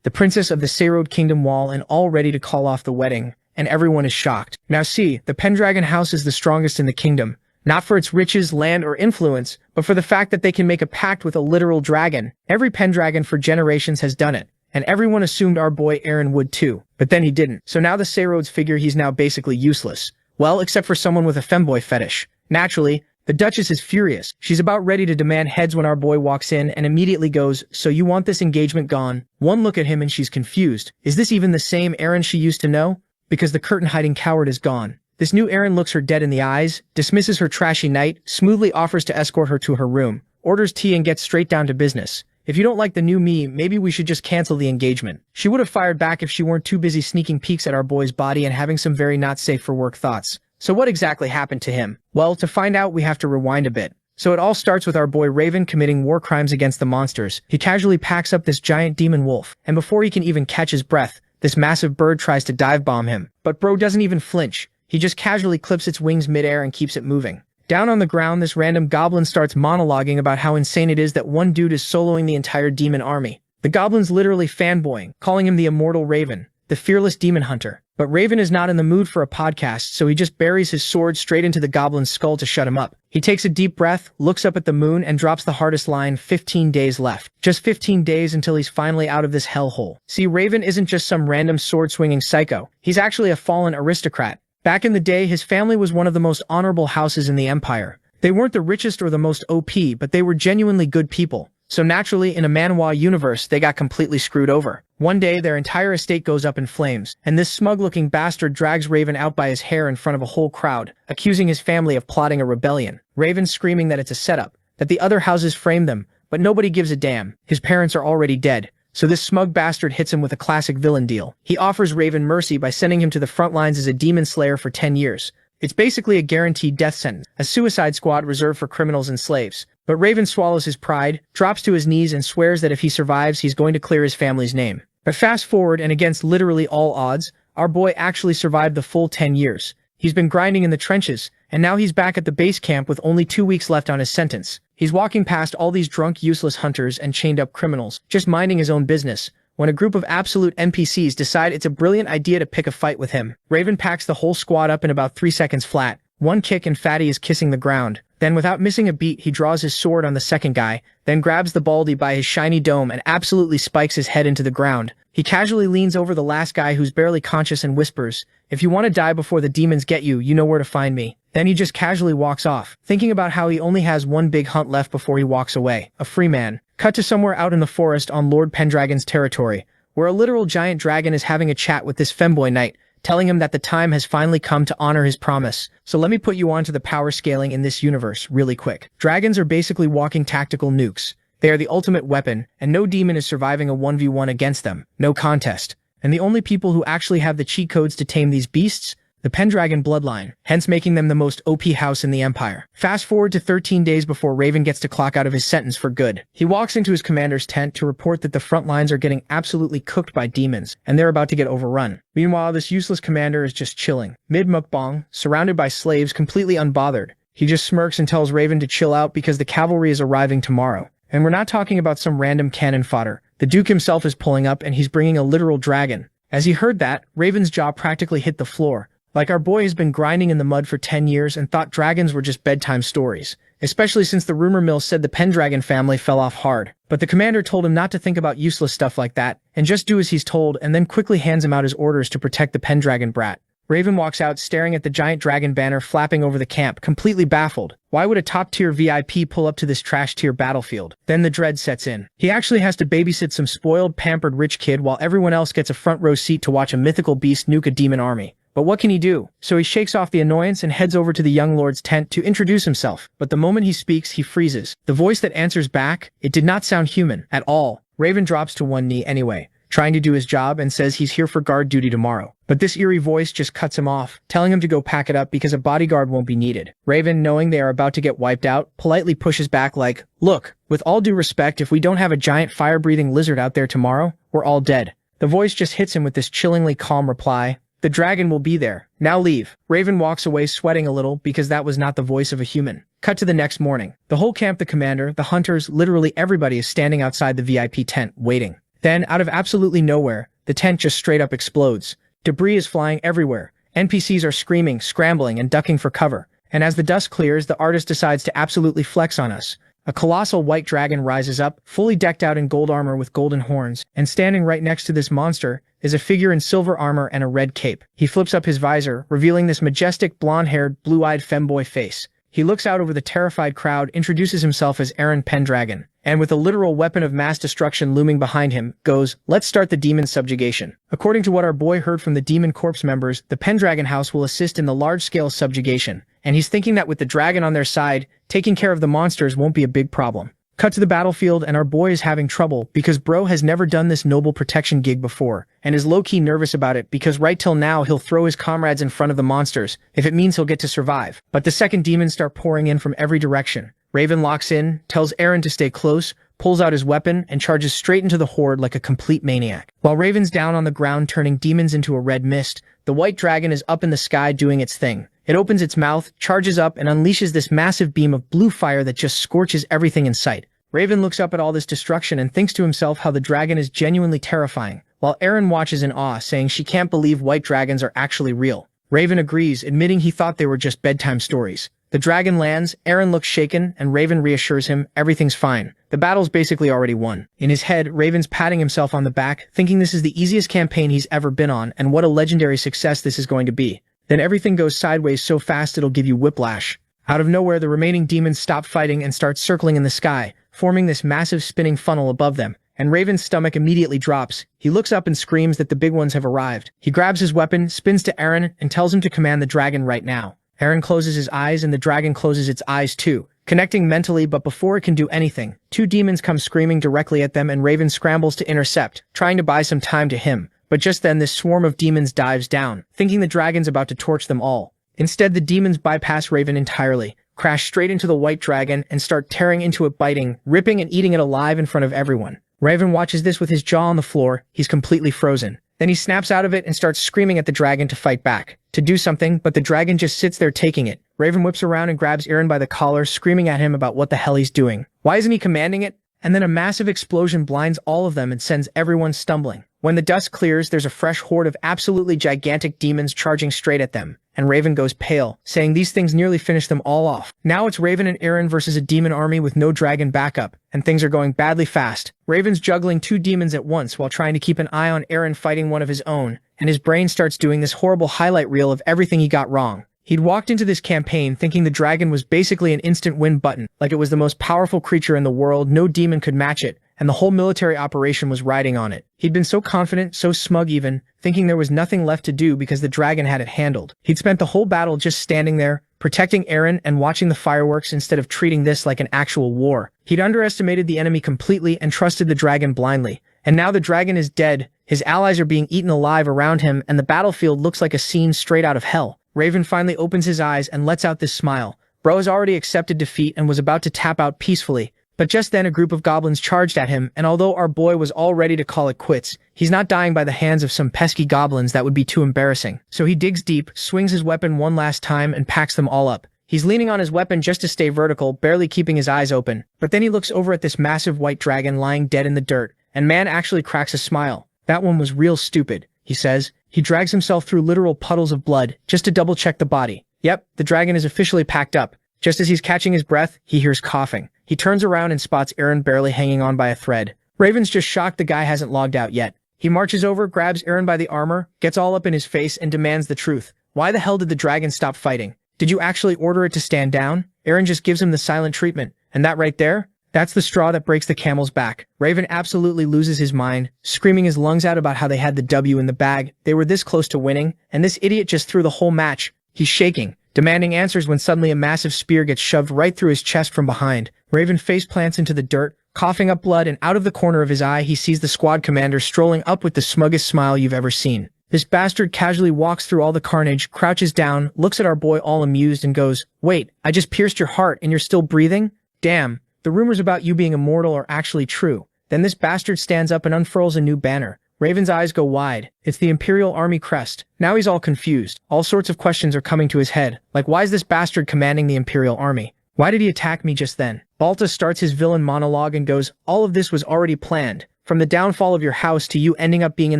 the princess of the Seirode Kingdom Wall, and all ready to call off the wedding, and everyone is shocked. Now see, the Pendragon house is the strongest in the kingdom, not for its riches, land, or influence, but for the fact that they can make a pact with a literal dragon. Every Pendragon for generations has done it, and everyone assumed our boy Aaron would too, but then he didn't. So now the Seirodes figure he's now basically useless. Well, except for someone with a femboy fetish. Naturally, the Duchess is furious. She's about ready to demand heads when our boy walks in and immediately goes, "So you want this engagement gone?" One look at him and she's confused. Is this even the same Aaron she used to know? Because the curtain-hiding coward is gone. This new Aaron looks her dead in the eyes, dismisses her trashy knight, smoothly offers to escort her to her room, orders tea and gets straight down to business. "If you don't like the new me, maybe we should just cancel the engagement." She would have fired back if she weren't too busy sneaking peeks at our boy's body and having some very not safe for work thoughts. So what exactly happened to him? Well, to find out we have to rewind a bit. So it all starts with our boy Raven committing war crimes against the monsters. He casually packs up this giant demon wolf, and before he can even catch his breath, this massive bird tries to dive bomb him. But bro doesn't even flinch. He just casually clips its wings midair and keeps it moving. Down on the ground, this random goblin starts monologuing about how insane it is that one dude is soloing the entire demon army. The goblin's literally fanboying, calling him the immortal Raven, the fearless demon hunter. But Raven is not in the mood for a podcast, so he just buries his sword straight into the goblin's skull to shut him up. He takes a deep breath, looks up at the moon, and drops the hardest line, 15 days left. Just 15 days until he's finally out of this hellhole. See, Raven isn't just some random sword-swinging psycho. He's actually a fallen aristocrat. Back in the day, his family was one of the most honorable houses in the empire. They weren't the richest or the most OP, but they were genuinely good people. So naturally, in a Manhwa universe, they got completely screwed over. One day, their entire estate goes up in flames, and this smug-looking bastard drags Raven out by his hair in front of a whole crowd, accusing his family of plotting a rebellion. Raven screaming that it's a setup, that the other houses framed them, but nobody gives a damn. His parents are already dead. So this smug bastard hits him with a classic villain deal. He offers Raven mercy by sending him to the front lines as a demon slayer for 10 years. It's basically a guaranteed death sentence, a suicide squad reserved for criminals and slaves. But Raven swallows his pride, drops to his knees, and swears that if he survives, he's going to clear his family's name. But fast forward, and against literally all odds, our boy actually survived the full 10 years. He's been grinding in the trenches, and now he's back at the base camp with only 2 weeks left on his sentence. He's walking past all these drunk, useless hunters and chained-up criminals, just minding his own business, when a group of absolute NPCs decide it's a brilliant idea to pick a fight with him. Raven packs the whole squad up in about 3 seconds flat. One kick and Fatty is kissing the ground. Then without missing a beat, he draws his sword on the second guy, then grabs the Baldy by his shiny dome and absolutely spikes his head into the ground. He casually leans over the last guy who's barely conscious and whispers, "If you want to die before the demons get you, you know where to find me." Then he just casually walks off, thinking about how he only has one big hunt left before he walks away. A free man. Cut to somewhere out in the forest on Lord Pendragon's territory, where a literal giant dragon is having a chat with this femboy knight, telling him that the time has finally come to honor his promise. So let me put you onto the power scaling in this universe really quick. Dragons are basically walking tactical nukes. They are the ultimate weapon, and no demon is surviving a 1v1 against them. No contest. And the only people who actually have the cheat codes to tame these beasts? The Pendragon bloodline, hence making them the most OP house in the empire. Fast forward to 13 days before Raven gets to clock out of his sentence for good. He walks into his commander's tent to report that the front lines are getting absolutely cooked by demons, and they're about to get overrun. Meanwhile, this useless commander is just chilling, mid-mukbang, surrounded by slaves, completely unbothered. He just smirks and tells Raven to chill out because the cavalry is arriving tomorrow. And we're not talking about some random cannon fodder. The Duke himself is pulling up, and he's bringing a literal dragon. As he heard that, Raven's jaw practically hit the floor. Like our boy has been grinding in the mud for 10 years and thought dragons were just bedtime stories, especially since the rumor mill said the Pendragon family fell off hard. But the commander told him not to think about useless stuff like that, and just do as he's told, and then quickly hands him out his orders to protect the Pendragon brat. Raven walks out staring at the giant dragon banner flapping over the camp, completely baffled. Why would a top-tier VIP pull up to this trash-tier battlefield? Then the dread sets in. He actually has to babysit some spoiled, pampered rich kid while everyone else gets a front-row seat to watch a mythical beast nuke a demon army. But what can he do? So he shakes off the annoyance and heads over to the young lord's tent to introduce himself. But the moment he speaks, he freezes. The voice that answers back, it did not sound human at all. Raven drops to one knee anyway, trying to do his job, and says he's here for guard duty tomorrow. But this eerie voice just cuts him off, telling him to go pack it up because a bodyguard won't be needed. Raven, knowing they are about to get wiped out, politely pushes back like, "Look, with all due respect, if we don't have a giant fire-breathing lizard out there tomorrow, we're all dead." The voice just hits him with this chillingly calm reply, "The dragon will be there. Now leave." Raven walks away sweating a little because that was not the voice of a human. Cut to the next morning. The whole camp, the commander, the hunters, literally everybody is standing outside the VIP tent, waiting. Then, out of absolutely nowhere, the tent just straight up explodes. Debris is flying everywhere. NPCs are screaming, scrambling, and ducking for cover. And as the dust clears, the artist decides to absolutely flex on us. A colossal white dragon rises up, fully decked out in gold armor with golden horns, and standing right next to this monster is a figure in silver armor and a red cape. He flips up his visor, revealing this majestic, blonde-haired, blue-eyed femboy face. He looks out over the terrified crowd, introduces himself as Aaron Pendragon, and with a literal weapon of mass destruction looming behind him, goes, "Let's start the demon subjugation." According to what our boy heard from the Demon Corps members, the Pendragon House will assist in the large-scale subjugation, and he's thinking that with the dragon on their side, taking care of the monsters won't be a big problem. Cut to the battlefield, and our boy is having trouble because bro has never done this noble protection gig before, and is low-key nervous about it because right till now he'll throw his comrades in front of the monsters if it means he'll get to survive. But the second demons start pouring in from every direction. Raven locks in, tells Aaron to stay close, pulls out his weapon, and charges straight into the horde like a complete maniac. While Raven's down on the ground turning demons into a red mist, the white dragon is up in the sky doing its thing. It opens its mouth, charges up, and unleashes this massive beam of blue fire that just scorches everything in sight. Raven looks up at all this destruction and thinks to himself how the dragon is genuinely terrifying, while Aaron watches in awe, saying she can't believe white dragons are actually real. Raven agrees, admitting he thought they were just bedtime stories. The dragon lands, Aaron looks shaken, and Raven reassures him everything's fine. The battle's basically already won. In his head, Raven's patting himself on the back, thinking this is the easiest campaign he's ever been on and what a legendary success this is going to be. Then everything goes sideways so fast it'll give you whiplash. Out of nowhere, the remaining demons stop fighting and start circling in the sky, forming this massive spinning funnel above them, and Raven's stomach immediately drops. He looks up and screams that the big ones have arrived. He grabs his weapon, spins to Aaron, and tells him to command the dragon right now. Aaron closes his eyes and the dragon closes its eyes too, connecting mentally, but before it can do anything, two demons come screaming directly at them and Raven scrambles to intercept, trying to buy some time to him. But just then this swarm of demons dives down, thinking the dragon's about to torch them all. Instead, the demons bypass Raven entirely, crash straight into the white dragon, and start tearing into it, biting, ripping, and eating it alive in front of everyone. Raven watches this with his jaw on the floor. He's completely frozen. Then he snaps out of it and starts screaming at the dragon to fight back, to do something, but the dragon just sits there taking it. Raven whips around and grabs Aaron by the collar, screaming at him about what the hell he's doing. Why isn't he commanding it? And then a massive explosion blinds all of them and sends everyone stumbling. When the dust clears, there's a fresh horde of absolutely gigantic demons charging straight at them, and Raven goes pale, saying these things nearly finished them all off. Now it's Raven and Aaron versus a demon army with no dragon backup, and things are going badly fast. Raven's juggling two demons at once while trying to keep an eye on Aaron fighting one of his own, and his brain starts doing this horrible highlight reel of everything he got wrong. He'd walked into this campaign thinking the dragon was basically an instant win button, like it was the most powerful creature in the world, no demon could match it, and the whole military operation was riding on it. He'd been so confident, so smug even, thinking there was nothing left to do because the dragon had it handled. He'd spent the whole battle just standing there, protecting Aaron and watching the fireworks instead of treating this like an actual war. He'd underestimated the enemy completely and trusted the dragon blindly. And now the dragon is dead, his allies are being eaten alive around him, and the battlefield looks like a scene straight out of hell. Raven finally opens his eyes and lets out this smile. Bro has already accepted defeat and was about to tap out peacefully. But just then a group of goblins charged at him, and although our boy was all ready to call it quits, he's not dying by the hands of some pesky goblins that would be too embarrassing. So he digs deep, swings his weapon one last time, and packs them all up. He's leaning on his weapon just to stay vertical, barely keeping his eyes open. But then he looks over at this massive white dragon lying dead in the dirt, and man actually cracks a smile. That one was real stupid, he says. He drags himself through literal puddles of blood, just to double-check the body. Yep, the dragon is officially packed up. Just as he's catching his breath, he hears coughing. He turns around and spots Aaron barely hanging on by a thread. Raven's just shocked the guy hasn't logged out yet. He marches over, grabs Aaron by the armor, gets all up in his face, and demands the truth. Why the hell did the dragon stop fighting? Did you actually order it to stand down? Aaron just gives him the silent treatment. And that right there? That's the straw that breaks the camel's back. Raven absolutely loses his mind, screaming his lungs out about how they had the W in the bag. They were this close to winning, and this idiot just threw the whole match. He's shaking, demanding answers when suddenly a massive spear gets shoved right through his chest from behind. Raven face plants into the dirt, coughing up blood, and out of the corner of his eye he sees the squad commander strolling up with the smuggest smile you've ever seen. This bastard casually walks through all the carnage, crouches down, looks at our boy all amused, and goes, "Wait, I just pierced your heart and you're still breathing? Damn. The rumors about you being immortal are actually true." Then this bastard stands up and unfurls a new banner. Raven's eyes go wide. It's the Imperial Army crest. Now he's all confused. All sorts of questions are coming to his head, like why is this bastard commanding the Imperial Army? Why did he attack me just then? Balta starts his villain monologue and goes, "All of this was already planned. From the downfall of your house to you ending up being in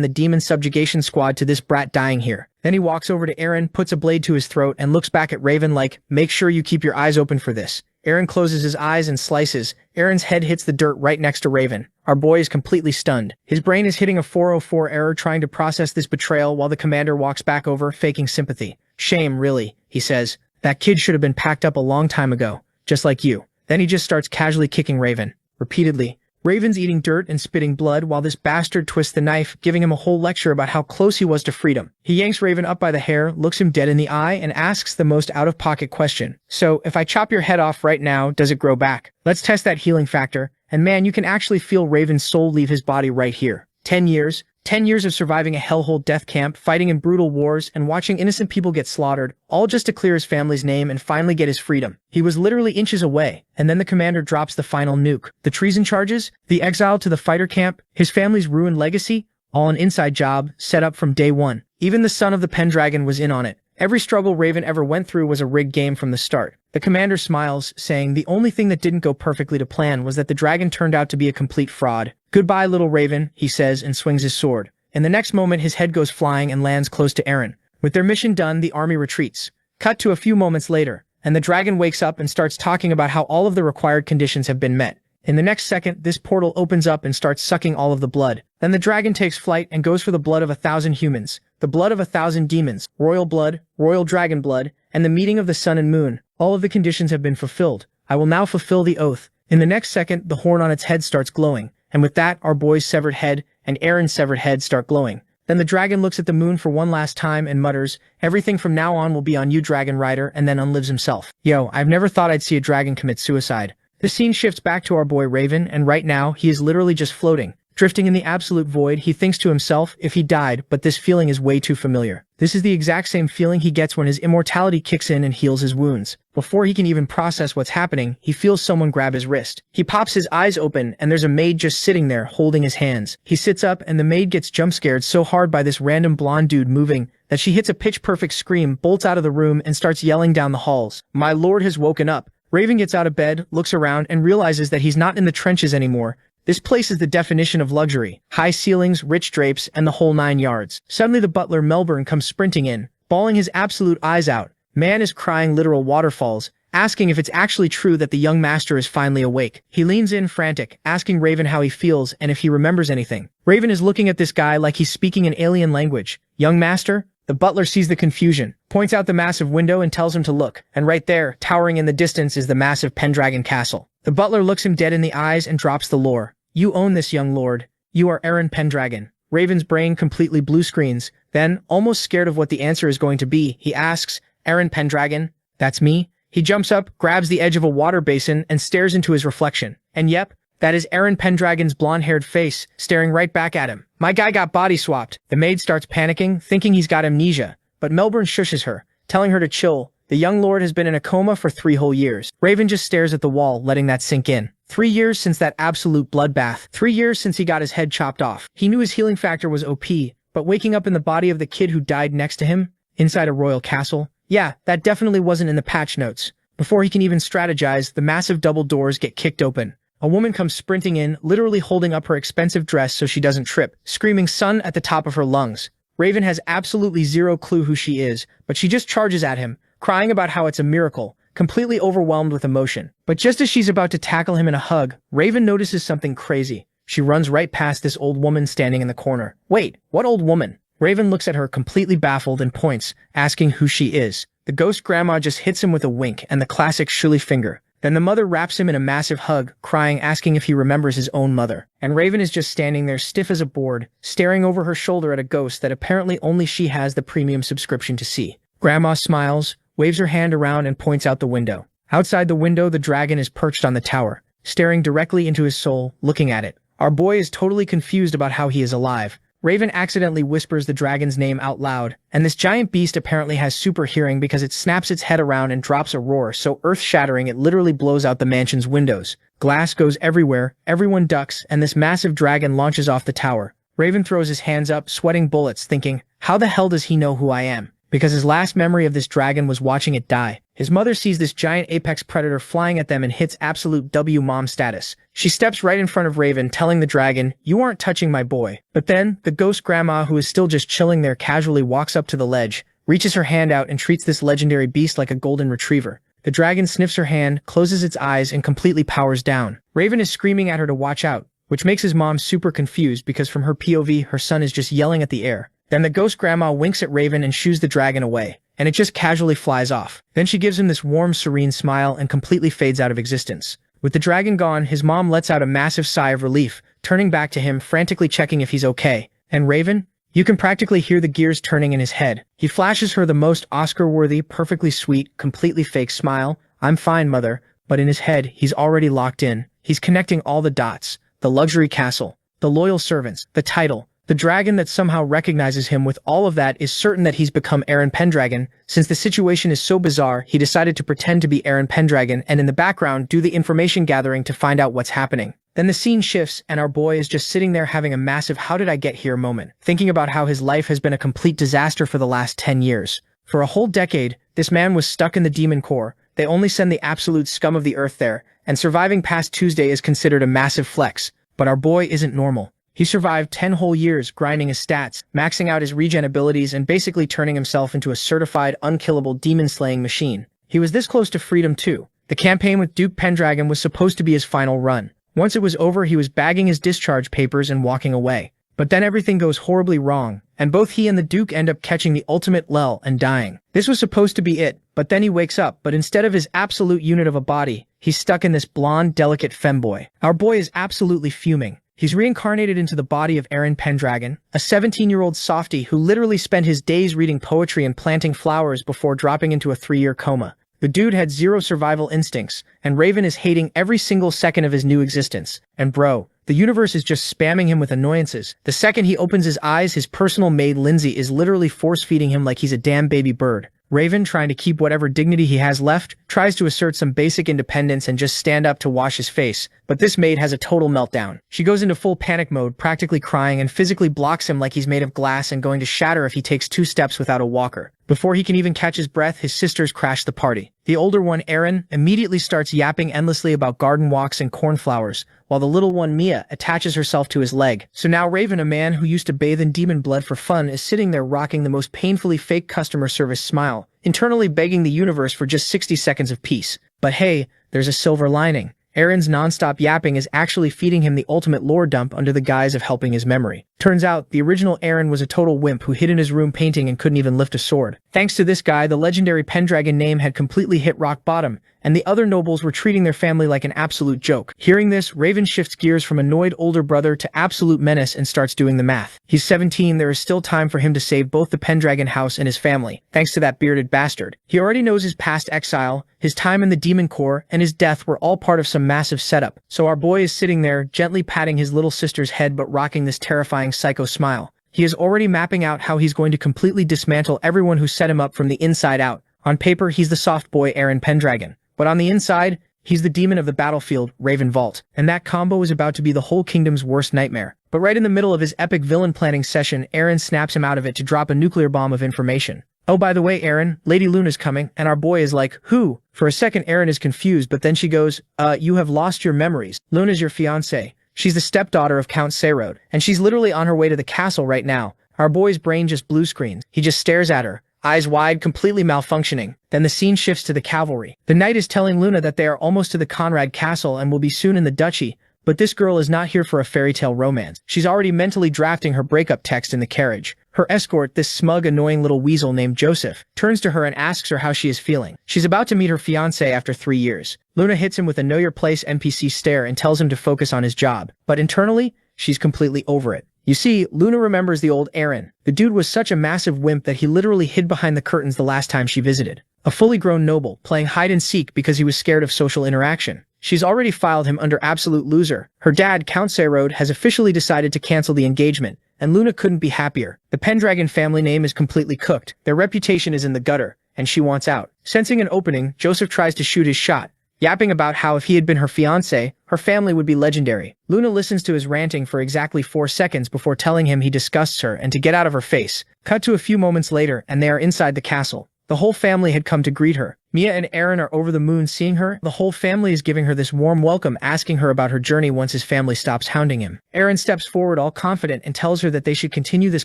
the demon subjugation squad to this brat dying here. Then he walks over to Aaron, puts a blade to his throat, and looks back at Raven like, make sure you keep your eyes open for this. Aaron closes his eyes and slices. Aaron's head hits the dirt right next to Raven. Our boy is completely stunned. His brain is hitting a 404 error trying to process this betrayal while the commander walks back over, faking sympathy. Shame, really, he says. That kid should have been packed up a long time ago, just like you. Then he just starts casually kicking Raven. Repeatedly. Raven's eating dirt and spitting blood while this bastard twists the knife, giving him a whole lecture about how close he was to freedom. He yanks Raven up by the hair, looks him dead in the eye, and asks the most out-of-pocket question. So, if I chop your head off right now, does it grow back? Let's test that healing factor. And man, you can actually feel Raven's soul leave his body right here. 10 years. 10 years of surviving a hellhole death camp, fighting in brutal wars, and watching innocent people get slaughtered, all just to clear his family's name and finally get his freedom. He was literally inches away, and then the commander drops the final nuke. The treason charges, the exile to the fighter camp, his family's ruined legacy, all an inside job, set up from day one. Even the son of the Pendragon was in on it. Every struggle Raven ever went through was a rigged game from the start. The commander smiles, saying the only thing that didn't go perfectly to plan was that the dragon turned out to be a complete fraud. Goodbye, little Raven, he says and swings his sword. In the next moment, his head goes flying and lands close to Aaron. With their mission done, the army retreats. Cut to a few moments later, and the dragon wakes up and starts talking about how all of the required conditions have been met. In the next second, this portal opens up and starts sucking all of the blood. Then the dragon takes flight and goes for the blood of 1,000 humans, the blood of 1,000 demons, royal blood, royal dragon blood, and the meeting of the sun and moon. All of the conditions have been fulfilled. I will now fulfill the oath. In the next second, the horn on its head starts glowing, and with that, our boy's severed head and Aaron's severed head start glowing. Then the dragon looks at the moon for one last time and mutters, everything from now on will be on you, Dragon Rider, and then unlives himself. Yo, I've never thought I'd see a dragon commit suicide. The scene shifts back to our boy Raven, and right now, he is literally just floating. Drifting in the absolute void, he thinks to himself, if he died, but this feeling is way too familiar. This is the exact same feeling he gets when his immortality kicks in and heals his wounds. Before he can even process what's happening, he feels someone grab his wrist. He pops his eyes open, and there's a maid just sitting there, holding his hands. He sits up, and the maid gets jump-scared so hard by this random blonde dude moving, that she hits a pitch-perfect scream, bolts out of the room, and starts yelling down the halls. My lord has woken up. Raven gets out of bed, looks around, and realizes that he's not in the trenches anymore. This place is the definition of luxury. High ceilings, rich drapes, and the whole 9 yards. Suddenly the butler Melbourne comes sprinting in, bawling his absolute eyes out. Man is crying literal waterfalls, asking if it's actually true that the young master is finally awake. He leans in frantic, asking Raven how he feels and if he remembers anything. Raven is looking at this guy like he's speaking an alien language. Young master? The butler sees the confusion, points out the massive window and tells him to look, and right there, towering in the distance, is the massive Pendragon castle. The butler looks him dead in the eyes and drops the lore. You own this, young lord. You are Aaron Pendragon. Raven's brain completely blue screens. Then, almost scared of what the answer is going to be, he asks, Aaron Pendragon? That's me? He jumps up, grabs the edge of a water basin, and stares into his reflection. And yep, that is Aaron Pendragon's blonde-haired face, staring right back at him. My guy got body swapped. The maid starts panicking, thinking he's got amnesia. But Melbourne shushes her, telling her to chill. The young lord has been in a coma for 3 whole years. Raven just stares at the wall, letting that sink in. 3 years since that absolute bloodbath. 3 years since he got his head chopped off. He knew his healing factor was OP, but waking up in the body of the kid who died next to him, inside a royal castle, yeah, that definitely wasn't in the patch notes. Before he can even strategize, the massive double doors get kicked open. A woman comes sprinting in, literally holding up her expensive dress so she doesn't trip, screaming son at the top of her lungs. Raven has absolutely zero clue who she is, but she just charges at him, crying about how it's a miracle, completely overwhelmed with emotion. But just as she's about to tackle him in a hug, Raven notices something crazy. She runs right past this old woman standing in the corner. Wait, what old woman? Raven looks at her completely baffled and points, asking who she is. The ghost grandma just hits him with a wink and the classic shilly finger. Then the mother wraps him in a massive hug, crying, asking if he remembers his own mother. And Raven is just standing there stiff as a board, staring over her shoulder at a ghost that apparently only she has the premium subscription to see. Grandma smiles, waves her hand around and points out the window. Outside the window, the dragon is perched on the tower, staring directly into his soul, looking at it. Our boy is totally confused about how he is alive. Raven accidentally whispers the dragon's name out loud, and this giant beast apparently has super hearing because it snaps its head around and drops a roar so earth-shattering it literally blows out the mansion's windows. Glass goes everywhere, everyone ducks, and this massive dragon launches off the tower. Raven throws his hands up, sweating bullets, thinking, how the hell does he know who I am? because his last memory of this dragon was watching it die. His mother sees this giant apex predator flying at them and hits absolute W mom status. She steps right in front of Raven, telling the dragon, "You aren't touching my boy." But then, the ghost grandma, who is still just chilling there casually, walks up to the ledge, reaches her hand out and treats this legendary beast like a golden retriever. The dragon sniffs her hand, closes its eyes, and completely powers down. Raven is screaming at her to watch out, which makes his mom super confused because from her POV, her son is just yelling at the air. Then the ghost grandma winks at Raven and shoos the dragon away, and it just casually flies off. Then she gives him this warm, serene smile and completely fades out of existence. With the dragon gone, his mom lets out a massive sigh of relief, turning back to him, frantically checking if he's okay. And Raven? You can practically hear the gears turning in his head. He flashes her the most Oscar-worthy, perfectly sweet, completely fake smile. "I'm fine, mother," but in his head, he's already locked in. He's connecting all the dots. The luxury castle, the loyal servants, the title. The dragon that somehow recognizes him with all of that is certain that he's become Aaron Pendragon. Since the situation is so bizarre, he decided to pretend to be Aaron Pendragon and in the background do the information gathering to find out what's happening. Then the scene shifts and our boy is just sitting there having a massive "how did I get here" moment, thinking about how his life has been a complete disaster for the last 10 years. For a whole decade, this man was stuck in the demon core. They only send the absolute scum of the earth there, and surviving past Tuesday is considered a massive flex. But our boy isn't normal. He survived 10 whole years grinding his stats, maxing out his regen abilities, and basically turning himself into a certified, unkillable demon-slaying machine. He was this close to freedom too. The campaign with Duke Pendragon was supposed to be his final run. Once it was over, he was bagging his discharge papers and walking away. But then everything goes horribly wrong, and both he and the Duke end up catching the ultimate lel and dying. This was supposed to be it, but then he wakes up, but instead of his absolute unit of a body, he's stuck in this blonde, delicate femboy. Our boy is absolutely fuming. He's reincarnated into the body of Aaron Pendragon, a 17-year-old softie who literally spent his days reading poetry and planting flowers before dropping into a 3-year coma. The dude had zero survival instincts, and Raven is hating every single second of his new existence. And bro, the universe is just spamming him with annoyances. The second he opens his eyes, his personal maid Lindsay is literally force-feeding him like he's a damn baby bird. Raven, trying to keep whatever dignity he has left, tries to assert some basic independence and just stand up to wash his face, but this maid has a total meltdown. She goes into full panic mode, practically crying, and physically blocks him like he's made of glass and going to shatter if he takes 2 steps without a walker. Before he can even catch his breath, his sisters crash the party. The older one, Aaron, immediately starts yapping endlessly about garden walks and cornflowers, while the little one, Mia, attaches herself to his leg. So now Raven, a man who used to bathe in demon blood for fun, is sitting there rocking the most painfully fake customer service smile, internally begging the universe for just 60 seconds of peace. But hey, there's a silver lining. Aaron's non-stop yapping is actually feeding him the ultimate lore dump under the guise of helping his memory. Turns out, the original Aaron was a total wimp who hid in his room painting and couldn't even lift a sword. Thanks to this guy, the legendary Pendragon name had completely hit rock bottom, and the other nobles were treating their family like an absolute joke. Hearing this, Raven shifts gears from annoyed older brother to absolute menace and starts doing the math. He's 17, there is still time for him to save both the Pendragon house and his family, thanks to that bearded bastard. He already knows his past exile, his time in the demon core, and his death were all part of some massive setup. So our boy is sitting there, gently patting his little sister's head but rocking this terrifying psycho smile. He is already mapping out how he's going to completely dismantle everyone who set him up from the inside out. On paper, he's the soft boy Aaron Pendragon. But on the inside, he's the demon of the battlefield, Raven Vault. And that combo is about to be the whole kingdom's worst nightmare. But right in the middle of his epic villain planning session, Aaron snaps him out of it to drop a nuclear bomb of information. "Oh, by the way, Aaron, Lady Luna's coming," and our boy is like, "Who?" For a second, Aaron is confused, but then she goes, "You have lost your memories. Luna's your fiancée. She's the stepdaughter of Count Seirod, and she's literally on her way to the castle right now." Our boy's brain just blue screens. He just stares at her, eyes wide, completely malfunctioning. Then the scene shifts to the cavalry. The knight is telling Luna that they are almost to the Conrad castle and will be soon in the duchy, but this girl is not here for a fairy tale romance. She's already mentally drafting her breakup text in the carriage. Her escort, this smug, annoying little weasel named Joseph, turns to her and asks her how she is feeling. She's about to meet her fiancé after 3 years. Luna hits him with a know your place NPC stare and tells him to focus on his job. But internally, she's completely over it. You see, Luna remembers the old Aaron. The dude was such a massive wimp that he literally hid behind the curtains the last time she visited. A fully grown noble, playing hide and seek because he was scared of social interaction. She's already filed him under absolute loser. Her dad, Count Seirod, has officially decided to cancel the engagement, and Luna couldn't be happier. The Pendragon family name is completely cooked. Their reputation is in the gutter, and she wants out. Sensing an opening, Joseph tries to shoot his shot, yapping about how if he had been her fiancé, her family would be legendary. Luna listens to his ranting for exactly 4 seconds before telling him he disgusts her and to get out of her face. Cut to a few moments later, and they are inside the castle. The whole family had come to greet her. Mia and Aaron are over the moon seeing her. The whole family is giving her this warm welcome, asking her about her journey once his family stops hounding him. Aaron steps forward all confident and tells her that they should continue this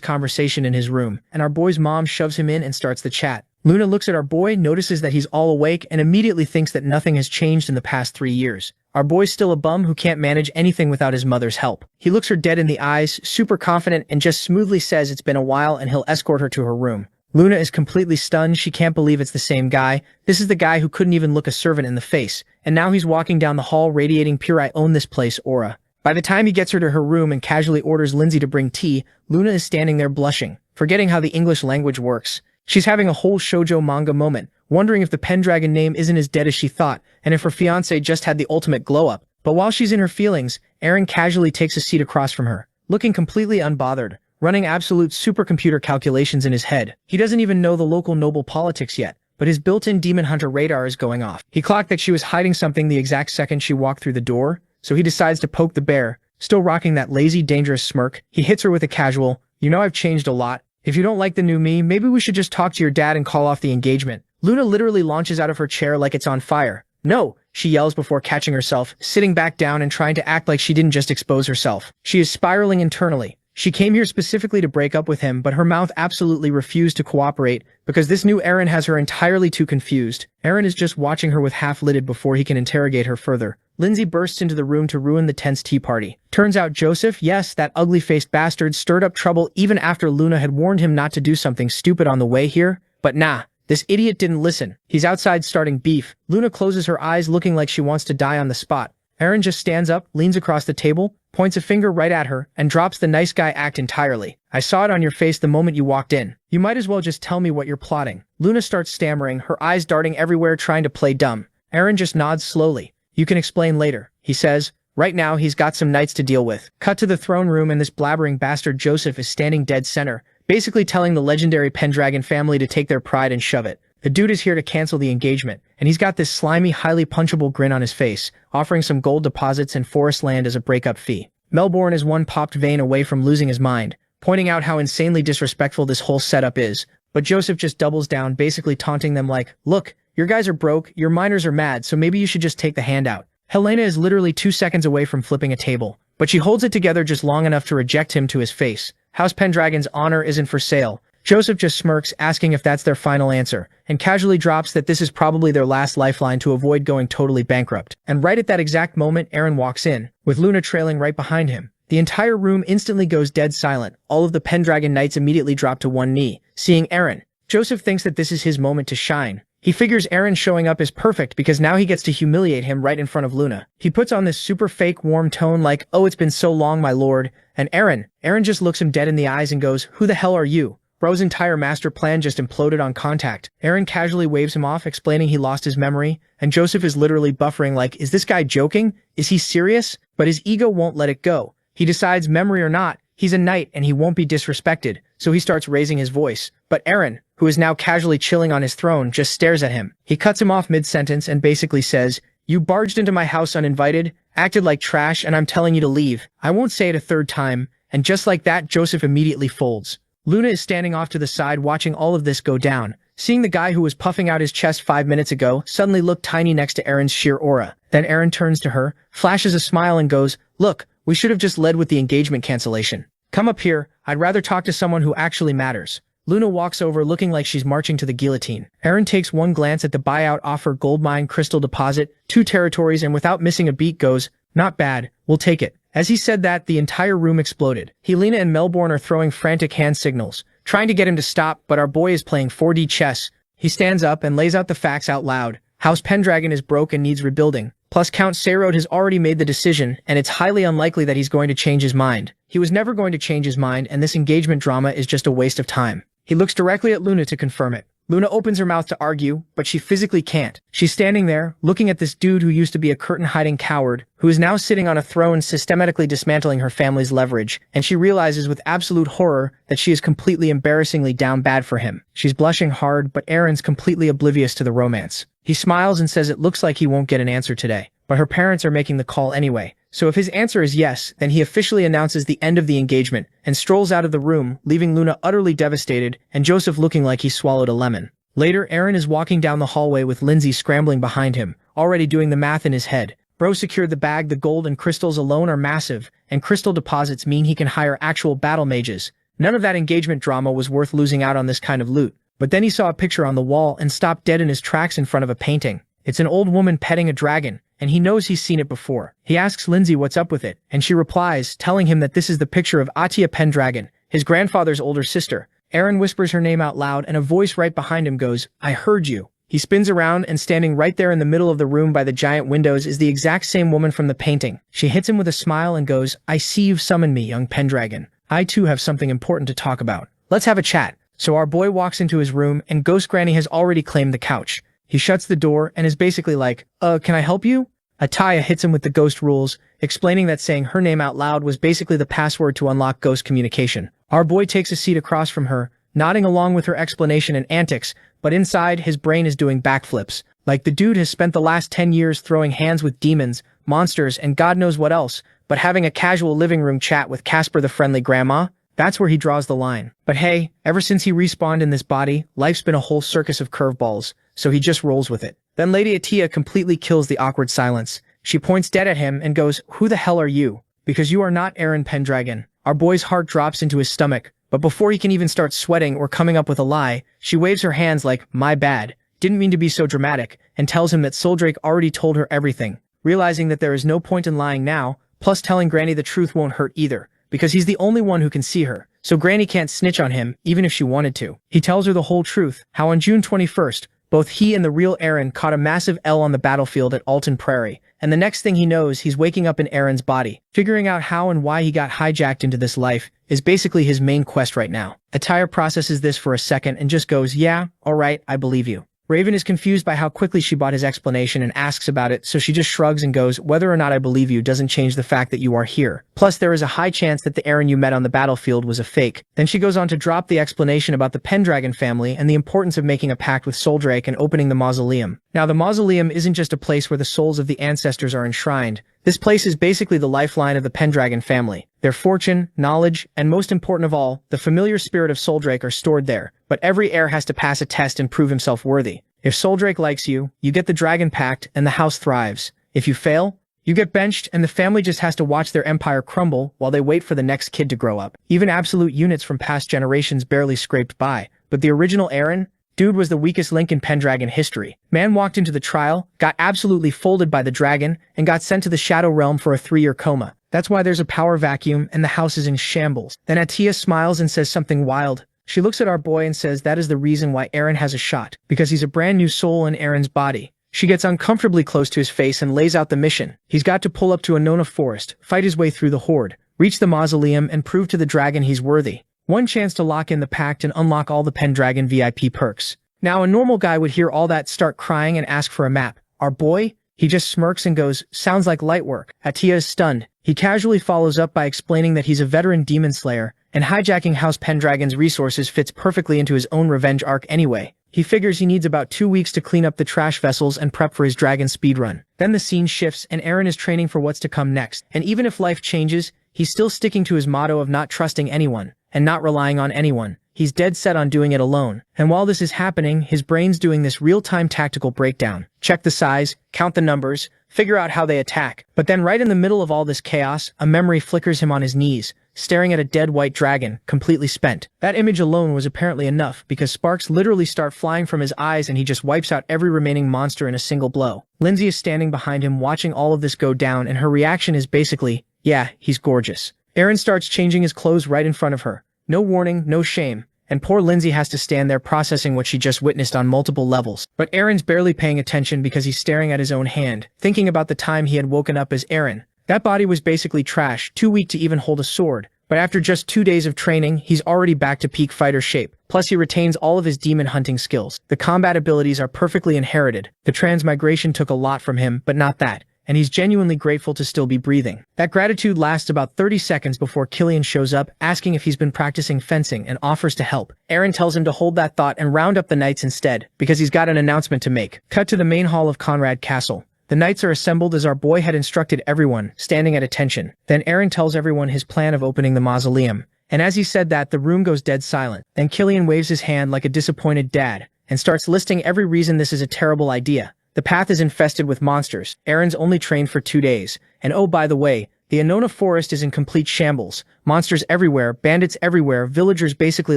conversation in his room, and our boy's mom shoves him in and starts the chat. Luna looks at our boy, notices that he's all awake, and immediately thinks that nothing has changed in the past 3 years. Our boy's still a bum who can't manage anything without his mother's help. He looks her dead in the eyes, super confident, and just smoothly says it's been a while and he'll escort her to her room. Luna is completely stunned. She can't believe it's the same guy. This is the guy who couldn't even look a servant in the face, and now he's walking down the hall radiating pure "I own this place" aura. By the time he gets her to her room and casually orders Lindsay to bring tea, Luna is standing there blushing, forgetting how the English language works. She's having a whole shoujo manga moment, wondering if the Pendragon name isn't as dead as she thought, and if her fiancé just had the ultimate glow-up. But while she's in her feelings, Aaron casually takes a seat across from her, looking completely unbothered, running absolute supercomputer calculations in his head. He doesn't even know the local noble politics yet, but his built-in demon hunter radar is going off. He clocked that she was hiding something the exact second she walked through the door, so he decides to poke the bear, still rocking that lazy, dangerous smirk. He hits her with a casual, "You know I've changed a lot. If you don't like the new me, maybe we should just talk to your dad and call off the engagement." Luna literally launches out of her chair like it's on fire. "No," she yells before catching herself, sitting back down and trying to act like she didn't just expose herself. She is spiraling internally. She came here specifically to break up with him, but her mouth absolutely refused to cooperate because this new Aaron has her entirely too confused. Aaron is just watching her with half-lidded before he can interrogate her further. Lindsay bursts into the room to ruin the tense tea party. Turns out Joseph, yes, that ugly-faced bastard, stirred up trouble even after Luna had warned him not to do something stupid on the way here. But nah, this idiot didn't listen. He's outside starting beef. Luna closes her eyes looking like she wants to die on the spot. Aaron just stands up, leans across the table, points a finger right at her, and drops the nice guy act entirely. "I saw it on your face the moment you walked in. You might as well just tell me what you're plotting." Luna starts stammering, her eyes darting everywhere trying to play dumb. Aaron just nods slowly. "You can explain later," he says. Right now, he's got some knights to deal with. Cut to the throne room and this blabbering bastard Joseph is standing dead center, basically telling the legendary Pendragon family to take their pride and shove it. The dude is here to cancel the engagement, and he's got this slimy, highly punchable grin on his face, offering some gold deposits and forest land as a breakup fee. Melbourne is one popped vein away from losing his mind, pointing out how insanely disrespectful this whole setup is, but Joseph just doubles down, basically taunting them like, "Look, your guys are broke, your miners are mad, so maybe you should just take the handout." Helena is literally 2 seconds away from flipping a table, but she holds it together just long enough to reject him to his face. House Pendragon's honor isn't for sale. Joseph just smirks, asking if that's their final answer, and casually drops that this is probably their last lifeline to avoid going totally bankrupt. And right at that exact moment, Aaron walks in, with Luna trailing right behind him. The entire room instantly goes dead silent. All of the Pendragon knights immediately drop to one knee, seeing Aaron. Joseph thinks that this is his moment to shine. He figures Aaron showing up is perfect because now he gets to humiliate him right in front of Luna. He puts on this super fake warm tone like, "Oh, it's been so long, my lord." And Aaron just looks him dead in the eyes and goes, "Who the hell are you?" Bro's entire master plan just imploded on contact. Aaron casually waves him off, explaining he lost his memory, and Joseph is literally buffering like, is this guy joking? Is he serious? But his ego won't let it go. He decides, memory or not, he's a knight and he won't be disrespected, so he starts raising his voice. But Aaron, who is now casually chilling on his throne, just stares at him. He cuts him off mid-sentence and basically says, "You barged into my house uninvited, acted like trash, and I'm telling you to leave. I won't say it a third time." And just like that, Joseph immediately folds. Luna is standing off to the side watching all of this go down, seeing the guy who was puffing out his chest 5 minutes ago suddenly look tiny next to Aaron's sheer aura. Then Aaron turns to her, flashes a smile and goes, "Look, we should have just led with the engagement cancellation. Come up here, I'd rather talk to someone who actually matters." Luna walks over looking like she's marching to the guillotine. Aaron takes one glance at the buyout offer, gold mine, crystal deposit, 2 territories, and without missing a beat goes, "Not bad, we'll take it." As he said that, the entire room exploded. Helena and Melbourne are throwing frantic hand signals, trying to get him to stop, but our boy is playing 4D chess. He stands up and lays out the facts out loud. House Pendragon is broke and needs rebuilding. Plus Count Sayrod has already made the decision, and it's highly unlikely that he's going to change his mind. He was never going to change his mind, and this engagement drama is just a waste of time. He looks directly at Luna to confirm it. Luna opens her mouth to argue, but she physically can't. She's standing there, looking at this dude who used to be a curtain-hiding coward, who is now sitting on a throne systematically dismantling her family's leverage, and she realizes with absolute horror that she is completely embarrassingly down bad for him. She's blushing hard, but Aaron's completely oblivious to the romance. He smiles and says it looks like he won't get an answer today, but her parents are making the call anyway. So if his answer is yes, then he officially announces the end of the engagement and strolls out of the room, leaving Luna utterly devastated and Joseph looking like he swallowed a lemon. Later, Aaron is walking down the hallway with Lindsay scrambling behind him, already doing the math in his head. Bro secured the bag. The gold and crystals alone are massive, and crystal deposits mean he can hire actual battle mages. None of that engagement drama was worth losing out on this kind of loot. But then he saw a picture on the wall and stopped dead in his tracks in front of a painting. It's an old woman petting a dragon, and he knows he's seen it before. He asks Lindsay what's up with it, and she replies, telling him that this is the picture of Atia Pendragon, his grandfather's older sister. Aaron whispers her name out loud, and a voice right behind him goes, "I heard you." He spins around, and standing right there in the middle of the room by the giant windows is the exact same woman from the painting. She hits him with a smile and goes, "I see you've summoned me, young Pendragon. I too have something important to talk about. Let's have a chat." So our boy walks into his room, and Ghost Granny has already claimed the couch. He shuts the door and is basically like, can I help you?" Ataya hits him with the ghost rules, explaining that saying her name out loud was basically the password to unlock ghost communication. Our boy takes a seat across from her, nodding along with her explanation and antics, but inside, his brain is doing backflips. Like the dude has spent the last 10 years throwing hands with demons, monsters, and God knows what else, but having a casual living room chat with Casper the Friendly Grandma? That's where he draws the line. But hey, ever since he respawned in this body, life's been a whole circus of curveballs, so he just rolls with it. Then Lady Atia completely kills the awkward silence. She points dead at him and goes, "Who the hell are you? Because you are not Aaron Pendragon." Our boy's heart drops into his stomach, but before he can even start sweating or coming up with a lie, she waves her hands like, "My bad. Didn't mean to be so dramatic," and tells him that Soldrake already told her everything. Realizing that there is no point in lying now, plus telling Granny the truth won't hurt either, because he's the only one who can see her, so Granny can't snitch on him, even if she wanted to. He tells her the whole truth, how on June 21st, both he and the real Aaron caught a massive L on the battlefield at Alton Prairie, and the next thing he knows, he's waking up in Aaron's body. Figuring out how and why he got hijacked into this life is basically his main quest right now. Attire processes this for a second and just goes, "Yeah, alright, I believe you." Raven is confused by how quickly she bought his explanation and asks about it, so she just shrugs and goes, "Whether or not I believe you doesn't change the fact that you are here. Plus, there is a high chance that the Aaron you met on the battlefield was a fake." Then she goes on to drop the explanation about the Pendragon family and the importance of making a pact with Soldrake and opening the mausoleum. Now, the mausoleum isn't just a place where the souls of the ancestors are enshrined. This place is basically the lifeline of the Pendragon family. Their fortune, knowledge, and most important of all, the familiar spirit of Soldrake are stored there, but every heir has to pass a test and prove himself worthy. If Soldrake likes you, you get the Dragon Pact and the house thrives. If you fail, you get benched and the family just has to watch their empire crumble while they wait for the next kid to grow up. Even absolute units from past generations barely scraped by, but the original Aaron? Dude was the weakest link in Pendragon history. Man walked into the trial, got absolutely folded by the dragon, and got sent to the Shadow Realm for a 3-year coma. That's why there's a power vacuum and the house is in shambles. Then Atia smiles and says something wild. She looks at our boy and says that is the reason why Aaron has a shot, because he's a brand new soul in Aaron's body. She gets uncomfortably close to his face and lays out the mission. He's got to pull up to Anona Forest, fight his way through the horde, reach the mausoleum, and prove to the dragon he's worthy. One chance to lock in the pact and unlock all the Pendragon VIP perks. Now, a normal guy would hear all that, start crying, and ask for a map. Our boy? He just smirks and goes, "Sounds like light work." Atia is stunned. He casually follows up by explaining that he's a veteran demon slayer, and hijacking House Pendragon's resources fits perfectly into his own revenge arc anyway. He figures he needs about 2 weeks to clean up the trash vessels and prep for his dragon speedrun. Then the scene shifts and Aaron is training for what's to come next. And even if life changes, he's still sticking to his motto of not trusting anyone and not relying on anyone. He's dead set on doing it alone. And while this is happening, his brain's doing this real-time tactical breakdown. Check the size, count the numbers, figure out how they attack. But then right in the middle of all this chaos, a memory flickers him on his knees, staring at a dead white dragon, completely spent. That image alone was apparently enough, because sparks literally start flying from his eyes and he just wipes out every remaining monster in a single blow. Lindsay is standing behind him watching all of this go down, and her reaction is basically, "Yeah, he's gorgeous." Aaron starts changing his clothes right in front of her. No warning, no shame. And poor Lindsay has to stand there processing what she just witnessed on multiple levels. But Aaron's barely paying attention because he's staring at his own hand, thinking about the time he had woken up as Aaron. That body was basically trash, too weak to even hold a sword, But after just 2 days of training, he's already back to peak fighter shape. Plus he retains all of his demon hunting skills. The combat abilities are perfectly inherited. The transmigration took a lot from him, but not that. And he's genuinely grateful to still be breathing. That gratitude lasts about 30 seconds before Killian shows up, asking if he's been practicing fencing and offers to help. Eren tells him to hold that thought and round up the knights instead, because he's got an announcement to make. Cut to the main hall of Conrad Castle. The knights are assembled as our boy had instructed everyone, standing at attention. Then Eren tells everyone his plan of opening the mausoleum. And as he said that, the room goes dead silent. Then Killian waves his hand like a disappointed dad, and starts listing every reason this is a terrible idea. The path is infested with monsters. Eren's only trained for 2 days. And oh, by the way, the Annona Forest is in complete shambles. Monsters everywhere, bandits everywhere, villagers basically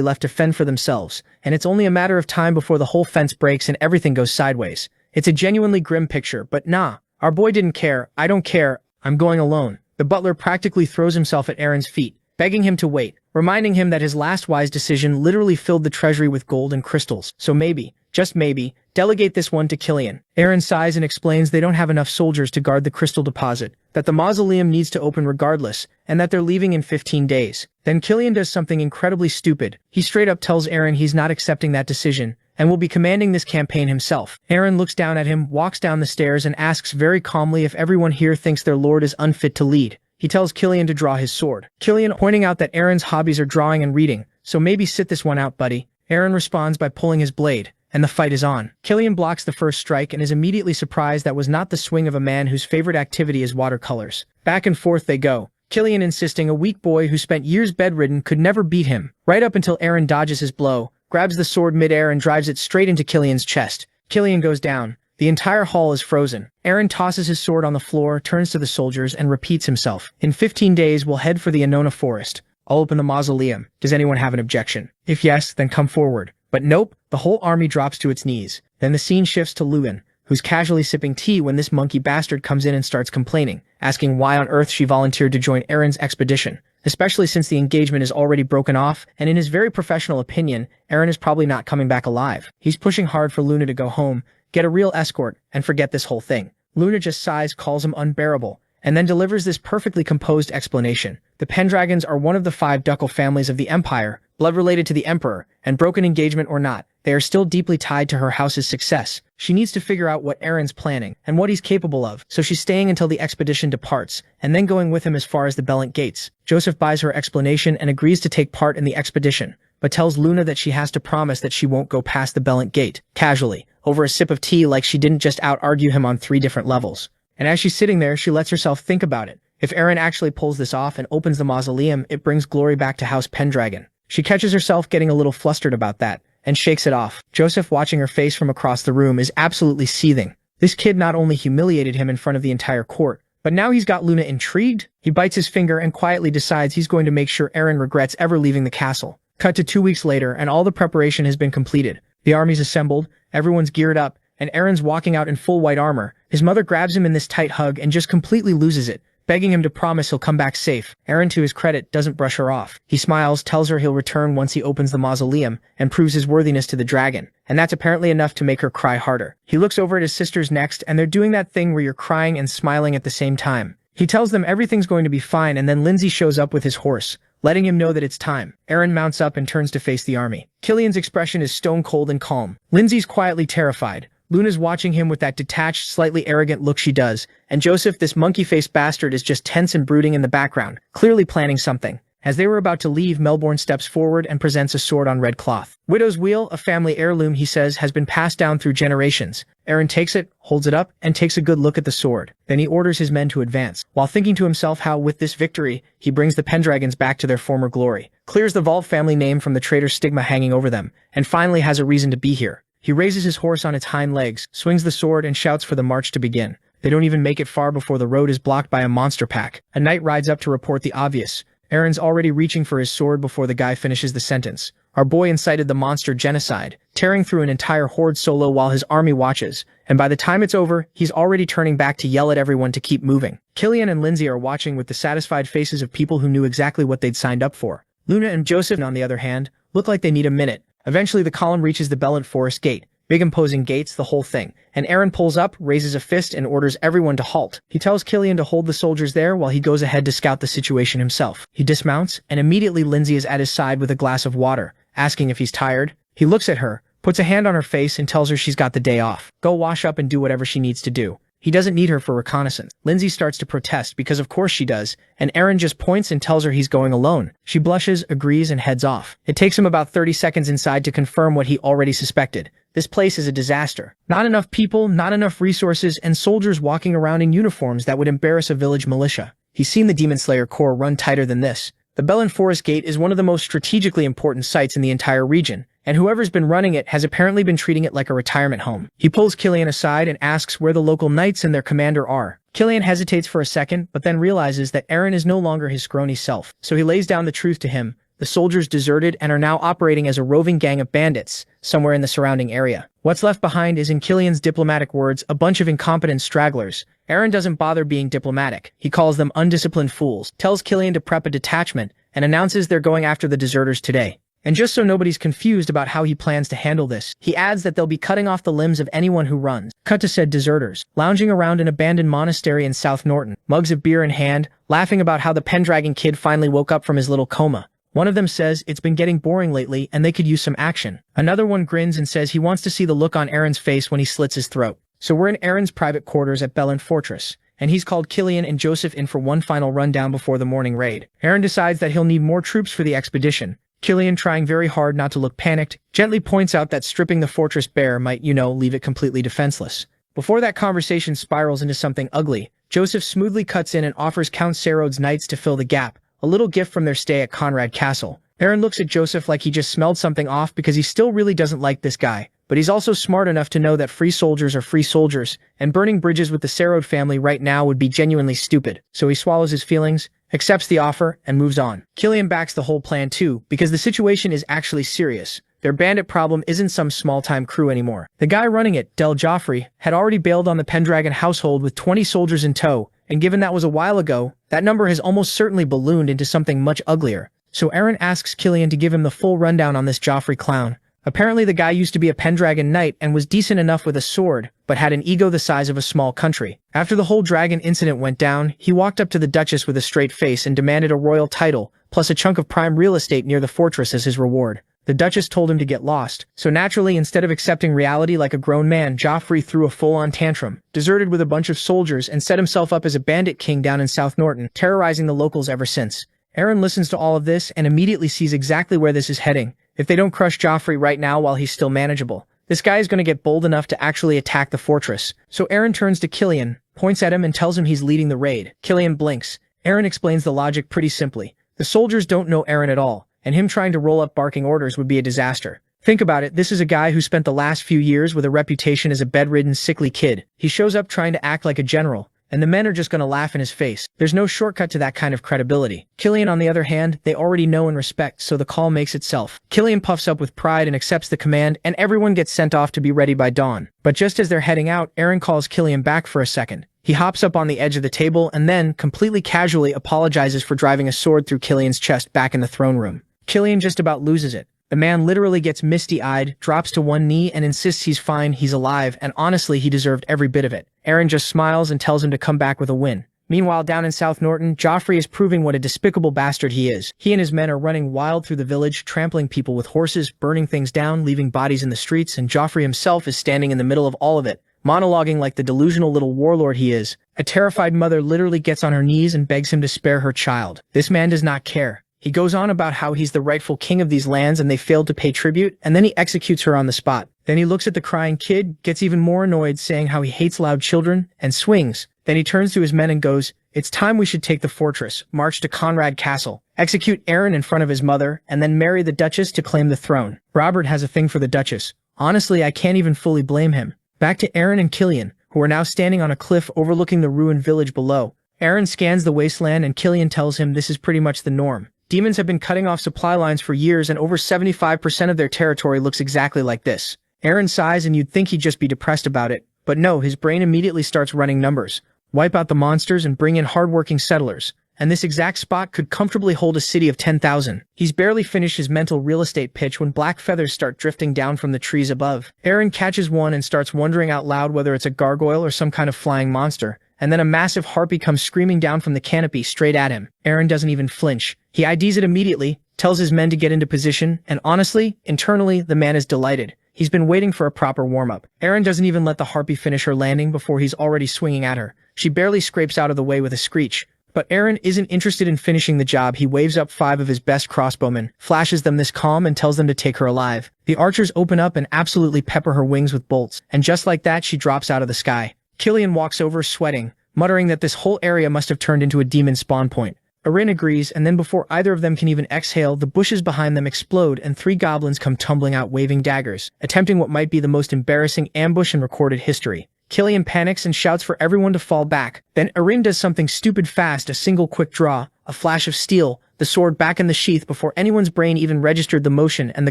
left to fend for themselves. And it's only a matter of time before the whole fence breaks and everything goes sideways. It's a genuinely grim picture, but nah. Our boy didn't care. I don't care. I'm going alone. The butler practically throws himself at Eren's feet, begging him to wait, reminding him that his last wise decision literally filled the treasury with gold and crystals. So maybe, just maybe, delegate this one to Killian. Eren sighs and explains they don't have enough soldiers to guard the crystal deposit, that the mausoleum needs to open regardless, and that they're leaving in 15 days. Then Killian does something incredibly stupid. He straight up tells Eren he's not accepting that decision, and will be commanding this campaign himself. Eren looks down at him, walks down the stairs, and asks very calmly if everyone here thinks their lord is unfit to lead. He tells Killian to draw his sword. Killian pointing out that Eren's hobbies are drawing and reading, so maybe sit this one out, buddy. Eren responds by pulling his blade, and the fight is on. Killian blocks the first strike and is immediately surprised that was not the swing of a man whose favorite activity is watercolors. Back and forth they go, Killian insisting a weak boy who spent years bedridden could never beat him, right up until Eren dodges his blow, grabs the sword mid-air and drives it straight into Killian's chest. Killian goes down. The entire hall is frozen. Eren tosses his sword on the floor, turns to the soldiers, and repeats himself. In 15 days, we'll head for the Annona Forest. I'll open the mausoleum. Does anyone have an objection? If yes, then come forward. But nope, the whole army drops to its knees. Then the scene shifts to Luin, who's casually sipping tea when this monkey bastard comes in and starts complaining, asking why on earth she volunteered to join Eren's expedition, especially since the engagement is already broken off, and in his very professional opinion, Eren is probably not coming back alive. He's pushing hard for Luna to go home, get a real escort, and forget this whole thing. Luna just sighs, calls him unbearable, and then delivers this perfectly composed explanation. The Pendragons are one of the 5 ducal families of the Empire, blood related to the Emperor, and broken engagement or not, they are still deeply tied to her house's success. She needs to figure out what Eren's planning, and what he's capable of, so she's staying until the expedition departs, and then going with him as far as the Bellant Gates. Joseph buys her explanation and agrees to take part in the expedition, but tells Luna that she has to promise that she won't go past the Bellant Gate, casually, over a sip of tea like she didn't just out-argue him on 3 different levels. And as she's sitting there, she lets herself think about it. If Eren actually pulls this off and opens the mausoleum, it brings glory back to House Pendragon. She catches herself getting a little flustered about that, and shakes it off. Joseph, watching her face from across the room, is absolutely seething. This kid not only humiliated him in front of the entire court, but now he's got Luna intrigued. He bites his finger and quietly decides he's going to make sure Eren regrets ever leaving the castle. Cut to 2 weeks later, and all the preparation has been completed. The army's assembled, everyone's geared up, and Eren's walking out in full white armor. His mother grabs him in this tight hug and just completely loses it, begging him to promise he'll come back safe. Eren, to his credit, doesn't brush her off. He smiles, tells her he'll return once he opens the mausoleum, and proves his worthiness to the dragon. And that's apparently enough to make her cry harder. He looks over at his sisters next, and they're doing that thing where you're crying and smiling at the same time. He tells them everything's going to be fine, and then Lindsay shows up with his horse, letting him know that it's time. Eren mounts up and turns to face the army. Killian's expression is stone cold and calm. Lindsay's quietly terrified. Luna's watching him with that detached, slightly arrogant look she does, and Joseph, this monkey-faced bastard, is just tense and brooding in the background, clearly planning something. As they were about to leave, Melbourne steps forward and presents a sword on red cloth. Widow's Wheel, a family heirloom, he says, has been passed down through generations. Eren takes it, holds it up, and takes a good look at the sword. Then he orders his men to advance, while thinking to himself how, with this victory, he brings the Pendragons back to their former glory, clears the Vault family name from the traitor stigma hanging over them, and finally has a reason to be here. He raises his horse on its hind legs, swings the sword, and shouts for the march to begin. They don't even make it far before the road is blocked by a monster pack. A knight rides up to report the obvious. Eren's already reaching for his sword before the guy finishes the sentence. Our boy incited the monster genocide, tearing through an entire horde solo while his army watches, and by the time it's over, he's already turning back to yell at everyone to keep moving. Killian and Lindsay are watching with the satisfied faces of people who knew exactly what they'd signed up for. Luna and Joseph, on the other hand, look like they need a minute. Eventually the column reaches the Bellant Forest gate. Big imposing gates, the whole thing. And Eren pulls up, raises a fist, and orders everyone to halt. He tells Killian to hold the soldiers there while he goes ahead to scout the situation himself. He dismounts, and immediately Lindsay is at his side with a glass of water, asking if he's tired. He looks at her, puts a hand on her face, and tells her she's got the day off. Go wash up and do whatever she needs to do. He doesn't need her for reconnaissance. Lindsay starts to protest because of course she does, and Eren just points and tells her he's going alone. She blushes, agrees, and heads off. It takes him about 30 seconds inside to confirm what he already suspected. This place is a disaster. Not enough people, not enough resources, and soldiers walking around in uniforms that would embarrass a village militia. He's seen the Demon Slayer Corps run tighter than this. The Bellin Forest Gate is one of the most strategically important sites in the entire region, and whoever's been running it has apparently been treating it like a retirement home. He pulls Killian aside and asks where the local knights and their commander are. Killian hesitates for a second, but then realizes that Eren is no longer his scrawny self, so he lays down the truth to him. The soldiers deserted and are now operating as a roving gang of bandits, somewhere in the surrounding area. What's left behind is, in Killian's diplomatic words, a bunch of incompetent stragglers. Eren doesn't bother being diplomatic. He calls them undisciplined fools, tells Killian to prep a detachment, and announces they're going after the deserters today. And just so nobody's confused about how he plans to handle this, he adds that they'll be cutting off the limbs of anyone who runs. Cut to said deserters, lounging around an abandoned monastery in South Norton, mugs of beer in hand, laughing about how the Pendragon kid finally woke up from his little coma. One of them says it's been getting boring lately and they could use some action. Another one grins and says he wants to see the look on Eren's face when he slits his throat. So we're in Eren's private quarters at Bellin Fortress, and he's called Killian and Joseph in for one final rundown before the morning raid. Eren decides that he'll need more troops for the expedition. Killian, trying very hard not to look panicked, gently points out that stripping the fortress bare might, leave it completely defenseless. Before that conversation spirals into something ugly, Joseph smoothly cuts in and offers Count Serod's knights to fill the gap, a little gift from their stay at Conrad Castle. Eren looks at Joseph like he just smelled something off because he still really doesn't like this guy, but he's also smart enough to know that free soldiers are free soldiers, and burning bridges with the Serod family right now would be genuinely stupid. So he swallows his feelings, accepts the offer, and moves on. Killian backs the whole plan too, because the situation is actually serious. Their bandit problem isn't some small-time crew anymore. The guy running it, Del Joffrey, had already bailed on the Pendragon household with 20 soldiers in tow, and given that was a while ago, that number has almost certainly ballooned into something much uglier. So Eren asks Killian to give him the full rundown on this Joffrey clown. Apparently the guy used to be a Pendragon knight and was decent enough with a sword, but had an ego the size of a small country. After the whole dragon incident went down, he walked up to the Duchess with a straight face and demanded a royal title, plus a chunk of prime real estate near the fortress as his reward. The Duchess told him to get lost, so naturally instead of accepting reality like a grown man, Joffrey threw a full-on tantrum, deserted with a bunch of soldiers, and set himself up as a bandit king down in South Norton, terrorizing the locals ever since. Eren listens to all of this and immediately sees exactly where this is heading. If they don't crush Joffrey right now while he's still manageable, this guy is going to get bold enough to actually attack the fortress. So Eren turns to Killian, points at him and tells him he's leading the raid. Killian blinks. Eren explains the logic pretty simply. The soldiers don't know Eren at all, and him trying to roll up barking orders would be a disaster. Think about it, this is a guy who spent the last few years with a reputation as a bedridden, sickly kid. He shows up trying to act like a general, and the men are just gonna laugh in his face. There's no shortcut to that kind of credibility. Killian, on the other hand, they already know and respect, so the call makes itself. Killian puffs up with pride and accepts the command, and everyone gets sent off to be ready by dawn. But just as they're heading out, Eren calls Killian back for a second. He hops up on the edge of the table and then, completely casually, apologizes for driving a sword through Killian's chest back in the throne room. Killian just about loses it. The man literally gets misty-eyed, drops to one knee, and insists he's fine, he's alive, and honestly, he deserved every bit of it. Eren just smiles and tells him to come back with a win. Meanwhile, down in South Norton, Joffrey is proving what a despicable bastard he is. He and his men are running wild through the village, trampling people with horses, burning things down, leaving bodies in the streets, and Joffrey himself is standing in the middle of all of it, monologuing like the delusional little warlord he is. A terrified mother literally gets on her knees and begs him to spare her child. This man does not care. He goes on about how he's the rightful king of these lands and they failed to pay tribute, and then he executes her on the spot. Then he looks at the crying kid, gets even more annoyed, saying how he hates loud children, and swings. Then he turns to his men and goes, "It's time we should take the fortress, march to Conrad Castle, execute Eren in front of his mother, and then marry the Duchess to claim the throne." Robert has a thing for the Duchess. Honestly, I can't even fully blame him. Back to Eren and Killian, who are now standing on a cliff overlooking the ruined village below. Eren scans the wasteland and Killian tells him this is pretty much the norm. Demons have been cutting off supply lines for years and over 75% of their territory looks exactly like this. Eren sighs and you'd think he'd just be depressed about it, but no, his brain immediately starts running numbers. Wipe out the monsters and bring in hardworking settlers. and this exact spot could comfortably hold a city of 10,000. He's barely finished his mental real estate pitch when black feathers start drifting down from the trees above. Eren catches one and starts wondering out loud whether it's a gargoyle or some kind of flying monster, and then a massive harpy comes screaming down from the canopy straight at him. Eren doesn't even flinch. He IDs it immediately, tells his men to get into position, and honestly, internally, the man is delighted. He's been waiting for a proper warm-up. Eren doesn't even let the harpy finish her landing before he's already swinging at her. She barely scrapes out of the way with a screech. But Eren isn't interested in finishing the job. He waves up 5 of his best crossbowmen, flashes them this calm, and tells them to take her alive. The archers open up and absolutely pepper her wings with bolts, and just like that, she drops out of the sky. Killian walks over, sweating, muttering that this whole area must have turned into a demon spawn point. Eren agrees, and then before either of them can even exhale, the bushes behind them explode and 3 goblins come tumbling out waving daggers, attempting what might be the most embarrassing ambush in recorded history. Killian panics and shouts for everyone to fall back. Then Eren does something stupid fast, a single quick draw, a flash of steel, the sword back in the sheath before anyone's brain even registered the motion, and the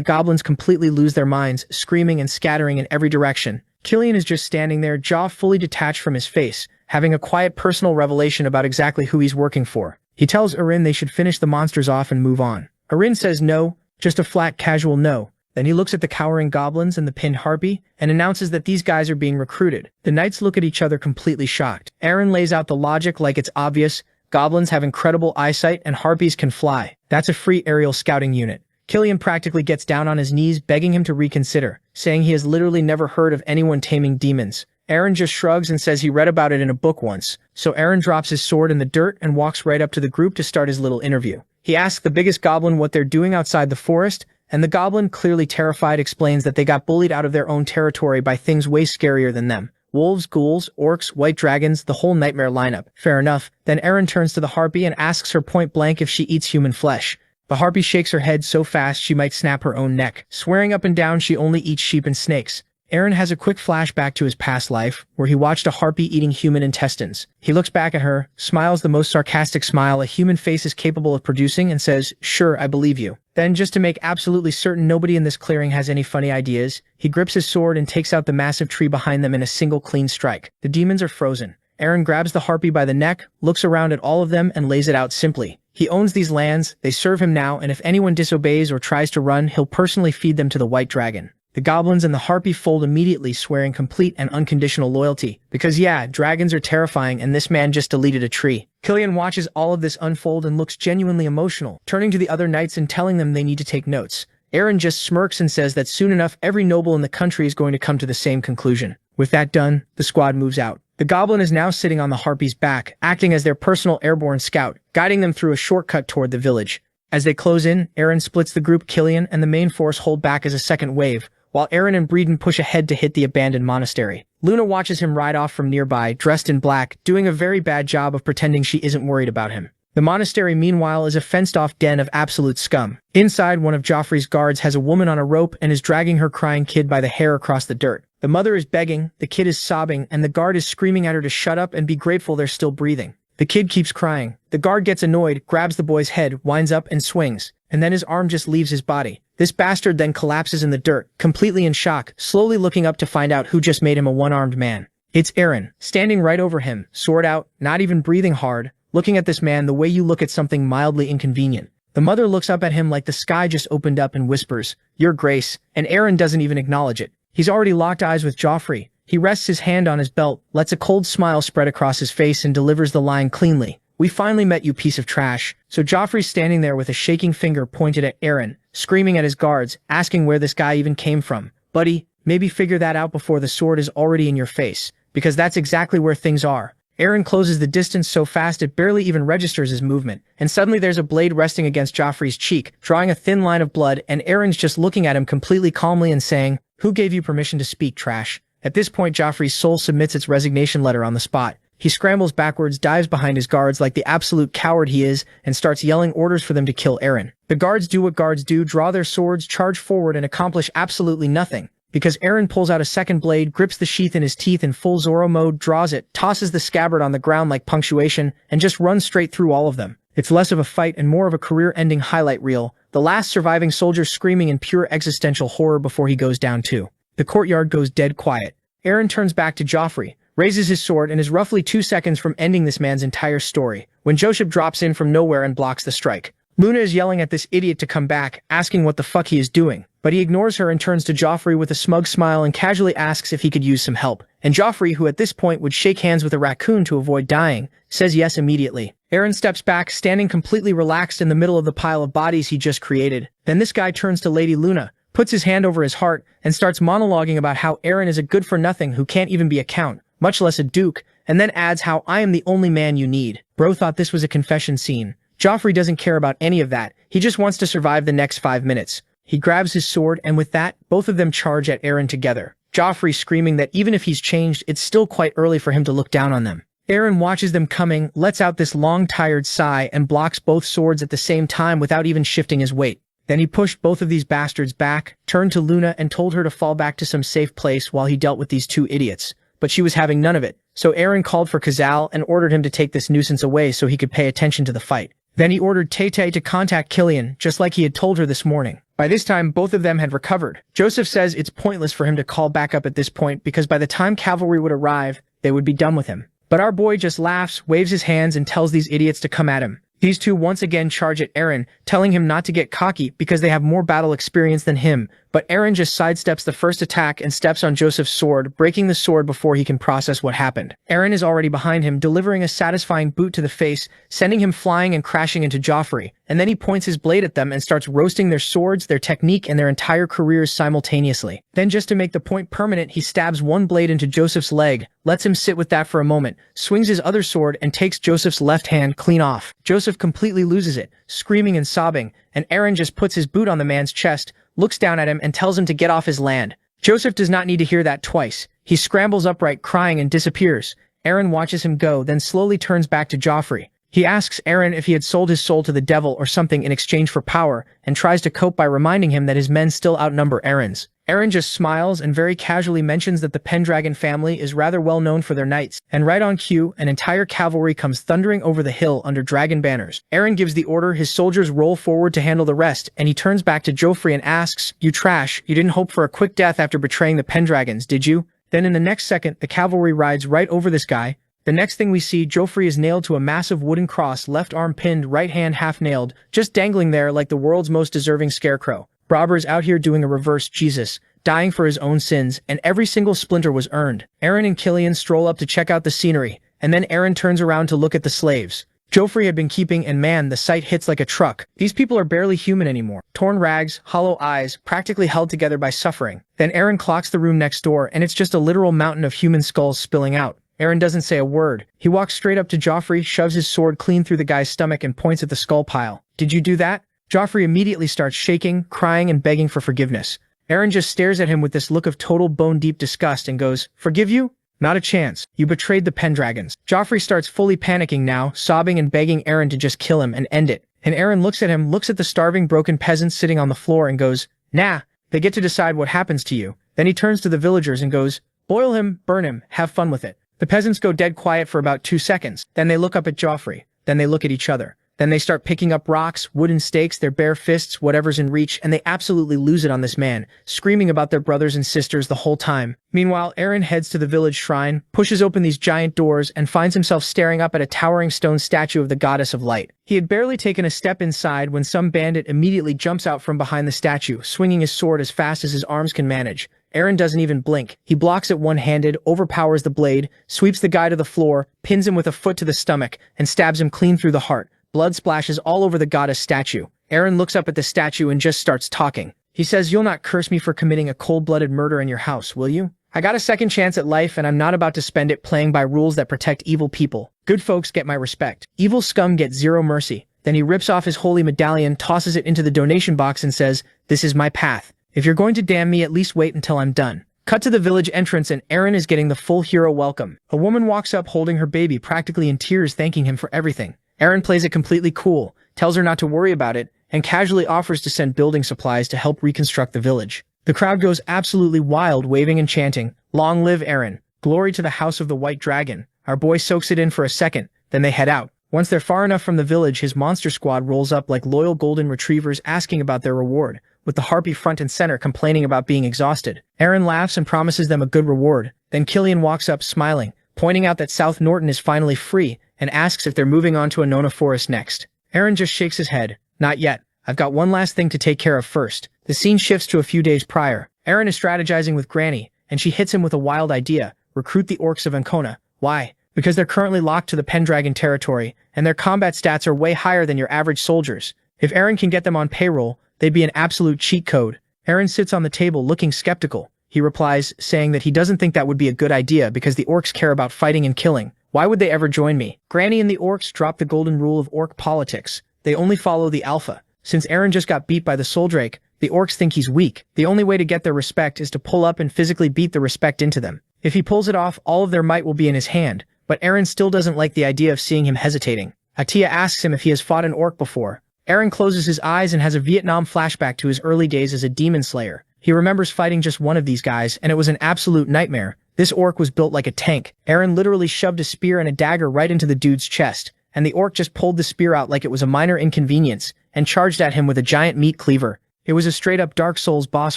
goblins completely lose their minds, screaming and scattering in every direction. Killian is just standing there, jaw fully detached from his face, having a quiet personal revelation about exactly who he's working for. He tells Eren they should finish the monsters off and move on. Eren says no, just a flat casual no. Then he looks at the cowering goblins and the pinned harpy and announces that these guys are being recruited. The knights look at each other completely shocked. Eren lays out the logic like it's obvious. Goblins have incredible eyesight and harpies can fly. That's a free aerial scouting unit. Killian practically gets down on his knees begging him to reconsider, saying he has literally never heard of anyone taming demons. Eren just shrugs and says he read about it in a book once, so Eren drops his sword in the dirt and walks right up to the group to start his little interview. He asks the biggest goblin what they're doing outside the forest, and the goblin, clearly terrified, explains that they got bullied out of their own territory by things way scarier than them. Wolves, ghouls, orcs, white dragons, the whole nightmare lineup. Fair enough. Then Eren turns to the harpy and asks her point blank if she eats human flesh. The harpy shakes her head so fast she might snap her own neck, swearing up and down she only eats sheep and snakes. Eren has a quick flashback to his past life, where he watched a harpy eating human intestines. He looks back at her, smiles the most sarcastic smile a human face is capable of producing, and says, "Sure, I believe you." Then, just to make absolutely certain nobody in this clearing has any funny ideas, he grips his sword and takes out the massive tree behind them in a single clean strike. The demons are frozen. Eren grabs the harpy by the neck, looks around at all of them, and lays it out simply. He owns these lands, they serve him now, and if anyone disobeys or tries to run, he'll personally feed them to the white dragon. The goblins and the harpy fold immediately, swearing complete and unconditional loyalty. Because yeah, dragons are terrifying and this man just deleted a tree. Killian watches all of this unfold and looks genuinely emotional, turning to the other knights and telling them they need to take notes. Eren just smirks and says that soon enough every noble in the country is going to come to the same conclusion. With that done, the squad moves out. The goblin is now sitting on the harpy's back, acting as their personal airborne scout, guiding them through a shortcut toward the village. As they close in, Eren splits the group. Killian and the main force hold back as a second wave, while Eren and Breeden push ahead to hit the abandoned monastery. Luna watches him ride off from nearby, dressed in black, doing a very bad job of pretending she isn't worried about him. The monastery, meanwhile, is a fenced-off den of absolute scum. Inside, one of Joffrey's guards has a woman on a rope and is dragging her crying kid by the hair across the dirt. The mother is begging, the kid is sobbing, and the guard is screaming at her to shut up and be grateful they're still breathing. The kid keeps crying. The guard gets annoyed, grabs the boy's head, winds up, and swings. And then his arm just leaves his body. This bastard then collapses in the dirt, completely in shock, slowly looking up to find out who just made him a one-armed man. It's Eren, standing right over him, sword out, not even breathing hard, looking at this man the way you look at something mildly inconvenient. The mother looks up at him like the sky just opened up and whispers, "Your Grace," and Eren doesn't even acknowledge it. He's already locked eyes with Joffrey. He rests his hand on his belt, lets a cold smile spread across his face and delivers the line cleanly. "We finally met, you piece of trash." So Joffrey's standing there with a shaking finger pointed at Eren, screaming at his guards, asking where this guy even came from. "Buddy, maybe figure that out before the sword is already in your face, because that's exactly where things are." Eren closes the distance so fast it barely even registers his movement, and suddenly there's a blade resting against Joffrey's cheek, drawing a thin line of blood, and Eren's just looking at him completely calmly and saying, "Who gave you permission to speak, trash?" At this point, Joffrey's soul submits its resignation letter on the spot. He scrambles backwards, dives behind his guards like the absolute coward he is, and starts yelling orders for them to kill Eren. The guards do what guards do, draw their swords, charge forward, and accomplish absolutely nothing. Because Eren pulls out a second blade, grips the sheath in his teeth in full Zoro mode, draws it, tosses the scabbard on the ground like punctuation, and just runs straight through all of them. It's less of a fight and more of a career-ending highlight reel, the last surviving soldier screaming in pure existential horror before he goes down too. The courtyard goes dead quiet. Eren turns back to Joffrey, raises his sword, and is roughly 2 seconds from ending this man's entire story, when Joseph drops in from nowhere and blocks the strike. Luna is yelling at this idiot to come back, asking what the fuck he is doing, but he ignores her and turns to Joffrey with a smug smile and casually asks if he could use some help. And Joffrey, who at this point would shake hands with a raccoon to avoid dying, says yes immediately. Aaron steps back, standing completely relaxed in the middle of the pile of bodies he just created. Then this guy turns to Lady Luna, puts his hand over his heart, and starts monologuing about how Aaron is a good-for-nothing who can't even be a count, much less a duke, and then adds how I am the only man you need. Bro thought this was a confession scene. Joffrey doesn't care about any of that, he just wants to survive the next 5 minutes. He grabs his sword, and with that, both of them charge at Aaron together. Joffrey screaming that even if he's changed, it's still quite early for him to look down on them. Aaron watches them coming, lets out this long tired sigh, and blocks both swords at the same time without even shifting his weight. Then he pushed both of these bastards back, turned to Luna and told her to fall back to some safe place while he dealt with these two idiots. But she was having none of it, so Aaron called for Khazal and ordered him to take this nuisance away so he could pay attention to the fight. Then he ordered Tay-Tay to contact Killian, just like he had told her this morning. By this time, both of them had recovered. Joseph says it's pointless for him to call back up at this point because by the time cavalry would arrive, they would be done with him. But our boy just laughs, waves his hands, and tells these idiots to come at him. These two once again charge at Aaron, telling him not to get cocky because they have more battle experience than him, but Aaron just sidesteps the first attack and steps on Joseph's sword, breaking the sword before he can process what happened. Aaron is already behind him, delivering a satisfying boot to the face, sending him flying and crashing into Joffrey, and then he points his blade at them and starts roasting their swords, their technique, and their entire careers simultaneously. Then just to make the point permanent, he stabs one blade into Joseph's leg, lets him sit with that for a moment, swings his other sword, and takes Joseph's left hand clean off. Joseph completely loses it, screaming and sobbing, and Aaron just puts his boot on the man's chest, looks down at him, and tells him to get off his land. Joseph does not need to hear that twice. He scrambles upright, crying, and disappears. Aaron watches him go, then slowly turns back to Joffrey. He asks Aaron if he had sold his soul to the devil or something in exchange for power, and tries to cope by reminding him that his men still outnumber Aaron's. Aaron just smiles and very casually mentions that the Pendragon family is rather well known for their knights, and right on cue, an entire cavalry comes thundering over the hill under dragon banners. Aaron gives the order, his soldiers roll forward to handle the rest, and he turns back to Joffrey and asks, "You trash, you didn't hope for a quick death after betraying the Pendragons, did you?" Then in the next second, the cavalry rides right over this guy. The next thing we see, Joffrey is nailed to a massive wooden cross, left arm pinned, right hand half nailed, just dangling there like the world's most deserving scarecrow. Robbers out here doing a reverse Jesus, dying for his own sins, and every single splinter was earned. Aaron and Killian stroll up to check out the scenery, and then Aaron turns around to look at the slaves Joffrey had been keeping, and man, the sight hits like a truck. These people are barely human anymore. Torn rags, hollow eyes, practically held together by suffering. Then Aaron clocks the room next door, and it's just a literal mountain of human skulls spilling out. Aaron doesn't say a word. He walks straight up to Joffrey, shoves his sword clean through the guy's stomach, and points at the skull pile. "Did you do that?" Joffrey immediately starts shaking, crying, and begging for forgiveness. Aaron just stares at him with this look of total bone-deep disgust and goes, "Forgive you? Not a chance. You betrayed the Pendragons." Joffrey starts fully panicking now, sobbing and begging Aaron to just kill him and end it. And Aaron looks at him, looks at the starving, broken peasants sitting on the floor, and goes, "Nah, they get to decide what happens to you." Then he turns to the villagers and goes, "Boil him, burn him, have fun with it." The peasants go dead quiet for about 2 seconds. Then they look up at Joffrey. Then they look at each other. Then they start picking up rocks, wooden stakes, their bare fists, whatever's in reach, and they absolutely lose it on this man, screaming about their brothers and sisters the whole time. Meanwhile, Aaron heads to the village shrine, pushes open these giant doors, and finds himself staring up at a towering stone statue of the goddess of light. He had barely taken a step inside when some bandit immediately jumps out from behind the statue, swinging his sword as fast as his arms can manage. Aaron doesn't even blink. He blocks it one-handed, overpowers the blade, sweeps the guy to the floor, pins him with a foot to the stomach, and stabs him clean through the heart. Blood splashes all over the goddess statue. Aaron looks up at the statue and just starts talking. He says, "You'll not curse me for committing a cold-blooded murder in your house, will you? I got a second chance at life, and I'm not about to spend it playing by rules that protect evil people. Good folks get my respect. Evil scum get zero mercy." Then he rips off his holy medallion, tosses it into the donation box, and says, "This is my path. If you're going to damn me, at least wait until I'm done." Cut to the village entrance, and Aaron is getting the full hero welcome. A woman walks up holding her baby, practically in tears, thanking him for everything. Aaron plays it completely cool, tells her not to worry about it, and casually offers to send building supplies to help reconstruct the village. The crowd goes absolutely wild, waving and chanting, "Long live Aaron! Glory to the House of the White Dragon!" Our boy soaks it in for a second, then they head out. Once they're far enough from the village, his monster squad rolls up like loyal golden retrievers asking about their reward, with the harpy front and center complaining about being exhausted. Aaron laughs and promises them a good reward. Then Killian walks up smiling, pointing out that South Norton is finally free, and asks if they're moving on to Anona Forest next. Eren just shakes his head. Not yet. I've got one last thing to take care of first. The scene shifts to a few days prior. Eren is strategizing with Granny, and she hits him with a wild idea. Recruit the orcs of Ancona. Why? Because they're currently locked to the Pendragon territory, and their combat stats are way higher than your average soldiers. If Eren can get them on payroll, they'd be an absolute cheat code. Eren sits on the table looking skeptical. He replies, saying that he doesn't think that would be a good idea because the orcs care about fighting and killing. Why would they ever join me? Granny and the orcs drop the golden rule of orc politics. They only follow the alpha. Since Eren just got beat by the Soldrake, the orcs think he's weak. The only way to get their respect is to pull up and physically beat the respect into them. If he pulls it off, all of their might will be in his hand, but Eren still doesn't like the idea of seeing him hesitating. Atia asks him if he has fought an orc before. Eren closes his eyes and has a Vietnam flashback to his early days as a demon slayer. He remembers fighting just one of these guys, and it was an absolute nightmare. This orc was built like a tank. Eren literally shoved a spear and a dagger right into the dude's chest, and the orc just pulled the spear out like it was a minor inconvenience, and charged at him with a giant meat cleaver. It was a straight-up Dark Souls boss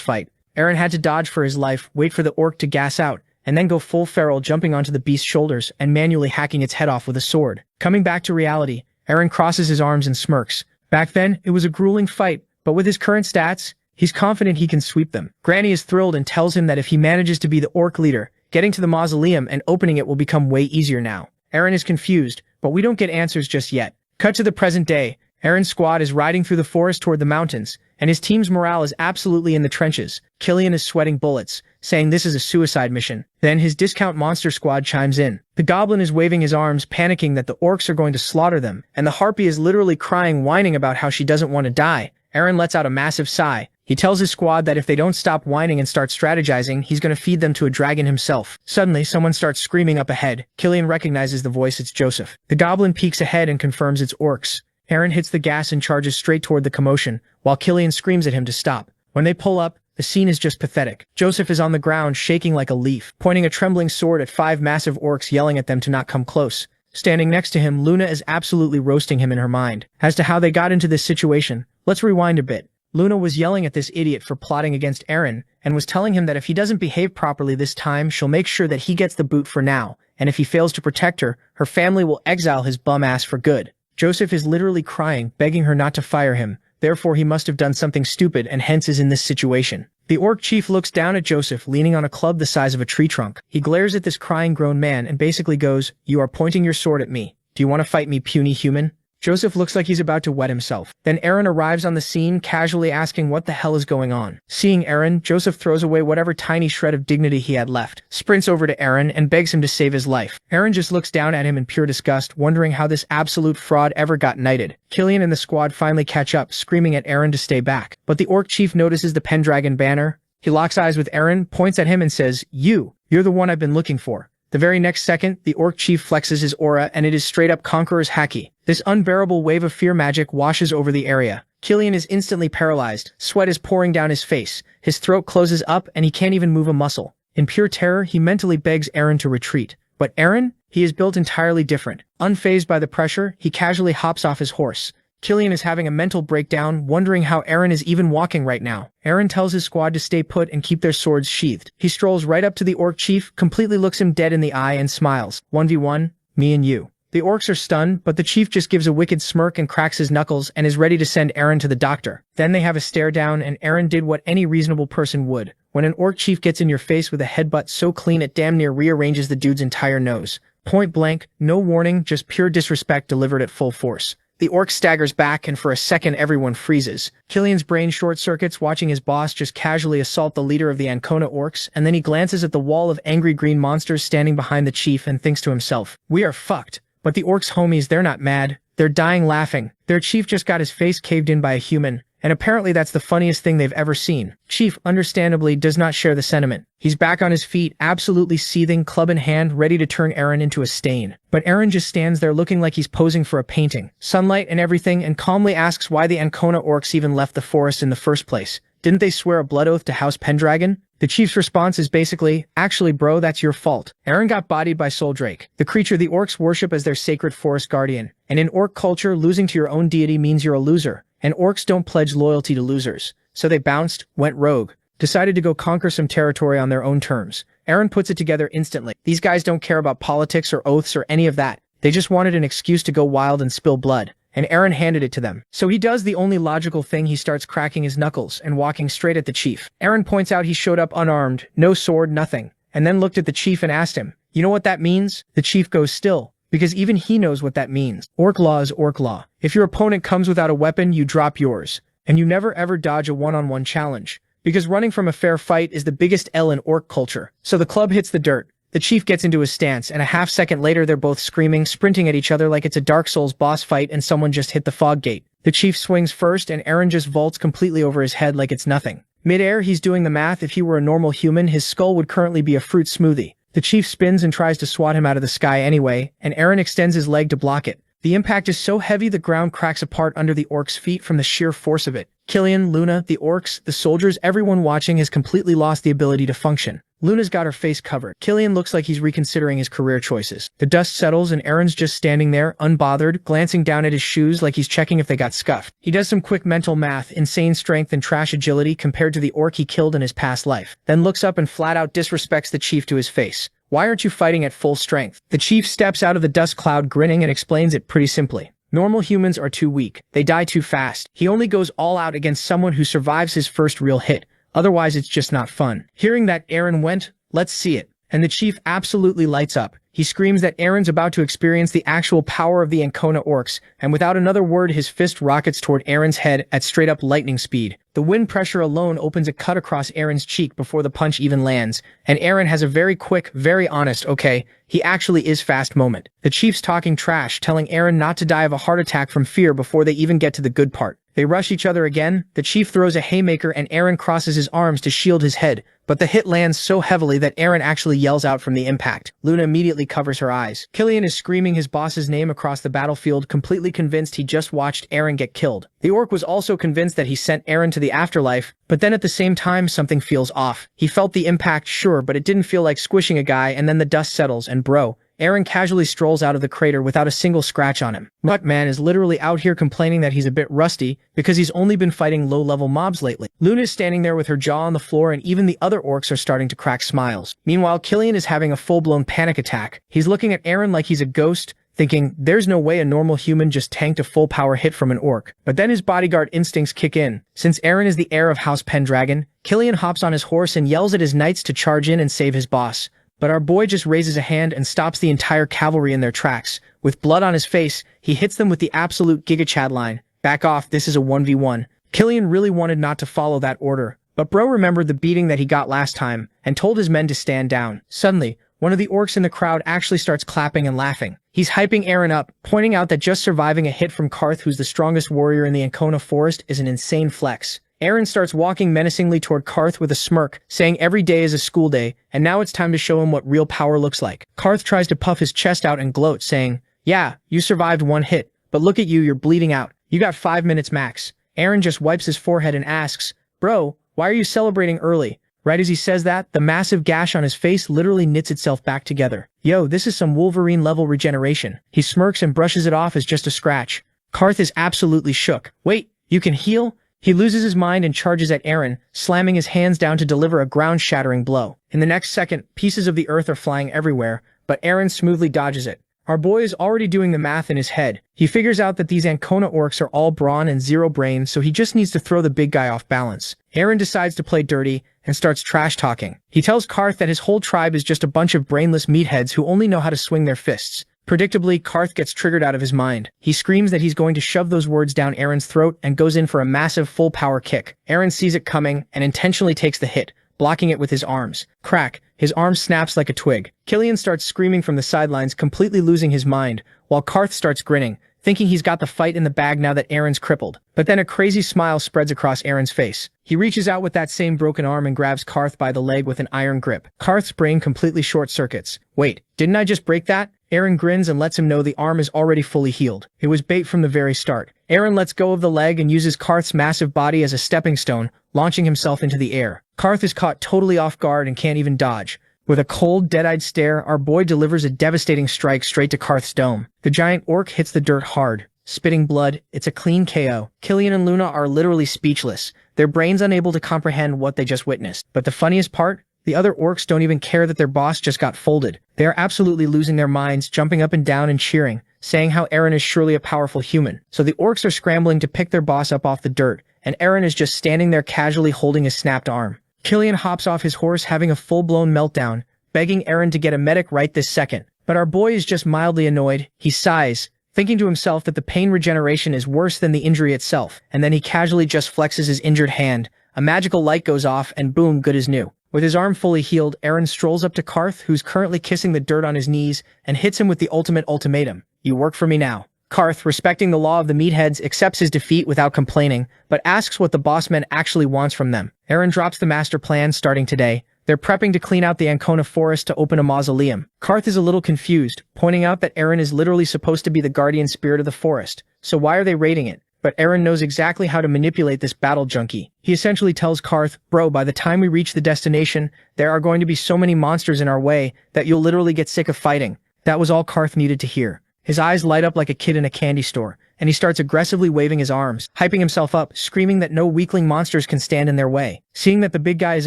fight. Eren had to dodge for his life, wait for the orc to gas out, and then go full feral, jumping onto the beast's shoulders and manually hacking its head off with a sword. Coming back to reality, Eren crosses his arms and smirks. Back then, it was a grueling fight, but with his current stats, he's confident he can sweep them. Granny is thrilled and tells him that if he manages to be the orc leader, getting to the mausoleum and opening it will become way easier now. Eren is confused, but we don't get answers just yet. Cut to the present day. Eren's squad is riding through the forest toward the mountains, and his team's morale is absolutely in the trenches. Killian is sweating bullets, saying this is a suicide mission. Then his discount monster squad chimes in. The goblin is waving his arms, panicking that the orcs are going to slaughter them, and the harpy is literally crying, whining about how she doesn't want to die. Eren lets out a massive sigh. He tells his squad that if they don't stop whining and start strategizing, he's going to feed them to a dragon himself. Suddenly, someone starts screaming up ahead. Killian recognizes the voice. It's Joseph. The goblin peeks ahead and confirms it's orcs. Eren hits the gas and charges straight toward the commotion, while Killian screams at him to stop. When they pull up, the scene is just pathetic. Joseph is on the ground, shaking like a leaf, pointing a trembling sword at 5 massive orcs, yelling at them to not come close. Standing next to him, Luna is absolutely roasting him in her mind. As to how they got into this situation, let's rewind a bit. Luna was yelling at this idiot for plotting against Eren, and was telling him that if he doesn't behave properly this time, she'll make sure that he gets the boot for now, and if he fails to protect her, her family will exile his bum ass for good. Joseph is literally crying, begging her not to fire him, therefore he must have done something stupid and hence is in this situation. The orc chief looks down at Joseph leaning on a club the size of a tree trunk. He glares at this crying grown man and basically goes, "You are pointing your sword at me. Do you want to fight me, puny human?" Joseph looks like he's about to wet himself. Then Eren arrives on the scene, casually asking what the hell is going on. Seeing Eren, Joseph throws away whatever tiny shred of dignity he had left, sprints over to Eren, and begs him to save his life. Eren just looks down at him in pure disgust, wondering how this absolute fraud ever got knighted. Killian and the squad finally catch up, screaming at Eren to stay back. But the orc chief notices the Pendragon banner. He locks eyes with Eren, points at him and says, You're the one I've been looking for." The very next second, the orc chief flexes his aura and it is straight up Conqueror's Haki. This unbearable wave of fear magic washes over the area. Killian is instantly paralyzed. Sweat is pouring down his face. His throat closes up and he can't even move a muscle. In pure terror, he mentally begs Eren to retreat. But Eren? He is built entirely different. Unfazed by the pressure, he casually hops off his horse. Killian is having a mental breakdown, wondering how Eren is even walking right now. Eren tells his squad to stay put and keep their swords sheathed. He strolls right up to the orc chief, completely looks him dead in the eye and smiles. 1v1, me and you. The orcs are stunned, but the chief just gives a wicked smirk and cracks his knuckles and is ready to send Eren to the doctor. Then they have a stare down and Eren did what any reasonable person would. When an orc chief gets in your face with a headbutt so clean it damn near rearranges the dude's entire nose. Point blank, no warning, just pure disrespect delivered at full force. The orc staggers back and for a second everyone freezes. Killian's brain short-circuits watching his boss just casually assault the leader of the Ancona orcs, and then he glances at the wall of angry green monsters standing behind the chief and thinks to himself, we are fucked. But the orcs' homies, they're not mad. They're dying laughing. Their chief just got his face caved in by a human, and apparently that's the funniest thing they've ever seen. Chief, understandably, does not share the sentiment. He's back on his feet, absolutely seething, club in hand, ready to turn Eren into a stain. But Eren just stands there looking like he's posing for a painting. Sunlight and everything, and calmly asks why the Ancona orcs even left the forest in the first place. Didn't they swear a blood oath to House Pendragon? The chief's response is basically, actually bro, that's your fault. Eren got bodied by Soldrake, the creature the orcs worship as their sacred forest guardian. And in orc culture, losing to your own deity means you're a loser. And orcs don't pledge loyalty to losers. So they bounced, went rogue, decided to go conquer some territory on their own terms. Eren puts it together instantly. These guys don't care about politics or oaths or any of that. They just wanted an excuse to go wild and spill blood, and Eren handed it to them. So he does the only logical thing, he starts cracking his knuckles and walking straight at the chief. Eren points out he showed up unarmed, no sword, nothing, and then looked at the chief and asked him, "You know what that means?" The chief goes still, because even he knows what that means. Orc law is orc law. If your opponent comes without a weapon, you drop yours, and you never ever dodge a one-on-one challenge, because running from a fair fight is the biggest L in orc culture. So the club hits the dirt. The chief gets into his stance, and a half-second later they're both screaming, sprinting at each other like it's a Dark Souls boss fight and someone just hit the fog gate. The chief swings first, and Eren just vaults completely over his head like it's nothing. Mid-air, he's doing the math. If he were a normal human, his skull would currently be a fruit smoothie. The chief spins and tries to swat him out of the sky anyway, and Eren extends his leg to block it. The impact is so heavy the ground cracks apart under the orc's feet from the sheer force of it. Killian, Luna, the orcs, the soldiers, everyone watching has completely lost the ability to function. Luna's got her face covered. Killian looks like he's reconsidering his career choices. The dust settles and Eren's just standing there, unbothered, glancing down at his shoes like he's checking if they got scuffed. He does some quick mental math, insane strength and trash agility compared to the orc he killed in his past life. Then looks up and flat out disrespects the chief to his face. "Why aren't you fighting at full strength?" The chief steps out of the dust cloud grinning and explains it pretty simply. Normal humans are too weak. They die too fast. He only goes all out against someone who survives his first real hit. Otherwise, it's just not fun. Hearing that, Eren went, "Let's see it." And the chief absolutely lights up. He screams that Eren's about to experience the actual power of the Ancona orcs, and without another word, his fist rockets toward Eren's head at straight-up lightning speed. The wind pressure alone opens a cut across Eren's cheek before the punch even lands, and Eren has a very quick, very honest, "Okay, he actually is fast" moment. The chief's talking trash, telling Eren not to die of a heart attack from fear before they even get to the good part. They rush each other again. The chief throws a haymaker and Eren crosses his arms to shield his head, but the hit lands so heavily that Eren actually yells out from the impact. Luna immediately covers her eyes. Killian is screaming his boss's name across the battlefield, completely convinced he just watched Eren get killed. The orc was also convinced that he sent Eren to the afterlife, but then at the same time something feels off. He felt the impact, sure, but it didn't feel like squishing a guy, and then the dust settles and bro, Eren casually strolls out of the crater without a single scratch on him. Nutman is literally out here complaining that he's a bit rusty because he's only been fighting low-level mobs lately. Luna is standing there with her jaw on the floor, and even the other orcs are starting to crack smiles. Meanwhile, Killian is having a full-blown panic attack. He's looking at Eren like he's a ghost, thinking, there's no way a normal human just tanked a full-power hit from an orc. But then his bodyguard instincts kick in. Since Eren is the heir of House Pendragon, Killian hops on his horse and yells at his knights to charge in and save his boss. But our boy just raises a hand and stops the entire cavalry in their tracks. With blood on his face, he hits them with the absolute Giga Chad line. "Back off, this is a 1v1. Killian really wanted not to follow that order, but bro remembered the beating that he got last time and told his men to stand down. Suddenly, one of the orcs in the crowd actually starts clapping and laughing. He's hyping Eren up, pointing out that just surviving a hit from Karth, who's the strongest warrior in the Ancona forest, is an insane flex. Eren starts walking menacingly toward Karth with a smirk, saying every day is a school day, and now it's time to show him what real power looks like. Karth tries to puff his chest out and gloat, saying, "Yeah, you survived one hit, but look at you, you're bleeding out. You got 5 minutes max." Eren just wipes his forehead and asks, "Bro, why are you celebrating early?" Right as he says that, the massive gash on his face literally knits itself back together. Yo, this is some Wolverine-level regeneration. He smirks and brushes it off as just a scratch. Karth is absolutely shook. "Wait, you can heal?" He loses his mind and charges at Eren, slamming his hands down to deliver a ground-shattering blow. In the next second, pieces of the earth are flying everywhere, but Eren smoothly dodges it. Our boy is already doing the math in his head. He figures out that these Ancona orcs are all brawn and zero brain, so he just needs to throw the big guy off balance. Eren decides to play dirty and starts trash-talking. He tells Karth that his whole tribe is just a bunch of brainless meatheads who only know how to swing their fists. Predictably, Karth gets triggered out of his mind. He screams that he's going to shove those words down Eren's throat and goes in for a massive full-power kick. Eren sees it coming and intentionally takes the hit, blocking it with his arms. Crack. His arm snaps like a twig. Killian starts screaming from the sidelines, completely losing his mind, while Karth starts grinning, thinking he's got the fight in the bag now that Eren's crippled. But then a crazy smile spreads across Eren's face. He reaches out with that same broken arm and grabs Karth by the leg with an iron grip. Karth's brain completely short-circuits. "Wait, didn't I just break that?" Eren grins and lets him know the arm is already fully healed. It was bait from the very start. Eren lets go of the leg and uses Karth's massive body as a stepping stone, launching himself into the air. Karth is caught totally off guard and can't even dodge. With a cold, dead-eyed stare, our boy delivers a devastating strike straight to Karth's dome. The giant orc hits the dirt hard, spitting blood. It's a clean KO. Killian and Luna are literally speechless, their brains unable to comprehend what they just witnessed. But the funniest part? The other orcs don't even care that their boss just got folded. They are absolutely losing their minds, jumping up and down and cheering, saying how Eren is surely a powerful human. So the orcs are scrambling to pick their boss up off the dirt, and Eren is just standing there casually holding his snapped arm. Killian hops off his horse having a full-blown meltdown, begging Eren to get a medic right this second. But our boy is just mildly annoyed. He sighs, thinking to himself that the pain regeneration is worse than the injury itself, and then he casually just flexes his injured hand. A magical light goes off, and boom, good as new. With his arm fully healed, Eren strolls up to Karth, who's currently kissing the dirt on his knees, and hits him with the ultimate ultimatum. You work for me now. Karth, respecting the law of the meatheads, accepts his defeat without complaining, but asks what the bossman actually wants from them. Eren drops the master plan starting today. They're prepping to clean out the Ancona forest to open a mausoleum. Karth is a little confused, pointing out that Eren is literally supposed to be the guardian spirit of the forest, so why are they raiding it? But Eren knows exactly how to manipulate this battle junkie. He essentially tells Karth, bro, by the time we reach the destination, there are going to be so many monsters in our way that you'll literally get sick of fighting. That was all Karth needed to hear. His eyes light up like a kid in a candy store, and he starts aggressively waving his arms, hyping himself up, screaming that no weakling monsters can stand in their way. Seeing that the big guy is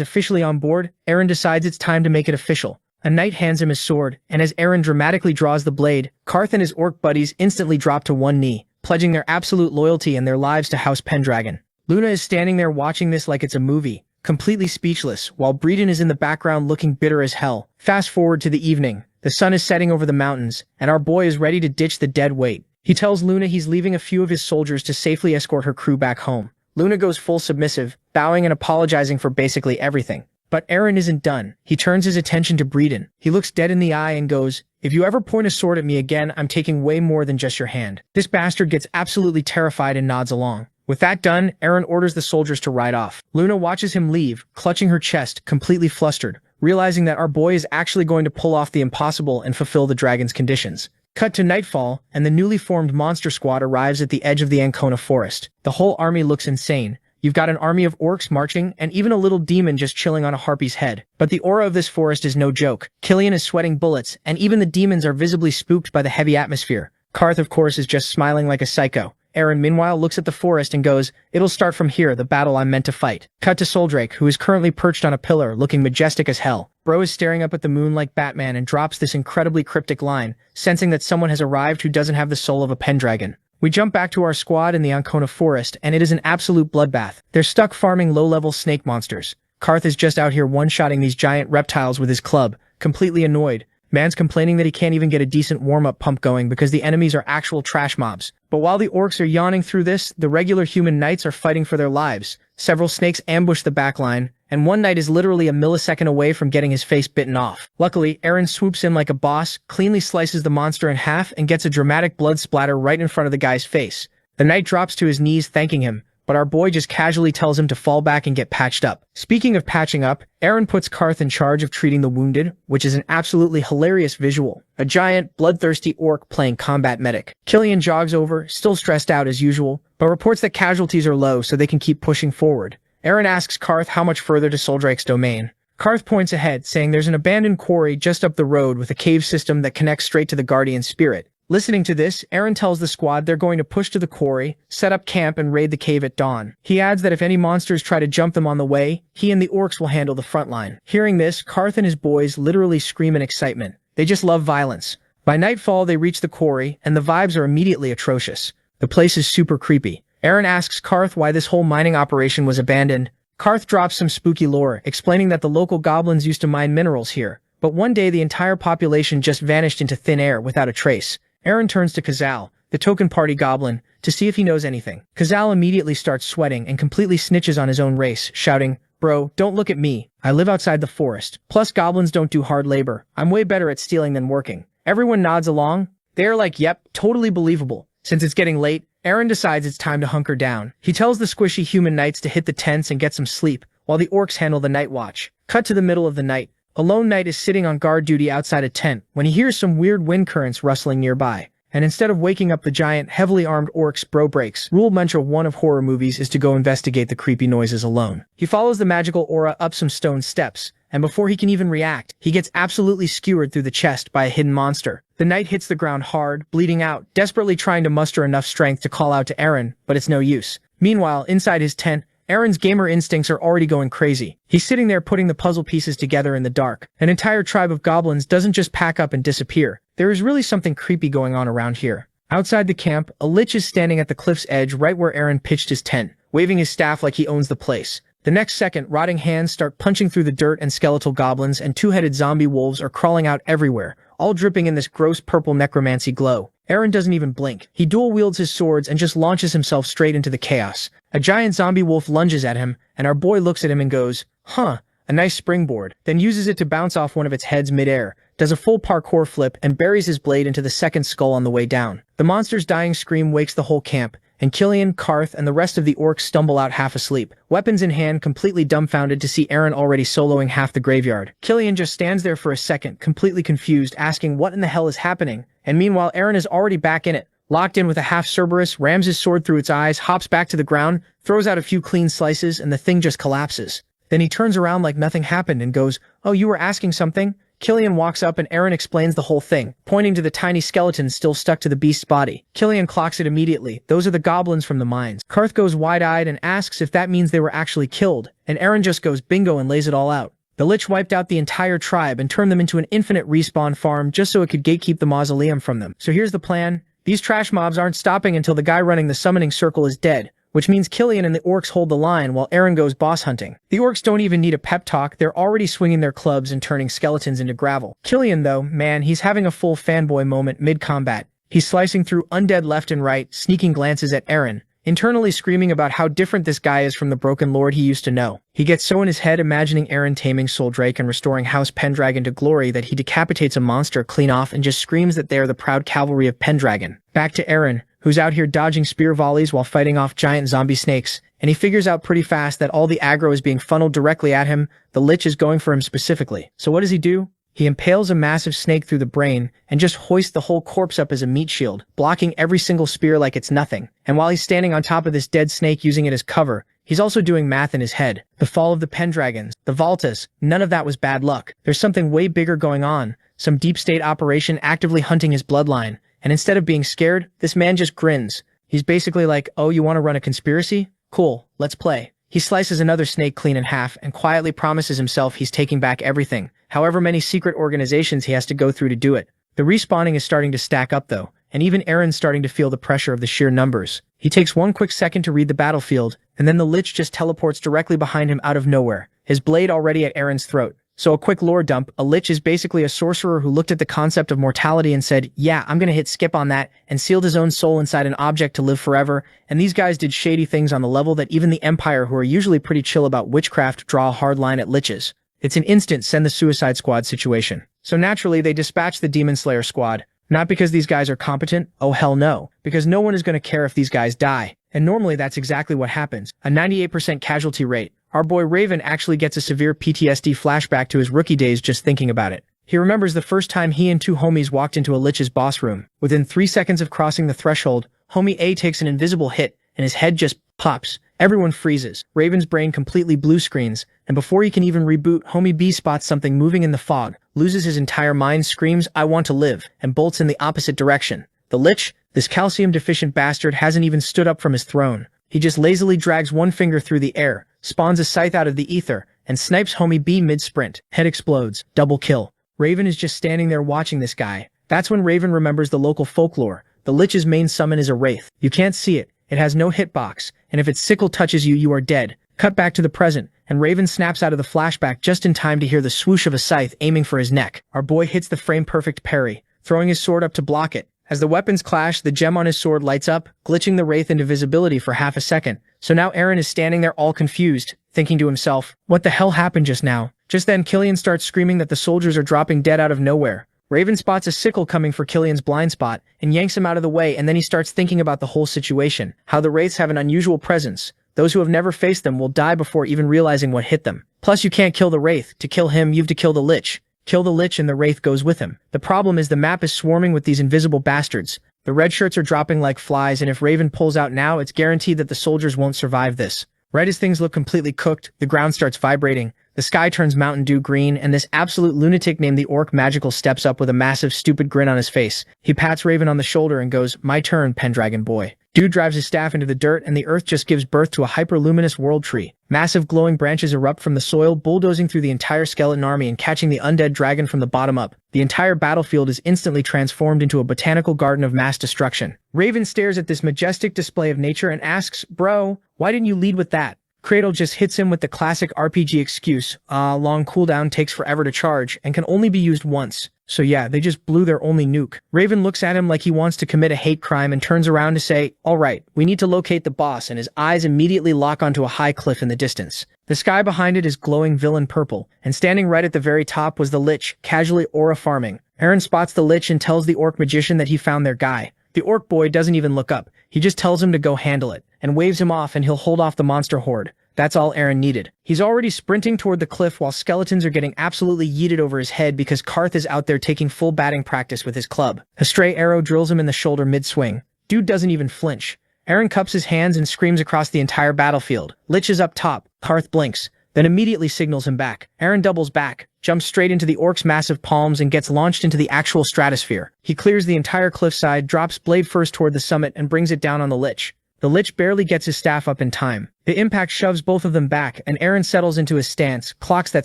officially on board, Eren decides it's time to make it official. A knight hands him his sword, and as Eren dramatically draws the blade, Karth and his orc buddies instantly drop to one knee, pledging their absolute loyalty and their lives to House Pendragon. Luna is standing there watching this like it's a movie, completely speechless, while Breeden is in the background looking bitter as hell. Fast forward to the evening. The sun is setting over the mountains, and our boy is ready to ditch the dead weight. He tells Luna he's leaving a few of his soldiers to safely escort her crew back home. Luna goes full submissive, bowing and apologizing for basically everything. But Eren isn't done. He turns his attention to Breeden. He looks dead in the eye and goes, if you ever point a sword at me again, I'm taking way more than just your hand. This bastard gets absolutely terrified and nods along. With that done, Eren orders the soldiers to ride off. Luna watches him leave, clutching her chest, completely flustered, realizing that our boy is actually going to pull off the impossible and fulfill the dragon's conditions. Cut to nightfall, and the newly formed monster squad arrives at the edge of the Ancona forest. The whole army looks insane. You've got an army of orcs marching, and even a little demon just chilling on a harpy's head. But the aura of this forest is no joke. Killian is sweating bullets, and even the demons are visibly spooked by the heavy atmosphere. Karth, of course, is just smiling like a psycho. Eren, meanwhile, looks at the forest and goes, it'll start from here, the battle I'm meant to fight. Cut to Soldrake, who is currently perched on a pillar, looking majestic as hell. Bro is staring up at the moon like Batman and drops this incredibly cryptic line, sensing that someone has arrived who doesn't have the soul of a Pendragon. We jump back to our squad in the Ancona forest, and it is an absolute bloodbath. They're stuck farming low-level snake monsters. Karth is just out here one-shotting these giant reptiles with his club, completely annoyed. Man's complaining that he can't even get a decent warm-up pump going because the enemies are actual trash mobs. But while the orcs are yawning through this, the regular human knights are fighting for their lives. Several snakes ambush the backline, and one knight is literally a millisecond away from getting his face bitten off. Luckily, Eren swoops in like a boss, cleanly slices the monster in half, and gets a dramatic blood splatter right in front of the guy's face. The knight drops to his knees thanking him, but our boy just casually tells him to fall back and get patched up. Speaking of patching up, Eren puts Karth in charge of treating the wounded, which is an absolutely hilarious visual. A giant, bloodthirsty orc playing combat medic. Killian jogs over, still stressed out as usual, but reports that casualties are low so they can keep pushing forward. Eren asks Karth how much further to Soldrake's domain. Karth points ahead, saying there's an abandoned quarry just up the road with a cave system that connects straight to the Guardian Spirit. Listening to this, Eren tells the squad they're going to push to the quarry, set up camp, and raid the cave at dawn. He adds that if any monsters try to jump them on the way, he and the orcs will handle the front line. Hearing this, Karth and his boys literally scream in excitement. They just love violence. By nightfall, they reach the quarry, and the vibes are immediately atrocious. The place is super creepy. Eren asks Karth why this whole mining operation was abandoned. Karth drops some spooky lore, explaining that the local goblins used to mine minerals here, but one day the entire population just vanished into thin air without a trace. Eren turns to Kazal, the token party goblin, to see if he knows anything. Kazal immediately starts sweating and completely snitches on his own race, shouting, bro, don't look at me. I live outside the forest. Plus goblins don't do hard labor. I'm way better at stealing than working. Everyone nods along. They're like, yep, totally believable. Since it's getting late, Eren decides it's time to hunker down. He tells the squishy human knights to hit the tents and get some sleep, while the orcs handle the night watch. Cut to the middle of the night. A lone knight is sitting on guard duty outside a tent when he hears some weird wind currents rustling nearby. And instead of waking up the giant, heavily armed orcs, bro breaks. Rule mantra 1 of horror movies is to go investigate the creepy noises alone. He follows the magical aura up some stone steps, and before he can even react, he gets absolutely skewered through the chest by a hidden monster. The knight hits the ground hard, bleeding out, desperately trying to muster enough strength to call out to Eren, but it's no use. Meanwhile, inside his tent, Aaron's gamer instincts are already going crazy. He's sitting there putting the puzzle pieces together in the dark. An entire tribe of goblins doesn't just pack up and disappear. There is really something creepy going on around here. Outside the camp, a lich is standing at the cliff's edge right where Aaron pitched his tent, waving his staff like he owns the place. The next second, rotting hands start punching through the dirt and skeletal goblins and two-headed zombie wolves are crawling out everywhere, all dripping in this gross purple necromancy glow. Aaron doesn't even blink. He dual-wields his swords and just launches himself straight into the chaos. A giant zombie wolf lunges at him, and our boy looks at him and goes, "Huh, a nice springboard," then uses it to bounce off one of its heads mid-air, does a full parkour flip, and buries his blade into the second skull on the way down. The monster's dying scream wakes the whole camp, and Killian, Karth, and the rest of the orcs stumble out half asleep, weapons in hand, completely dumbfounded to see Aaron already soloing half the graveyard. Killian just stands there for a second, completely confused, asking what in the hell is happening, and meanwhile Aaron is already back in it. Locked in with a half Cerberus, rams his sword through its eyes, hops back to the ground, throws out a few clean slices, and the thing just collapses. Then he turns around like nothing happened and goes, "Oh, you were asking something?" Killian walks up and Aaron explains the whole thing, pointing to the tiny skeleton still stuck to the beast's body. Killian clocks it immediately. Those are the goblins from the mines. Karth goes wide-eyed and asks if that means they were actually killed, and Aaron just goes bingo and lays it all out. The Lich wiped out the entire tribe and turned them into an infinite respawn farm just so it could gatekeep the mausoleum from them. So here's the plan. These trash mobs aren't stopping until the guy running the summoning circle is dead, which means Killian and the orcs hold the line while Aaron goes boss hunting. The orcs don't even need a pep talk, they're already swinging their clubs and turning skeletons into gravel. Killian though, man, he's having a full fanboy moment mid-combat. He's slicing through undead left and right, sneaking glances at Aaron, internally screaming about how different this guy is from the broken lord he used to know. He gets so in his head imagining Aaron taming Soul Drake and restoring House Pendragon to glory that he decapitates a monster clean off and just screams that they are the proud cavalry of Pendragon. Back to Aaron, who's out here dodging spear volleys while fighting off giant zombie snakes, and he figures out pretty fast that all the aggro is being funneled directly at him. The Lich is going for him specifically. So what does he do? He impales a massive snake through the brain and just hoists the whole corpse up as a meat shield, blocking every single spear like it's nothing. And while he's standing on top of this dead snake using it as cover, he's also doing math in his head. The fall of the Pendragons, the Valtas, none of that was bad luck. There's something way bigger going on, some deep state operation actively hunting his bloodline. And instead of being scared, this man just grins. He's basically like, "Oh, you want to run a conspiracy? Cool, let's play." He slices another snake clean in half and quietly promises himself he's taking back everything, however many secret organizations he has to go through to do it. The respawning is starting to stack up though, and even Aaron's starting to feel the pressure of the sheer numbers. He takes one quick second to read the battlefield, and then the Lich just teleports directly behind him out of nowhere, his blade already at Aaron's throat. So a quick lore dump, a Lich is basically a sorcerer who looked at the concept of mortality and said, "Yeah, I'm gonna hit skip on that," and sealed his own soul inside an object to live forever. And these guys did shady things on the level that even the Empire, who are usually pretty chill about witchcraft, draw a hard line at Liches. It's an instant send the Suicide Squad situation. So naturally, they dispatch the Demon Slayer squad. Not because these guys are competent, oh hell no, because no one is gonna care if these guys die. And normally that's exactly what happens, a 98% casualty rate. Our boy Raven actually gets a severe PTSD flashback to his rookie days just thinking about it. He remembers the first time he and two homies walked into a Lich's boss room. Within 3 seconds of crossing the threshold, homie A takes an invisible hit, and his head just pops. Everyone freezes. Raven's brain completely blue screens, and before he can even reboot, homie B spots something moving in the fog, loses his entire mind, screams, "I want to live," and bolts in the opposite direction. The Lich, this calcium-deficient bastard, hasn't even stood up from his throne. He just lazily drags one finger through the air, spawns a scythe out of the ether, and snipes homie B mid-sprint. Head explodes. Double kill. Raven is just standing there watching this guy. That's when Raven remembers the local folklore. The Lich's main summon is a wraith. You can't see it. It has no hitbox, and if its sickle touches you, you are dead. Cut back to the present, and Raven snaps out of the flashback just in time to hear the swoosh of a scythe aiming for his neck. Our boy hits the frame-perfect parry, throwing his sword up to block it. As the weapons clash, the gem on his sword lights up, glitching the wraith into visibility for half a second. So now Aaron is standing there all confused, thinking to himself, what the hell happened just now? Just then Killian starts screaming that the soldiers are dropping dead out of nowhere. Raven spots a sickle coming for Killian's blind spot and yanks him out of the way, and then he starts thinking about the whole situation, how the wraiths have an unusual presence. Those who have never faced them will die before even realizing what hit them. Plus you can't kill the wraith. To kill him, you've to kill the Lich. Kill the Lich and the wraith goes with him. The problem is the map is swarming with these invisible bastards. The red shirts are dropping like flies, and if Raven pulls out now, it's guaranteed that the soldiers won't survive this. Right as things look completely cooked, the ground starts vibrating, the sky turns Mountain Dew green, and this absolute lunatic named the Orc Magical steps up with a massive stupid grin on his face. He pats Raven on the shoulder and goes, "My turn, Pendragon boy." Dude drives his staff into the dirt and the earth just gives birth to a hyper-luminous world tree. Massive glowing branches erupt from the soil, bulldozing through the entire skeleton army and catching the undead dragon from the bottom up. The entire battlefield is instantly transformed into a botanical garden of mass destruction. Raven stares at this majestic display of nature and asks, "Bro, why didn't you lead with that?" Cradle just hits him with the classic RPG excuse, long cooldown takes forever to charge and can only be used once. So yeah, they just blew their only nuke. Raven looks at him like he wants to commit a hate crime and turns around to say, "Alright, we need to locate the boss," and his eyes immediately lock onto a high cliff in the distance. The sky behind it is glowing villain purple, and standing right at the very top was the Lich, casually aura farming. Eren spots the Lich and tells the orc magician that he found their guy. The orc boy doesn't even look up, he just tells him to go handle it, and waves him off and he'll hold off the monster horde. That's all Eren needed. He's already sprinting toward the cliff while skeletons are getting absolutely yeeted over his head because Karth is out there taking full batting practice with his club. A stray arrow drills him in the shoulder mid-swing. Dude doesn't even flinch. Eren cups his hands and screams across the entire battlefield. Lich is up top. Karth blinks, then immediately signals him back. Eren doubles back, jumps straight into the orc's massive palms and gets launched into the actual stratosphere. He clears the entire cliffside, drops blade first toward the summit and brings it down on the Lich. The Lich barely gets his staff up in time. The impact shoves both of them back, and Eren settles into his stance, clocks that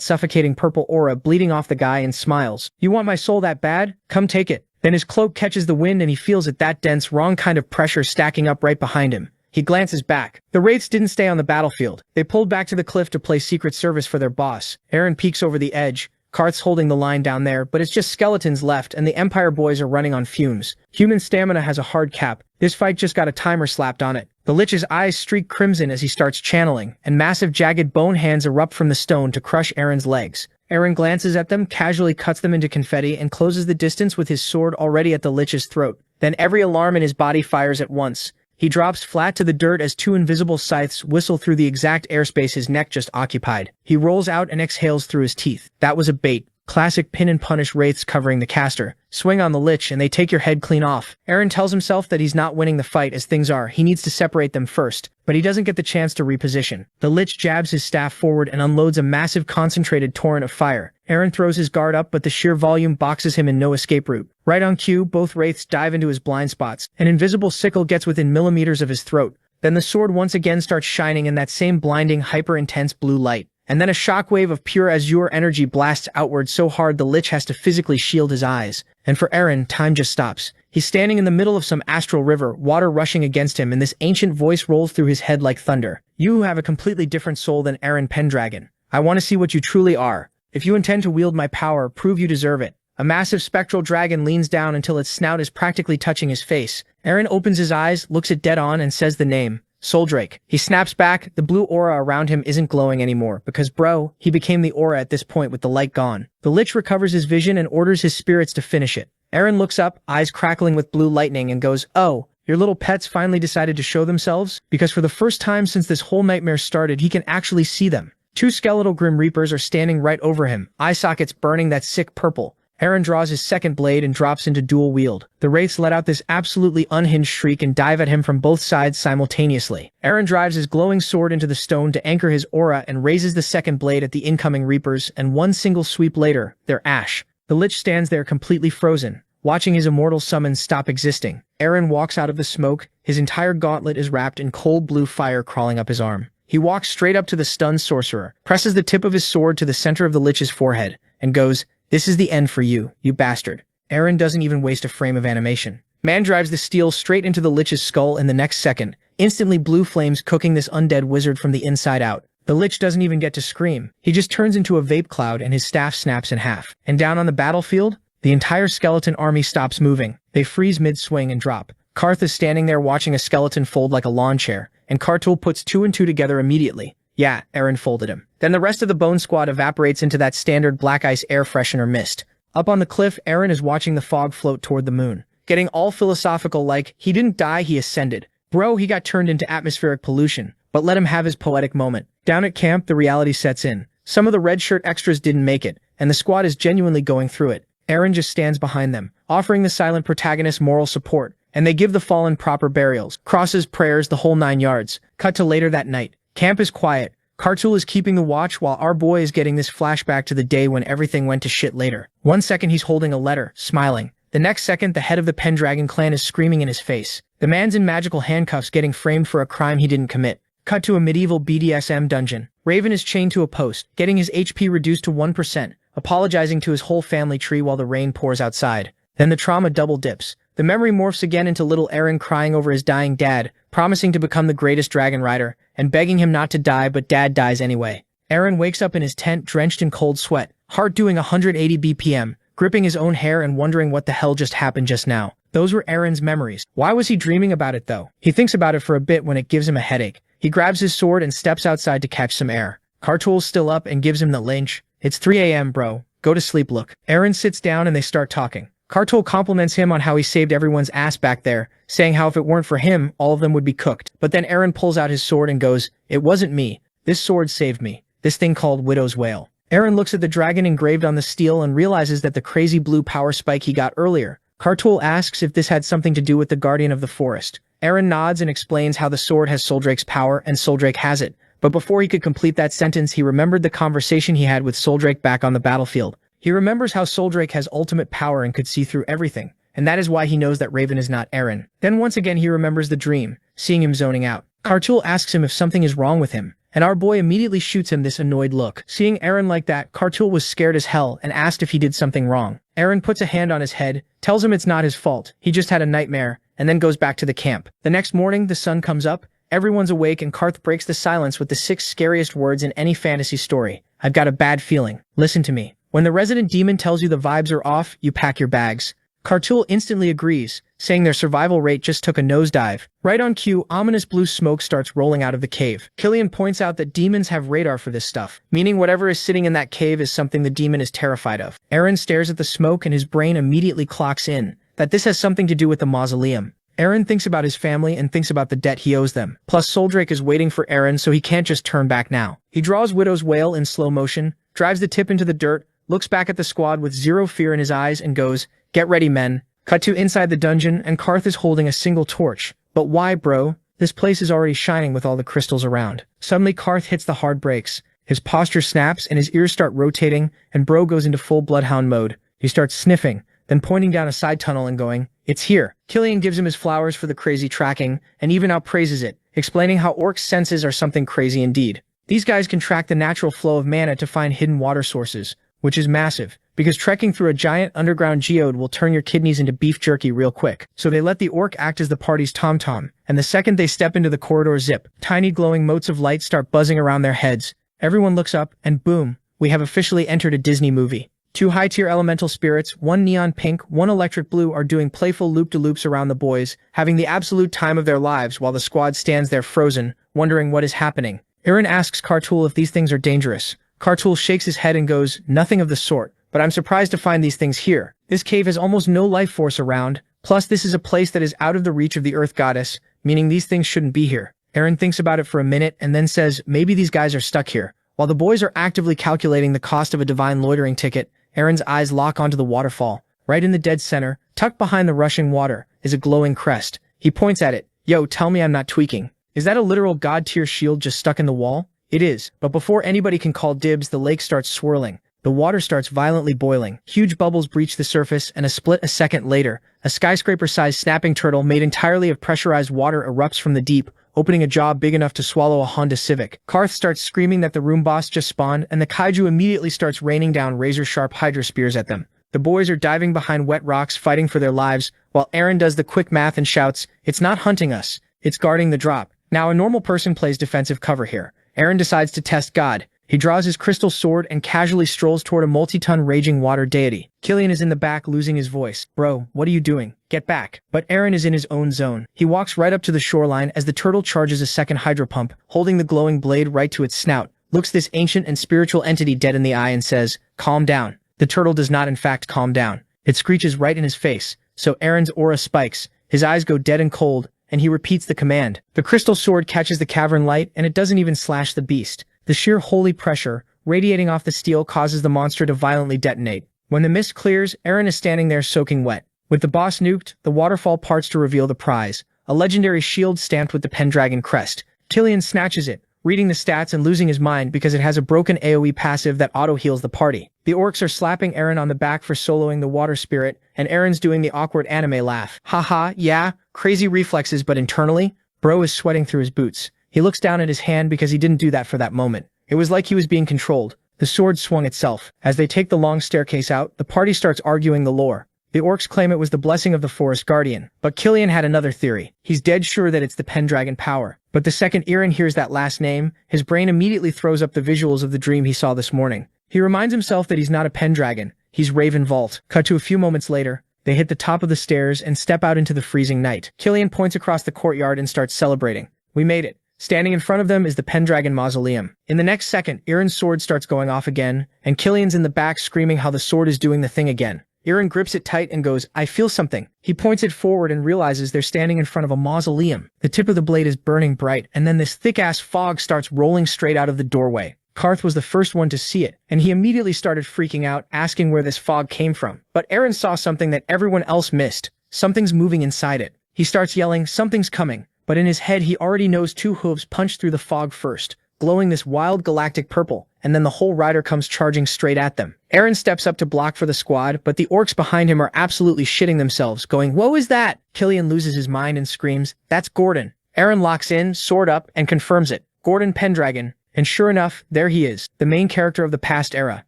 suffocating purple aura bleeding off the guy and smiles. "You want my soul that bad? Come take it." Then his cloak catches the wind and he feels it, that dense, wrong kind of pressure stacking up right behind him. He glances back. The Wraiths didn't stay on the battlefield. They pulled back to the cliff to play Secret Service for their boss. Eren peeks over the edge. Karth's holding the line down there, but it's just skeletons left and the Empire boys are running on fumes. Human stamina has a hard cap. This fight just got a timer slapped on it. The Lich's eyes streak crimson as he starts channeling, and massive jagged bone hands erupt from the stone to crush Eren's legs. Eren glances at them, casually cuts them into confetti, and closes the distance with his sword already at the Lich's throat. Then every alarm in his body fires at once. He drops flat to the dirt as two invisible scythes whistle through the exact airspace his neck just occupied. He rolls out and exhales through his teeth. That was a bait. Classic pin and punish wraiths covering the caster. Swing on the Lich and they take your head clean off. Eren tells himself that he's not winning the fight as things are. He needs to separate them first, but he doesn't get the chance to reposition. The Lich jabs his staff forward and unloads a massive concentrated torrent of fire. Eren throws his guard up, but the sheer volume boxes him in no escape route. Right on cue, both wraiths dive into his blind spots. An invisible sickle gets within millimeters of his throat. Then the sword once again starts shining in that same blinding, hyper-intense blue light. And then a shockwave of pure azure energy blasts outward so hard the Lich has to physically shield his eyes. And for Eren, time just stops. He's standing in the middle of some astral river, water rushing against him, and this ancient voice rolls through his head like thunder. "You who have a completely different soul than Eren Pendragon. I want to see what you truly are. If you intend to wield my power, prove you deserve it." A massive spectral dragon leans down until its snout is practically touching his face. Eren opens his eyes, looks it dead on, and says the name. Soldrake. He snaps back. The blue aura around him isn't glowing anymore, because bro, he became the aura at this point with the light gone. The Lich recovers his vision and orders his spirits to finish it. Eren looks up, eyes crackling with blue lightning, and goes, "Oh, your little pets finally decided to show themselves?" Because for the first time since this whole nightmare started, he can actually see them. Two skeletal Grim Reapers are standing right over him, eye sockets burning that sick purple. Eren draws his second blade and drops into dual wield. The wraiths let out this absolutely unhinged shriek and dive at him from both sides simultaneously. Eren drives his glowing sword into the stone to anchor his aura and raises the second blade at the incoming Reapers, and one single sweep later, they're ash. The Lich stands there completely frozen, watching his immortal summons stop existing. Eren walks out of the smoke, his entire gauntlet is wrapped in cold blue fire crawling up his arm. He walks straight up to the stunned sorcerer, presses the tip of his sword to the center of the Lich's forehead, and goes, "This is the end for you, you bastard." Eren doesn't even waste a frame of animation. Man drives the steel straight into the Lich's skull in the next second, instantly blue flames cooking this undead wizard from the inside out. The Lich doesn't even get to scream. He just turns into a vape cloud and his staff snaps in half. And down on the battlefield, the entire skeleton army stops moving. They freeze mid-swing and drop. Karth is standing there watching a skeleton fold like a lawn chair, and Kartul puts two and two together immediately. Yeah, Eren folded him. Then the rest of the Bone Squad evaporates into that standard black ice air freshener mist. Up on the cliff, Eren is watching the fog float toward the moon. Getting all philosophical like, he didn't die, he ascended. Bro, he got turned into atmospheric pollution. But let him have his poetic moment. Down at camp, the reality sets in. Some of the red shirt extras didn't make it, and the squad is genuinely going through it. Eren just stands behind them, offering the silent protagonist moral support, and they give the fallen proper burials, crosses, prayers, the whole 9 yards. Cut to later that night. Camp is quiet. Kartul is keeping the watch while our boy is getting this flashback to the day when everything went to shit later. 1 second he's holding a letter, smiling. The next second, the head of the Pendragon clan is screaming in his face. The man's in magical handcuffs getting framed for a crime he didn't commit. Cut to a medieval BDSM dungeon. Raven is chained to a post, getting his HP reduced to 1%, apologizing to his whole family tree while the rain pours outside. Then the trauma double dips. The memory morphs again into little Eren crying over his dying dad, promising to become the greatest dragon rider, and begging him not to die, but dad dies anyway. Eren wakes up in his tent drenched in cold sweat, heart doing 180 BPM, gripping his own hair and wondering what the hell just happened just now. Those were Eren's memories. Why was he dreaming about it though? He thinks about it for a bit when it gives him a headache. He grabs his sword and steps outside to catch some air. Kartul's still up and gives him the lynch. It's 3 a.m. bro. Go to sleep look. Eren sits down and they start talking. Kartul compliments him on how he saved everyone's ass back there, saying how if it weren't for him, all of them would be cooked. But then Eren pulls out his sword and goes, "It wasn't me. This sword saved me. This thing called Widow's Wail." Eren looks at the dragon engraved on the steel and realizes that the crazy blue power spike he got earlier. Kartul asks if this had something to do with the Guardian of the Forest. Eren nods and explains how the sword has Soldrake's power and Soldrake has it. But before he could complete that sentence, he remembered the conversation he had with Soldrake back on the battlefield. He remembers how Soldrake has ultimate power and could see through everything, and that is why he knows that Raven is not Eren. Then once again he remembers the dream, seeing him zoning out. Kartul asks him if something is wrong with him, and our boy immediately shoots him this annoyed look. Seeing Eren like that, Kartul was scared as hell and asked if he did something wrong. Eren puts a hand on his head, tells him it's not his fault, he just had a nightmare, and then goes back to the camp. The next morning, the sun comes up, everyone's awake, and Karth breaks the silence with the 6 scariest words in any fantasy story. I've got a bad feeling. Listen to me. When the resident demon tells you the vibes are off, you pack your bags. Kartul instantly agrees, saying their survival rate just took a nosedive. Right on cue, ominous blue smoke starts rolling out of the cave. Killian points out that demons have radar for this stuff, meaning whatever is sitting in that cave is something the demon is terrified of. Eren stares at the smoke and his brain immediately clocks in that this has something to do with the mausoleum. Eren thinks about his family and thinks about the debt he owes them. Plus, Soldrake is waiting for Eren, so he can't just turn back now. He draws Widow's Wail in slow motion, drives the tip into the dirt, looks back at the squad with zero fear in his eyes and goes, "Get ready, men." Cut to inside the dungeon, and Karth is holding a single torch. But why, bro? This place is already shining with all the crystals around. Suddenly, Karth hits the hard brakes. His posture snaps and his ears start rotating, and bro goes into full bloodhound mode. He starts sniffing, then pointing down a side tunnel and going, "It's here." Killian gives him his flowers for the crazy tracking, and even outpraises it, explaining how orcs' senses are something crazy indeed. These guys can track the natural flow of mana to find hidden water sources, which is massive, because trekking through a giant underground geode will turn your kidneys into beef jerky real quick. So they let the orc act as the party's tom-tom, and the second they step into the corridor zip, tiny glowing motes of light start buzzing around their heads. Everyone looks up, and boom, we have officially entered a Disney movie. 2 high-tier elemental spirits, one neon pink, one electric blue, are doing playful loop-de-loops around the boys, having the absolute time of their lives while the squad stands there frozen, wondering what is happening. Eren asks Kartul if these things are dangerous. Kartul shakes his head and goes, "Nothing of the sort, but I'm surprised to find these things here. This cave has almost no life force around, plus this is a place that is out of the reach of the Earth Goddess, meaning these things shouldn't be here." Eren thinks about it for a minute and then says, maybe these guys are stuck here. While the boys are actively calculating the cost of a divine loitering ticket, Eren's eyes lock onto the waterfall. Right in the dead center, tucked behind the rushing water, is a glowing crest. He points at it. "Yo, tell me I'm not tweaking. Is that a literal god-tier shield just stuck in the wall?" It is, but before anybody can call dibs, the lake starts swirling. The water starts violently boiling. Huge bubbles breach the surface, and a second later, a skyscraper-sized snapping turtle made entirely of pressurized water erupts from the deep, opening a jaw big enough to swallow a Honda Civic. Karth starts screaming that the room boss just spawned, and the kaiju immediately starts raining down razor-sharp hydra spears at them. The boys are diving behind wet rocks, fighting for their lives, while Eren does the quick math and shouts, "It's not hunting us, it's guarding the drop." Now, a normal person plays defensive cover here. Eren decides to test God. He draws his crystal sword and casually strolls toward a multi-ton raging water deity. Killian is in the back, losing his voice. "Bro, what are you doing? Get back." But Eren is in his own zone. He walks right up to the shoreline as the turtle charges a second hydro pump, holding the glowing blade right to its snout, looks this ancient and spiritual entity dead in the eye and says, "Calm down." The turtle does not in fact calm down. It screeches right in his face, so Eren's aura spikes, his eyes go dead and cold, and he repeats the command. The crystal sword catches the cavern light, and it doesn't even slash the beast. The sheer holy pressure radiating off the steel causes the monster to violently detonate. When the mist clears, Eren is standing there soaking wet. With the boss nuked, the waterfall parts to reveal the prize, a legendary shield stamped with the Pendragon crest. Killian snatches it, reading the stats and losing his mind because it has a broken AoE passive that auto-heals the party. The orcs are slapping Eren on the back for soloing the water spirit, and Eren's doing the awkward anime laugh. Haha, yeah, crazy reflexes, but internally, bro is sweating through his boots. He looks down at his hand because he didn't do that for that moment. It was like he was being controlled. The sword swung itself. As they take the long staircase out, the party starts arguing the lore. The orcs claim it was the blessing of the forest guardian, but Killian had another theory. He's dead sure that it's the Pendragon power. But the second Eren hears that last name, his brain immediately throws up the visuals of the dream he saw this morning. He reminds himself that he's not a Pendragon, he's Raven Vault. Cut to a few moments later, they hit the top of the stairs and step out into the freezing night. Killian points across the courtyard and starts celebrating. We made it. Standing in front of them is the Pendragon mausoleum. In the next second, Eren's sword starts going off again, and Killian's in the back screaming how the sword is doing the thing again. Eren grips it tight and goes, I feel something. He points it forward and realizes they're standing in front of a mausoleum. The tip of the blade is burning bright, and then this thick-ass fog starts rolling straight out of the doorway. Karth was the first one to see it, and he immediately started freaking out, asking where this fog came from. But Eren saw something that everyone else missed. Something's moving inside it. He starts yelling, something's coming. But in his head, he already knows two hooves punch through the fog first, glowing this wild galactic purple, and then the whole rider comes charging straight at them. Eren steps up to block for the squad, but the orcs behind him are absolutely shitting themselves, going, "Whoa, is that?" Killian loses his mind and screams, "That's Gordon." Eren locks in, sword up, and confirms it. Gordon Pendragon. And sure enough, there he is, the main character of the past era.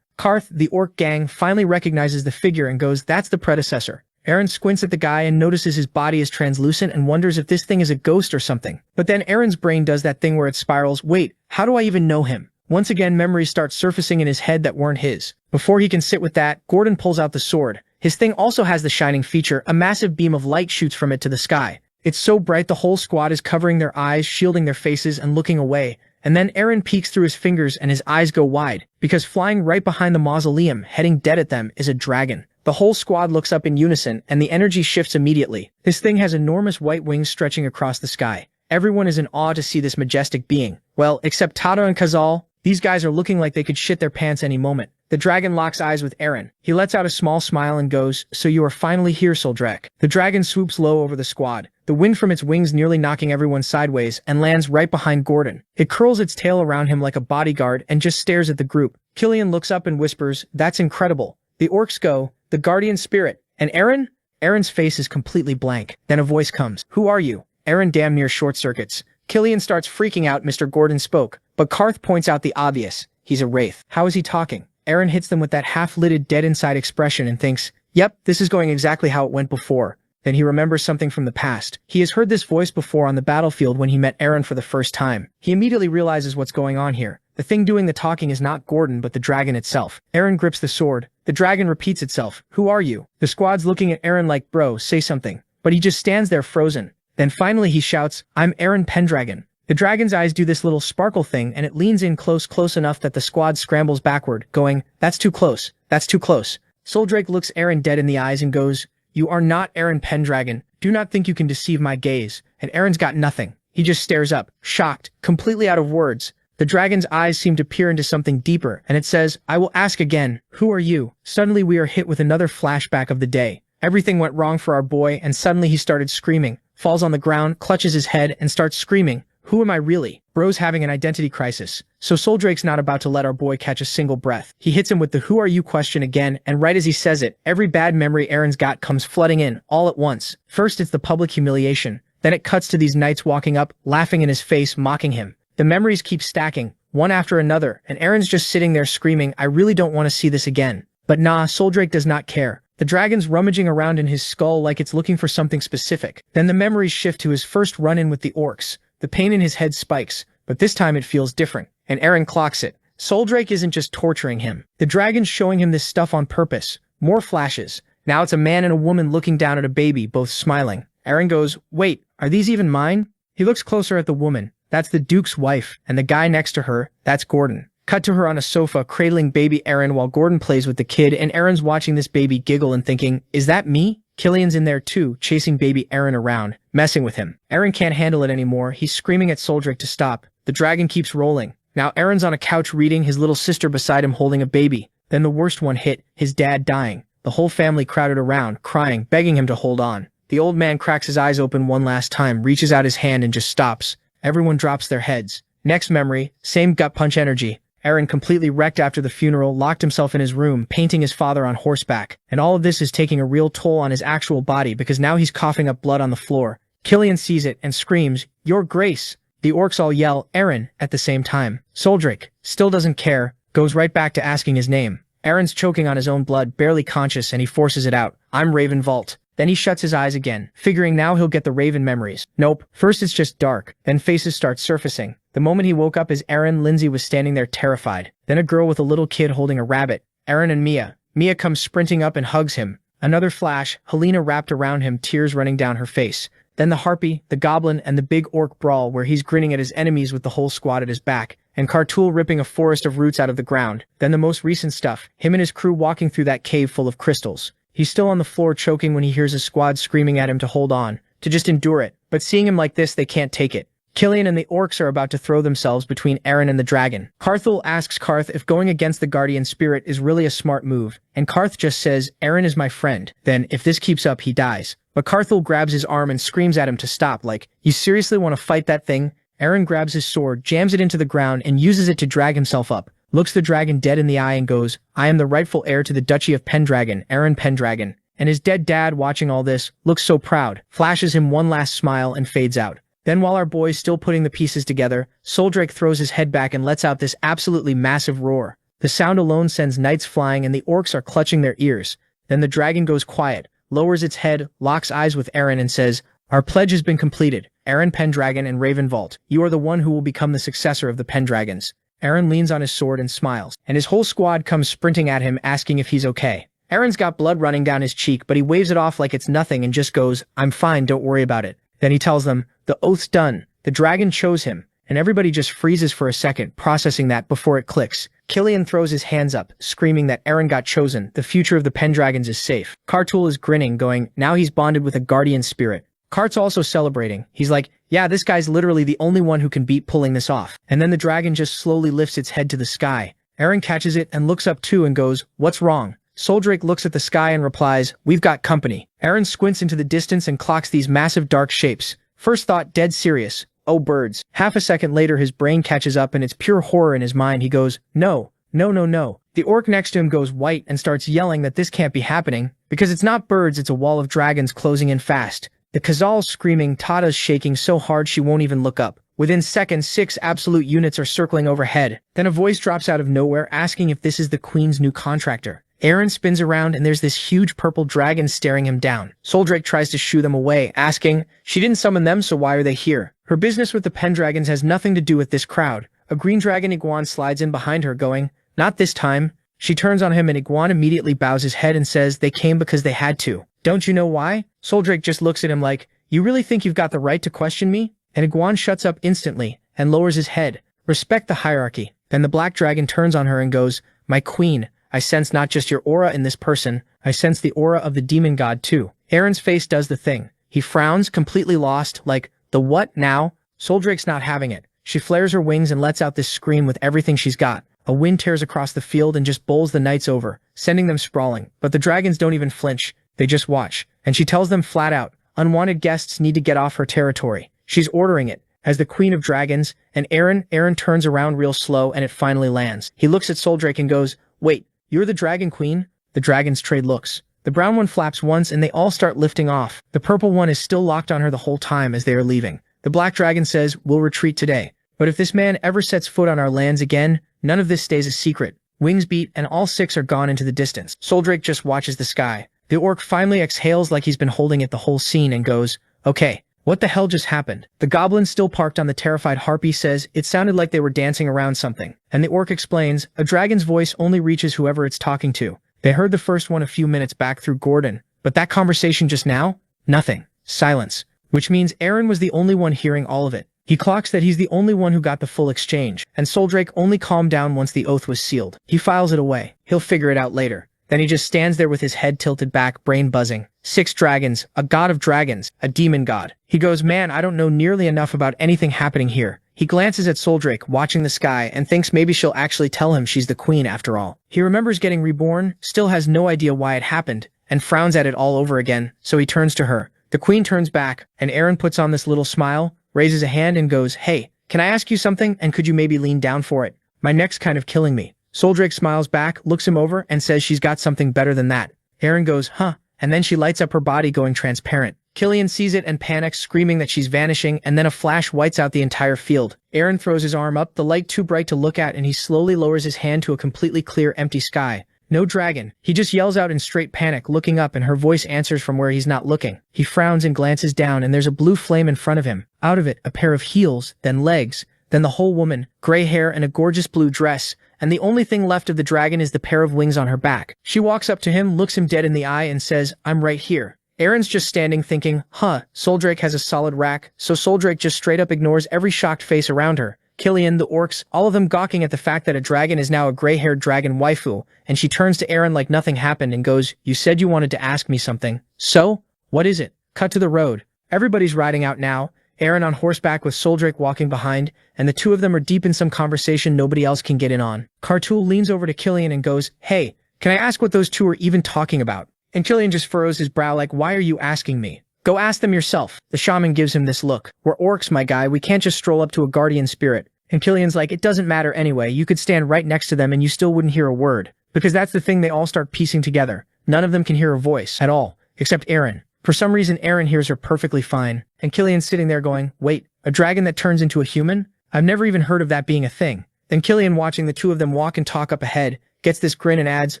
Karth, the orc gang, finally recognizes the figure and goes, "That's the predecessor." Eren squints at the guy and notices his body is translucent and wonders if this thing is a ghost or something. But then Eren's brain does that thing where it spirals, wait, how do I even know him? Once again, memories start surfacing in his head that weren't his. Before he can sit with that, Gordon pulls out the sword. His thing also has the shining feature, a massive beam of light shoots from it to the sky. It's so bright the whole squad is covering their eyes, shielding their faces, and looking away. And then Eren peeks through his fingers and his eyes go wide, because flying right behind the mausoleum, heading dead at them, is a dragon. The whole squad looks up in unison, and the energy shifts immediately. This thing has enormous white wings stretching across the sky. Everyone is in awe to see this majestic being. Well, except Tata and Khazal. These guys are looking like they could shit their pants any moment. The dragon locks eyes with Eren. He lets out a small smile and goes, "So you are finally here, Soldrek." The dragon swoops low over the squad, the wind from its wings nearly knocking everyone sideways, and lands right behind Gordon. It curls its tail around him like a bodyguard and just stares at the group. Killian looks up and whispers, "That's incredible." The orcs go, "The guardian spirit." And Eren? Eren's face is completely blank. Then a voice comes, "Who are you?" Eren damn near short circuits. Killian starts freaking out. Mr. Gordon spoke, but Karth points out the obvious. He's a wraith. How is he talking? Eren hits them with that half-lidded dead inside expression and thinks, yep, this is going exactly how it went before. Then he remembers something from the past. He has heard this voice before on the battlefield when he met Eren for the first time. He immediately realizes what's going on here. The thing doing the talking is not Gordon but the dragon itself. Eren grips the sword. The dragon repeats itself. "Who are you?" The squad's looking at Eren like, "Bro, say something." But he just stands there frozen. Then finally he shouts, "I'm Eren Pendragon." The dragon's eyes do this little sparkle thing and it leans in close enough that the squad scrambles backward, going, "That's too close. That's too close." Soldrake looks Eren dead in the eyes and goes, "You are not Eren Pendragon. Do not think you can deceive my gaze." And Eren's got nothing. He just stares up, shocked, completely out of words. The dragon's eyes seem to peer into something deeper, and it says, "I will ask again, who are you?" Suddenly we are hit with another flashback of the day. Everything went wrong for our boy, and suddenly he started screaming, falls on the ground, clutches his head, and starts screaming, "Who am I really?" Bro's having an identity crisis, so Soldrake's not about to let our boy catch a single breath. He hits him with the "who are you" question again, and right as he says it, every bad memory Eren's got comes flooding in, all at once. First it's the public humiliation, then it cuts to these knights walking up, laughing in his face, mocking him. The memories keep stacking, one after another, and Eren's just sitting there screaming, "I really don't want to see this again." But nah, Soldrake does not care. The dragon's rummaging around in his skull like it's looking for something specific. Then the memories shift to his first run-in with the orcs. The pain in his head spikes, but this time it feels different, and Eren clocks it. Soldrake isn't just torturing him. The dragon's showing him this stuff on purpose. More flashes. Now it's a man and a woman looking down at a baby, both smiling. Eren goes, "Wait, are these even mine?" He looks closer at the woman. That's the Duke's wife, and the guy next to her, that's Gordon. Cut to her on a sofa cradling baby Eren while Gordon plays with the kid, and Eren's watching this baby giggle and thinking, is that me? Killian's in there too, chasing baby Eren around, messing with him. Eren can't handle it anymore. He's screaming at Soldrake to stop. The dragon keeps rolling. Now Eren's on a couch reading, his little sister beside him holding a baby. Then the worst one hit, his dad dying. The whole family crowded around, crying, begging him to hold on. The old man cracks his eyes open one last time, reaches out his hand and just stops. Everyone drops their heads. Next memory, same gut punch energy. Eren, completely wrecked after the funeral, locked himself in his room, painting his father on horseback. And all of this is taking a real toll on his actual body because now he's coughing up blood on the floor. Killian sees it and screams, "Your Grace!" The orcs all yell, "Eren!" at the same time. Soldrick still doesn't care, goes right back to asking his name. Eren's choking on his own blood, barely conscious, and he forces it out. "I'm Raven Vault." Then he shuts his eyes again, figuring now he'll get the Raven memories. Nope. First it's just dark, then faces start surfacing. The moment he woke up as Eren, Lindsay was standing there terrified. Then a girl with a little kid holding a rabbit. Eren and Mia. Mia comes sprinting up and hugs him. Another flash, Helena wrapped around him, tears running down her face. Then the harpy, the goblin, and the big orc brawl where he's grinning at his enemies with the whole squad at his back, and Kartul ripping a forest of roots out of the ground. Then the most recent stuff, him and his crew walking through that cave full of crystals. He's still on the floor choking when he hears his squad screaming at him to hold on, to just endure it, but seeing him like this they can't take it. Killian and the orcs are about to throw themselves between Eren and the dragon. Karthul asks Karth if going against the guardian spirit is really a smart move, and Karth just says, "Eren is my friend, then if this keeps up he dies." But Karthul grabs his arm and screams at him to stop, like, "You seriously want to fight that thing?" Eren grabs his sword, jams it into the ground, and uses it to drag himself up, looks the dragon dead in the eye and goes, "I am the rightful heir to the Duchy of Pendragon, Eren Pendragon." And his dead dad, watching all this, looks so proud, flashes him one last smile and fades out. Then while our boy's still putting the pieces together, Soldrake throws his head back and lets out this absolutely massive roar. The sound alone sends knights flying and the orcs are clutching their ears. Then the dragon goes quiet, lowers its head, locks eyes with Eren and says, "Our pledge has been completed. Eren Pendragon and Raven Vault, you are the one who will become the successor of the Pendragons." Eren leans on his sword and smiles, and his whole squad comes sprinting at him asking if he's okay. Eren's got blood running down his cheek, but he waves it off like it's nothing and just goes, "I'm fine, don't worry about it." Then he tells them, "The oath's done. The dragon chose him." And everybody just freezes for a second, processing that before it clicks. Killian throws his hands up, screaming that Eren got chosen. The future of the Pendragons is safe. Kartul is grinning, going, now he's bonded with a guardian spirit. Kart's also celebrating. He's like, yeah, this guy's literally the only one who can beat pulling this off. And then the dragon just slowly lifts its head to the sky. Eren catches it and looks up too and goes, "What's wrong?" Soldrake looks at the sky and replies, "We've got company." Eren squints into the distance and clocks these massive dark shapes. First thought, dead serious. Oh, birds. Half a second later his brain catches up and it's pure horror in his mind. He goes, no, no, no, no. The orc next to him goes white and starts yelling that this can't be happening, because it's not birds, it's a wall of dragons closing in fast. The Khazal's screaming, Tata's shaking so hard she won't even look up. Within seconds, 6 absolute units are circling overhead. Then a voice drops out of nowhere asking if this is the Queen's new contractor. Eren spins around and there's this huge purple dragon staring him down. Soldrake tries to shoo them away, asking, she didn't summon them, so why are they here? Her business with the Pendragons has nothing to do with this crowd. A green dragon Iguan slides in behind her going, not this time. She turns on him and Iguan immediately bows his head and says they came because they had to. Don't you know why? Soldrake just looks at him like, you really think you've got the right to question me? And Iguan shuts up instantly and lowers his head. Respect the hierarchy. Then the black dragon turns on her and goes, my queen, I sense not just your aura in this person, I sense the aura of the demon god too. Eren's face does the thing. He frowns, completely lost, like, the what now? Soldrake's not having it. She flares her wings and lets out this scream with everything she's got. A wind tears across the field and just bowls the knights over, sending them sprawling. But the dragons don't even flinch. They just watch. And she tells them flat out, unwanted guests need to get off her territory. She's ordering it, as the queen of dragons, and Eren turns around real slow and it finally lands. He looks at Soldrake and goes, wait, you're the dragon queen? The dragons trade looks. The brown one flaps once and they all start lifting off. The purple one is still locked on her the whole time as they are leaving. The black dragon says, we'll retreat today. But if this man ever sets foot on our lands again, none of this stays a secret. Wings beat and all 6 are gone into the distance. Soldrake just watches the sky. The orc finally exhales like he's been holding it the whole scene and goes, okay, what the hell just happened? The goblin still parked on the terrified harpy says, it sounded like they were dancing around something. And the orc explains, a dragon's voice only reaches whoever it's talking to. They heard the first one a few minutes back through Gordon, but that conversation just now? Nothing. Silence. Which means Eren was the only one hearing all of it. He clocks that he's the only one who got the full exchange, and Soldrake only calmed down once the oath was sealed. He files it away. He'll figure it out later. Then he just stands there with his head tilted back, brain buzzing. 6 dragons, a god of dragons, a demon god. He goes, man, I don't know nearly enough about anything happening here. He glances at Soldrake, watching the sky, and thinks maybe she'll actually tell him she's the queen after all. He remembers getting reborn, still has no idea why it happened, and frowns at it all over again, so he turns to her. The queen turns back, and Eren puts on this little smile, raises a hand and goes, hey, Can I ask you something, and could you maybe lean down for it? My neck's kind of killing me. Soldrake smiles back, looks him over, and says she's got something better than that. Aaron goes, huh, and then she lights up her body going transparent. Killian sees it and panics, screaming that she's vanishing, and then a flash whites out the entire field. Aaron throws his arm up, the light too bright to look at, and he slowly lowers his hand to a completely clear, empty sky. No dragon. He just yells out in straight panic, looking up, and her voice answers from where he's not looking. He frowns and glances down, and there's a blue flame in front of him. Out of it, a pair of heels, then legs, then the whole woman, gray hair and a gorgeous blue dress, and the only thing left of the dragon is the pair of wings on her back. She walks up to him, looks him dead in the eye, and says, I'm right here. Aaron's just standing thinking, huh, Soldrake has a solid rack, so Soldrake just straight up ignores every shocked face around her. Killian, the orcs, all of them gawking at the fact that a dragon is now a gray-haired dragon waifu, and she turns to Aaron like nothing happened and goes, you said you wanted to ask me something. So? What is it? Cut to the road. Everybody's riding out now, Aaron on horseback with Soldrake walking behind, and the two of them are deep in some conversation nobody else can get in on. Kartul leans over to Killian and goes, hey, can I ask what those two are even talking about? And Killian just furrows his brow like, why are you asking me? Go ask them yourself. The shaman gives him this look. We're orcs, my guy, we can't just stroll up to a guardian spirit. And Killian's like, it doesn't matter anyway, you could stand right next to them and you still wouldn't hear a word. Because that's the thing they all start piecing together. None of them can hear a voice at all, except Aaron. For some reason Aaron hears her perfectly fine, and Killian's sitting there going, wait, a dragon that turns into a human? I've never even heard of that being a thing. Then Killian, watching the two of them walk and talk up ahead, gets this grin and adds,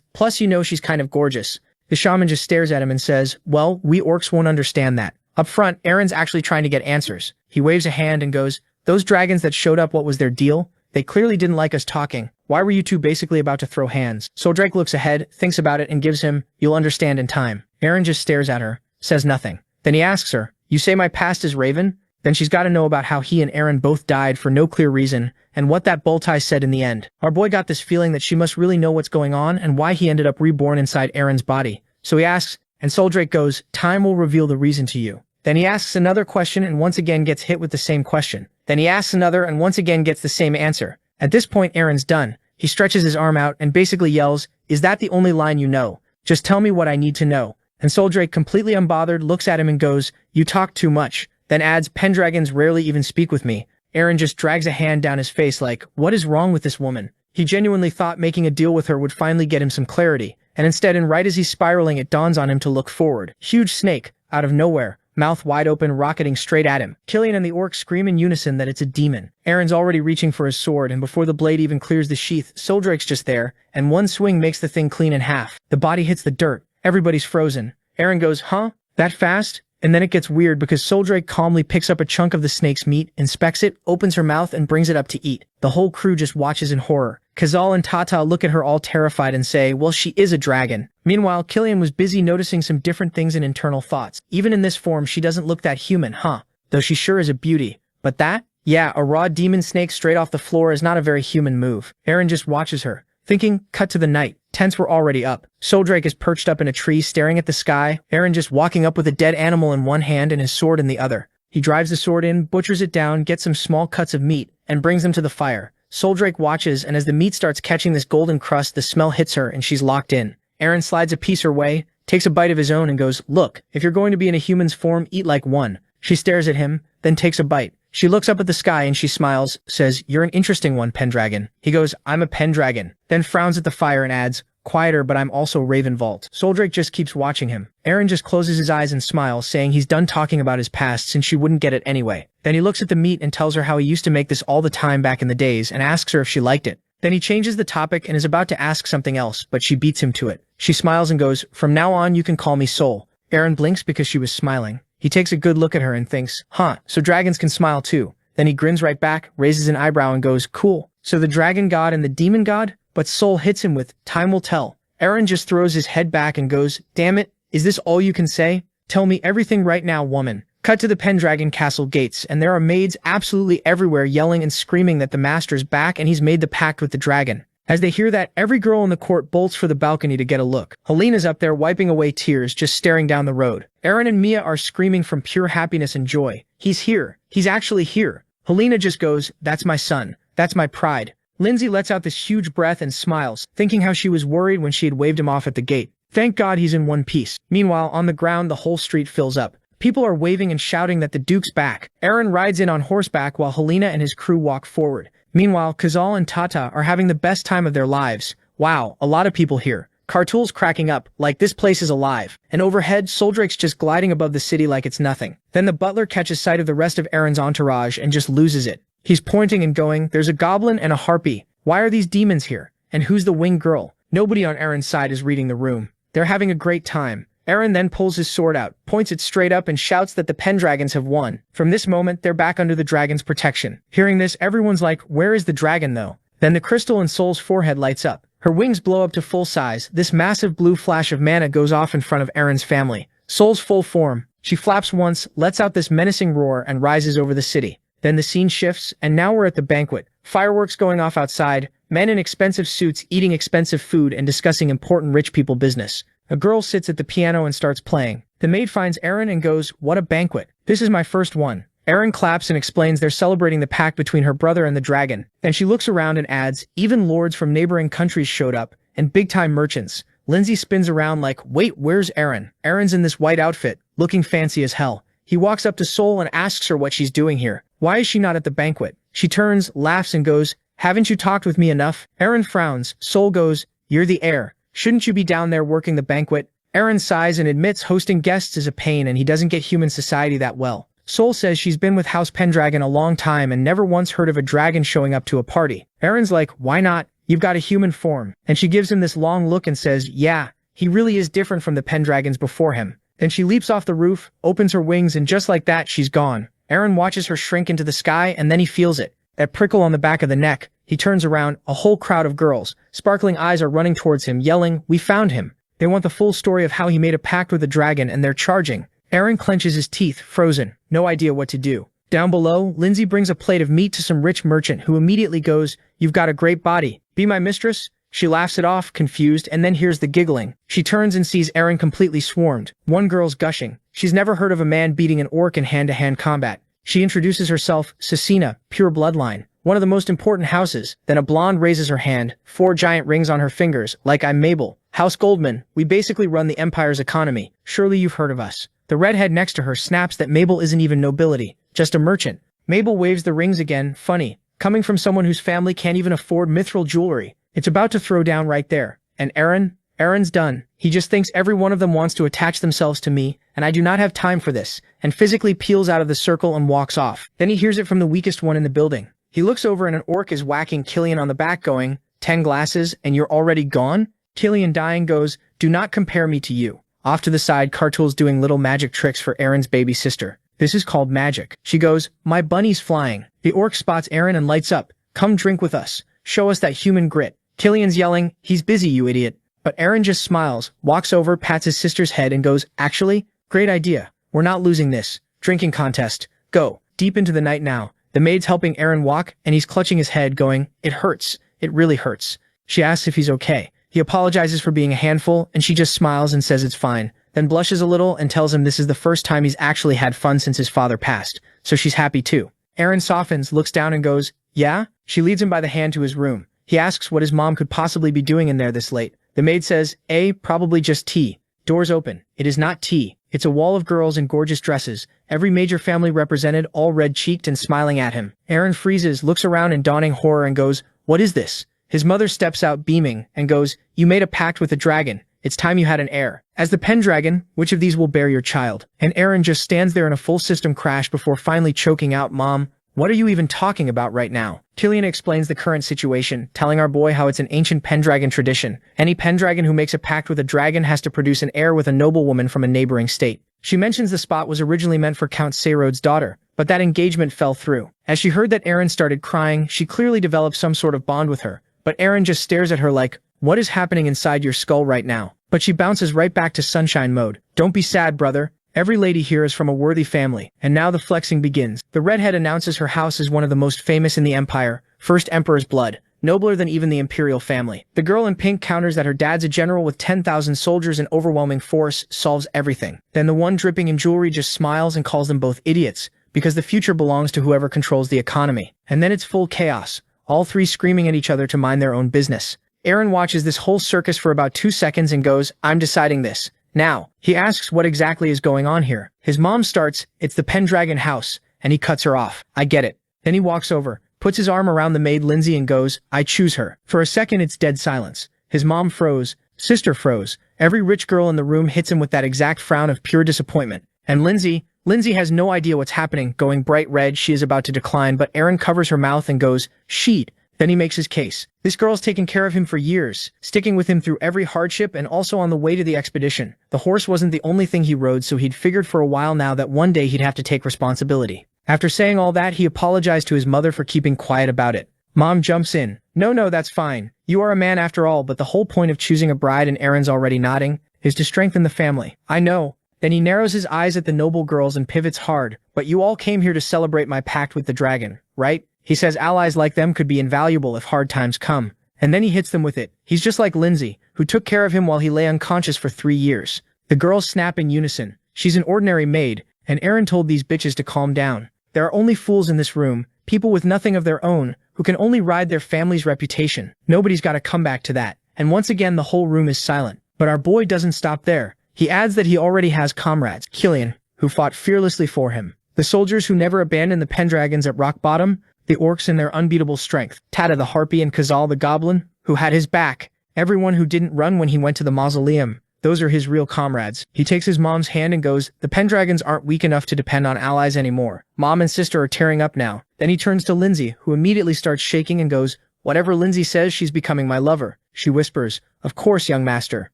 plus you know she's kind of gorgeous. The shaman just stares at him and says, well, we orcs won't understand that. Up front, Aaron's actually trying to get answers. He waves a hand and goes, those dragons that showed up, what was their deal? They clearly didn't like us talking. Why were you two basically about to throw hands? Soldrake looks ahead, thinks about it, and gives him, you'll understand in time. Aaron just stares at her, says nothing. Then he asks her, you say my past is Raven? Then she's got to know about how he and Aaron both died for no clear reason, and what that Boltai said in the end. Our boy got this feeling that she must really know what's going on and why he ended up reborn inside Aaron's body. So he asks, and Soldrake goes, time will reveal the reason to you. Then he asks another question and once again gets hit with the same question. Then he asks another and once again gets the same answer. At this point, Aaron's done. He stretches his arm out and basically yells, is that the only line you know? Just tell me what I need to know. And Soldrake, completely unbothered, looks at him and goes, you talk too much. Then adds, Pendragons rarely even speak with me. Aaron just drags a hand down his face like, what is wrong with this woman? He genuinely thought making a deal with her would finally get him some clarity, and instead, and right as he's spiraling, it dawns on him to look forward. Huge snake, out of nowhere, mouth wide open, rocketing straight at him. Killian and the orc scream in unison that it's a demon. Aaron's already reaching for his sword, and before the blade even clears the sheath, Soldrake's just there, and one swing makes the thing clean in half. The body hits the dirt. Everybody's frozen. Aaron goes, huh? That fast? And then it gets weird because Soldrake calmly picks up a chunk of the snake's meat, inspects it, opens her mouth, and brings it up to eat. The whole crew just watches in horror. Kazal and Tata look at her all terrified and say, well, she is a dragon. Meanwhile, Killian was busy noticing some different things in internal thoughts. Even in this form, she doesn't look that human, huh? Though she sure is a beauty. But that? Yeah, a raw demon snake straight off the floor is not a very human move. Aaron just watches her, thinking, cut to the night. Tents were already up. Soldrake is perched up in a tree staring at the sky, Aaron just walking up with a dead animal in one hand and his sword in the other. He drives the sword in, butchers it down, gets some small cuts of meat, and brings them to the fire. Soldrake watches, and as the meat starts catching this golden crust, the smell hits her and she's locked in. Aaron slides a piece her way, takes a bite of his own and goes, look, if you're going to be in a human's form, eat like one. She stares at him, then takes a bite. She looks up at the sky and she smiles, says, you're an interesting one, Pendragon. He goes, I'm a Pendragon, then frowns at the fire and adds, quieter, but I'm also Ravenvault. Soldrake just keeps watching him. Aaron just closes his eyes and smiles, saying he's done talking about his past since she wouldn't get it anyway. Then he looks at the meat and tells her how he used to make this all the time back in the days and asks her if she liked it. Then he changes the topic and is about to ask something else, but she beats him to it. She smiles and goes, from now on you can call me Soul. Aaron blinks because she was smiling. He takes a good look at her and thinks, huh, so dragons can smile too. Then he grins right back, raises an eyebrow and goes, cool. So the dragon god and the demon god? But Soul hits him with, time will tell. Aaron just throws his head back and goes, damn it, is this all you can say? Tell me everything right now, woman. Cut to the Pendragon castle gates, and there are maids absolutely everywhere yelling and screaming that the master's back and he's made the pact with the dragon. As they hear that, every girl in the court bolts for the balcony to get a look. Helena's up there wiping away tears, just staring down the road. Aaron and Mia are screaming from pure happiness and joy. He's here. He's actually here. Helena just goes, that's my son. That's my pride. Lindsay lets out this huge breath and smiles, thinking how she was worried when she had waved him off at the gate. Thank God he's in one piece. Meanwhile, on the ground, the whole street fills up. People are waving and shouting that the Duke's back. Eren rides in on horseback while Helena and his crew walk forward. Meanwhile, Kazal and Tata are having the best time of their lives. Wow, a lot of people here. Cartool's cracking up, like this place is alive. And overhead, Soldrake's just gliding above the city like it's nothing. Then the butler catches sight of the rest of Eren's entourage and just loses it. He's pointing and going, there's a goblin and a harpy. Why are these demons here? And who's the winged girl? Nobody on Eren's side is reading the room. They're having a great time. Eren then pulls his sword out, points it straight up and shouts that the Pendragons have won. From this moment, they're back under the dragon's protection. Hearing this, everyone's like, where is the dragon though? Then the crystal in Sol's forehead lights up. Her wings blow up to full size. This massive blue flash of mana goes off in front of Eren's family. Sol's full form. She flaps once, lets out this menacing roar, and rises over the city. Then the scene shifts, and now we're at the banquet. Fireworks going off outside, men in expensive suits eating expensive food and discussing important rich people business. A girl sits at the piano and starts playing. The maid finds Eren and goes, what a banquet. This is my first one. Eren claps and explains they're celebrating the pact between her brother and the dragon. Then she looks around and adds, even lords from neighboring countries showed up, and big-time merchants. Lindsay spins around like, wait, where's Eren? Eren's in this white outfit, looking fancy as hell. He walks up to Sol and asks her what she's doing here. Why is she not at the banquet? She turns, laughs and goes, haven't you talked with me enough? Eren frowns. Sol goes, you're the heir. Shouldn't you be down there working the banquet? Eren sighs and admits hosting guests is a pain and he doesn't get human society that well. Sol says she's been with House Pendragon a long time and never once heard of a dragon showing up to a party. Eren's like, why not? You've got a human form. And she gives him this long look and says, yeah, he really is different from the Pendragons before him. Then she leaps off the roof, opens her wings, and just like that, she's gone. Eren watches her shrink into the sky and then he feels it. That prickle on the back of the neck. He turns around, a whole crowd of girls. Sparkling eyes are running towards him, yelling, we found him. They want the full story of how he made a pact with the dragon and they're charging. Eren clenches his teeth, frozen, no idea what to do. Down below, Lindsay brings a plate of meat to some rich merchant who immediately goes, you've got a great body. Be my mistress? She laughs it off, confused, and then hears the giggling. She turns and sees Eren completely swarmed. One girl's gushing. She's never heard of a man beating an orc in hand-to-hand combat. She introduces herself, Cecina, pure bloodline. One of the most important houses. Then a blonde raises her hand, 4 giant rings on her fingers, like I'm Mabel. House Goldman, we basically run the Empire's economy. Surely you've heard of us. The redhead next to her snaps that Mabel isn't even nobility, just a merchant. Mabel waves the rings again, funny. Coming from someone whose family can't even afford mithril jewelry. It's about to throw down right there. And Eren's done. He just thinks every one of them wants to attach themselves to me, and I do not have time for this, and physically peels out of the circle and walks off. Then he hears it from the weakest one in the building. He looks over and an orc is whacking Killian on the back going, 10 glasses and you're already gone? Killian dying goes, do not compare me to you. Off to the side, Cartool's doing little magic tricks for Eren's baby sister. This is called magic. She goes, my bunny's flying. The orc spots Eren and lights up. Come drink with us. Show us that human grit. Killian's yelling, he's busy, you idiot. But Eren just smiles, walks over, pats his sister's head and goes, actually, great idea. We're not losing this. Drinking contest. Go. Deep into the night now. The maid's helping Eren walk, and he's clutching his head going, it hurts. It really hurts. She asks if he's okay. He apologizes for being a handful, and she just smiles and says it's fine, then blushes a little and tells him this is the first time he's actually had fun since his father passed, so she's happy too. Eren softens, looks down and goes, yeah? She leads him by the hand to his room. He asks what his mom could possibly be doing in there this late. The maid says, probably just tea. Doors open. It is not tea. It's a wall of girls in gorgeous dresses, every major family represented, all red-cheeked and smiling at him. Eren freezes, looks around in dawning horror and goes, what is this? His mother steps out beaming and goes, you made a pact with the dragon. It's time you had an heir. As the Pendragon, which of these will bear your child? And Eren just stands there in a full system crash before finally choking out, Mom, what are you even talking about right now? Killian explains the current situation, telling our boy how it's an ancient Pendragon tradition. Any Pendragon who makes a pact with a dragon has to produce an heir with a noblewoman from a neighboring state. She mentions the spot was originally meant for Count Sayrod's daughter, but that engagement fell through. As she heard that Eren started crying, she clearly developed some sort of bond with her. But Eren just stares at her like, what is happening inside your skull right now? But she bounces right back to sunshine mode. Don't be sad, brother. Every lady here is from a worthy family, and now the flexing begins. The redhead announces her house is one of the most famous in the Empire, first Emperor's blood, nobler than even the imperial family. The girl in pink counters that her dad's a general with 10,000 soldiers and overwhelming force, solves everything. Then the one dripping in jewelry just smiles and calls them both idiots, because the future belongs to whoever controls the economy. And then it's full chaos, all three screaming at each other to mind their own business. Eren watches this whole circus for about 2 seconds and goes, I'm deciding this. Now, he asks what exactly is going on here. His mom starts, "It's the Pendragon house," and he cuts her off. "I get it." Then he walks over, puts his arm around the maid Lindsay and goes, "I choose her." For a second it's dead silence. His mom froze, sister froze. Every rich girl in the room hits him with that exact frown of pure disappointment. And Lindsay has no idea what's happening, going bright red. She is about to decline, but Aaron covers her mouth and goes, "Sheet." Then he makes his case. This girl's taken care of him for years, sticking with him through every hardship and also on the way to the expedition. The horse wasn't the only thing he rode, so he'd figured for a while now that one day he'd have to take responsibility. After saying all that, he apologized to his mother for keeping quiet about it. Mom jumps in. No, that's fine. You are a man after all, but the whole point of choosing a bride, and Aaron's already nodding, is to strengthen the family. I know. Then he narrows his eyes at the noble girls and pivots hard. But you all came here to celebrate my pact with the dragon, right? He says allies like them could be invaluable if hard times come. And then he hits them with it. He's just like Lindsay, who took care of him while he lay unconscious for 3 years. The girls snap in unison. She's an ordinary maid, and Aaron told these bitches to calm down. There are only fools in this room, people with nothing of their own, who can only ride their family's reputation. Nobody's got to come back to that. And once again the whole room is silent. But our boy doesn't stop there. He adds that he already has comrades, Killian, who fought fearlessly for him. The soldiers who never abandoned the Pendragons at rock bottom, the orcs in their unbeatable strength, Tata the harpy and Kazal the goblin, who had his back, everyone who didn't run when he went to the mausoleum. Those are his real comrades. He takes his mom's hand and goes, "The Pendragons aren't weak enough to depend on allies anymore. Mom and sister are tearing up now." Then he turns to Lindsay, who immediately starts shaking and goes, "Whatever Lindsay says, she's becoming my lover." She whispers, "Of course, young master."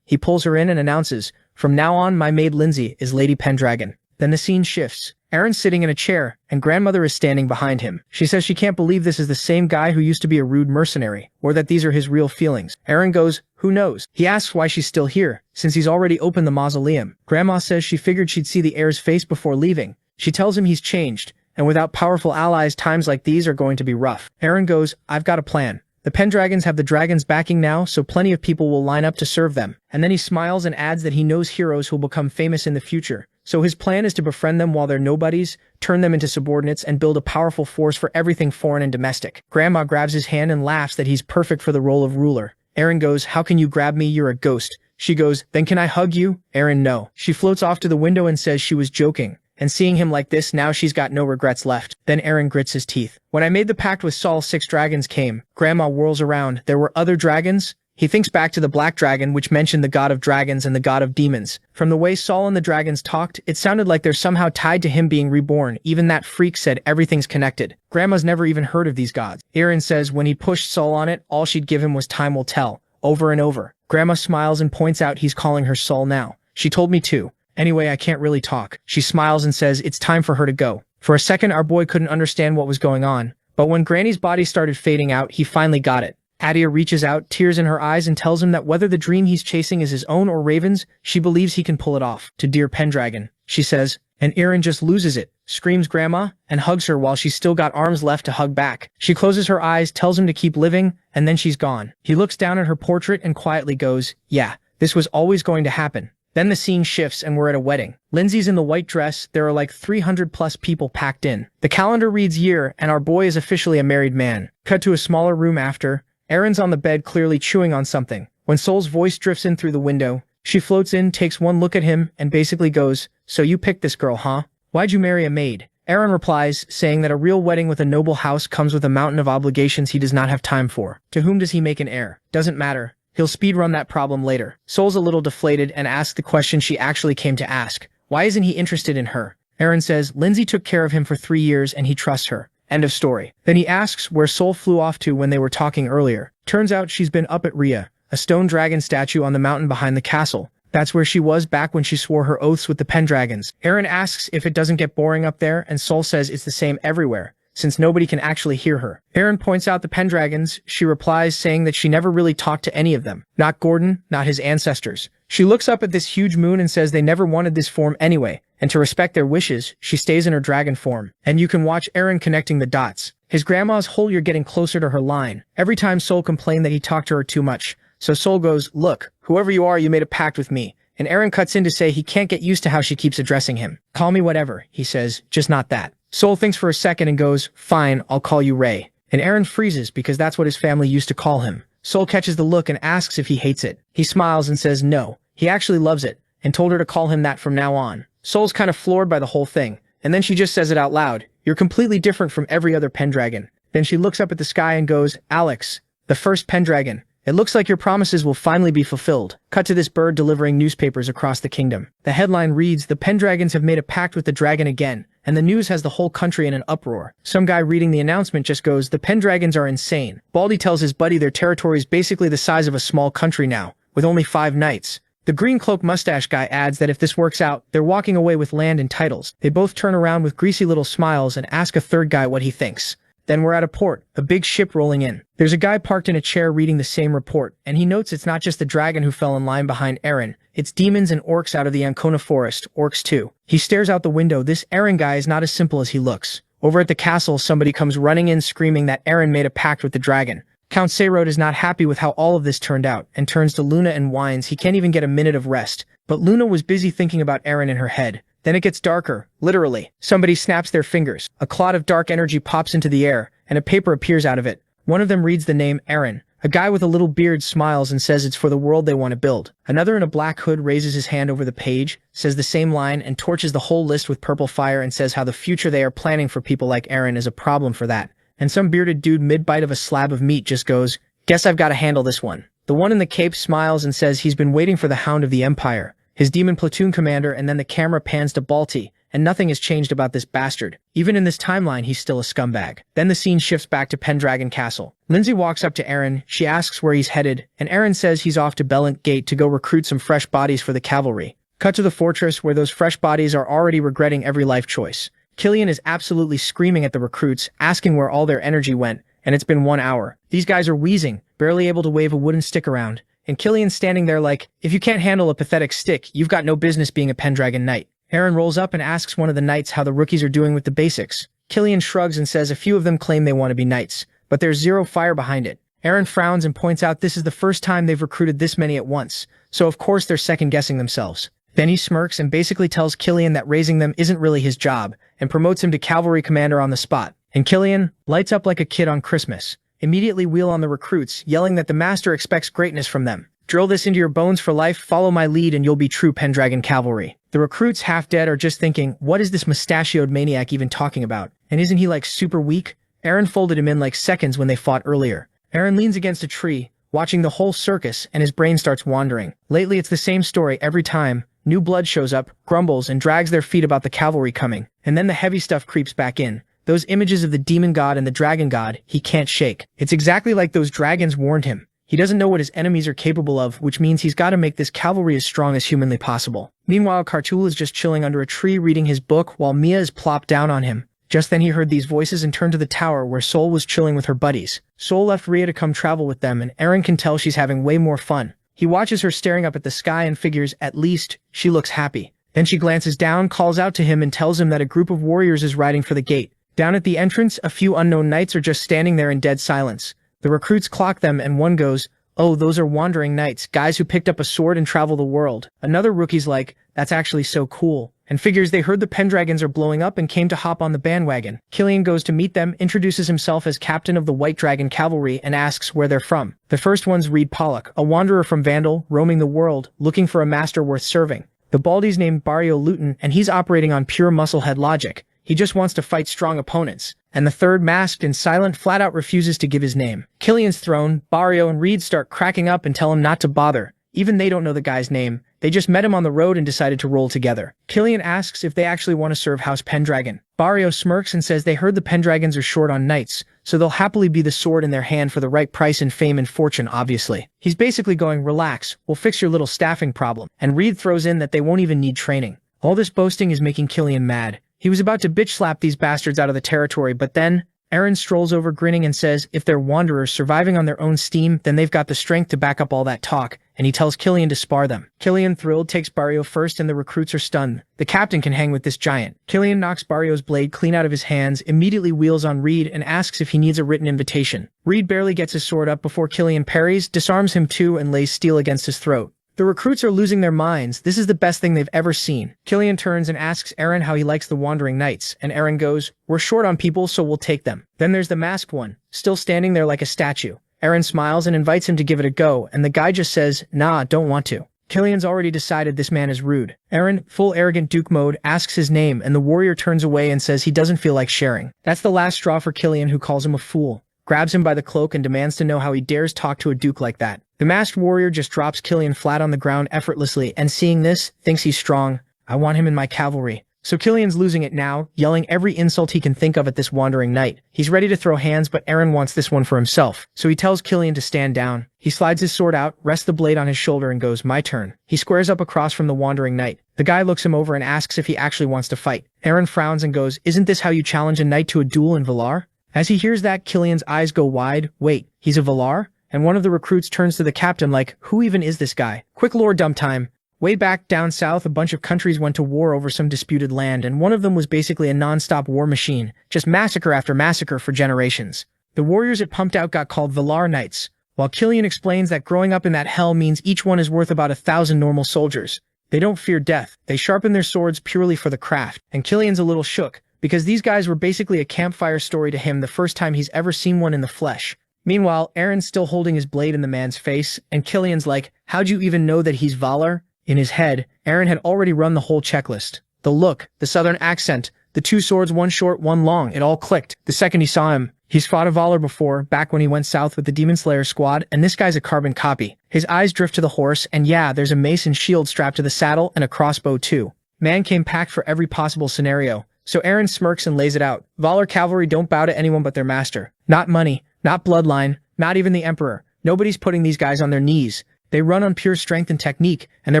He pulls her in and announces, "From now on, my maid Lindsay is Lady Pendragon." Then the scene shifts. Aaron's sitting in a chair, and grandmother is standing behind him. She says she can't believe this is the same guy who used to be a rude mercenary, or that these are his real feelings. Aaron goes, "Who knows?" He asks why she's still here, since he's already opened the mausoleum. Grandma says she figured she'd see the heir's face before leaving. She tells him he's changed, and without powerful allies, times like these are going to be rough. Aaron goes, "I've got a plan. The Pendragons have the dragon's backing now, so plenty of people will line up to serve them." And then he smiles and adds that he knows heroes who'll become famous in the future. So his plan is to befriend them while they're nobodies, turn them into subordinates, and build a powerful force for everything foreign and domestic. Grandma grabs his hand and laughs that he's perfect for the role of ruler. Aaron goes, "How can you grab me? You're a ghost." She goes, "Then can I hug you?" Aaron, "No." She floats off to the window and says she was joking. And seeing him like this, now she's got no regrets left. Then Aaron grits his teeth. "When I made the pact with Saul, 6 dragons came." Grandma whirls around. "There were other dragons?" He thinks back to the black dragon, which mentioned the god of dragons and the god of demons. From the way Saul and the dragons talked, it sounded like they're somehow tied to him being reborn. Even that freak said everything's connected. Grandma's never even heard of these gods. Aaron says when he pushed Saul on it, all she'd give him was "time will tell," over and over. Grandma smiles and points out he's calling her Saul now. "She told me to. Anyway, I can't really talk." She smiles and says it's time for her to go. For a second, our boy couldn't understand what was going on. But when Granny's body started fading out, he finally got it. Adia reaches out, tears in her eyes, and tells him that whether the dream he's chasing is his own or Raven's, she believes he can pull it off. "To dear Pendragon," she says, and Aaron just loses it, screams Grandma, and hugs her while she's still got arms left to hug back. She closes her eyes, tells him to keep living, and then she's gone. He looks down at her portrait and quietly goes, "Yeah, this was always going to happen." Then the scene shifts and we're at a wedding. Lindsay's in the white dress, there are like 300 plus people packed in. The calendar reads year, and our boy is officially a married man. Cut to a smaller room after. Aaron's on the bed clearly chewing on something. When Sol's voice drifts in through the window, she floats in, takes one look at him, and basically goes, "So you picked this girl, huh? Why'd you marry a maid?" Aaron replies, saying that a real wedding with a noble house comes with a mountain of obligations he does not have time for. To whom does he make an heir? Doesn't matter. He'll speedrun that problem later. Sol's a little deflated and asks the question she actually came to ask. Why isn't he interested in her? Aaron says Lindsay took care of him for 3 years and he trusts her. End of story. Then he asks where Sol flew off to when they were talking earlier. Turns out she's been up at Rhea, a stone dragon statue on the mountain behind the castle. That's where she was back when she swore her oaths with the Pendragons. Aaron asks if it doesn't get boring up there, and Sol says it's the same everywhere, since nobody can actually hear her. Aaron points out the Pendragons. She replies saying that she never really talked to any of them. Not Gordon, not his ancestors. She looks up at this huge moon and says they never wanted this form anyway, and to respect their wishes, she stays in her dragon form. And you can watch Aaron connecting the dots. His grandma's whole "you're getting closer to her" line. Every time Sol complained that he talked to her too much. So Sol goes, "Look, whoever you are, you made a pact with me." And Aaron cuts in to say he can't get used to how she keeps addressing him. "Call me whatever," he says, "just not that." Sol thinks for a second and goes, "Fine, I'll call you Ray." And Aaron freezes because that's what his family used to call him. Sol catches the look and asks if he hates it. He smiles and says no, he actually loves it. and told her to call him that from now on. Soul's kind of floored by the whole thing, and then she just says it out loud. You're completely different from every other Pendragon. Then she looks up at the sky and goes, Alex, the first Pendragon. It looks like your promises will finally be fulfilled. Cut to this bird delivering newspapers across the kingdom. The headline reads, the Pendragons have made a pact with the dragon again, and the news has the whole country in an uproar. Some guy reading the announcement just goes, the Pendragons are insane. Baldy tells his buddy their territory is basically the size of a small country now, with only 5 knights. The green cloak mustache guy adds that if this works out, they're walking away with land and titles. They both turn around with greasy little smiles and ask a third guy what he thinks. Then we're at a port, a big ship rolling in. There's a guy parked in a chair reading the same report, and he notes it's not just the dragon who fell in line behind Eren, it's demons and orcs out of the Ancona forest, orcs too. He stares out the window. This Eren guy is not as simple as he looks. Over at the castle, somebody comes running in screaming that Eren made a pact with the dragon. Count Seirot is not happy with how all of this turned out, and turns to Luna and whines he can't even get a minute of rest. But Luna was busy thinking about Eren in her head. Then it gets darker, literally. Somebody snaps their fingers. A cloud of dark energy pops into the air, and a paper appears out of it. One of them reads the name Eren. A guy with a little beard smiles and says it's for the world they want to build. Another in a black hood raises his hand over the page, says the same line, and torches the whole list with purple fire and says how the future they are planning for people like Eren is a problem for that. And some bearded dude mid-bite of a slab of meat just goes, guess I've got to handle this one. The one in the cape smiles and says he's been waiting for the Hound of the Empire, his demon platoon commander, and then the camera pans to Balti, and nothing has changed about this bastard. Even in this timeline, he's still a scumbag. Then the scene shifts back to Pendragon Castle. Lindsay walks up to Eren, she asks where he's headed, and Eren says he's off to Bellant Gate to go recruit some fresh bodies for the cavalry. Cut to the fortress where those fresh bodies are already regretting every life choice. Killian is absolutely screaming at the recruits, asking where all their energy went, and it's been 1 hour. These guys are wheezing, barely able to wave a wooden stick around, and Killian's standing there like, if you can't handle a pathetic stick, you've got no business being a Pendragon knight. Eren rolls up and asks one of the knights how the rookies are doing with the basics. Killian shrugs and says a few of them claim they want to be knights, but there's zero fire behind it. Eren frowns and points out this is the first time they've recruited this many at once, so of course they're second-guessing themselves. Then he smirks and basically tells Killian that raising them isn't really his job, and promotes him to cavalry commander on the spot. And Killian lights up like a kid on Christmas. Immediately wheel on the recruits, yelling that the master expects greatness from them. Drill this into your bones for life, follow my lead and you'll be true Pendragon cavalry. The recruits, half dead, are just thinking, what is this mustachioed maniac even talking about? And isn't he like super weak? Eren folded him in like seconds when they fought earlier. Eren leans against a tree, watching the whole circus, and his brain starts wandering. Lately it's the same story every time. New blood shows up, grumbles, and drags their feet about the cavalry coming. And then the heavy stuff creeps back in. Those images of the demon god and the dragon god, he can't shake. It's exactly like those dragons warned him. He doesn't know what his enemies are capable of, which means he's got to make this cavalry as strong as humanly possible. Meanwhile, Kartul is just chilling under a tree reading his book while Mia is plopped down on him. Just then he heard these voices and turned to the tower where Sol was chilling with her buddies. Sol left Rhea to come travel with them, and Eren can tell she's having way more fun. He watches her staring up at the sky and figures, at least, she looks happy. Then she glances down, calls out to him, and tells him that a group of warriors is riding for the gate. Down at the entrance, a few unknown knights are just standing there in dead silence. The recruits clock them, and one goes, oh, those are wandering knights, guys who picked up a sword and travel the world. Another rookie's like, that's actually so cool, and figures they heard the Pendragons are blowing up and came to hop on the bandwagon. Killian goes to meet them, introduces himself as captain of the White Dragon Cavalry, and asks where they're from. The first one's Reed Pollock, a wanderer from Vandal, roaming the world, looking for a master worth serving. The Baldy's named Barrio Luton, and he's operating on pure musclehead logic. He just wants to fight strong opponents. And the third, masked and silent, flat out refuses to give his name. Killian's thrown, Barrio and Reed start cracking up and tell him not to bother. Even they don't know the guy's name. They just met him on the road and decided to roll together. Killian asks if they actually want to serve House Pendragon. Barrio smirks and says they heard the Pendragons are short on knights, so they'll happily be the sword in their hand for the right price in fame and fortune, obviously. He's basically going, relax, we'll fix your little staffing problem. And Reed throws in that they won't even need training. All this boasting is making Killian mad. He was about to bitch slap these bastards out of the territory, but then Eren strolls over grinning and says if they're wanderers surviving on their own steam, then they've got the strength to back up all that talk, and he tells Killian to spar them. Killian, thrilled, takes Barrio first and the recruits are stunned. The captain can hang with this giant. Killian knocks Barrio's blade clean out of his hands, immediately wheels on Reed and asks if he needs a written invitation. Reed barely gets his sword up before Killian parries, disarms him too, and lays steel against his throat. The recruits are losing their minds. This is the best thing they've ever seen. Killian turns and asks Eren how he likes the wandering knights, and Eren goes, we're short on people, so we'll take them. Then there's the masked one, still standing there like a statue. Eren smiles and invites him to give it a go, and the guy just says, nah, don't want to. Killian's already decided this man is rude. Eren, full arrogant Duke mode, asks his name and the warrior turns away and says he doesn't feel like sharing. That's the last straw for Killian, who calls him a fool, grabs him by the cloak and demands to know how he dares talk to a duke like that. The masked warrior just drops Killian flat on the ground effortlessly and seeing this, thinks he's strong. I want him in my cavalry. So Killian's losing it now, yelling every insult he can think of at this wandering knight. He's ready to throw hands, but Eren wants this one for himself. So he tells Killian to stand down. He slides his sword out, rests the blade on his shoulder and goes, my turn. He squares up across from the wandering knight. The guy looks him over and asks if he actually wants to fight. Eren frowns and goes, isn't this how you challenge a knight to a duel in Valar? As he hears that, Killian's eyes go wide. Wait, he's a Valar? And one of the recruits turns to the captain like, who even is this guy? Quick lore dump time. Way back down south, a bunch of countries went to war over some disputed land, and one of them was basically a non-stop war machine, just massacre after massacre for generations. The warriors it pumped out got called Valar Knights, while Killian explains that growing up in that hell means each one is worth about 1,000 normal soldiers. They don't fear death, they sharpen their swords purely for the craft, and Killian's a little shook, because these guys were basically a campfire story to him the first time he's ever seen one in the flesh. Meanwhile, Eren's still holding his blade in the man's face, and Killian's like, how'd you even know that he's Valar? In his head, Eren had already run the whole checklist. The look, the southern accent, the 2 swords, one short, one long, it all clicked. The second he saw him, he's fought a Valar before, back when he went south with the Demon Slayer squad, and this guy's a carbon copy. His eyes drift to the horse, and yeah, there's a mace and shield strapped to the saddle, and a crossbow too. Man came packed for every possible scenario. So Eren smirks and lays it out. Valar cavalry don't bow to anyone but their master. Not money, not bloodline, not even the emperor. Nobody's putting these guys on their knees. They run on pure strength and technique, and they're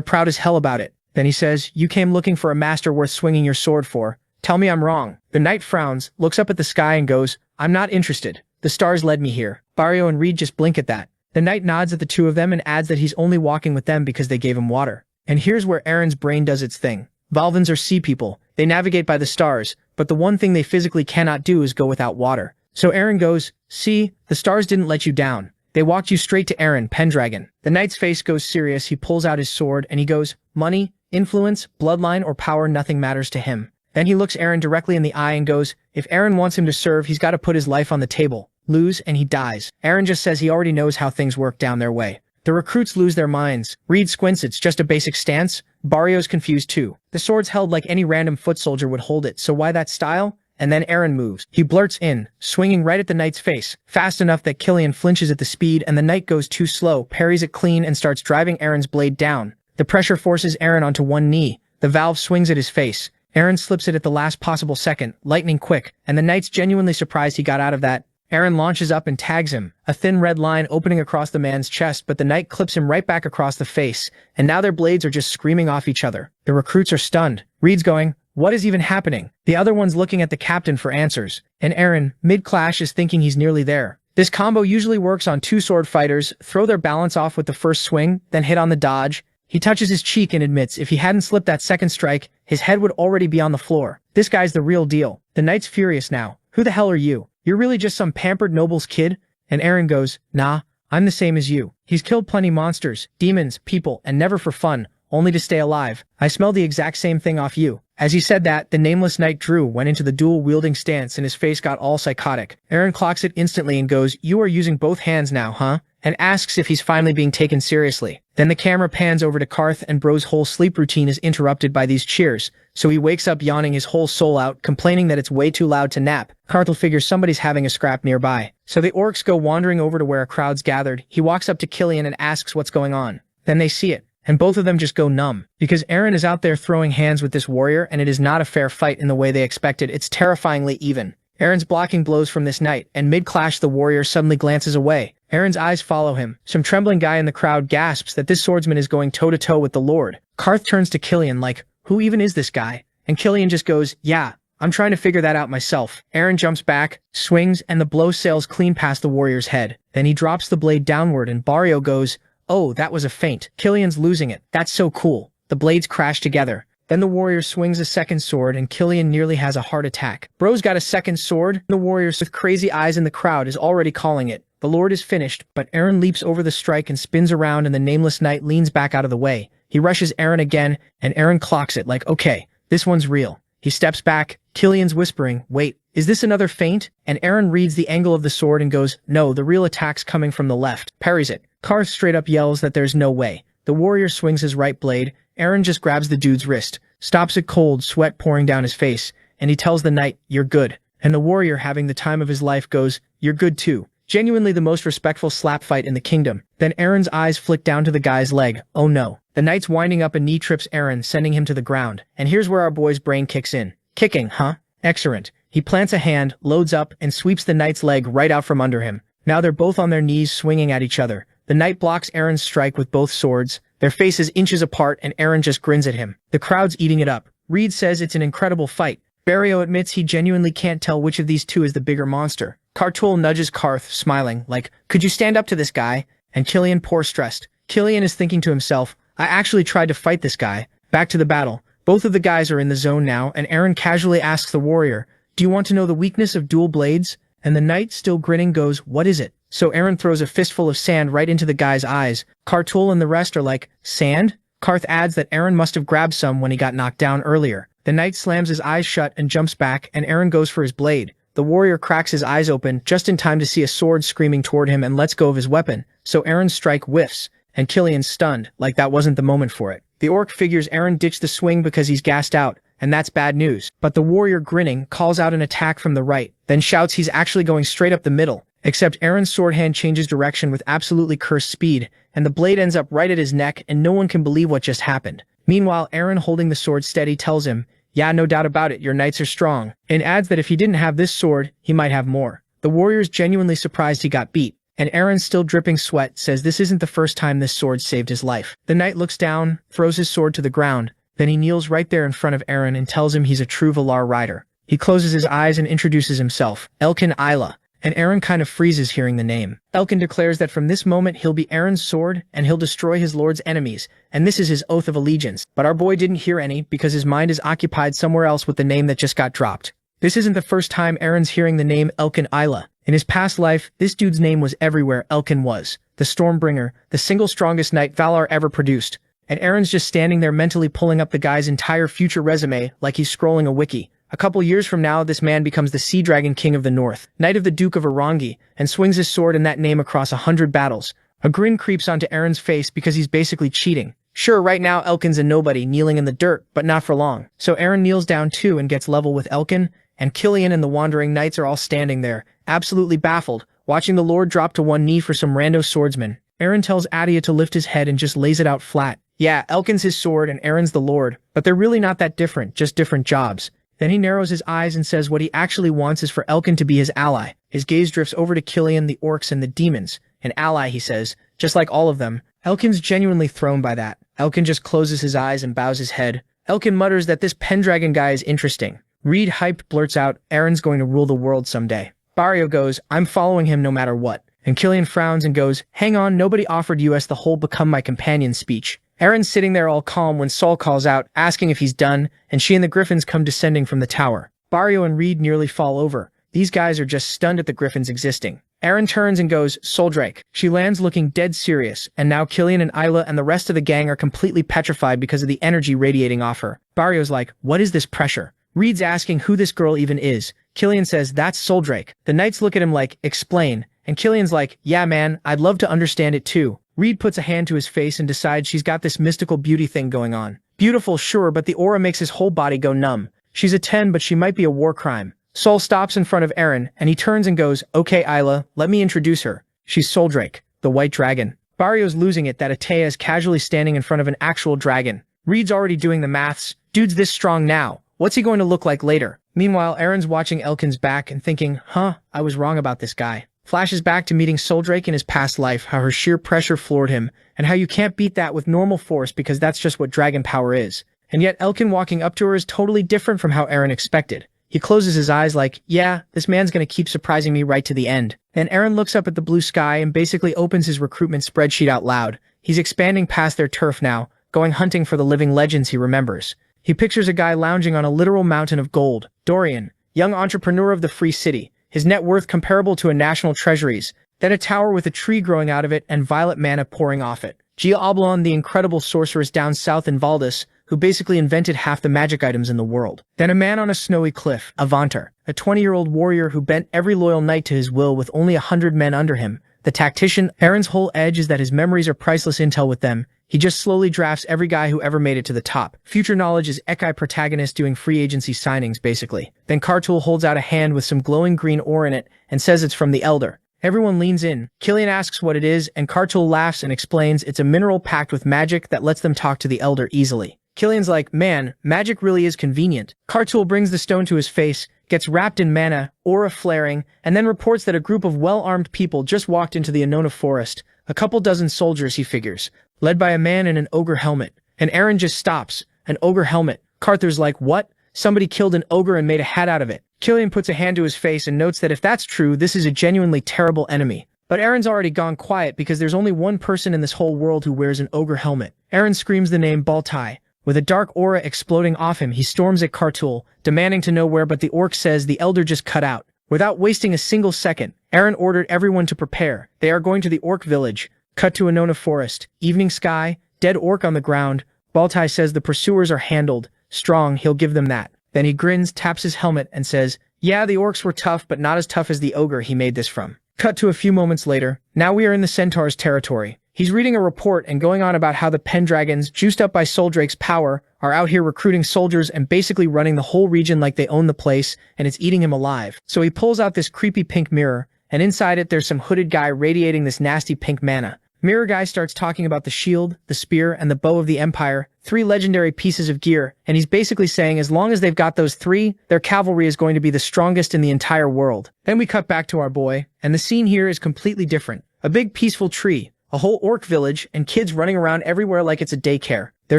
proud as hell about it. Then he says, you came looking for a master worth swinging your sword for. Tell me I'm wrong. The knight frowns, looks up at the sky and goes, I'm not interested. The stars led me here. Barrio and Reed just blink at that. The knight nods at the two of them and adds that he's only walking with them because they gave him water. And here's where Eren's brain does its thing. Valvans are sea people. They navigate by the stars, but the one thing they physically cannot do is go without water. So Eren goes, see, the stars didn't let you down. They walked you straight to Eren, Pendragon. The knight's face goes serious, he pulls out his sword, and he goes, money, influence, bloodline, or power, nothing matters to him. Then he looks Eren directly in the eye and goes, if Eren wants him to serve, he's got to put his life on the table. Lose, and he dies. Eren just says he already knows how things work down their way. The recruits lose their minds. Reed squints, it's just a basic stance. Barrio's confused too. The sword's held like any random foot soldier would hold it, so why that style? And then Eren moves. He blurts in, swinging right at the knight's face, fast enough that Killian flinches at the speed and the knight goes too slow, parries it clean and starts driving Eren's blade down. The pressure forces Eren onto one knee. The valve swings at his face. Eren slips it at the last possible second, lightning quick, and the knight's genuinely surprised he got out of that. Eren launches up and tags him, a thin red line opening across the man's chest, but the knight clips him right back across the face, and now their blades are just screaming off each other. The recruits are stunned. Reed's going, what is even happening? The other one's looking at the captain for answers. And Eren, mid-clash, is thinking he's nearly there. This combo usually works on 2 sword fighters, throw their balance off with the first swing, then hit on the dodge. He touches his cheek and admits if he hadn't slipped that second strike, his head would already be on the floor. This guy's the real deal. The knight's furious now. Who the hell are you? You're really just some pampered noble's kid? And Eren goes, nah, I'm the same as you. He's killed plenty monsters, demons, people, and never for fun, only to stay alive. I smell the exact same thing off you. As he said that, the nameless knight went into the dual-wielding stance and his face got all psychotic. Eren clocks it instantly and goes, you are using both hands now, huh? And asks if he's finally being taken seriously. Then the camera pans over to Karth and Bro's whole sleep routine is interrupted by these cheers, so he wakes up yawning his whole soul out, complaining that it's way too loud to nap. Karth will figure somebody's having a scrap nearby. So the orcs go wandering over to where a crowd's gathered. He walks up to Killian and asks what's going on. Then they see it. And both of them just go numb. Because Eren is out there throwing hands with this warrior and it is not a fair fight in the way they expected. It's terrifyingly even. Eren's blocking blows from this knight, and mid-clash the warrior suddenly glances away. Eren's eyes follow him. Some trembling guy in the crowd gasps that this swordsman is going toe-to-toe with the Lord. Karth turns to Killian like, who even is this guy? And Killian just goes, yeah, I'm trying to figure that out myself. Eren jumps back, swings, and the blow sails clean past the warrior's head. Then he drops the blade downward and Barrio goes, oh, that was a feint. Killian's losing it. That's so cool. The blades crash together. Then the warrior swings a second sword and Killian nearly has a heart attack. Bro's got a second sword. The warrior with crazy eyes in the crowd is already calling it. The Lord is finished, but Eren leaps over the strike and spins around and the nameless knight leans back out of the way. He rushes Eren again and Eren clocks it like, okay, this one's real. He steps back. Killian's whispering, wait, is this another feint? And Eren reads the angle of the sword and goes, no, the real attack's coming from the left. Parries it. Karth straight up yells that there's no way. The warrior swings his right blade. Eren just grabs the dude's wrist, stops it cold, sweat pouring down his face, and he tells the knight, "You're good." And the warrior, having the time of his life, goes, "You're good too." Genuinely the most respectful slap fight in the kingdom. Then Eren's eyes flick down to the guy's leg. Oh no. The knight's winding up and knee trips Eren, sending him to the ground. And here's where our boy's brain kicks in. Kicking, huh? Excellent. He plants a hand, loads up, and sweeps the knight's leg right out from under him. Now they're both on their knees swinging at each other. The knight blocks Eren's strike with both swords. Their faces inches apart and Eren just grins at him. The crowd's eating it up. Reed says it's an incredible fight. Barrio admits he genuinely can't tell which of these two is the bigger monster. Kartul nudges Karth, smiling, like, "Could you stand up to this guy?" And Killian pours stressed. Killian is thinking to himself, "I actually tried to fight this guy." Back to the battle. Both of the guys are in the zone now, and Eren casually asks the warrior, "Do you want to know the weakness of dual blades?" And the knight, still grinning, goes, "What is it?" So Eren throws a fistful of sand right into the guy's eyes. Kartul and the rest are like, "Sand?" Karth adds that Eren must have grabbed some when he got knocked down earlier. The knight slams his eyes shut and jumps back, and Eren goes for his blade. The warrior cracks his eyes open just in time to see a sword screaming toward him and lets go of his weapon. So Eren's strike whiffs, and Killian's stunned, like that wasn't the moment for it. The orc figures Eren ditched the swing because he's gassed out, and that's bad news. But the warrior, grinning, calls out an attack from the right, then shouts he's actually going straight up the middle. Except Eren's sword hand changes direction with absolutely cursed speed, and the blade ends up right at his neck, and no one can believe what just happened. Meanwhile, Eren, holding the sword steady, tells him, "Yeah, no doubt about it, your knights are strong," and adds that if he didn't have this sword, he might have more. The warrior's genuinely surprised he got beat, and Eren, still dripping sweat, says this isn't the first time this sword saved his life. The knight looks down, throws his sword to the ground, then he kneels right there in front of Eren and tells him he's a true Valar rider. He closes his eyes and introduces himself, Elkin Isla, and Eren kind of freezes hearing the name. Elkin declares that from this moment he'll be Eren's sword, and he'll destroy his lord's enemies, and this is his oath of allegiance. But our boy didn't hear any, because his mind is occupied somewhere else with the name that just got dropped. This isn't the first time Eren's hearing the name Elkin Isla. In his past life, this dude's name was everywhere. Elkin was the Stormbringer, the single strongest knight Valar ever produced. And Eren's just standing there mentally pulling up the guy's entire future resume like he's scrolling a wiki. A couple years from now, this man becomes the Sea Dragon King of the North, Knight of the Duke of Arangi, and swings his sword in that name across 100 battles. A grin creeps onto Eren's face because he's basically cheating. Sure, right now Elkin's a nobody kneeling in the dirt, but not for long. So Eren kneels down too and gets level with Elkin, and Killian and the Wandering Knights are all standing there, absolutely baffled, watching the Lord drop to one knee for some rando swordsman. Eren tells Adia to lift his head and just lays it out flat. Yeah, Elkin's his sword and Eren's the Lord, but they're really not that different, just different jobs. Then he narrows his eyes and says what he actually wants is for Elkin to be his ally. His gaze drifts over to Killian, the orcs, and the demons. An ally, he says, just like all of them. Elkin's genuinely thrown by that. Elkin just closes his eyes and bows his head. Elkin mutters that this Pendragon guy is interesting. Reed, hyped, blurts out, Eren's going to rule the world someday. Barrio goes, I'm following him no matter what. And Killian frowns and goes, hang on, nobody offered us the whole become my companion speech. Eren's sitting there all calm when Saul calls out, asking if he's done, and she and the Griffins come descending from the tower. Barrio and Reed nearly fall over. These guys are just stunned at the Griffins existing. Eren turns and goes, Soldrake. She lands looking dead serious, and now Killian and Isla and the rest of the gang are completely petrified because of the energy radiating off her. Barrio's like, what is this pressure? Reed's asking who this girl even is. Killian says, that's Soldrake. The knights look at him like, explain. And Killian's like, yeah man, I'd love to understand it too. Reed puts a hand to his face and decides she's got this mystical beauty thing going on. Beautiful, sure, but the aura makes his whole body go numb. She's a 10, but she might be a war crime. Sol stops in front of Eren, and he turns and goes, okay Isla, let me introduce her. She's Soldrake, the white dragon. Barrio's losing it that Atea is casually standing in front of an actual dragon. Reed's already doing the maths. Dude's this strong now. What's he going to look like later? Meanwhile, Eren's watching Elkin's back and thinking, I was wrong about this guy. Flashes back to meeting Soldrake in his past life, how her sheer pressure floored him, and how you can't beat that with normal force because that's just what dragon power is. And yet Elkin walking up to her is totally different from how Eren expected. He closes his eyes like, yeah, this man's gonna keep surprising me right to the end. Then Eren looks up at the blue sky and basically opens his recruitment spreadsheet out loud. He's expanding past their turf now, going hunting for the living legends he remembers. He pictures a guy lounging on a literal mountain of gold. Dorian, young entrepreneur of the Free City. His net worth comparable to a national treasury's, then a tower with a tree growing out of it and violet mana pouring off it. Gia Oblon, the incredible sorceress down south in Valdis, who basically invented half the magic items in the world. Then a man on a snowy cliff, Avantar, a 20-year-old warrior who bent every loyal knight to his will with only 100 men under him. The tactician, Eren's whole edge is that his memories are priceless intel with them. He just slowly drafts every guy who ever made it to the top. Future knowledge is Ekai protagonist doing free agency signings, basically. Then Kartul holds out a hand with some glowing green ore in it and says it's from the Elder. Everyone leans in. Killian asks what it is, and Kartul laughs and explains it's a mineral packed with magic that lets them talk to the Elder easily. Killian's like, man, magic really is convenient. Kartul brings the stone to his face, gets wrapped in mana, aura flaring, and then reports that a group of well-armed people just walked into the Annona forest. A couple dozen soldiers, he figures, led by a man in an ogre helmet. And Aaron just stops. An ogre helmet. Carther's like, what? Somebody killed an ogre and made a hat out of it. Killian puts a hand to his face and notes that if that's true, this is a genuinely terrible enemy. But Aaron's already gone quiet because there's only one person in this whole world who wears an ogre helmet. Aaron screams the name Baltai. With a dark aura exploding off him, he storms at Kartul, demanding to know where, but the orc says the Elder just cut out. Without wasting a single second, Aaron ordered everyone to prepare. They are going to the orc village. Cut to Annona forest. Evening sky, dead orc on the ground. Baltai says the pursuers are handled. Strong, he'll give them that. Then he grins, taps his helmet, and says, yeah, the orcs were tough, but not as tough as the ogre he made this from. Cut to a few moments later. Now we are in the centaur's territory. He's reading a report and going on about how the Pendragons, juiced up by Soldrake's power, are out here recruiting soldiers and basically running the whole region like they own the place, and it's eating him alive. So he pulls out this creepy pink mirror, and inside it there's some hooded guy radiating this nasty pink mana. Mirror guy starts talking about the shield, the spear, and the bow of the Empire, 3 legendary pieces of gear, and he's basically saying as long as they've got those 3, their cavalry is going to be the strongest in the entire world. Then we cut back to our boy, and the scene here is completely different. A big peaceful tree, a whole orc village, and kids running around everywhere like it's a daycare. They're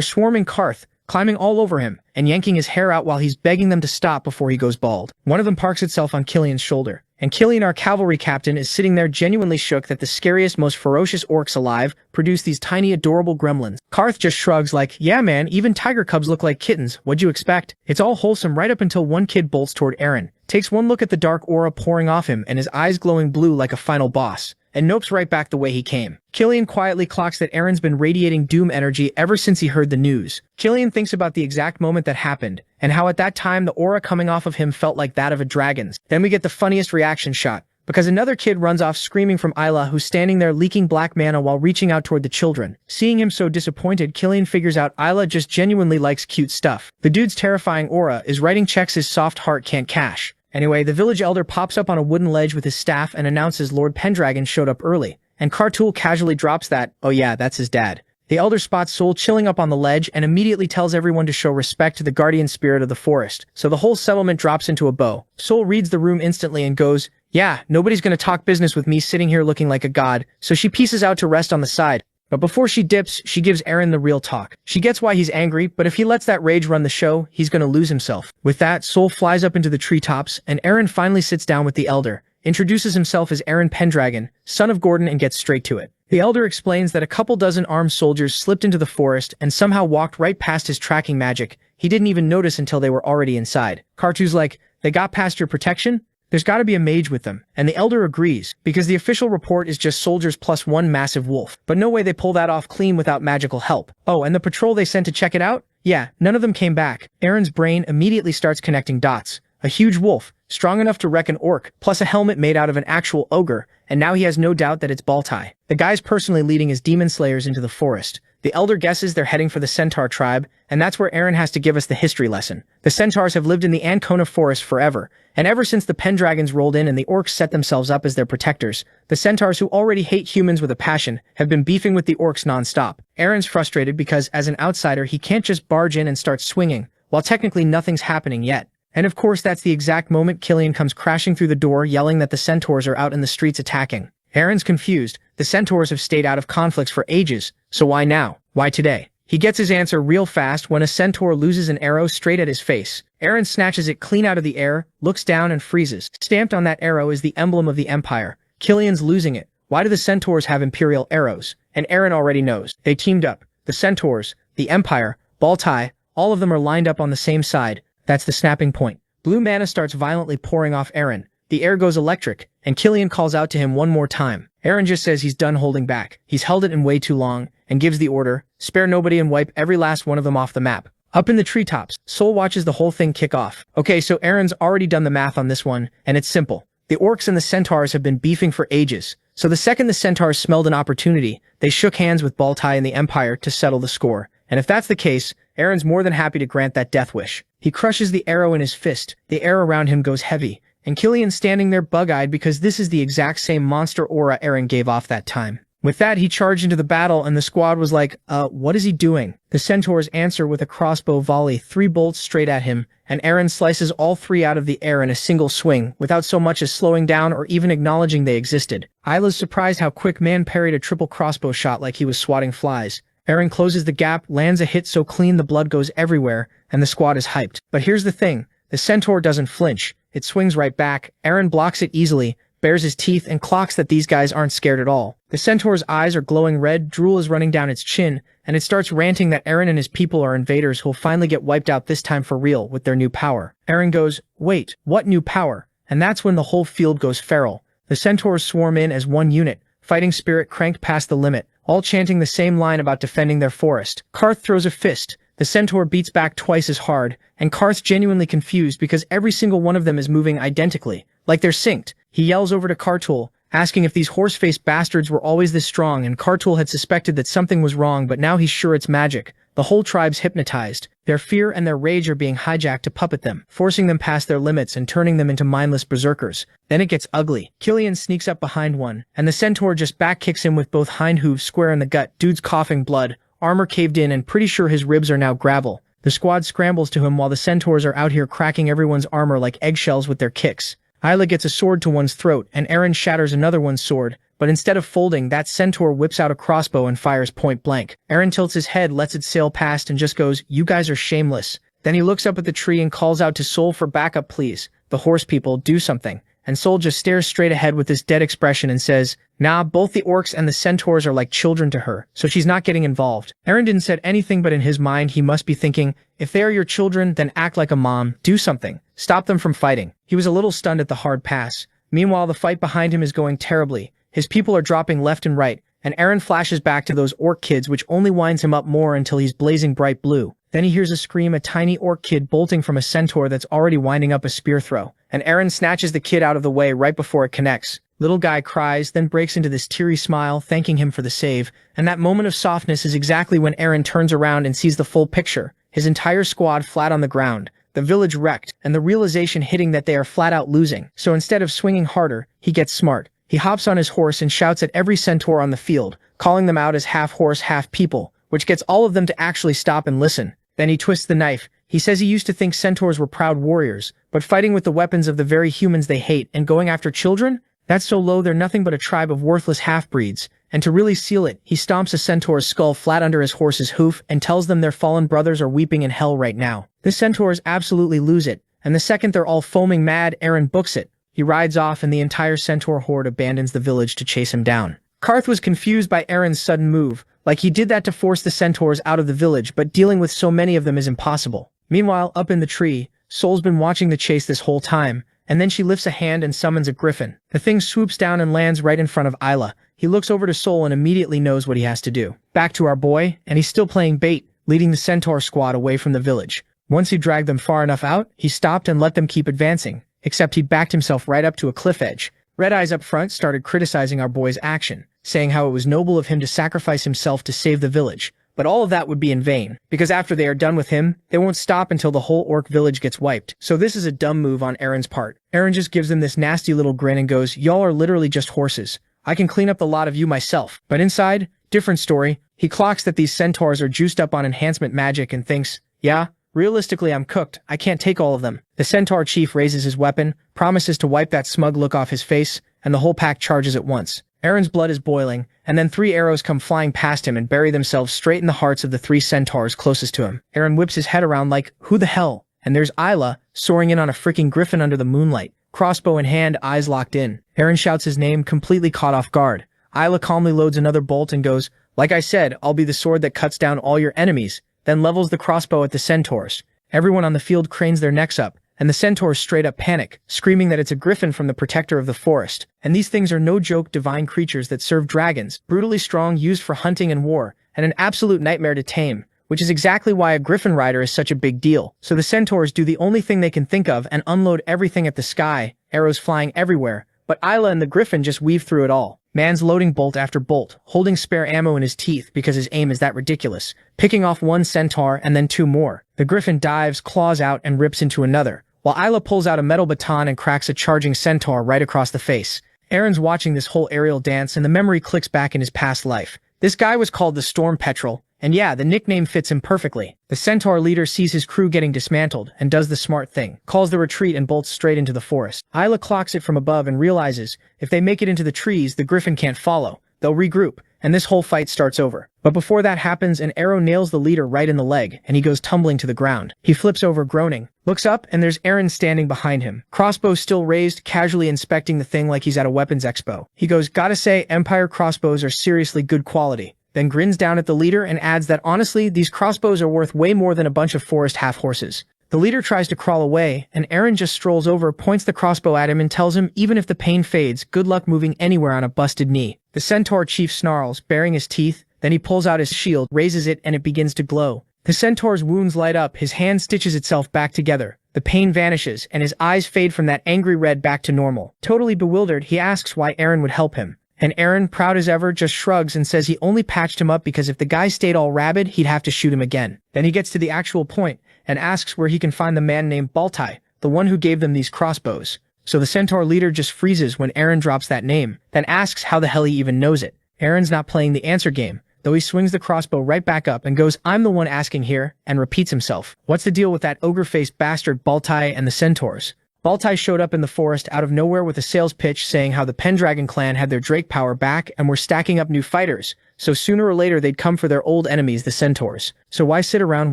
swarming Karth, climbing all over him, and yanking his hair out while he's begging them to stop before he goes bald. One of them parks itself on Killian's shoulder, and Killian, our cavalry captain, is sitting there genuinely shook that the scariest, most ferocious orcs alive produce these tiny, adorable gremlins. Karth just shrugs like, yeah man, even tiger cubs look like kittens, what'd you expect? It's all wholesome right up until one kid bolts toward Aaron, takes one look at the dark aura pouring off him and his eyes glowing blue like a final boss, and nopes right back the way he came. Killian quietly clocks that Aaron's been radiating doom energy ever since he heard the news. Killian thinks about the exact moment that happened, and how at that time the aura coming off of him felt like that of a dragon's. Then we get the funniest reaction shot, because another kid runs off screaming from Isla, who's standing there leaking black mana while reaching out toward the children. Seeing him so disappointed, Killian figures out Isla just genuinely likes cute stuff. The dude's terrifying aura is writing checks his soft heart can't cash. Anyway, the village elder pops up on a wooden ledge with his staff and announces Lord Pendragon showed up early, and Kartul casually drops that, oh yeah, that's his dad. The elder spots Sol chilling up on the ledge and immediately tells everyone to show respect to the guardian spirit of the forest, so the whole settlement drops into a bow. Sol reads the room instantly and goes, yeah, nobody's gonna talk business with me sitting here looking like a god, so she pieces out to rest on the side. But before she dips, she gives Aaron the real talk. She gets why he's angry, but if he lets that rage run the show, he's gonna lose himself. With that, Sol flies up into the treetops, and Aaron finally sits down with the elder, introduces himself as Aaron Pendragon, son of Gordon, and gets straight to it. The elder explains that a couple dozen armed soldiers slipped into the forest and somehow walked right past his tracking magic. He didn't even notice until they were already inside. Kartu's like, they got past your protection? There's gotta be a mage with them. And the elder agrees, because the official report is just soldiers plus one massive wolf. But no way they pull that off clean without magical help. Oh, and the patrol they sent to check it out? Yeah, none of them came back. Aaron's brain immediately starts connecting dots. A huge wolf, strong enough to wreck an orc, plus a helmet made out of an actual ogre, and now he has no doubt that it's Baltai. The guy's personally leading his demon slayers into the forest. The elder guesses they're heading for the centaur tribe, and that's where Aaron has to give us the history lesson. The centaurs have lived in the Ancona forest forever, and ever since the Pendragons rolled in and the orcs set themselves up as their protectors, the centaurs, who already hate humans with a passion, have been beefing with the orcs non-stop. Aaron's frustrated because, as an outsider, he can't just barge in and start swinging, while technically nothing's happening yet. And of course that's the exact moment Killian comes crashing through the door yelling that the centaurs are out in the streets attacking. Aaron's confused. The centaurs have stayed out of conflicts for ages, so why now? Why today? He gets his answer real fast when a centaur loses an arrow straight at his face. Aaron snatches it clean out of the air, looks down and freezes. Stamped on that arrow is the emblem of the Empire. Killian's losing it. Why do the centaurs have imperial arrows? And Aaron already knows. They teamed up. The centaurs, the Empire, Baltai, all of them are lined up on the same side. That's the snapping point. Blue mana starts violently pouring off Aaron. The air goes electric, and Killian calls out to him one more time. Aaron just says he's done holding back. He's held it in way too long, and gives the order, spare nobody and wipe every last one of them off the map. Up in the treetops, Sol watches the whole thing kick off. Okay, so Aaron's already done the math on this one, and it's simple. The orcs and the centaurs have been beefing for ages, So the second the centaurs smelled an opportunity, they shook hands with Baltai and the Empire to settle the score. And if that's the case, Aaron's more than happy to grant that death wish. He crushes the arrow in his fist, the air around him goes heavy, and Killian's standing there bug-eyed because this is the exact same monster aura Aaron gave off that time. With that, he charged into the battle and the squad was like, what is he doing? The centaurs answer with a crossbow volley, 3 bolts straight at him, and Aaron slices all 3 out of the air in a single swing, without so much as slowing down or even acknowledging they existed. Isla's surprised how quick Man parried a triple crossbow shot like he was swatting flies. Aaron closes the gap, lands a hit so clean the blood goes everywhere, and the squad is hyped. But here's the thing, the centaur doesn't flinch. It swings right back, Aaron blocks it easily, bares his teeth, and clocks that these guys aren't scared at all. The centaur's eyes are glowing red, drool is running down its chin, and it starts ranting that Aaron and his people are invaders who'll finally get wiped out this time for real with their new power. Aaron goes, wait, what new power? And that's when the whole field goes feral. The centaurs swarm in as one unit, fighting spirit cranked past the limit, all chanting the same line about defending their forest. Karth throws a fist. The centaur beats back twice as hard, and Karth's genuinely confused because every single one of them is moving identically, like they're synced. He yells over to Kartul, asking if these horse-faced bastards were always this strong, and Kartul had suspected that something was wrong, but now he's sure it's magic. The whole tribe's hypnotized. Their fear and their rage are being hijacked to puppet them, forcing them past their limits and turning them into mindless berserkers. Then it gets ugly. Killian sneaks up behind one, and the centaur just back-kicks him with both hind hooves square in the gut. Dude's coughing blood, armor caved in, and pretty sure his ribs are now gravel. The squad scrambles to him while the centaurs are out here cracking everyone's armor like eggshells with their kicks. Isla gets a sword to one's throat, and Aaron shatters another one's sword, but instead of folding, that centaur whips out a crossbow and fires point blank. Aaron tilts his head, lets it sail past, and just goes, you guys are shameless. Then he looks up at the tree and calls out to Sol for backup, please. The horse people, do something. And Sol just stares straight ahead with this dead expression and says, nah, both the orcs and the centaurs are like children to her, so she's not getting involved. Aaron didn't say anything, but in his mind he must be thinking, if they are your children, then act like a mom, do something. Stop them from fighting. He was a little stunned at the hard pass. Meanwhile, the fight behind him is going terribly. His people are dropping left and right, and Aaron flashes back to those orc kids, which only winds him up more until he's blazing bright blue. Then he hears a scream, a tiny orc kid bolting from a centaur that's already winding up a spear throw, and Aaron snatches the kid out of the way right before it connects. Little guy cries, then breaks into this teary smile, thanking him for the save, and that moment of softness is exactly when Aaron turns around and sees the full picture. His entire squad flat on the ground, the village wrecked, and the realization hitting that they are flat out losing. So instead of swinging harder, he gets smart. He hops on his horse and shouts at every centaur on the field, calling them out as half horse, half people, which gets all of them to actually stop and listen. Then he twists the knife. He says he used to think centaurs were proud warriors, but fighting with the weapons of the very humans they hate and going after children? That's so low they're nothing but a tribe of worthless half-breeds. And to really seal it, he stomps a centaur's skull flat under his horse's hoof and tells them their fallen brothers are weeping in hell right now. The centaurs absolutely lose it, and the second they're all foaming mad, Aaron books it. He rides off and the entire centaur horde abandons the village to chase him down. Karth was confused by Aaron's sudden move, like he did that to force the centaurs out of the village, but dealing with so many of them is impossible. Meanwhile, up in the tree, Sol's been watching the chase this whole time, and then she lifts a hand and summons a griffin. The thing swoops down and lands right in front of Isla. He looks over to Sol and immediately knows what he has to do. Back to our boy, and he's still playing bait, leading the centaur squad away from the village. Once he dragged them far enough out, he stopped and let them keep advancing, except he'd backed himself right up to a cliff edge. Red Eyes up front started criticizing our boy's action, saying how it was noble of him to sacrifice himself to save the village. But all of that would be in vain, because after they are done with him, they won't stop until the whole orc village gets wiped. So this is a dumb move on Aaron's part. Aaron just gives them this nasty little grin and goes, y'all are literally just horses. I can clean up the lot of you myself. But inside, different story. He clocks that these centaurs are juiced up on enhancement magic and thinks, yeah, realistically I'm cooked, I can't take all of them. The centaur chief raises his weapon, promises to wipe that smug look off his face, and the whole pack charges at once. Aaron's blood is boiling, and then 3 arrows come flying past him and bury themselves straight in the hearts of the 3 centaurs closest to him. Aaron whips his head around like, who the hell? And there's Isla, soaring in on a freaking griffin under the moonlight, crossbow in hand, eyes locked in. Aaron shouts his name, completely caught off guard. Isla calmly loads another bolt and goes, like I said, I'll be the sword that cuts down all your enemies, then levels the crossbow at the centaurs. Everyone on the field cranes their necks up, and the centaurs straight up panic, screaming that it's a griffin from the protector of the forest. And these things are no joke divine creatures that serve dragons, brutally strong, used for hunting and war, and an absolute nightmare to tame, which is exactly why a griffin rider is such a big deal. So the centaurs do the only thing they can think of and unload everything at the sky, arrows flying everywhere, but Isla and the griffin just weave through it all. Man's loading bolt after bolt, holding spare ammo in his teeth because his aim is that ridiculous, picking off one centaur and then two more. The griffin dives, claws out, and rips into another, while Isla pulls out a metal baton and cracks a charging centaur right across the face. Aaron's watching this whole aerial dance and the memory clicks back in his past life. This guy was called the Storm Petrel, and yeah, the nickname fits him perfectly. The centaur leader sees his crew getting dismantled and does the smart thing, calls the retreat and bolts straight into the forest. Isla clocks it from above and realizes, if they make it into the trees, the griffin can't follow. They'll regroup, and this whole fight starts over. But before that happens, an arrow nails the leader right in the leg, and he goes tumbling to the ground. He flips over groaning, looks up, and there's Aaron standing behind him, crossbow still raised, casually inspecting the thing like he's at a weapons expo. He goes, "Gotta say, Empire crossbows are seriously good quality," then grins down at the leader and adds that honestly, these crossbows are worth way more than a bunch of forest half-horses. The leader tries to crawl away, and Aaron just strolls over, points the crossbow at him and tells him even if the pain fades, good luck moving anywhere on a busted knee. The centaur chief snarls, baring his teeth, then he pulls out his shield, raises it, and it begins to glow. The centaur's wounds light up, his hand stitches itself back together. The pain vanishes, and his eyes fade from that angry red back to normal. Totally bewildered, he asks why Aaron would help him. And Aaron, proud as ever, just shrugs and says he only patched him up because if the guy stayed all rabid, he'd have to shoot him again. Then he gets to the actual point, and asks where he can find the man named Baltai, the one who gave them these crossbows. So the centaur leader just freezes when Aaron drops that name, then asks how the hell he even knows it. Aaron's not playing the answer game, though he swings the crossbow right back up and goes, "I'm the one asking here," and repeats himself. What's the deal with that ogre-faced bastard Baltai and the centaurs? Baltai showed up in the forest out of nowhere with a sales pitch saying how the Pendragon clan had their Drake power back and were stacking up new fighters, so sooner or later they'd come for their old enemies, the centaurs. So why sit around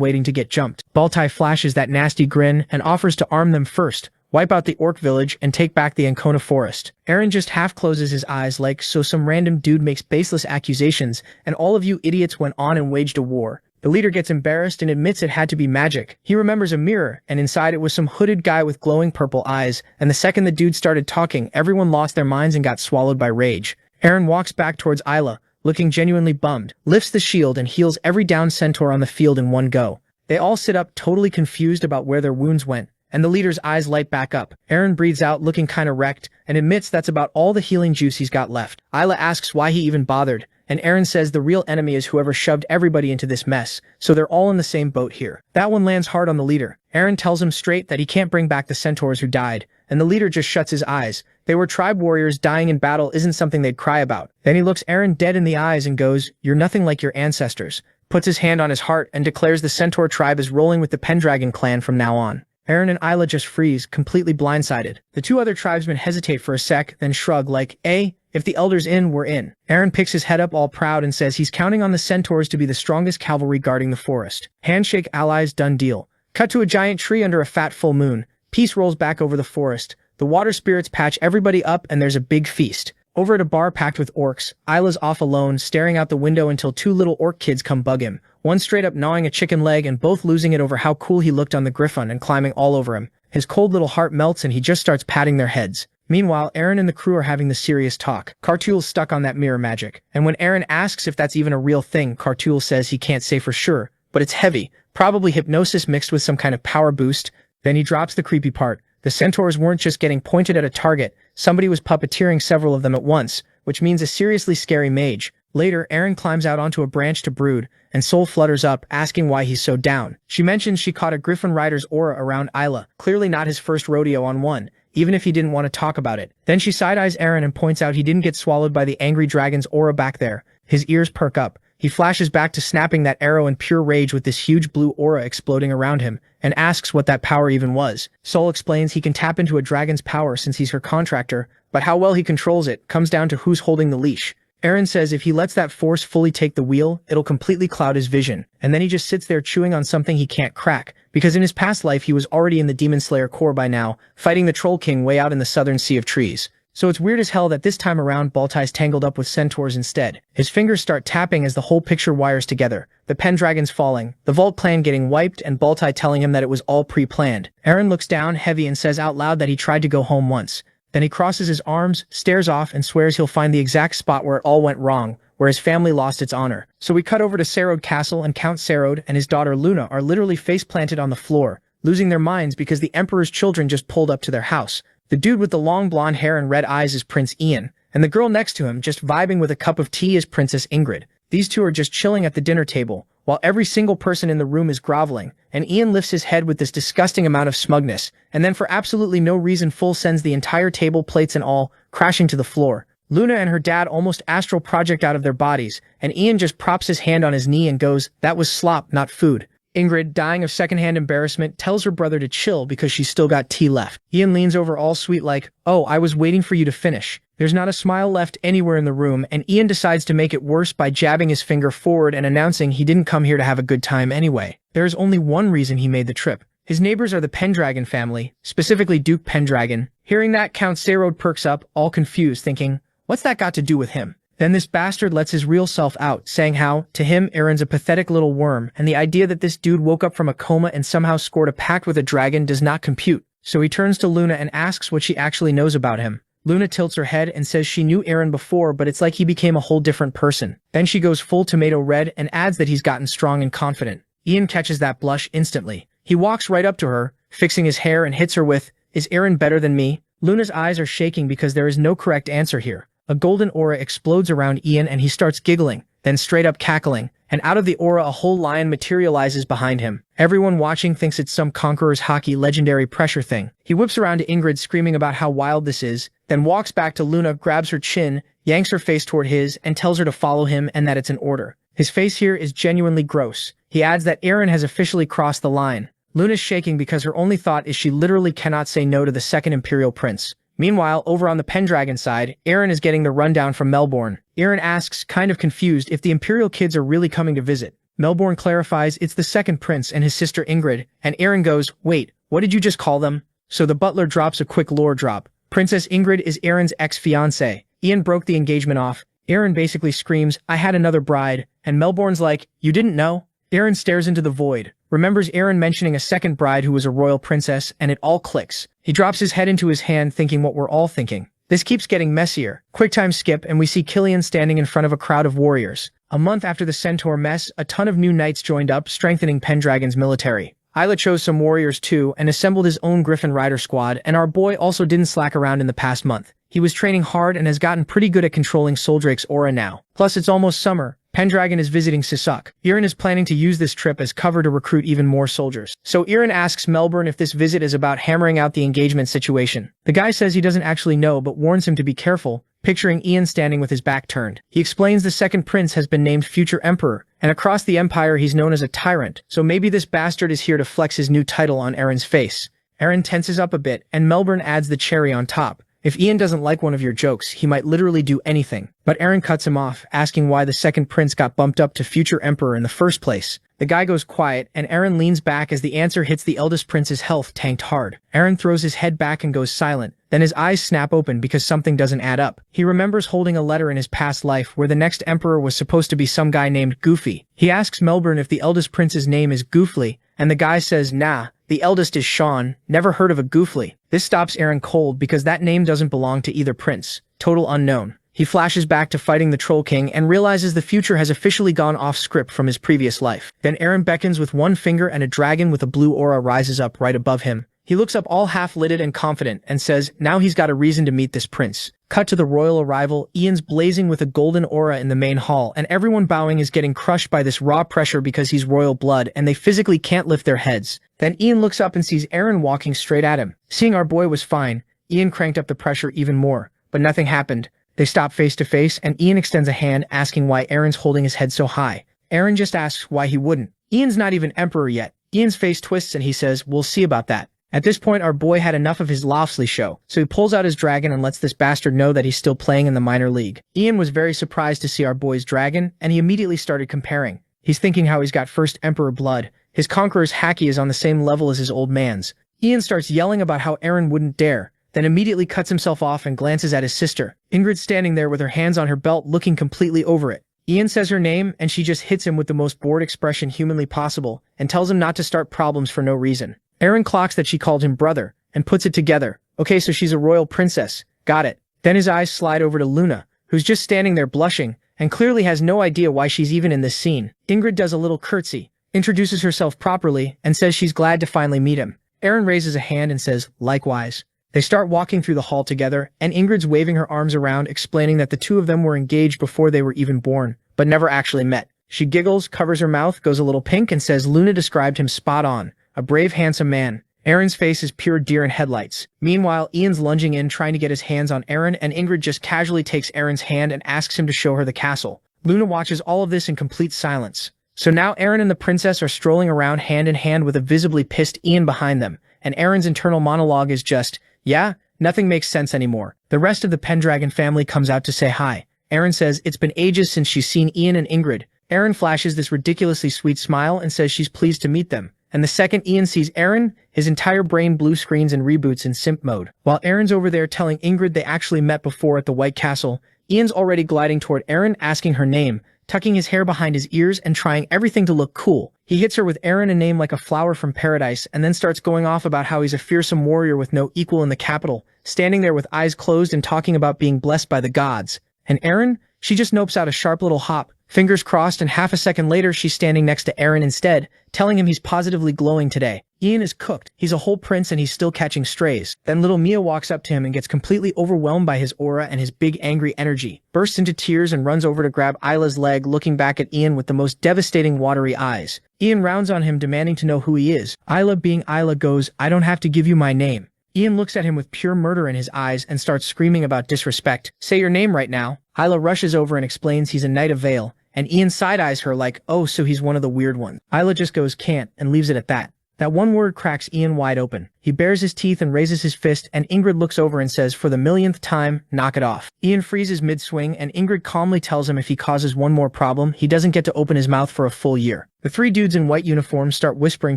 waiting to get jumped? Baltai flashes that nasty grin and offers to arm them first, wipe out the orc village, and take back the Ancona forest. Aaron just half closes his eyes like, so some random dude makes baseless accusations, and all of you idiots went on and waged a war. The leader gets embarrassed and admits it had to be magic. He remembers a mirror, and inside it was some hooded guy with glowing purple eyes, and the second the dude started talking, everyone lost their minds and got swallowed by rage. Aaron walks back towards Isla, looking genuinely bummed, lifts the shield and heals every downed centaur on the field in one go. They all sit up totally confused about where their wounds went, and the leader's eyes light back up. Aaron breathes out looking kinda wrecked, and admits that's about all the healing juice he's got left. Isla asks why he even bothered, and Aaron says the real enemy is whoever shoved everybody into this mess, so they're all in the same boat here. That one lands hard on the leader. Aaron tells him straight that he can't bring back the centaurs who died, and the leader just shuts his eyes. They were tribe warriors, dying in battle isn't something they'd cry about. Then he looks Aaron dead in the eyes and goes, "You're nothing like your ancestors," puts his hand on his heart and declares the centaur tribe is rolling with the Pendragon clan from now on. Aaron and Isla just freeze, completely blindsided. The two other tribesmen hesitate for a sec, then shrug like, if the elders in, we're in. Aaron picks his head up all proud and says he's counting on the centaurs to be the strongest cavalry guarding the forest. Handshake allies, done deal. Cut to a giant tree under a fat full moon. Peace rolls back over the forest. The water spirits patch everybody up and there's a big feast. Over at a bar packed with orcs, Isla's off alone, staring out the window until two little orc kids come bug him. One straight up gnawing a chicken leg and both losing it over how cool he looked on the griffin and climbing all over him. His cold little heart melts and he just starts patting their heads. Meanwhile, Aaron and the crew are having the serious talk. Cartool's stuck on that mirror magic, and when Aaron asks if that's even a real thing, Cartool says he can't say for sure, but it's heavy, probably hypnosis mixed with some kind of power boost. Then he drops the creepy part. The centaurs weren't just getting pointed at a target, somebody was puppeteering several of them at once, which means a seriously scary mage. Later, Aaron climbs out onto a branch to brood, and Soul flutters up, asking why he's so down. She mentions she caught a Griffin Rider's aura around Isla, clearly not his first rodeo on one, even if he didn't want to talk about it. Then she side-eyes Aaron and points out he didn't get swallowed by the angry dragon's aura back there. His ears perk up. He flashes back to snapping that arrow in pure rage with this huge blue aura exploding around him, and asks what that power even was. Soul explains he can tap into a dragon's power since he's her contractor, but how well he controls it comes down to who's holding the leash. Aaron says if he lets that force fully take the wheel, it'll completely cloud his vision, and then he just sits there chewing on something he can't crack, because in his past life he was already in the Demon Slayer Corps by now, fighting the Troll King way out in the southern sea of trees. So it's weird as hell that this time around Baltai's tangled up with centaurs instead. His fingers start tapping as the whole picture wires together. The Pendragon's falling, the Vault clan getting wiped, and Baltai telling him that it was all pre-planned. Aaron looks down heavy and says out loud that he tried to go home once. Then he crosses his arms, stares off, and swears he'll find the exact spot where it all went wrong, where his family lost its honor. So we cut over to Sarod Castle, and Count Sarod and his daughter Luna are literally face-planted on the floor, losing their minds because the Emperor's children just pulled up to their house. The dude with the long blonde hair and red eyes is Prince Ian, and the girl next to him, just vibing with a cup of tea, is Princess Ingrid. These two are just chilling at the dinner table, while every single person in the room is groveling, and Ian lifts his head with this disgusting amount of smugness, and then for absolutely no reason sends the entire table, plates and all, crashing to the floor. Luna and her dad almost astral project out of their bodies, and Ian just props his hand on his knee and goes, "That was slop, not food." Ingrid, dying of secondhand embarrassment, tells her brother to chill because she's still got tea left. Ian leans over all sweet like, "Oh, I was waiting for you to finish." There's not a smile left anywhere in the room, and Ian decides to make it worse by jabbing his finger forward and announcing he didn't come here to have a good time anyway. There is only one reason he made the trip. His neighbors are the Pendragon family, specifically Duke Pendragon. Hearing that, Count Sayrode perks up, all confused, thinking, what's that got to do with him? Then this bastard lets his real self out, saying how, to him, Aaron's a pathetic little worm, and the idea that this dude woke up from a coma and somehow scored a pact with a dragon does not compute. So he turns to Luna and asks what she actually knows about him. Luna tilts her head and says she knew Aaron before, but it's like he became a whole different person. Then she goes full tomato red and adds that he's gotten strong and confident. Ian catches that blush instantly. He walks right up to her, fixing his hair, and hits her with, "Is Aaron better than me?" Luna's eyes are shaking because there is no correct answer here. A golden aura explodes around Ian and he starts giggling, then straight up cackling, and out of the aura a whole lion materializes behind him. Everyone watching thinks it's some Conqueror's hockey legendary pressure thing. He whips around to Ingrid screaming about how wild this is, then walks back to Luna, grabs her chin, yanks her face toward his, and tells her to follow him and that it's an order. His face here is genuinely gross. He adds that Aaron has officially crossed the line. Luna's shaking because her only thought is she literally cannot say no to the second Imperial Prince. Meanwhile, over on the Pendragon side, Aaron is getting the rundown from Melbourne. Aaron asks, kind of confused, if the Imperial kids are really coming to visit. Melbourne clarifies it's the second prince and his sister Ingrid, and Aaron goes, wait, what did you just call them? So the butler drops a quick lore drop. Princess Ingrid is Aaron's ex-fiancée. Ian broke the engagement off. Aaron basically screams, I had another bride, and Melbourne's like, you didn't know? Aaron stares into the void, remembers Aaron mentioning a second bride who was a royal princess, and it all clicks. He drops his head into his hand thinking what we're all thinking. This keeps getting messier. Quick time skip and we see Killian standing in front of a crowd of warriors. A month after the Centaur mess, a ton of new knights joined up, strengthening Pendragon's military. Isla chose some warriors too and assembled his own Griffin Rider squad, and our boy also didn't slack around in the past month. He was training hard and has gotten pretty good at controlling Soldrake's aura now. Plus it's almost summer. Pendragon is visiting Sisuk. Aaron is planning to use this trip as cover to recruit even more soldiers. So Aaron asks Melbourne if this visit is about hammering out the engagement situation. The guy says he doesn't actually know but warns him to be careful, picturing Ian standing with his back turned. He explains the second prince has been named future emperor, and across the empire he's known as a tyrant, so maybe this bastard is here to flex his new title on Aaron's face. Aaron tenses up a bit, and Melbourne adds the cherry on top. If Ian doesn't like one of your jokes, he might literally do anything. But Aaron cuts him off, asking why the second prince got bumped up to future emperor in the first place. The guy goes quiet, and Aaron leans back as the answer hits the eldest prince's health tanked hard. Aaron throws his head back and goes silent. Then his eyes snap open because something doesn't add up. He remembers holding a letter in his past life where the next emperor was supposed to be some guy named Goofy. He asks Melbourne if the eldest prince's name is Goofly, and the guy says, nah, the eldest is Sean, never heard of a Goofly. This stops Aaron cold because that name doesn't belong to either prince. Total unknown. He flashes back to fighting the Troll King and realizes the future has officially gone off script from his previous life. Then Aaron beckons with one finger and a dragon with a blue aura rises up right above him. He looks up all half-lidded and confident and says, now he's got a reason to meet this prince. Cut to the royal arrival, Ian's blazing with a golden aura in the main hall, and everyone bowing is getting crushed by this raw pressure because he's royal blood and they physically can't lift their heads. Then Ian looks up and sees Aaron walking straight at him. Seeing our boy was fine, Ian cranked up the pressure even more, but nothing happened. They stop face to face and Ian extends a hand asking why Aaron's holding his head so high. Aaron just asks why he wouldn't. Ian's not even emperor yet. Ian's face twists and he says, we'll see about that. At this point, our boy had enough of his Loftsley show, so he pulls out his dragon and lets this bastard know that he's still playing in the minor league. Ian was very surprised to see our boy's dragon, and he immediately started comparing. He's thinking how he's got first emperor blood. His conqueror's haki is on the same level as his old man's. Ian starts yelling about how Aaron wouldn't dare, then immediately cuts himself off and glances at his sister. Ingrid's standing there with her hands on her belt looking completely over it. Ian says her name, and she just hits him with the most bored expression humanly possible, and tells him not to start problems for no reason. Aaron clocks that she called him brother, and puts it together. Okay, so she's a royal princess. Got it. Then his eyes slide over to Luna, who's just standing there blushing, and clearly has no idea why she's even in this scene. Ingrid does a little curtsy, introduces herself properly, and says she's glad to finally meet him. Aaron raises a hand and says, likewise. They start walking through the hall together, and Ingrid's waving her arms around, explaining that the two of them were engaged before they were even born, but never actually met. She giggles, covers her mouth, goes a little pink, and says Luna described him spot on. A brave, handsome man. Aaron's face is pure deer in headlights. Meanwhile, Ian's lunging in, trying to get his hands on Aaron, and Ingrid just casually takes Aaron's hand and asks him to show her the castle. Luna watches all of this in complete silence. So now Aaron and the princess are strolling around hand in hand with a visibly pissed Ian behind them, and Aaron's internal monologue is just, yeah, nothing makes sense anymore. The rest of the Pendragon family comes out to say hi. Aaron says it's been ages since she's seen Ian and Ingrid. Aaron flashes this ridiculously sweet smile and says she's pleased to meet them. And the second Ian sees Aaron, his entire brain blue screens and reboots in simp mode. While Aaron's over there telling Ingrid they actually met before at the White Castle, Ian's already gliding toward Aaron, asking her name, tucking his hair behind his ears and trying everything to look cool. He hits her with Aaron, a name like a flower from paradise, and then starts going off about how he's a fearsome warrior with no equal in the capital, standing there with eyes closed and talking about being blessed by the gods. And Aaron? She just nopes out a sharp little hop, fingers crossed, and half a second later she's standing next to Aaron instead, telling him he's positively glowing today. Ian is cooked. He's a whole prince and he's still catching strays. Then little Mia walks up to him and gets completely overwhelmed by his aura and his big angry energy, bursts into tears and runs over to grab Isla's leg, looking back at Ian with the most devastating watery eyes. Ian rounds on him, demanding to know who he is. Isla, being Isla, goes, "I don't have to give you my name." Ian looks at him with pure murder in his eyes and starts screaming about disrespect. "Say your name right now." Isla rushes over and explains he's a Knight of Vale, and Ian side-eyes her like, oh, so he's one of the weird ones. Isla just goes, "Can't," and leaves it at that. That one word cracks Ian wide open. He bares his teeth and raises his fist, and Ingrid looks over and says, for the millionth time, knock it off. Ian freezes mid-swing, and Ingrid calmly tells him if he causes one more problem, he doesn't get to open his mouth for a full year. The three dudes in white uniforms start whispering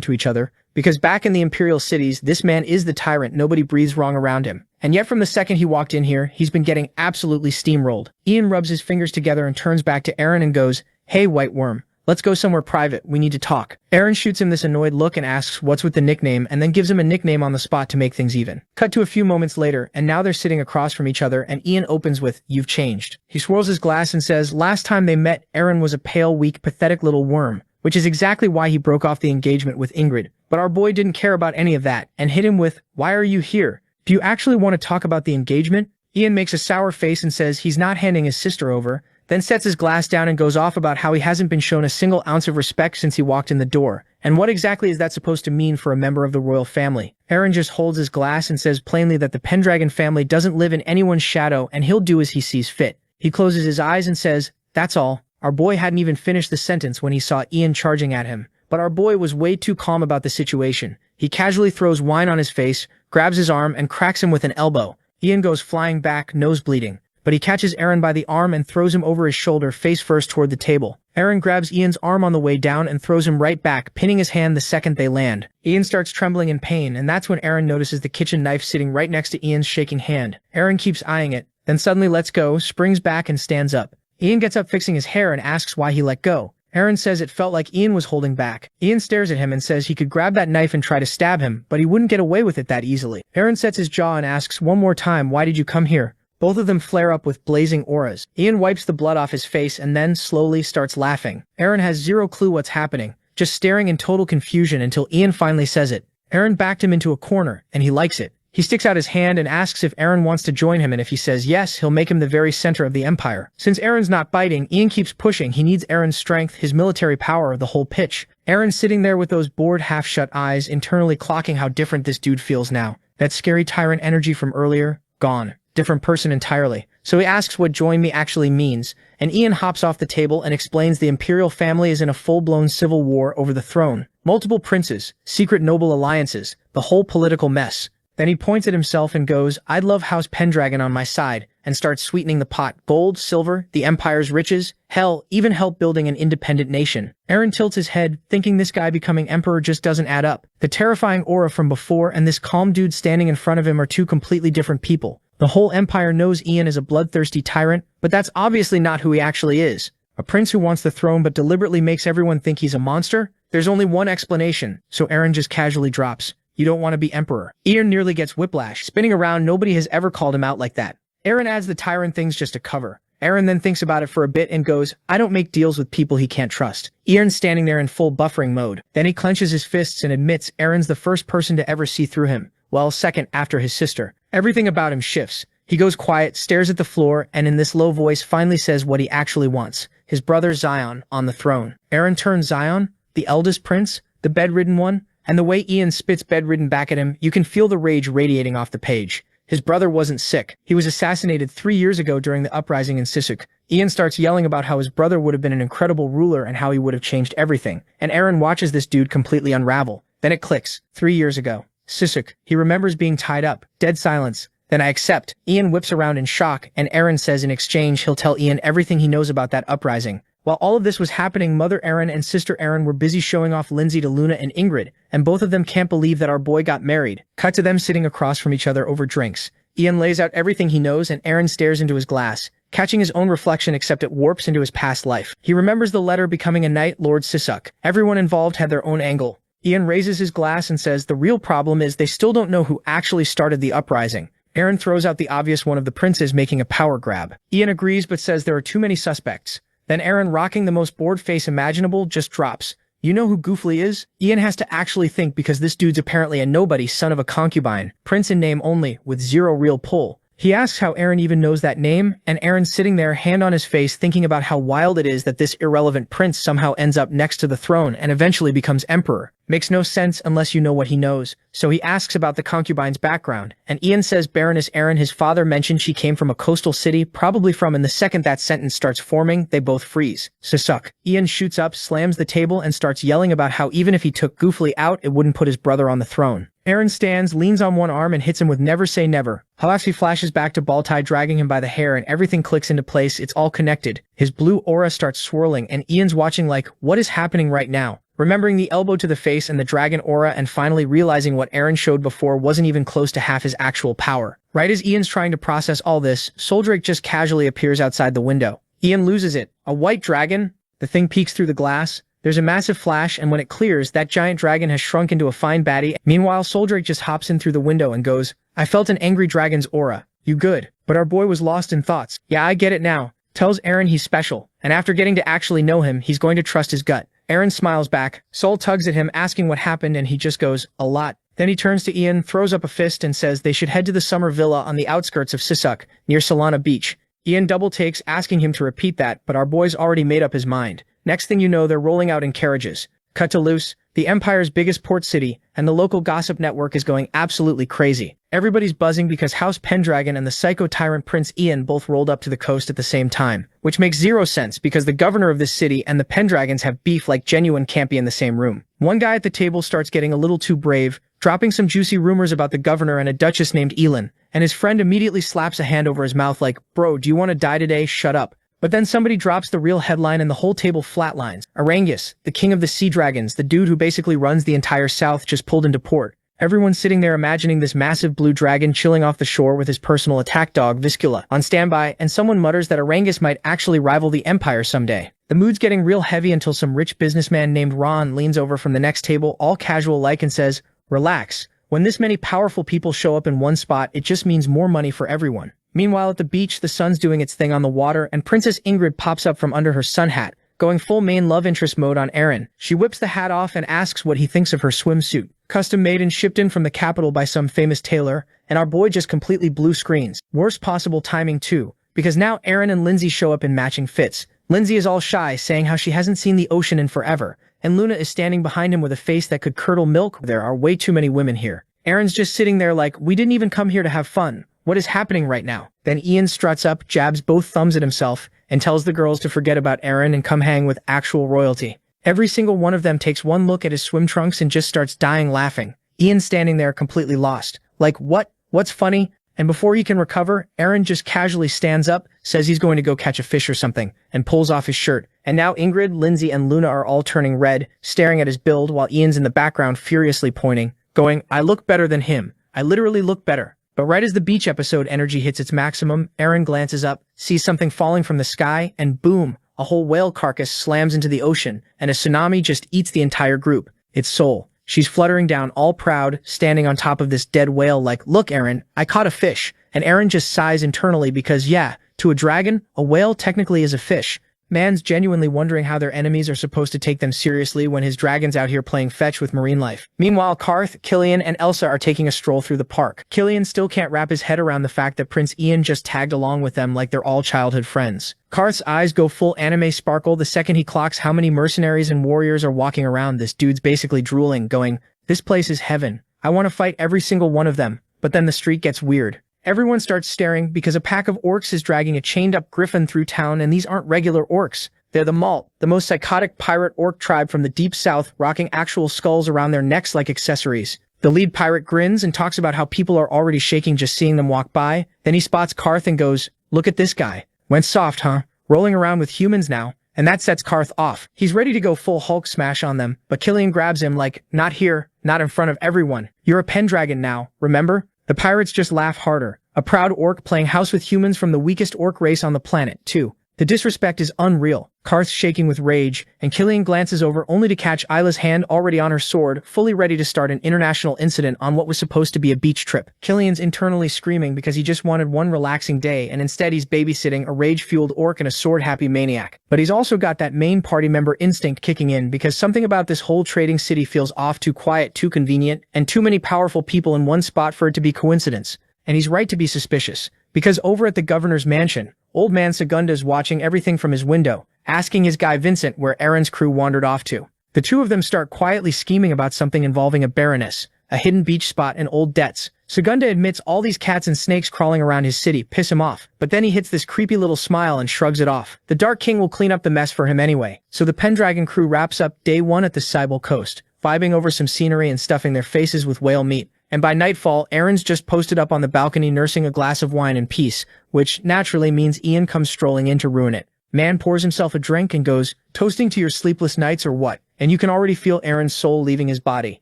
to each other, because back in the Imperial cities, this man is the tyrant, nobody breathes wrong around him. And yet from the second he walked in here, he's been getting absolutely steamrolled. Ian rubs his fingers together and turns back to Aaron and goes, "Hey, White Worm. Let's go somewhere private, we need to talk." Aaron shoots him this annoyed look and asks what's with the nickname, and then gives him a nickname on the spot to make things even. Cut to a few moments later, and now they're sitting across from each other, and Ian opens with, "You've changed." He swirls his glass and says, last time they met, Aaron was a pale, weak, pathetic little worm, which is exactly why he broke off the engagement with Ingrid. But our boy didn't care about any of that, and hit him with, "Why are you here? Do you actually want to talk about the engagement?" Ian makes a sour face and says he's not handing his sister over, then sets his glass down and goes off about how he hasn't been shown a single ounce of respect since he walked in the door. And what exactly is that supposed to mean for a member of the royal family? Aaron just holds his glass and says plainly that the Pendragon family doesn't live in anyone's shadow and he'll do as he sees fit. He closes his eyes and says, "That's all." Our boy hadn't even finished the sentence when he saw Ian charging at him. But our boy was way too calm about the situation. He casually throws wine on his face, grabs his arm, and cracks him with an elbow. Ian goes flying back, nose bleeding. But he catches Aaron by the arm and throws him over his shoulder face first toward the table. Aaron grabs Ian's arm on the way down and throws him right back, pinning his hand the second they land. Ian starts trembling in pain, and that's when Aaron notices the kitchen knife sitting right next to Ian's shaking hand. Aaron keeps eyeing it, then suddenly lets go, springs back, and stands up. Ian gets up fixing his hair and asks why he let go. Aaron says it felt like Ian was holding back. Ian stares at him and says he could grab that knife and try to stab him, but he wouldn't get away with it that easily. Aaron sets his jaw and asks one more time, "Why did you come here?" Both of them flare up with blazing auras. Ian wipes the blood off his face and then slowly starts laughing. Aaron has zero clue what's happening, just staring in total confusion until Ian finally says it. Aaron backed him into a corner, and he likes it. He sticks out his hand and asks if Aaron wants to join him, and if he says yes, he'll make him the very center of the empire. Since Aaron's not biting, Ian keeps pushing. He needs Aaron's strength, his military power, the whole pitch. Aaron's sitting there with those bored, half-shut eyes, internally clocking how different this dude feels now. That scary tyrant energy from earlier, gone. Different person entirely. So he asks what join me actually means, and Ian hops off the table and explains the imperial family is in a full-blown civil war over the throne. Multiple princes, secret noble alliances, the whole political mess. Then he points at himself and goes, "I'd love House Pendragon on my side," and starts sweetening the pot. Gold, silver, the empire's riches, hell, even help building an independent nation. Aaron tilts his head, thinking this guy becoming emperor just doesn't add up. The terrifying aura from before and this calm dude standing in front of him are two completely different people. The whole empire knows Ian is a bloodthirsty tyrant, but that's obviously not who he actually is. A prince who wants the throne but deliberately makes everyone think he's a monster? There's only one explanation, so Aaron just casually drops, "You don't want to be emperor." Ian nearly gets whiplash. Spinning around, nobody has ever called him out like that. Aaron adds the tyrant things just to cover. Aaron then thinks about it for a bit and goes, "I don't make deals with people he can't trust." Aaron's standing there in full buffering mode. Then he clenches his fists and admits Aaron's the first person to ever see through him. well, second after his sister. Everything about him shifts. He goes quiet, stares at the floor, and in this low voice finally says what he actually wants. His brother Zion on the throne. Eren turns Zion, the eldest prince, the bedridden one, and the way Ian spits bedridden back at him, you can feel the rage radiating off the page. His brother wasn't sick. He was assassinated 3 years ago during the uprising in Sisuk. Ian starts yelling about how his brother would have been an incredible ruler and how he would have changed everything. And Eren watches this dude completely unravel. Then it clicks. 3 years ago. Sisuk. He remembers being tied up. Dead silence. Then I accept. Ian whips around in shock, and Eren says in exchange he'll tell Ian everything he knows about that uprising. While all of this was happening, Mother Eren and Sister Eren were busy showing off Lindsay to Luna and Ingrid, and both of them can't believe that our boy got married. Cut to them sitting across from each other over drinks. Ian lays out everything he knows, and Eren stares into his glass, catching his own reflection except it warps into his past life. He remembers the letter becoming a Night Lord Sisuk. Everyone involved had their own angle. Ian raises his glass and says the real problem is they still don't know who actually started the uprising. Eren throws out the obvious one of the princes making a power grab. Ian agrees but says there are too many suspects. Then Eren, rocking the most bored face imaginable, just drops. You know who Goofly is? Ian has to actually think because this dude's apparently a nobody, son of a concubine, prince in name only, with zero real pull. He asks how Eren even knows that name, and Eren's sitting there, hand on his face, thinking about how wild it is that this irrelevant prince somehow ends up next to the throne and eventually becomes emperor. Makes no sense unless you know what he knows. So he asks about the concubine's background, and Ian says Baroness Eren, his father, mentioned she came from a coastal city, probably from, and the second that sentence starts forming, they both freeze. Sisuk. Ian shoots up, slams the table, and starts yelling about how even if he took Goofly out, it wouldn't put his brother on the throne. Eren stands, leans on one arm, and hits him with never say never. Halaxi flashes back to Baltai dragging him by the hair, and everything clicks into place. It's all connected. His blue aura starts swirling, and Ian's watching like, what is happening right now? Remembering the elbow to the face and the dragon aura, and finally realizing what Eren showed before wasn't even close to half his actual power. Right as Ian's trying to process all this, Soldrake just casually appears outside the window. Ian loses it. A white dragon? The thing peeks through the glass. There's a massive flash, and when it clears, that giant dragon has shrunk into a fine baddie. Meanwhile, Soldrake just hops in through the window and goes, I felt an angry dragon's aura. You good. But our boy was lost in thoughts. Yeah, I get it now. Tells Eren he's special, and after getting to actually know him, he's going to trust his gut. Eren smiles back. Sol tugs at him, asking what happened, and he just goes, a lot. Then he turns to Ian, throws up a fist, and says they should head to the summer villa on the outskirts of Sisuk, near Solana Beach. Ian double takes, asking him to repeat that, but our boy's already made up his mind. Next thing you know, they're rolling out in carriages. Cut to Luce, the Empire's biggest port city, and the local gossip network is going absolutely crazy. Everybody's buzzing because House Pendragon and the psycho tyrant Prince Ian both rolled up to the coast at the same time, which makes zero sense because the governor of this city and the Pendragons have beef like genuine can't be in the same room. One guy at the table starts getting a little too brave, dropping some juicy rumors about the governor and a duchess named Elin, and his friend immediately slaps a hand over his mouth like, bro, do you want to die today? Shut up. But then somebody drops the real headline and the whole table flatlines. Arangus, the king of the sea dragons, the dude who basically runs the entire south, just pulled into port. Everyone's sitting there imagining this massive blue dragon chilling off the shore with his personal attack dog, Viscula, on standby, and someone mutters that Arangus might actually rival the Empire someday. The mood's getting real heavy until some rich businessman named Ron leans over from the next table, all casual-like, and says, relax. When this many powerful people show up in one spot, it just means more money for everyone. Meanwhile, at the beach, the sun's doing its thing on the water, and Princess Ingrid pops up from under her sun hat, going full main love interest mode on Eren. She whips the hat off and asks what he thinks of her swimsuit. Custom made and shipped in from the capital by some famous tailor, and our boy just completely blue screens. Worst possible timing too, because now Eren and Lindsay show up in matching fits. Lindsay is all shy, saying how she hasn't seen the ocean in forever, and Luna is standing behind him with a face that could curdle milk. There are way too many women here. Eren's just sitting there like, we didn't even come here to have fun. What is happening right now? Then Ian struts up, jabs both thumbs at himself, and tells the girls to forget about Eren and come hang with actual royalty. Every single one of them takes one look at his swim trunks and just starts dying laughing. Ian standing there completely lost. Like, what? What's funny? And before he can recover, Eren just casually stands up, says he's going to go catch a fish or something, and pulls off his shirt. And now Ingrid, Lindsay, and Luna are all turning red, staring at his build while Ian's in the background furiously pointing, going, I look better than him. I literally look better. But right as the beach episode energy hits its maximum, Eren glances up, sees something falling from the sky, and boom, a whole whale carcass slams into the ocean, and a tsunami just eats the entire group. It's Sol. She's fluttering down all proud, standing on top of this dead whale like, look Eren, I caught a fish. And Eren just sighs internally because yeah, to a dragon, a whale technically is a fish. Man's genuinely wondering how their enemies are supposed to take them seriously when his dragon's out here playing fetch with marine life. Meanwhile, Karth, Killian, and Elsa are taking a stroll through the park. Killian still can't wrap his head around the fact that Prince Ian just tagged along with them like they're all childhood friends. Karth's eyes go full anime sparkle the second he clocks how many mercenaries and warriors are walking around. This dude's basically drooling, going, "This place is heaven. I want to fight every single one of them." But then the street gets weird. Everyone starts staring because a pack of orcs is dragging a chained-up griffin through town, and these aren't regular orcs. They're the Malt, the most psychotic pirate orc tribe from the deep south, rocking actual skulls around their necks like accessories. The lead pirate grins and talks about how people are already shaking just seeing them walk by. Then he spots Karth and goes, "Look at this guy. Went soft, huh? Rolling around with humans now." And that sets Karth off. He's ready to go full Hulk smash on them, but Killian grabs him like, "Not here, not in front of everyone. You're a Pendragon now, remember?" The pirates just laugh harder. A proud orc playing house with humans from the weakest orc race on the planet, too. The disrespect is unreal. Karth's shaking with rage, and Killian glances over only to catch Isla's hand already on her sword, fully ready to start an international incident on what was supposed to be a beach trip. Killian's internally screaming because he just wanted one relaxing day, and instead he's babysitting a rage-fueled orc and a sword-happy maniac. But he's also got that main party member instinct kicking in because something about this whole trading city feels off, too quiet, too convenient, and too many powerful people in one spot for it to be coincidence. And he's right to be suspicious, because over at the governor's mansion, old man Segunda's watching everything from his window, asking his guy Vincent where Aaron's crew wandered off to. The two of them start quietly scheming about something involving a baroness, a hidden beach spot, and old debts. Segunda admits all these cats and snakes crawling around his city piss him off, but then he hits this creepy little smile and shrugs it off. The Dark King will clean up the mess for him anyway, so the Pendragon crew wraps up day one at the Cybele coast, vibing over some scenery and stuffing their faces with whale meat. And by nightfall, Aaron's just posted up on the balcony nursing a glass of wine in peace, which naturally means Ian comes strolling in to ruin it. Man pours himself a drink and goes, "Toasting to your sleepless nights or what?" And you can already feel Aaron's soul leaving his body.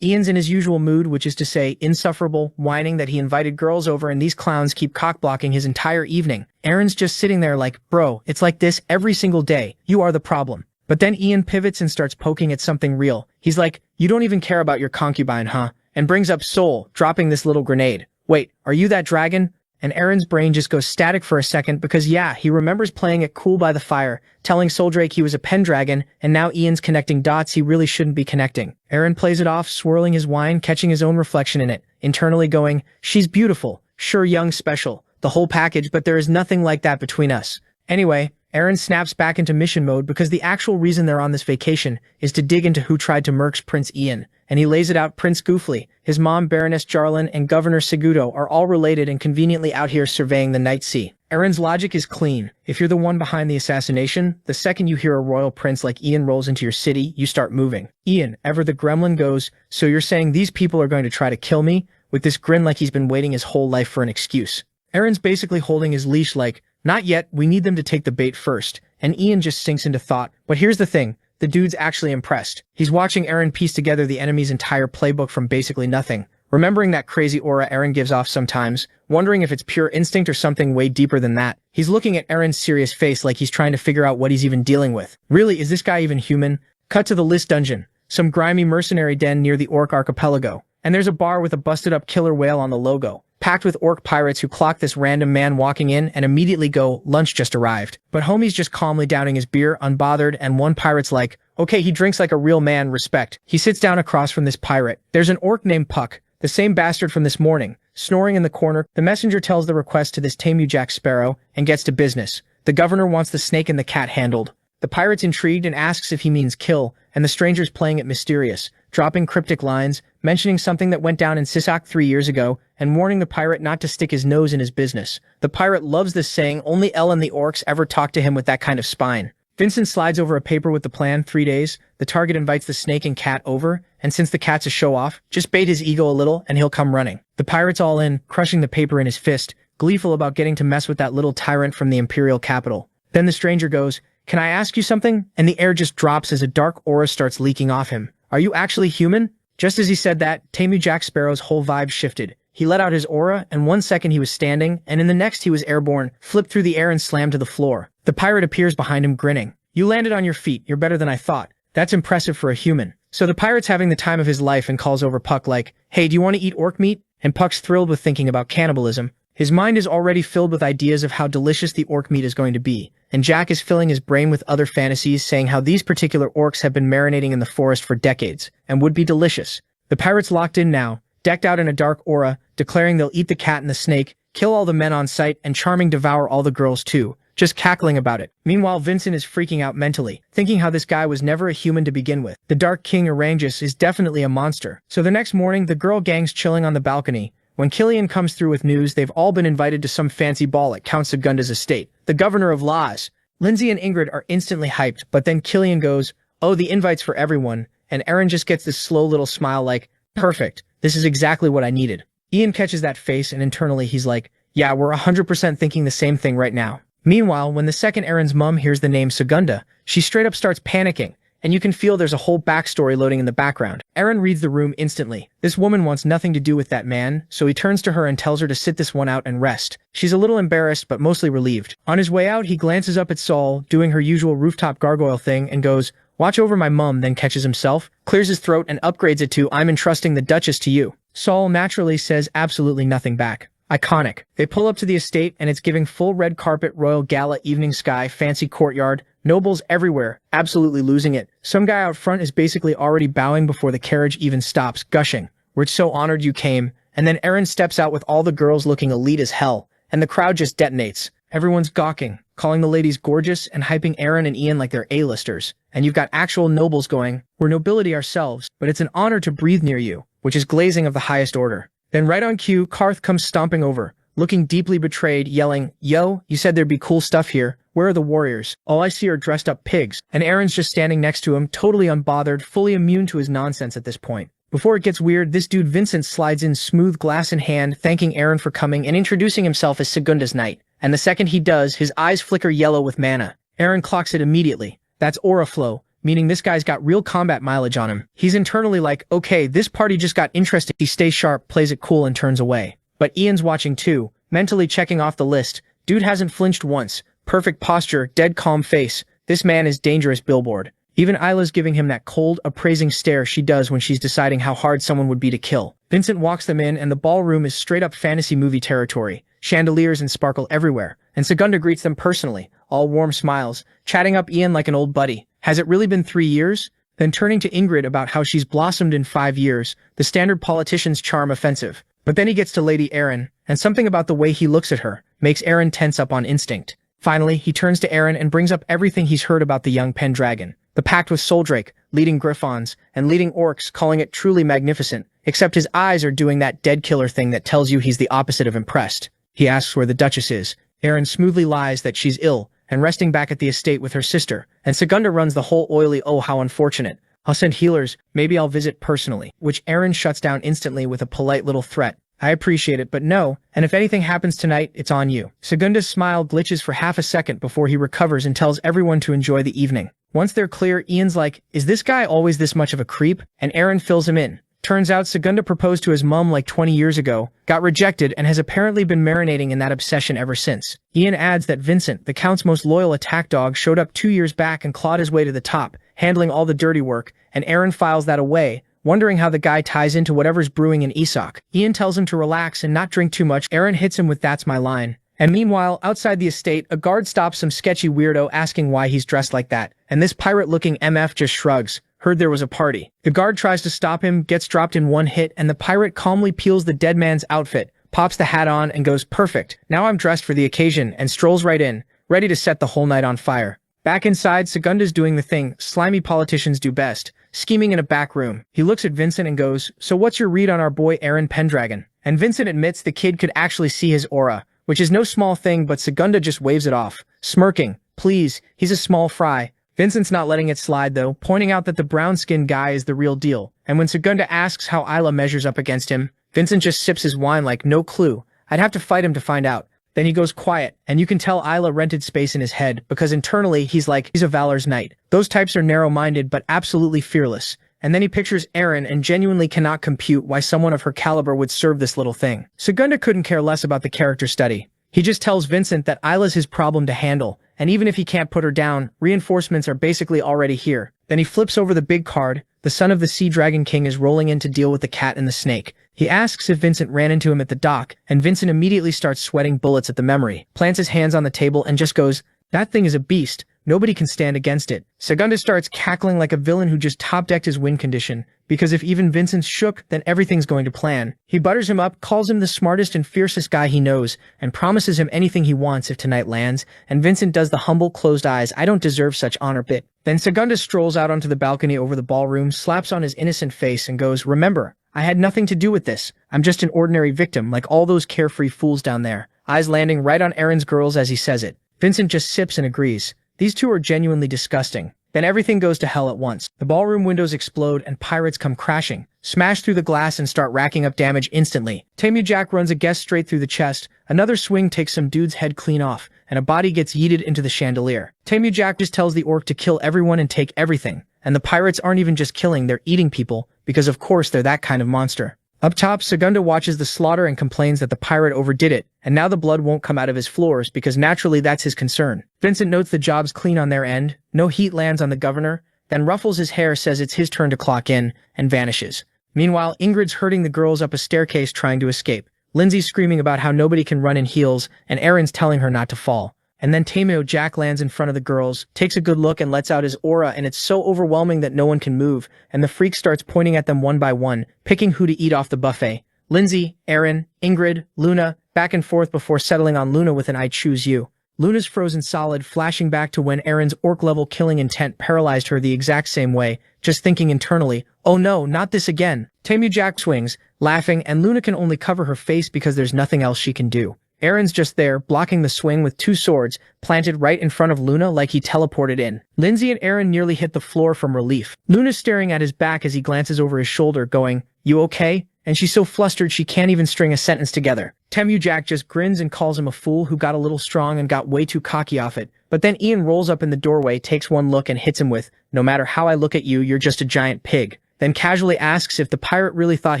Ian's in his usual mood, which is to say, insufferable, whining that he invited girls over and these clowns keep cock-blocking his entire evening. Aaron's just sitting there like, "Bro, it's like this every single day. You are the problem." But then Ian pivots and starts poking at something real. He's like, "You don't even care about your concubine, huh?" And brings up Soul, dropping this little grenade. "Wait, are you that dragon?" And Aaron's brain just goes static for a second because yeah, he remembers playing it cool by the fire, telling Soldrake he was a Pendragon, and now Ian's connecting dots he really shouldn't be connecting. Aaron plays it off, swirling his wine, catching his own reflection in it, internally going, "She's beautiful, sure, young, special, the whole package, but there is nothing like that between us." Anyway, Aaron snaps back into mission mode because the actual reason they're on this vacation is to dig into who tried to murk Prince Ian. And he lays it out Prince Goofly, his mom Baroness Jarlin, and Governor Segudo are all related and conveniently out here surveying the night sea. Aaron's logic is clean. If you're the one behind the assassination, the second you hear a royal prince like Ian rolls into your city, you start moving. Ian, ever the gremlin, goes, "So you're saying these people are going to try to kill me?" With this grin like he's been waiting his whole life for an excuse. Aaron's basically holding his leash like, "Not yet, we need them to take the bait first." And Ian just sinks into thought. But here's the thing. The dude's actually impressed. He's watching Aaron piece together the enemy's entire playbook from basically nothing, remembering that crazy aura Aaron gives off sometimes, wondering if it's pure instinct or something way deeper than that. He's looking at Aaron's serious face like he's trying to figure out what he's even dealing with. Really, is this guy even human? Cut to the List dungeon, some grimy mercenary den near the Orc archipelago. And there's a bar with a busted-up killer whale on the logo, packed with orc pirates who clock this random man walking in and immediately go, "Lunch just arrived." But homie's just calmly downing his beer, unbothered, and one pirate's like, "Okay, he drinks like a real man, respect." He sits down across from this pirate. There's an orc named Puck, the same bastard from this morning, snoring in the corner. The messenger tells the request to this tame Jack Sparrow and gets to business. The governor wants the snake and the cat handled. The pirate's intrigued and asks if he means kill, and the stranger's playing it mysterious, dropping cryptic lines, mentioning something that went down in Sisak 3 years ago, and warning the pirate not to stick his nose in his business. The pirate loves this saying, only Elle and the orcs ever talk to him with that kind of spine. Vincent slides over a paper with the plan, 3 days. The target invites the snake and cat over, and since the cat's a show-off, just bait his ego a little and he'll come running. The pirate's all in, crushing the paper in his fist, gleeful about getting to mess with that little tyrant from the imperial capital. Then the stranger goes, "Can I ask you something?" And the air just drops as a dark aura starts leaking off him. "Are you actually human?" Just as he said that, Tame Jack Sparrow's whole vibe shifted. He let out his aura, and 1 second he was standing, and in the next he was airborne, flipped through the air and slammed to the floor. The pirate appears behind him grinning. "You landed on your feet, you're better than I thought. That's impressive for a human." So the pirate's having the time of his life and calls over Puck like, "Hey, do you want to eat orc meat?" And Puck's thrilled with thinking about cannibalism. His mind is already filled with ideas of how delicious the orc meat is going to be, and Jack is filling his brain with other fantasies saying how these particular orcs have been marinating in the forest for decades, and would be delicious. The pirates locked in now, decked out in a dark aura, declaring they'll eat the cat and the snake, kill all the men on sight, and charming devour all the girls too, just cackling about it. Meanwhile, Vincent is freaking out mentally, thinking how this guy was never a human to begin with. The Dark King Orangus is definitely a monster. So the next morning, the girl gang's chilling on the balcony. When Killian comes through with news, they've all been invited to some fancy ball at Count Segunda's estate, the governor of Laws. Lindsay and Ingrid are instantly hyped, but then Killian goes, "Oh, the invite's for everyone," and Aaron just gets this slow little smile like, "Perfect, this is exactly what I needed." Ian catches that face and internally he's like, "Yeah, we're 100% thinking the same thing right now." Meanwhile, when the second Aaron's mom hears the name Segunda, she straight up starts panicking, and you can feel there's a whole backstory loading in the background. Aaron reads the room instantly. This woman wants nothing to do with that man, so he turns to her and tells her to sit this one out and rest. She's a little embarrassed, but mostly relieved. On his way out, he glances up at Saul, doing her usual rooftop gargoyle thing, and goes, "Watch over my mum," then catches himself, clears his throat, and upgrades it to, "I'm entrusting the Duchess to you." Saul naturally says absolutely nothing back. Iconic. They pull up to the estate and it's giving full red carpet, royal gala, evening sky, fancy courtyard, nobles everywhere, absolutely losing it. Some guy out front is basically already bowing before the carriage even stops, gushing, "We're so honored you came." And then Aaron steps out with all the girls looking elite as hell, and the crowd just detonates. Everyone's gawking, calling the ladies gorgeous and hyping Aaron and Ian like they're A-listers. And you've got actual nobles going, "We're nobility ourselves, but it's an honor to breathe near you," which is glazing of the highest order. Then right on cue, Karth comes stomping over, looking deeply betrayed, yelling, "Yo, you said there'd be cool stuff here. Where are the warriors? All I see are dressed up pigs." And Aaron's just standing next to him, totally unbothered, fully immune to his nonsense at this point. Before it gets weird, this dude Vincent slides in smooth glass in hand, thanking Aaron for coming and introducing himself as Segunda's knight. And the second he does, his eyes flicker yellow with mana. Aaron clocks it immediately. That's aura flow, meaning this guy's got real combat mileage on him. He's internally like, okay, this party just got interesting. He stays sharp, plays it cool, and turns away. But Ian's watching too, mentally checking off the list. Dude hasn't flinched once. Perfect posture, dead calm face. This man is dangerous billboard. Even Isla's giving him that cold, appraising stare she does when she's deciding how hard someone would be to kill. Vincent walks them in and the ballroom is straight up fantasy movie territory. Chandeliers and sparkle everywhere. And Segunda greets them personally, all warm smiles, chatting up Ian like an old buddy. Has it really been 3 years? Then turning to Ingrid about how she's blossomed in 5 years, the standard politician's charm offensive. But then he gets to Lady Aaron, and something about the way he looks at her makes Aaron tense up on instinct. Finally, he turns to Aaron and brings up everything he's heard about the young Pendragon. The pact with Soldrake, leading Griffons, and leading orcs, calling it truly magnificent, except his eyes are doing that dead killer thing that tells you he's the opposite of impressed. He asks where the Duchess is. Aaron smoothly lies that she's ill, and resting back at the estate with her sister, and Segunda runs the whole oily "oh how unfortunate. I'll send healers, maybe I'll visit personally," which Aaron shuts down instantly with a polite little threat. "I appreciate it, but no, and if anything happens tonight, it's on you." Segunda's smile glitches for half a second before he recovers and tells everyone to enjoy the evening. Once they're clear, Ian's like, "Is this guy always this much of a creep?" And Aaron fills him in. Turns out Segunda proposed to his mum like 20 years ago, got rejected, and has apparently been marinating in that obsession ever since. Ian adds that Vincent, the Count's most loyal attack dog, showed up 2 years back and clawed his way to the top, handling all the dirty work, and Aaron files that away, wondering how the guy ties into whatever's brewing in Isak. Ian tells him to relax and not drink too much. Aaron hits him with "that's my line." And meanwhile, outside the estate, a guard stops some sketchy weirdo asking why he's dressed like that, and this pirate-looking MF just shrugs. Heard there was a party. The guard tries to stop him, gets dropped in one hit, and the pirate calmly peels the dead man's outfit, pops the hat on, and goes, "Perfect, now I'm dressed for the occasion," and strolls right in, ready to set the whole night on fire. Back inside, Segunda's doing the thing slimy politicians do best, scheming in a back room. He looks at Vincent and goes, "So what's your read on our boy Aaron Pendragon?" And Vincent admits the kid could actually see his aura, which is no small thing, but Segunda just waves it off, smirking. Please, he's a small fry. Vincent's not letting it slide though, pointing out that the brown-skinned guy is the real deal. And when Segunda asks how Isla measures up against him, Vincent just sips his wine like, "No clue. I'd have to fight him to find out." Then he goes quiet, and you can tell Isla rented space in his head, because internally he's like, he's a Valor's knight. Those types are narrow-minded but absolutely fearless. And then he pictures Aaron and genuinely cannot compute why someone of her caliber would serve this little thing. Segunda couldn't care less about the character study. He just tells Vincent that Isla's his problem to handle, and even if he can't put her down, reinforcements are basically already here. Then he flips over the big card. The son of the Sea Dragon King is rolling in to deal with the cat and the snake. He asks if Vincent ran into him at the dock, and Vincent immediately starts sweating bullets at the memory, plants his hands on the table and just goes, "That thing is a beast. Nobody can stand against it." Segunda starts cackling like a villain who just top-decked his win condition, because if even Vincent's shook, then everything's going to plan. He butters him up, calls him the smartest and fiercest guy he knows, and promises him anything he wants if tonight lands, and Vincent does the humble closed eyes "I don't deserve such honor" bit. Then Segunda strolls out onto the balcony over the ballroom, slaps on his innocent face and goes, "Remember, I had nothing to do with this. I'm just an ordinary victim like all those carefree fools down there." Eyes landing right on Aaron's girls as he says it. Vincent just sips and agrees. These two are genuinely disgusting. Then everything goes to hell at once. The ballroom windows explode and pirates come crashing, smash through the glass and start racking up damage instantly. Temu Jack runs a guest straight through the chest, another swing takes some dude's head clean off, and a body gets yeeted into the chandelier. Temu Jack just tells the orc to kill everyone and take everything, and the pirates aren't even just killing, they're eating people, because of course they're that kind of monster. Up top, Segunda watches the slaughter and complains that the pirate overdid it, and now the blood won't come out of his floors because naturally that's his concern. Vincent notes the job's clean on their end, no heat lands on the governor, then ruffles his hair, says it's his turn to clock in, and vanishes. Meanwhile, Ingrid's herding the girls up a staircase trying to escape. Lindsay's screaming about how nobody can run in heels, and Aaron's telling her not to fall. And then Temu Jack lands in front of the girls, takes a good look and lets out his aura, and it's so overwhelming that no one can move, and the freak starts pointing at them one by one, picking who to eat off the buffet. Lindsay, Aaron, Ingrid, Luna, back and forth before settling on Luna with an "I choose you." Luna's frozen solid, flashing back to when Aaron's orc-level killing intent paralyzed her the exact same way, just thinking internally, "Oh no, not this again." Temu Jack swings, laughing, and Luna can only cover her face because there's nothing else she can do. Aaron's just there, blocking the swing with two swords, planted right in front of Luna like he teleported in. Lindsay and Aaron nearly hit the floor from relief. Luna's staring at his back as he glances over his shoulder, going, "You okay?" And she's so flustered she can't even string a sentence together. Temu Jack just grins and calls him a fool who got a little strong and got way too cocky off it. But then Ian rolls up in the doorway, takes one look and hits him with, "No matter how I look at you, you're just a giant pig." Then casually asks if the pirate really thought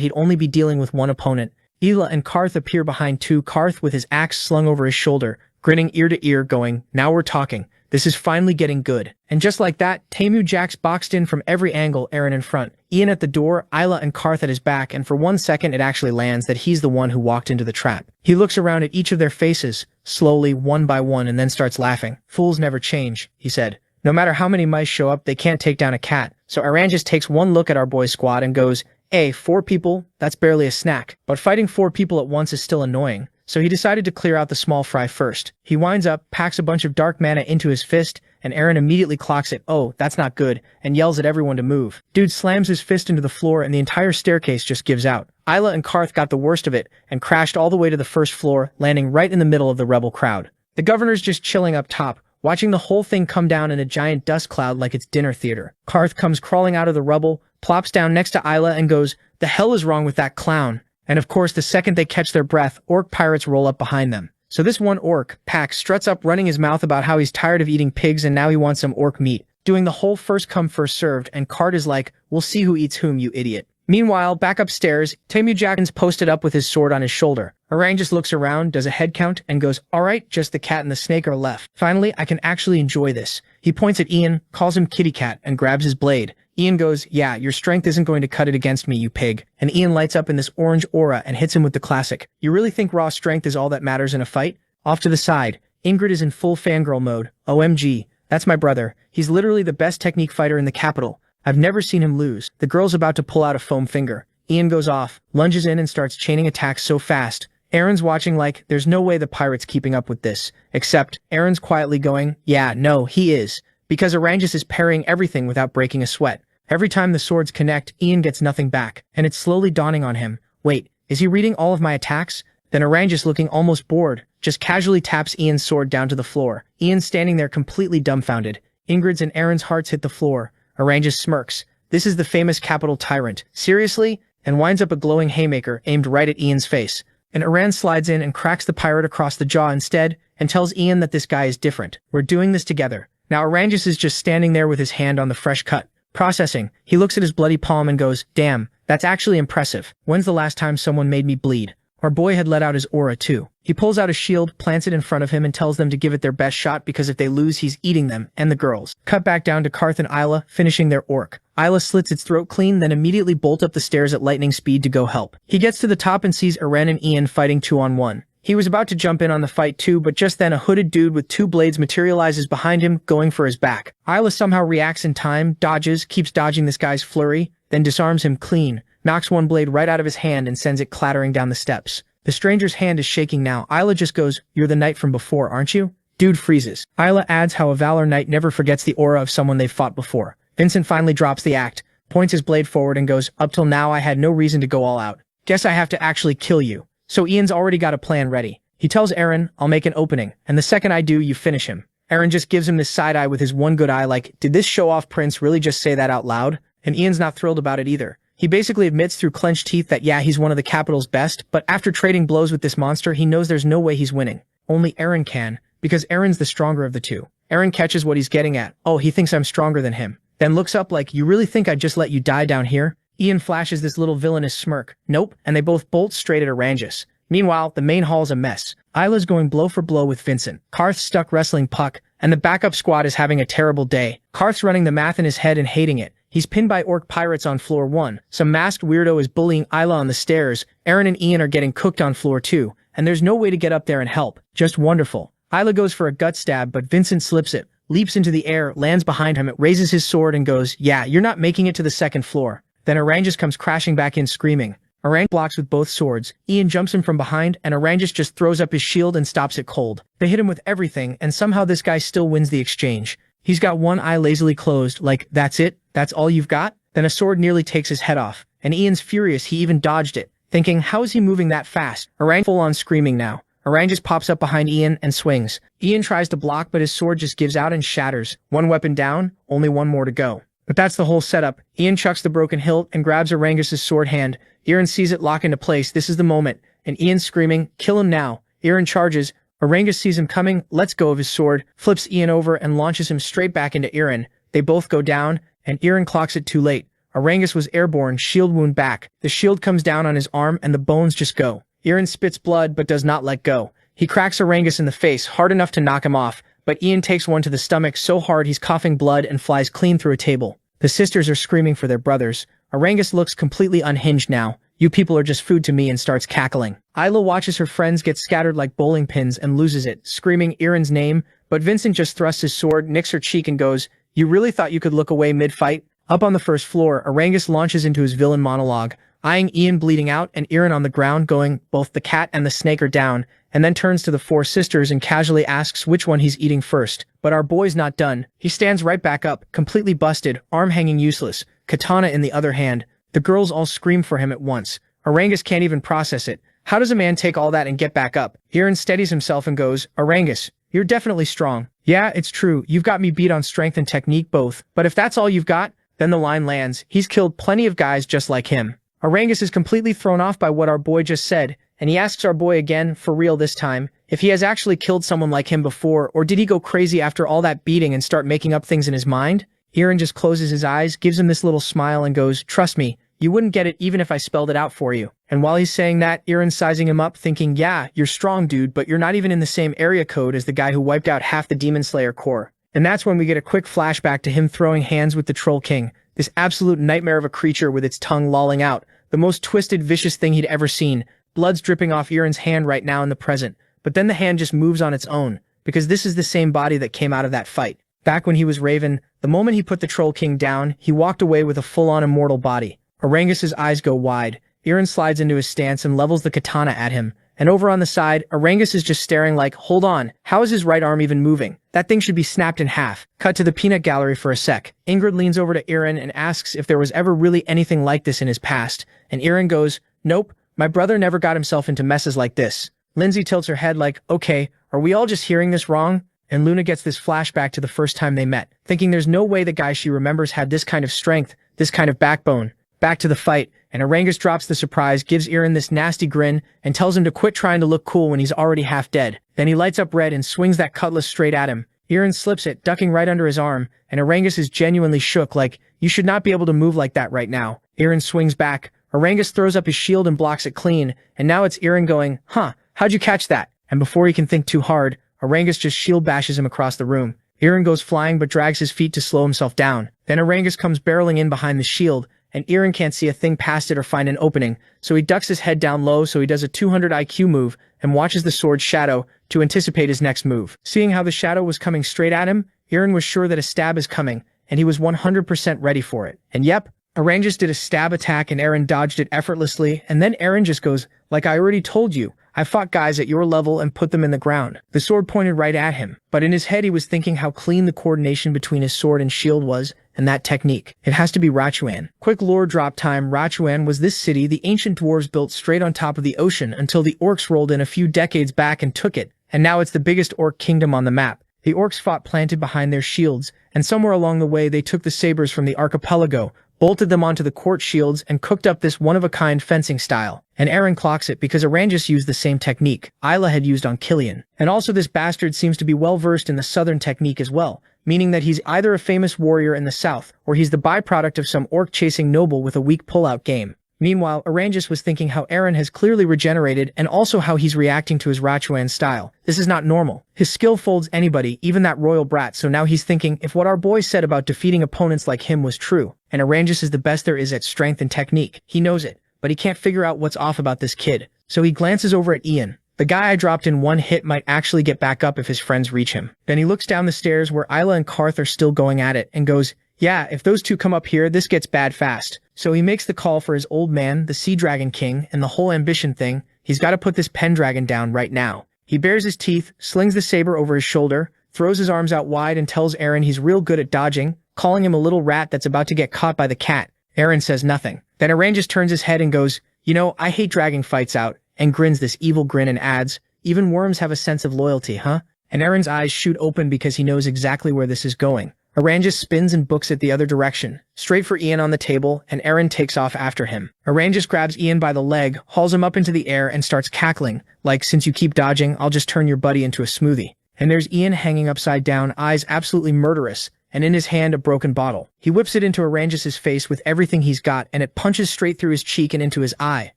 he'd only be dealing with one opponent. Ela and Karth appear behind too, Karth with his axe slung over his shoulder, grinning ear to ear, going, "Now we're talking. This is finally getting good." And just like that, Temu Jack's boxed in from every angle, Aaron in front, Ian at the door, Isla and Karth at his back, and for 1 second it actually lands that he's the one who walked into the trap. He looks around at each of their faces, slowly, one by one, and then starts laughing. "Fools never change," he said. "No matter how many mice show up, they can't take down a cat." So Aran just takes one look at our boy squad and goes, "Hey, 4 people? That's barely a snack." But fighting 4 people at once is still annoying, so he decided to clear out the small fry first. He winds up, packs a bunch of dark mana into his fist, and Aaron immediately clocks it, "Oh, that's not good," and yells at everyone to move. Dude slams his fist into the floor and the entire staircase just gives out. Isla and Karth got the worst of it and crashed all the way to the first floor, landing right in the middle of the rebel crowd. The governor's just chilling up top, watching the whole thing come down in a giant dust cloud like it's dinner theater. Karth comes crawling out of the rubble, plops down next to Isla and goes, "The hell is wrong with that clown?" And of course, the second they catch their breath, orc pirates roll up behind them. So this one orc, Pax, struts up running his mouth about how he's tired of eating pigs and now he wants some orc meat, doing the whole first come first served, and Card is like, "We'll see who eats whom, you idiot." Meanwhile, back upstairs, Temu Jackins posted up with his sword on his shoulder. Orang just looks around, does a head count, and goes, "Alright, just the cat and the snake are left. Finally, I can actually enjoy this." He points at Ian, calls him kitty cat, and grabs his blade. Ian goes, "Yeah, your strength isn't going to cut it against me, you pig." And Ian lights up in this orange aura and hits him with the classic, "You really think raw strength is all that matters in a fight?" Off to the side, Ingrid is in full fangirl mode. "OMG, that's my brother. He's literally the best technique fighter in the capital. I've never seen him lose." The girl's about to pull out a foam finger. Ian goes off, lunges in and starts chaining attacks so fast. Aaron's watching like, there's no way the pirate's keeping up with this. Except, Aaron's quietly going, "Yeah, no, he is." Because Orangus is parrying everything without breaking a sweat. Every time the swords connect, Ian gets nothing back, and it's slowly dawning on him. Wait, is he reading all of my attacks? Then Orangus, looking almost bored, just casually taps Ian's sword down to the floor. Ian standing there completely dumbfounded. Ingrid's and Aaron's hearts hit the floor. Orangus smirks. This is the famous capital tyrant. Seriously? And winds up a glowing haymaker aimed right at Ian's face. And Aran slides in and cracks the pirate across the jaw instead, and tells Ian that this guy is different. "We're doing this together." Now Orangus is just standing there with his hand on the fresh cut. Processing, he looks at his bloody palm and goes, "Damn, that's actually impressive. When's the last time someone made me bleed?" Our boy had let out his aura too. He pulls out a shield, plants it in front of him, and tells them to give it their best shot because if they lose, he's eating them and the girls. Cut back down to Karth and Isla, finishing their orc. Isla slits its throat clean, then immediately bolt up the stairs at lightning speed to go help. He gets to the top and sees Eren and Ian fighting 2-on-1. He was about to jump in on the fight too, but just then a hooded dude with 2 blades materializes behind him, going for his back. Isla somehow reacts in time, dodges, keeps dodging this guy's flurry, then disarms him clean, knocks one blade right out of his hand and sends it clattering down the steps. The stranger's hand is shaking now. Isla just goes, "You're the knight from before, aren't you?" Dude freezes. Isla adds how a Valor Knight never forgets the aura of someone they've fought before. Vincent finally drops the act, points his blade forward and goes, "Up till now I had no reason to go all out. Guess I have to actually kill you." So Ian's already got a plan ready. He tells Eren, "I'll make an opening, and the second I do, you finish him." Eren just gives him this side eye with his one good eye like, did this show-off prince really just say that out loud? And Ian's not thrilled about it either. He basically admits through clenched teeth that yeah, he's one of the capital's best, but after trading blows with this monster, he knows there's no way he's winning. Only Eren can, because Eren's the stronger of the two. Eren catches what he's getting at. Oh, he thinks I'm stronger than him. Then looks up like, you really think I'd just let you die down here? Ian flashes this little villainous smirk. Nope, and they both bolt straight at Arrangus. Meanwhile, the main hall's a mess. Isla's going blow for blow with Vincent. Karth's stuck wrestling Puck, and the backup squad is having a terrible day. Karth's running the math in his head and hating it. He's pinned by orc pirates on floor 1. Some masked weirdo is bullying Isla on the stairs. Eren and Ian are getting cooked on floor 2, and there's no way to get up there and help. Just wonderful. Isla goes for a gut stab, but Vincent slips it, leaps into the air, lands behind him, raises his sword and goes, "Yeah, you're not making it to the second floor." Then Arrangus comes crashing back in screaming. Arrangus blocks with both swords. Ian jumps him from behind, and Arrangus just throws up his shield and stops it cold. They hit him with everything, and somehow this guy still wins the exchange. He's got one eye lazily closed, like, that's it? That's all you've got? Then a sword nearly takes his head off, and Ian's furious he even dodged it, thinking, how is he moving that fast? Arrangus full on screaming now. Arrangus pops up behind Ian and swings. Ian tries to block, but his sword just gives out and shatters. One weapon down, only one more to go. But that's the whole setup. Ian chucks the broken hilt and grabs Arangus's sword hand. Eren sees it lock into place. This is the moment. And Ian's screaming, "Kill him now." Eren charges. Arangus sees him coming, lets go of his sword, flips Ian over and launches him straight back into Eren. They both go down, and Eren clocks it too late. Arangus was airborne, shield wound back. The shield comes down on his arm and the bones just go. Eren spits blood but does not let go. He cracks Arangus in the face, hard enough to knock him off, but Ian takes one to the stomach so hard he's coughing blood and flies clean through a table. The sisters are screaming for their brothers. Arangus looks completely unhinged now. "You people are just food to me," and starts cackling. Isla watches her friends get scattered like bowling pins and loses it, screaming Eren's name, but Vincent just thrusts his sword, nicks her cheek and goes, "You really thought you could look away mid-fight?" Up on the first floor, Arangus launches into his villain monologue, eyeing Ian bleeding out and Eren on the ground going, "Both the cat and the snake are down," and then turns to the 4 sisters and casually asks which one he's eating first. But our boy's not done. He stands right back up, completely busted, arm hanging useless, katana in the other hand. The girls all scream for him at once. Arangus can't even process it. How does a man take all that and get back up? Eren steadies himself and goes, "Arangus, you're definitely strong. Yeah, it's true, you've got me beat on strength and technique both, but if that's all you've got," then the line lands, "He's killed plenty of guys just like him." Arangus is completely thrown off by what our boy just said, and he asks our boy again, for real this time, if he has actually killed someone like him before, or did he go crazy after all that beating and start making up things in his mind? Eren just closes his eyes, gives him this little smile and goes, "Trust me, you wouldn't get it even if I spelled it out for you." And while he's saying that, Eren's sizing him up, thinking, yeah, you're strong, dude, but you're not even in the same area code as the guy who wiped out half the Demon Slayer Corps. And that's when we get a quick flashback to him throwing hands with the Troll King, this absolute nightmare of a creature with its tongue lolling out, the most twisted, vicious thing he'd ever seen. Blood's dripping off Eren's hand right now in the present, but then the hand just moves on its own, because this is the same body that came out of that fight. Back when he was Raven, the moment he put the Troll King down, he walked away with a full-on immortal body. Arangus's eyes go wide. Eren slides into his stance and levels the katana at him. And over on the side, Arangus is just staring like, hold on, how is his right arm even moving? That thing should be snapped in half. Cut to the peanut gallery for a sec. Ingrid leans over to Eren and asks if there was ever really anything like this in his past. And Eren goes, "Nope, my brother never got himself into messes like this." Lindsay tilts her head like, okay, are we all just hearing this wrong? And Luna gets this flashback to the first time they met, thinking there's no way the guy she remembers had this kind of strength, this kind of backbone. Back to the fight, and Arangus drops the surprise, gives Eren this nasty grin, and tells him to quit trying to look cool when he's already half dead. Then he lights up red and swings that cutlass straight at him. Eren slips it, ducking right under his arm, and Arangus is genuinely shook like, you should not be able to move like that right now. Eren swings back. Orangus throws up his shield and blocks it clean, and now it's Eren going, "Huh, how'd you catch that?" And before he can think too hard, Orangus just shield bashes him across the room. Eren goes flying but drags his feet to slow himself down. Then Orangus comes barreling in behind the shield, and Eren can't see a thing past it or find an opening, so he ducks his head down low so he does a 200 IQ move and watches the sword's shadow to anticipate his next move. Seeing how the shadow was coming straight at him, Eren was sure that a stab is coming, and he was 100% ready for it. And yep, Orangus did a stab attack and Eren dodged it effortlessly, and then Eren just goes, "Like I already told you, I fought guys at your level and put them in the ground." The sword pointed right at him, but in his head he was thinking how clean the coordination between his sword and shield was, and that technique. It has to be Rachuan. Quick lore drop time. Rachuan was this city the ancient dwarves built straight on top of the ocean until the orcs rolled in a few decades back and took it, and now it's the biggest orc kingdom on the map. The orcs fought planted behind their shields, and somewhere along the way they took the sabers from the archipelago, bolted them onto the court shields, and cooked up this one-of-a-kind fencing style. And Eren clocks it because Orangus used the same technique Isla had used on Killian. And also this bastard seems to be well-versed in the southern technique as well, meaning that he's either a famous warrior in the south, or he's the byproduct of some orc-chasing noble with a weak pull-out game. Meanwhile, Orangus was thinking how Eren has clearly regenerated and also how he's reacting to his Rachuan style. This is not normal. His skill folds anybody, even that royal brat, so now he's thinking if what our boy said about defeating opponents like him was true, and Orangus is the best there is at strength and technique. He knows it, but he can't figure out what's off about this kid. So he glances over at Ian. The guy I dropped in one hit might actually get back up if his friends reach him. Then he looks down the stairs where Isla and Karth are still going at it and goes, "Yeah, if those two come up here, this gets bad fast." So he makes the call for his old man, the Sea Dragon King, and the whole ambition thing. He's got to put this Pendragon down right now. He bares his teeth, slings the saber over his shoulder, throws his arms out wide and tells Eren he's real good at dodging, calling him a little rat that's about to get caught by the cat. Eren says nothing. Then Eren just turns his head and goes, "You know, I hate dragging fights out," and grins this evil grin and adds, "Even worms have a sense of loyalty, huh?" And Eren's eyes shoot open because he knows exactly where this is going. Orangus spins and books it the other direction, straight for Ian on the table, and Eren takes off after him. Orangus grabs Ian by the leg, hauls him up into the air, and starts cackling, like, "Since you keep dodging, I'll just turn your buddy into a smoothie." And there's Ian hanging upside down, eyes absolutely murderous, and in his hand a broken bottle. He whips it into Orangus's face with everything he's got, and it punches straight through his cheek and into his eye.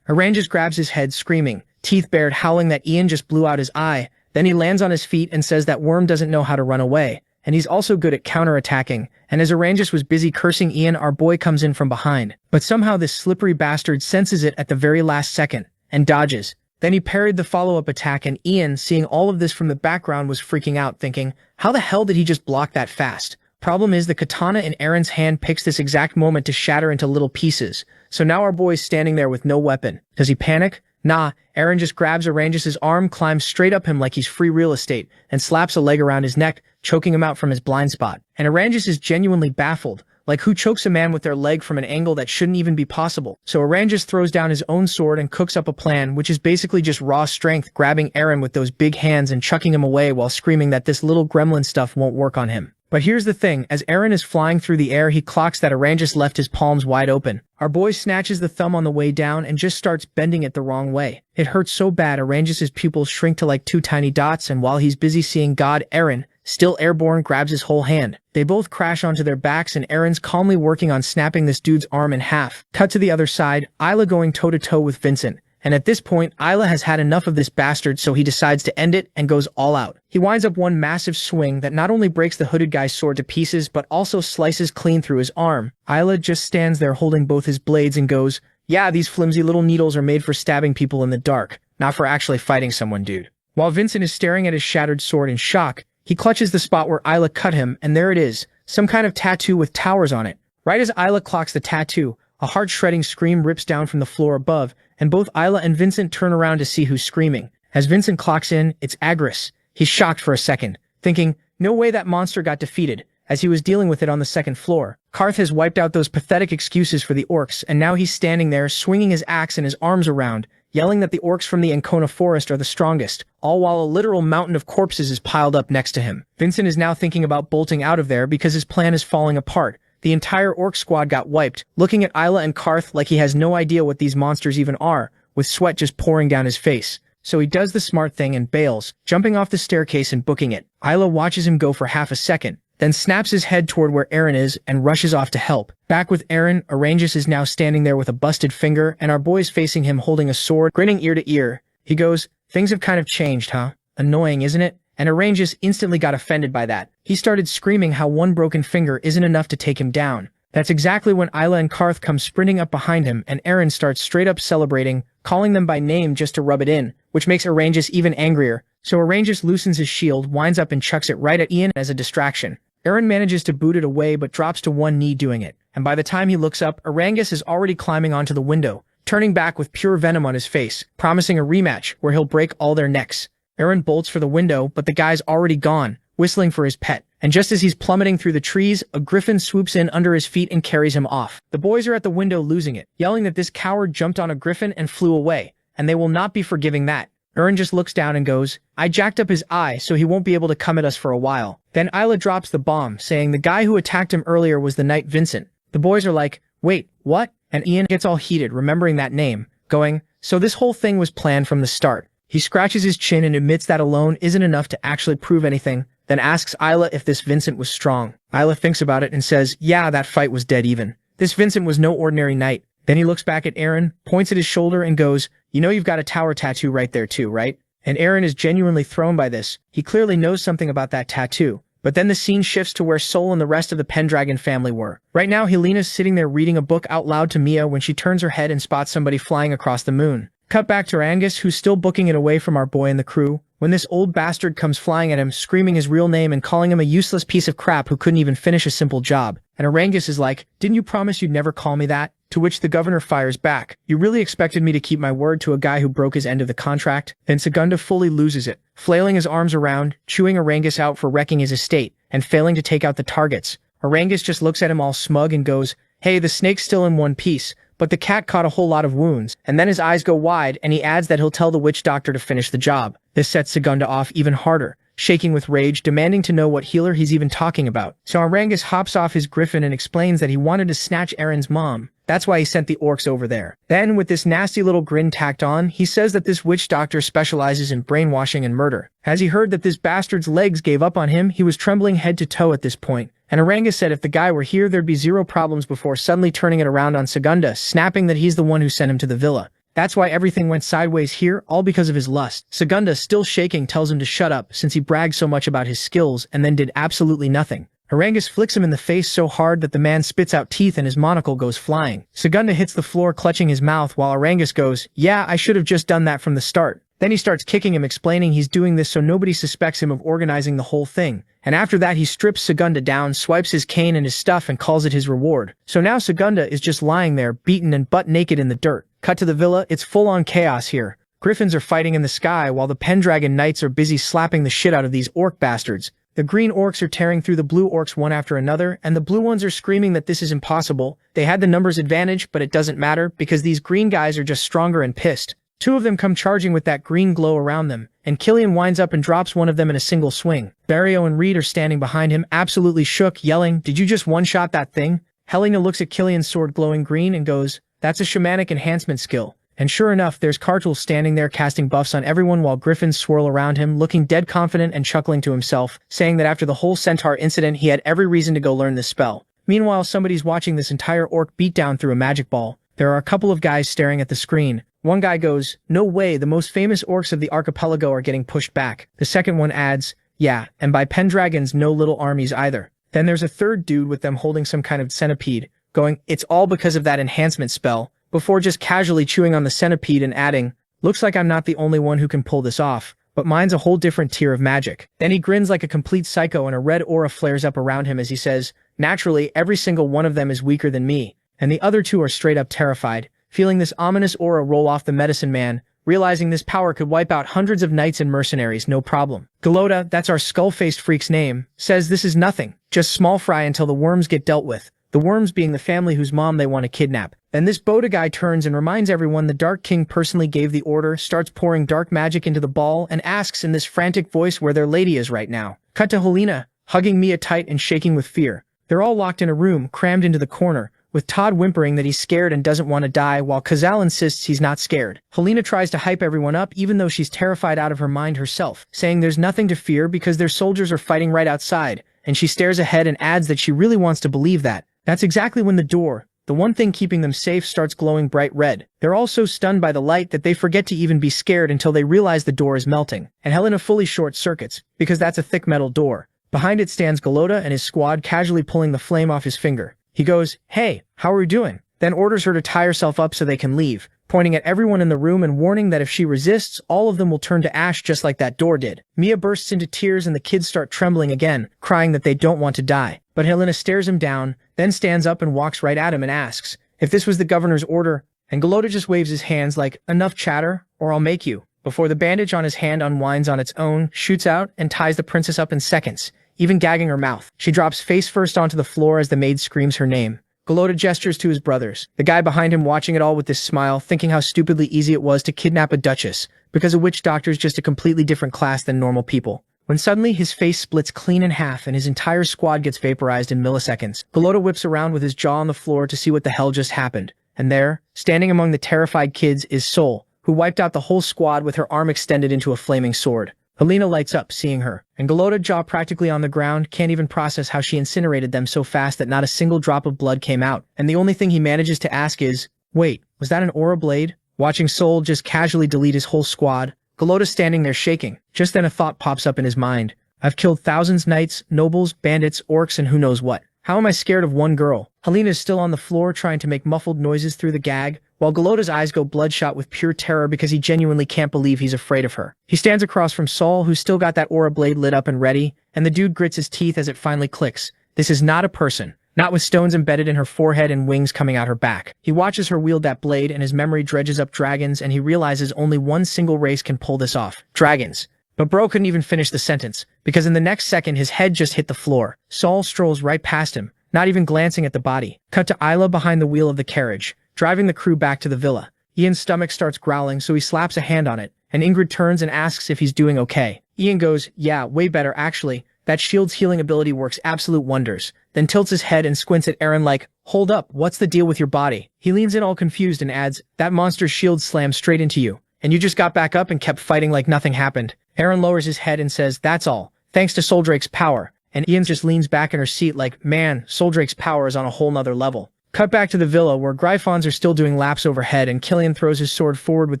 Orangus grabs his head, screaming, teeth bared, howling that Ian just blew out his eye. Then he lands on his feet and says that Worm doesn't know how to run away. And he's also good at counterattacking, and as Orangus was busy cursing Ian, our boy comes in from behind. But somehow this slippery bastard senses it at the very last second, and dodges. Then he parried the follow-up attack, and Ian, seeing all of this from the background, was freaking out, thinking, how the hell did he just block that fast? Problem is, the katana in Eren's hand picks this exact moment to shatter into little pieces. So now our boy's standing there with no weapon. Does he panic? Nah, Eren just grabs Orangus's arm, climbs straight up him like he's free real estate, and slaps a leg around his neck, choking him out from his blind spot. And Orangus is genuinely baffled, like who chokes a man with their leg from an angle that shouldn't even be possible. So Orangus throws down his own sword and cooks up a plan, which is basically just raw strength, grabbing Eren with those big hands and chucking him away while screaming that this little gremlin stuff won't work on him. But here's the thing, as Eren is flying through the air, he clocks that Orangus left his palms wide open. Our boy snatches the thumb on the way down and just starts bending it the wrong way. It hurts so bad Orangus's pupils shrink to like 2 tiny dots, and while he's busy seeing God, Eren, still airborne, grabs his whole hand. They both crash onto their backs, and Eren's calmly working on snapping this dude's arm in half. Cut to the other side, Isla going toe-to-toe with Vincent. And at this point, Isla has had enough of this bastard, so he decides to end it and goes all out. He winds up one massive swing that not only breaks the hooded guy's sword to pieces, but also slices clean through his arm. Isla just stands there holding both his blades and goes, "Yeah, these flimsy little needles are made for stabbing people in the dark, not for actually fighting someone, dude." While Vincent is staring at his shattered sword in shock, he clutches the spot where Isla cut him, and there it is, some kind of tattoo with towers on it. Right as Isla clocks the tattoo, a heart-shredding scream rips down from the floor above, and both Isla and Vincent turn around to see who's screaming. As Vincent clocks in, it's Agris. He's shocked for a second, thinking, no way that monster got defeated, as he was dealing with it on the second floor. Karth has wiped out those pathetic excuses for the orcs, and now he's standing there, swinging his axe and his arms around, yelling that the orcs from the Ancona forest are the strongest, all while a literal mountain of corpses is piled up next to him. Vincent is now thinking about bolting out of there because his plan is falling apart. The entire orc squad got wiped, looking at Isla and Karth like he has no idea what these monsters even are, with sweat just pouring down his face. So he does the smart thing and bails, jumping off the staircase and booking it. Isla watches him go for half a second, then snaps his head toward where Eren is and rushes off to help. Back with Eren, Arangus is now standing there with a busted finger, and our boy's facing him holding a sword, grinning ear to ear. He goes, "Things have kind of changed, huh? Annoying, isn't it?" And Arangus instantly got offended by that. He started screaming how one broken finger isn't enough to take him down. That's exactly when Isla and Karth come sprinting up behind him, and Eren starts straight up celebrating, calling them by name just to rub it in, which makes Arangus even angrier. So Arangus loosens his shield, winds up and chucks it right at Ian as a distraction. Eren manages to boot it away but drops to one knee doing it, and by the time he looks up, Arangus is already climbing onto the window, turning back with pure venom on his face, promising a rematch where he'll break all their necks. Eren bolts for the window, but the guy's already gone, whistling for his pet. And just as he's plummeting through the trees, a griffin swoops in under his feet and carries him off. The boys are at the window losing it, yelling that this coward jumped on a griffin and flew away, and they will not be forgiving that. Eren just looks down and goes, "I jacked up his eye so he won't be able to come at us for a while." Then Isla drops the bomb, saying the guy who attacked him earlier was the knight Vincent. The boys are like, "Wait, what?" And Ian gets all heated, remembering that name, going, "So this whole thing was planned from the start." He scratches his chin and admits that alone isn't enough to actually prove anything, then asks Isla if this Vincent was strong. Isla thinks about it and says, "Yeah, that fight was dead even. This Vincent was no ordinary knight." Then he looks back at Eren, points at his shoulder and goes, "You know you've got a tower tattoo right there too, right?" And Eren is genuinely thrown by this. He clearly knows something about that tattoo. But then the scene shifts to where Sol and the rest of the Pendragon family were. Right now, Helena's sitting there reading a book out loud to Mia when she turns her head and spots somebody flying across the moon. Cut back to Angus, who's still booking it away from our boy and the crew, when this old bastard comes flying at him, screaming his real name and calling him a useless piece of crap who couldn't even finish a simple job. And Arangus is like, "Didn't you promise you'd never call me that?" To which the governor fires back, "You really expected me to keep my word to a guy who broke his end of the contract?" Then Segunda fully loses it, flailing his arms around, chewing Arangus out for wrecking his estate, and failing to take out the targets. Arangus just looks at him all smug and goes, "Hey, the snake's still in one piece, but the cat caught a whole lot of wounds," and then his eyes go wide and he adds that he'll tell the witch doctor to finish the job. This sets Segunda off even harder, shaking with rage, demanding to know what healer he's even talking about. So Arangus hops off his griffin and explains that he wanted to snatch Eren's mom. That's why he sent the orcs over there. Then, with this nasty little grin tacked on, he says that this witch doctor specializes in brainwashing and murder. As he heard that this bastard's legs gave up on him, he was trembling head to toe at this point. And Arangus said if the guy were here, there'd be zero problems before suddenly turning it around on Segunda, snapping that he's the one who sent him to the villa. That's why everything went sideways here, all because of his lust. Segunda, still shaking, tells him to shut up since he bragged so much about his skills and then did absolutely nothing. Arangus flicks him in the face so hard that the man spits out teeth and his monocle goes flying. Segunda hits the floor clutching his mouth while Arangus goes, "Yeah, I should have just done that from the start." Then he starts kicking him, explaining he's doing this so nobody suspects him of organizing the whole thing. And after that he strips Segunda down, swipes his cane and his stuff and calls it his reward. So now Segunda is just lying there, beaten and butt naked in the dirt. Cut to the villa, it's full-on chaos here. Griffins are fighting in the sky while the Pendragon Knights are busy slapping the shit out of these orc bastards. The green orcs are tearing through the blue orcs one after another, and the blue ones are screaming that this is impossible. They had the numbers advantage, but it doesn't matter because these green guys are just stronger and pissed. Two of them come charging with that green glow around them, and Killian winds up and drops one of them in a single swing. Barrio and Reed are standing behind him, absolutely shook, yelling, "Did you just one-shot that thing?" Helena looks at Killian's sword glowing green and goes, "That's a shamanic enhancement skill." And sure enough, there's Kartul standing there casting buffs on everyone while griffins swirl around him, looking dead confident and chuckling to himself, saying that after the whole centaur incident he had every reason to go learn this spell. Meanwhile, somebody's watching this entire orc beatdown through a magic ball. There are a couple of guys staring at the screen. One guy goes, "No way, the most famous orcs of the archipelago are getting pushed back." The second one adds, "Yeah, and by Pendragons, no little armies either." Then there's a third dude with them holding some kind of centipede, going, "It's all because of that enhancement spell," before just casually chewing on the centipede and adding, "Looks like I'm not the only one who can pull this off, but mine's a whole different tier of magic." Then he grins like a complete psycho and a red aura flares up around him as he says, "Naturally, every single one of them is weaker than me." And the other two are straight up terrified, feeling this ominous aura roll off the medicine man, realizing this power could wipe out hundreds of knights and mercenaries, no problem. Galota, that's our skull-faced freak's name, says this is nothing, just small fry until the worms get dealt with. The worms being the family whose mom they want to kidnap. Then this Boda guy turns and reminds everyone the Dark King personally gave the order, starts pouring dark magic into the ball, and asks in this frantic voice where their lady is right now. Cut to Helena, hugging Mia tight and shaking with fear. They're all locked in a room, crammed into the corner, with Todd whimpering that he's scared and doesn't want to die, while Kazal insists he's not scared. Helena tries to hype everyone up even though she's terrified out of her mind herself, saying there's nothing to fear because their soldiers are fighting right outside, and she stares ahead and adds that she really wants to believe that. That's exactly when the door, the one thing keeping them safe, starts glowing bright red. They're all so stunned by the light that they forget to even be scared until they realize the door is melting, and Helena fully short-circuits, because that's a thick metal door. Behind it stands Galota and his squad, casually pulling the flame off his finger. He goes, "Hey, how are we doing?" Then orders her to tie herself up so they can leave, pointing at everyone in the room and warning that if she resists, all of them will turn to ash just like that door did. Mia bursts into tears and the kids start trembling again, crying that they don't want to die. But Helena stares him down, then stands up and walks right at him and asks if this was the governor's order, and Galota just waves his hands like, "Enough chatter, or I'll make you," before the bandage on his hand unwinds on its own, shoots out, and ties the princess up in seconds, even gagging her mouth. She drops face first onto the floor as the maid screams her name. Galota gestures to his brothers, the guy behind him watching it all with this smile, thinking how stupidly easy it was to kidnap a duchess, because a witch doctor's just a completely different class than normal people. When suddenly his face splits clean in half and his entire squad gets vaporized in milliseconds, Galota whips around with his jaw on the floor to see what the hell just happened. And there, standing among the terrified kids, is Sol, who wiped out the whole squad with her arm extended into a flaming sword. Helena lights up seeing her, and Galota, jaw practically on the ground, can't even process how she incinerated them so fast that not a single drop of blood came out, and the only thing he manages to ask is, "Wait, was that an aura blade?" Watching Sol just casually delete his whole squad, Galota standing there shaking. Just then a thought pops up in his mind. I've killed thousands, knights, nobles, bandits, orcs, and who knows what. How am I scared of one girl? Helena is still on the floor trying to make muffled noises through the gag, while Galota's eyes go bloodshot with pure terror because he genuinely can't believe he's afraid of her. He stands across from Sol, who's still got that aura blade lit up and ready, and the dude grits his teeth as it finally clicks. This is not a person. Not with stones embedded in her forehead and wings coming out her back. He watches her wield that blade and his memory dredges up dragons, and he realizes only one single race can pull this off. Dragons. But bro couldn't even finish the sentence, because in the next second his head just hit the floor. Sol strolls right past him, not even glancing at the body. Cut to Isla behind the wheel of the carriage, driving the crew back to the villa. Ian's stomach starts growling, so he slaps a hand on it, and Ingrid turns and asks if he's doing okay. Ian goes, "Yeah, way better actually. That shield's healing ability works absolute wonders," then tilts his head and squints at Aaron like, "Hold up, what's the deal with your body?" He leans in all confused and adds, "That monster's shield slammed straight into you, and you just got back up and kept fighting like nothing happened." Aaron lowers his head and says, "That's all, thanks to Soldrake's power," and Ian just leans back in her seat like, "Man, Soldrake's power is on a whole nother level." Cut back to the villa where Gryphons are still doing laps overhead, and Killian throws his sword forward with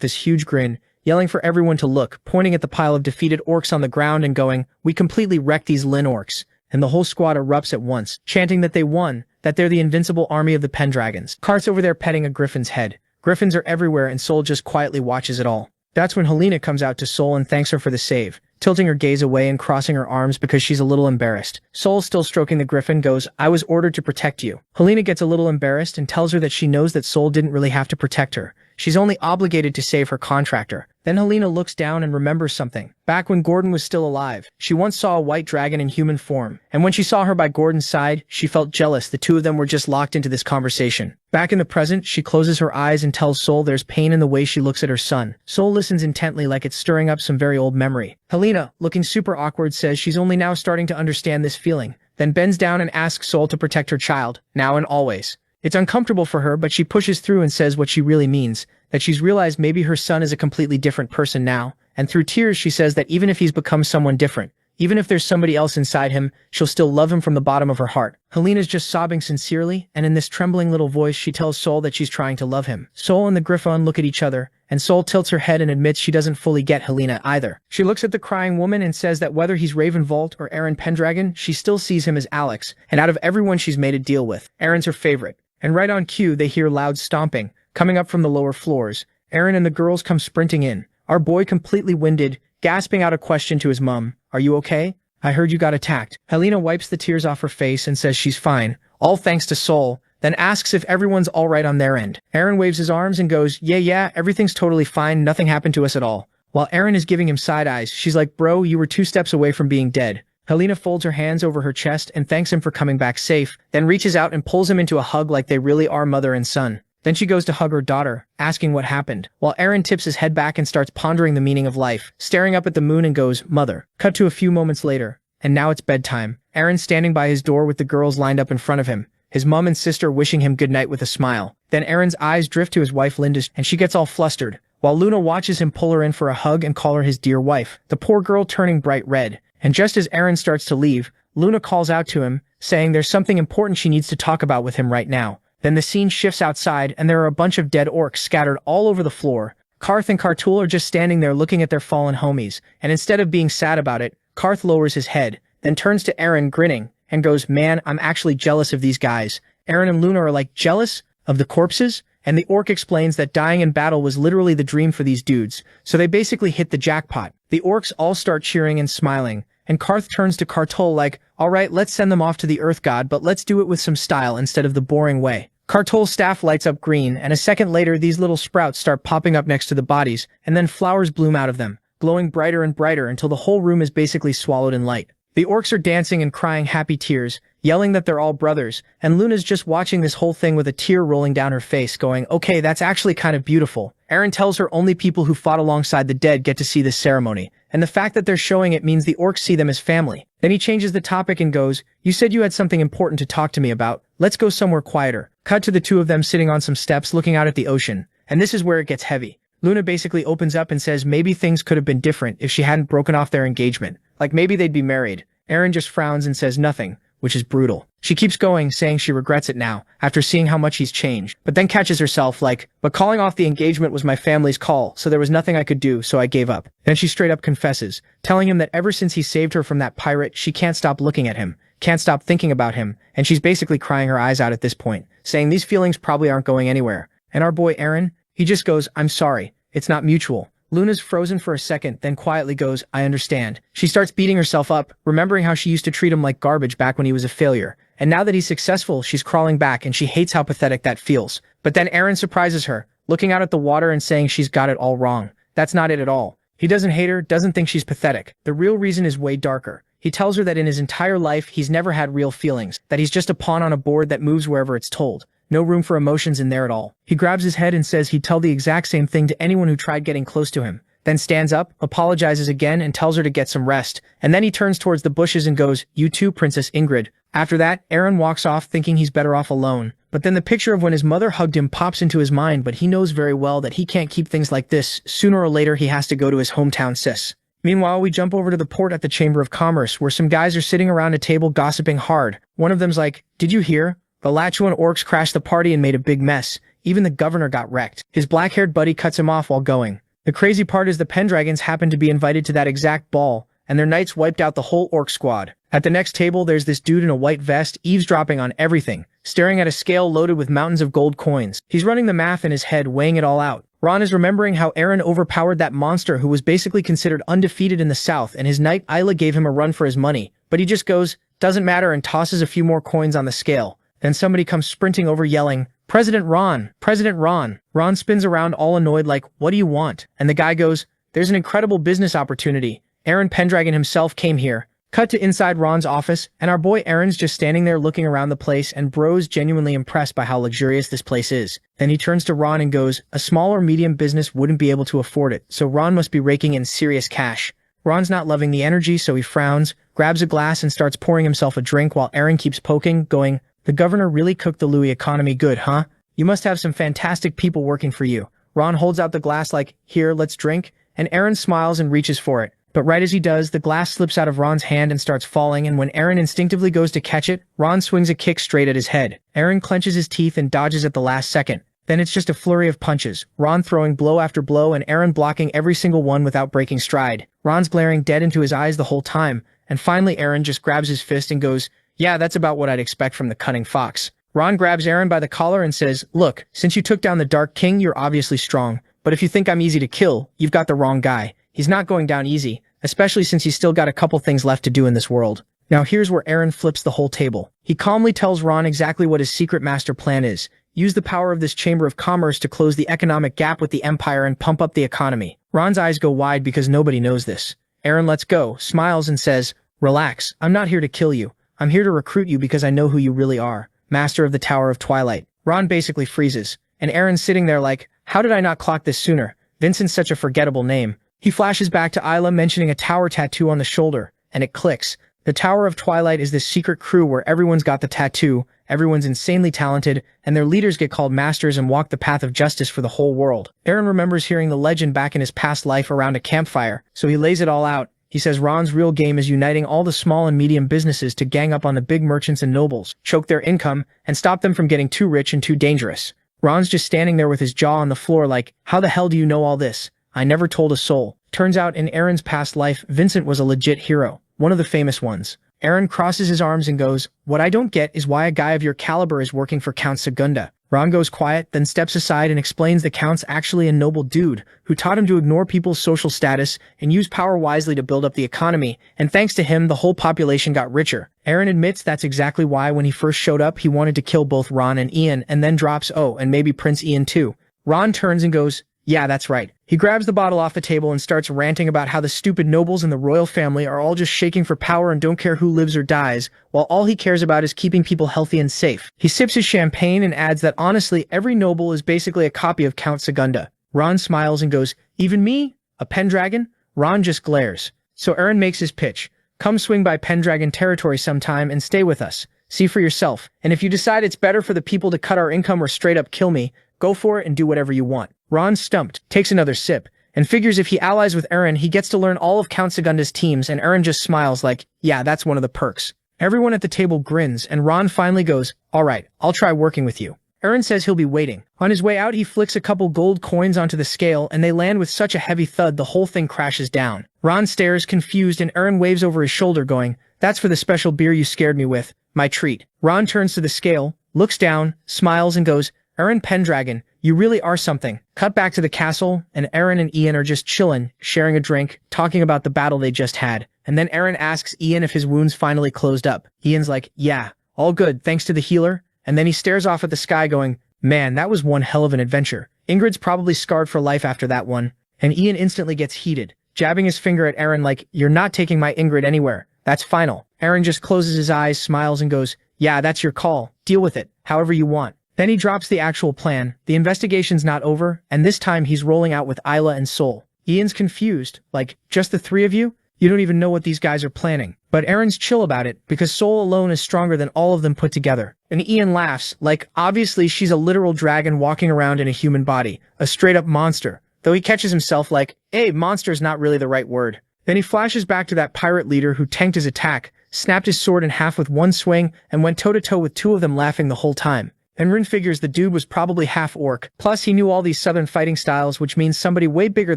this huge grin, yelling for everyone to look, pointing at the pile of defeated orcs on the ground and going, "We completely wrecked these Lin orcs." And the whole squad erupts at once, chanting that they won, that they're the invincible army of the Pendragons. Cart's over there petting a griffin's head. Griffins are everywhere and Sol just quietly watches it all. That's when Helena comes out to Sol and thanks her for the save, tilting her gaze away and crossing her arms because she's a little embarrassed. Sol, still stroking the griffin, goes, "I was ordered to protect you." Helena gets a little embarrassed and tells her that she knows that Sol didn't really have to protect her. She's only obligated to save her contractor. Then Helena looks down and remembers something. Back when Gordon was still alive, she once saw a white dragon in human form, and when she saw her by Gordon's side, she felt jealous the two of them were just locked into this conversation. Back in the present, she closes her eyes and tells Sol there's pain in the way she looks at her son. Sol listens intently like it's stirring up some very old memory. Helena, looking super awkward, says she's only now starting to understand this feeling, then bends down and asks Sol to protect her child, now and always. It's uncomfortable for her, but she pushes through and says what she really means, that she's realized maybe her son is a completely different person now, and through tears she says that even if he's become someone different, even if there's somebody else inside him, she'll still love him from the bottom of her heart. Helena's just sobbing sincerely, and in this trembling little voice she tells Sol that she's trying to love him. Sol and the Griffon look at each other, and Sol tilts her head and admits she doesn't fully get Helena either. She looks at the crying woman and says that whether he's Ravenvault or Aaron Pendragon, she still sees him as Alex, and out of everyone she's made a deal with, Aaron's her favorite. And right on cue they hear loud stomping, coming up from the lower floors. Aaron and the girls come sprinting in, our boy completely winded, gasping out a question to his mum, "Are you okay? I heard you got attacked." Helena wipes the tears off her face and says she's fine, all thanks to Sol, then asks if everyone's alright on their end. Aaron waves his arms and goes, yeah, everything's totally fine, nothing happened to us at all. While Aaron is giving him side eyes, she's like, "Bro, you were 2 steps away from being dead." Helena folds her hands over her chest and thanks him for coming back safe, then reaches out and pulls him into a hug like they really are mother and son. Then she goes to hug her daughter, asking what happened, while Aaron tips his head back and starts pondering the meaning of life, staring up at the moon and goes, "Mother." Cut to a few moments later, and now it's bedtime. Aaron's standing by his door with the girls lined up in front of him, his mum and sister wishing him good night with a smile. Then Aaron's eyes drift to his wife Linda, and she gets all flustered, while Luna watches him pull her in for a hug and call her his dear wife, the poor girl turning bright red. And just as Aaron starts to leave, Luna calls out to him, saying there's something important she needs to talk about with him right now. Then the scene shifts outside and there are a bunch of dead orcs scattered all over the floor. Karth and Kartul are just standing there looking at their fallen homies, and instead of being sad about it, Karth lowers his head, then turns to Eren grinning, and goes, "Man, I'm actually jealous of these guys." Eren and Luna are like, "Jealous? Of the corpses?" And the orc explains that dying in battle was literally the dream for these dudes, so they basically hit the jackpot. The orcs all start cheering and smiling, and Karth turns to Kartul like, "Alright, let's send them off to the Earth God, but let's do it with some style instead of the boring way." Kartul's staff lights up green, and a second later these little sprouts start popping up next to the bodies, and then flowers bloom out of them, glowing brighter and brighter until the whole room is basically swallowed in light. The orcs are dancing and crying happy tears, yelling that they're all brothers, and Luna's just watching this whole thing with a tear rolling down her face going, "Okay, that's actually kind of beautiful." Eren tells her only people who fought alongside the dead get to see this ceremony, and the fact that they're showing it means the orcs see them as family. Then he changes the topic and goes, "You said you had something important to talk to me about. Let's go somewhere quieter." Cut to the two of them sitting on some steps looking out at the ocean, and this is where it gets heavy. Luna basically opens up and says maybe things could have been different if she hadn't broken off their engagement. Like maybe they'd be married. Eren just frowns and says nothing, which is brutal. She keeps going, saying she regrets it now, after seeing how much he's changed, but then catches herself like, "But calling off the engagement was my family's call, so there was nothing I could do, so I gave up." Then she straight up confesses, telling him that ever since he saved her from that pirate, she can't stop looking at him, can't stop thinking about him, and she's basically crying her eyes out at this point, saying these feelings probably aren't going anywhere. And our boy Eren, he just goes, "I'm sorry, it's not mutual." Luna's frozen for a second, then quietly goes, "I understand." She starts beating herself up, remembering how she used to treat him like garbage back when he was a failure. And now that he's successful, she's crawling back and she hates how pathetic that feels. But then Eren surprises her, looking out at the water and saying she's got it all wrong. That's not it at all. He doesn't hate her, doesn't think she's pathetic. The real reason is way darker. He tells her that in his entire life, he's never had real feelings, that he's just a pawn on a board that moves wherever it's told. No room for emotions in there at all. He grabs his head and says he'd tell the exact same thing to anyone who tried getting close to him. Then stands up, apologizes again, and tells her to get some rest. And then he turns towards the bushes and goes, "You too, Princess Ingrid." After that, Eren walks off thinking he's better off alone. But then the picture of when his mother hugged him pops into his mind, but he knows very well that he can't keep things like this. Sooner or later, he has to go to his hometown sis. Meanwhile, we jump over to the port at the Chamber of Commerce, where some guys are sitting around a table gossiping hard. One of them's like, "Did you hear? The Lachuan orcs crashed the party and made a big mess. Even the governor got wrecked." His black-haired buddy cuts him off while going. The crazy part is the Pendragons happened to be invited to that exact ball, and their knights wiped out the whole orc squad. At the next table, there's this dude in a white vest, eavesdropping on everything, staring at a scale loaded with mountains of gold coins. He's running the math in his head, weighing it all out. Ron is remembering how Eren overpowered that monster who was basically considered undefeated in the south, and his knight Isla gave him a run for his money. But he just goes, "Doesn't matter," and tosses a few more coins on the scale. Then somebody comes sprinting over yelling, "President Ron! President Ron!" Ron spins around all annoyed like, "What do you want?" And the guy goes, "There's an incredible business opportunity. Eren Pendragon himself came here." Cut to inside Ron's office, and our boy Eren's just standing there looking around the place, and Bro's genuinely impressed by how luxurious this place is. Then he turns to Ron and goes, "A small or medium business wouldn't be able to afford it, so Ron must be raking in serious cash." Ron's not loving the energy, so he frowns, grabs a glass and starts pouring himself a drink while Eren keeps poking, going, "The governor really cooked the Louis economy good, huh? You must have some fantastic people working for you." Ron holds out the glass like, "Here, let's drink," and Eren smiles and reaches for it. But right as he does, the glass slips out of Ron's hand and starts falling, and when Eren instinctively goes to catch it, Ron swings a kick straight at his head. Eren clenches his teeth and dodges at the last second. Then it's just a flurry of punches, Ron throwing blow after blow and Eren blocking every single one without breaking stride. Ron's glaring dead into his eyes the whole time, and finally Eren just grabs his fist and goes, "Yeah, that's about what I'd expect from the cunning fox." Ron grabs Eren by the collar and says, "Look, since you took down the Dark King, you're obviously strong, but if you think I'm easy to kill, you've got the wrong guy. He's not going down easy, especially since he's still got a couple things left to do in this world." Now here's where Eren flips the whole table. He calmly tells Ron exactly what his secret master plan is. Use the power of this Chamber of Commerce to close the economic gap with the Empire and pump up the economy. Ron's eyes go wide because nobody knows this. Eren lets go, smiles and says, "Relax, I'm not here to kill you. I'm here to recruit you because I know who you really are. Master of the Tower of Twilight." Ron basically freezes, and Eren's sitting there like, "How did I not clock this sooner? Vincent's such a forgettable name." He flashes back to Isla mentioning a tower tattoo on the shoulder, and it clicks. The Tower of Twilight is this secret crew where everyone's got the tattoo, everyone's insanely talented, and their leaders get called masters and walk the path of justice for the whole world. Eren remembers hearing the legend back in his past life around a campfire, so he lays it all out, He says Ron's real game is uniting all the small and medium businesses to gang up on the big merchants and nobles, choke their income, and stop them from getting too rich and too dangerous. Ron's just standing there with his jaw on the floor like, how the hell do you know all this? I never told a soul. Turns out in Aaron's past life, Vincent was a legit hero, one of the famous ones. Aaron crosses his arms and goes, what I don't get is why a guy of your caliber is working for Count Segunda. Ron goes quiet, then steps aside and explains the Count's actually a noble dude who taught him to ignore people's social status and use power wisely to build up the economy, and thanks to him, the whole population got richer. Aaron admits that's exactly why when he first showed up, he wanted to kill both Ron and Ian, and then drops, oh, and maybe Prince Ian too. Ron turns and goes, yeah, that's right. He grabs the bottle off the table and starts ranting about how the stupid nobles in the royal family are all just shaking for power and don't care who lives or dies, while all he cares about is keeping people healthy and safe. He sips his champagne and adds that honestly, every noble is basically a copy of Count Segunda. Ron smiles and goes, even me? A Pendragon? Ron just glares. So Aaron makes his pitch. Come swing by Pendragon territory sometime and stay with us. See for yourself. And if you decide it's better for the people to cut our income or straight up kill me, go for it and do whatever you want. Ron, stumped, takes another sip, and figures if he allies with Aaron, he gets to learn all of Count Segunda's teams, and Aaron just smiles like, yeah, that's one of the perks. Everyone at the table grins, and Ron finally goes, alright, I'll try working with you. Aaron says he'll be waiting. On his way out, he flicks a couple gold coins onto the scale, and they land with such a heavy thud the whole thing crashes down. Ron stares, confused, and Aaron waves over his shoulder going, that's for the special beer you scared me with, my treat. Ron turns to the scale, looks down, smiles, and goes, Aaron Pendragon, you really are something. Cut back to the castle, and Aaron and Ian are just chillin', sharing a drink, talking about the battle they just had. And then Aaron asks Ian if his wounds finally closed up. Ian's like, yeah, all good, thanks to the healer. And then he stares off at the sky going, man, that was one hell of an adventure. Ingrid's probably scarred for life after that one. And Ian instantly gets heated, jabbing his finger at Aaron like, you're not taking my Ingrid anywhere. That's final. Aaron just closes his eyes, smiles, and goes, yeah, that's your call. Deal with it, however you want. Then he drops the actual plan. The investigation's not over, and this time he's rolling out with Isla and Sol. Ian's confused, like, just the three of you? You don't even know what these guys are planning. But Aaron's chill about it, because Sol alone is stronger than all of them put together. And Ian laughs, like, obviously she's a literal dragon walking around in a human body, a straight-up monster. Though he catches himself like, hey, monster's not really the right word. Then he flashes back to that pirate leader who tanked his attack, snapped his sword in half with one swing, and went toe-to-toe with two of them laughing the whole time. And Rin figures the dude was probably half orc, plus he knew all these southern fighting styles, which means somebody way bigger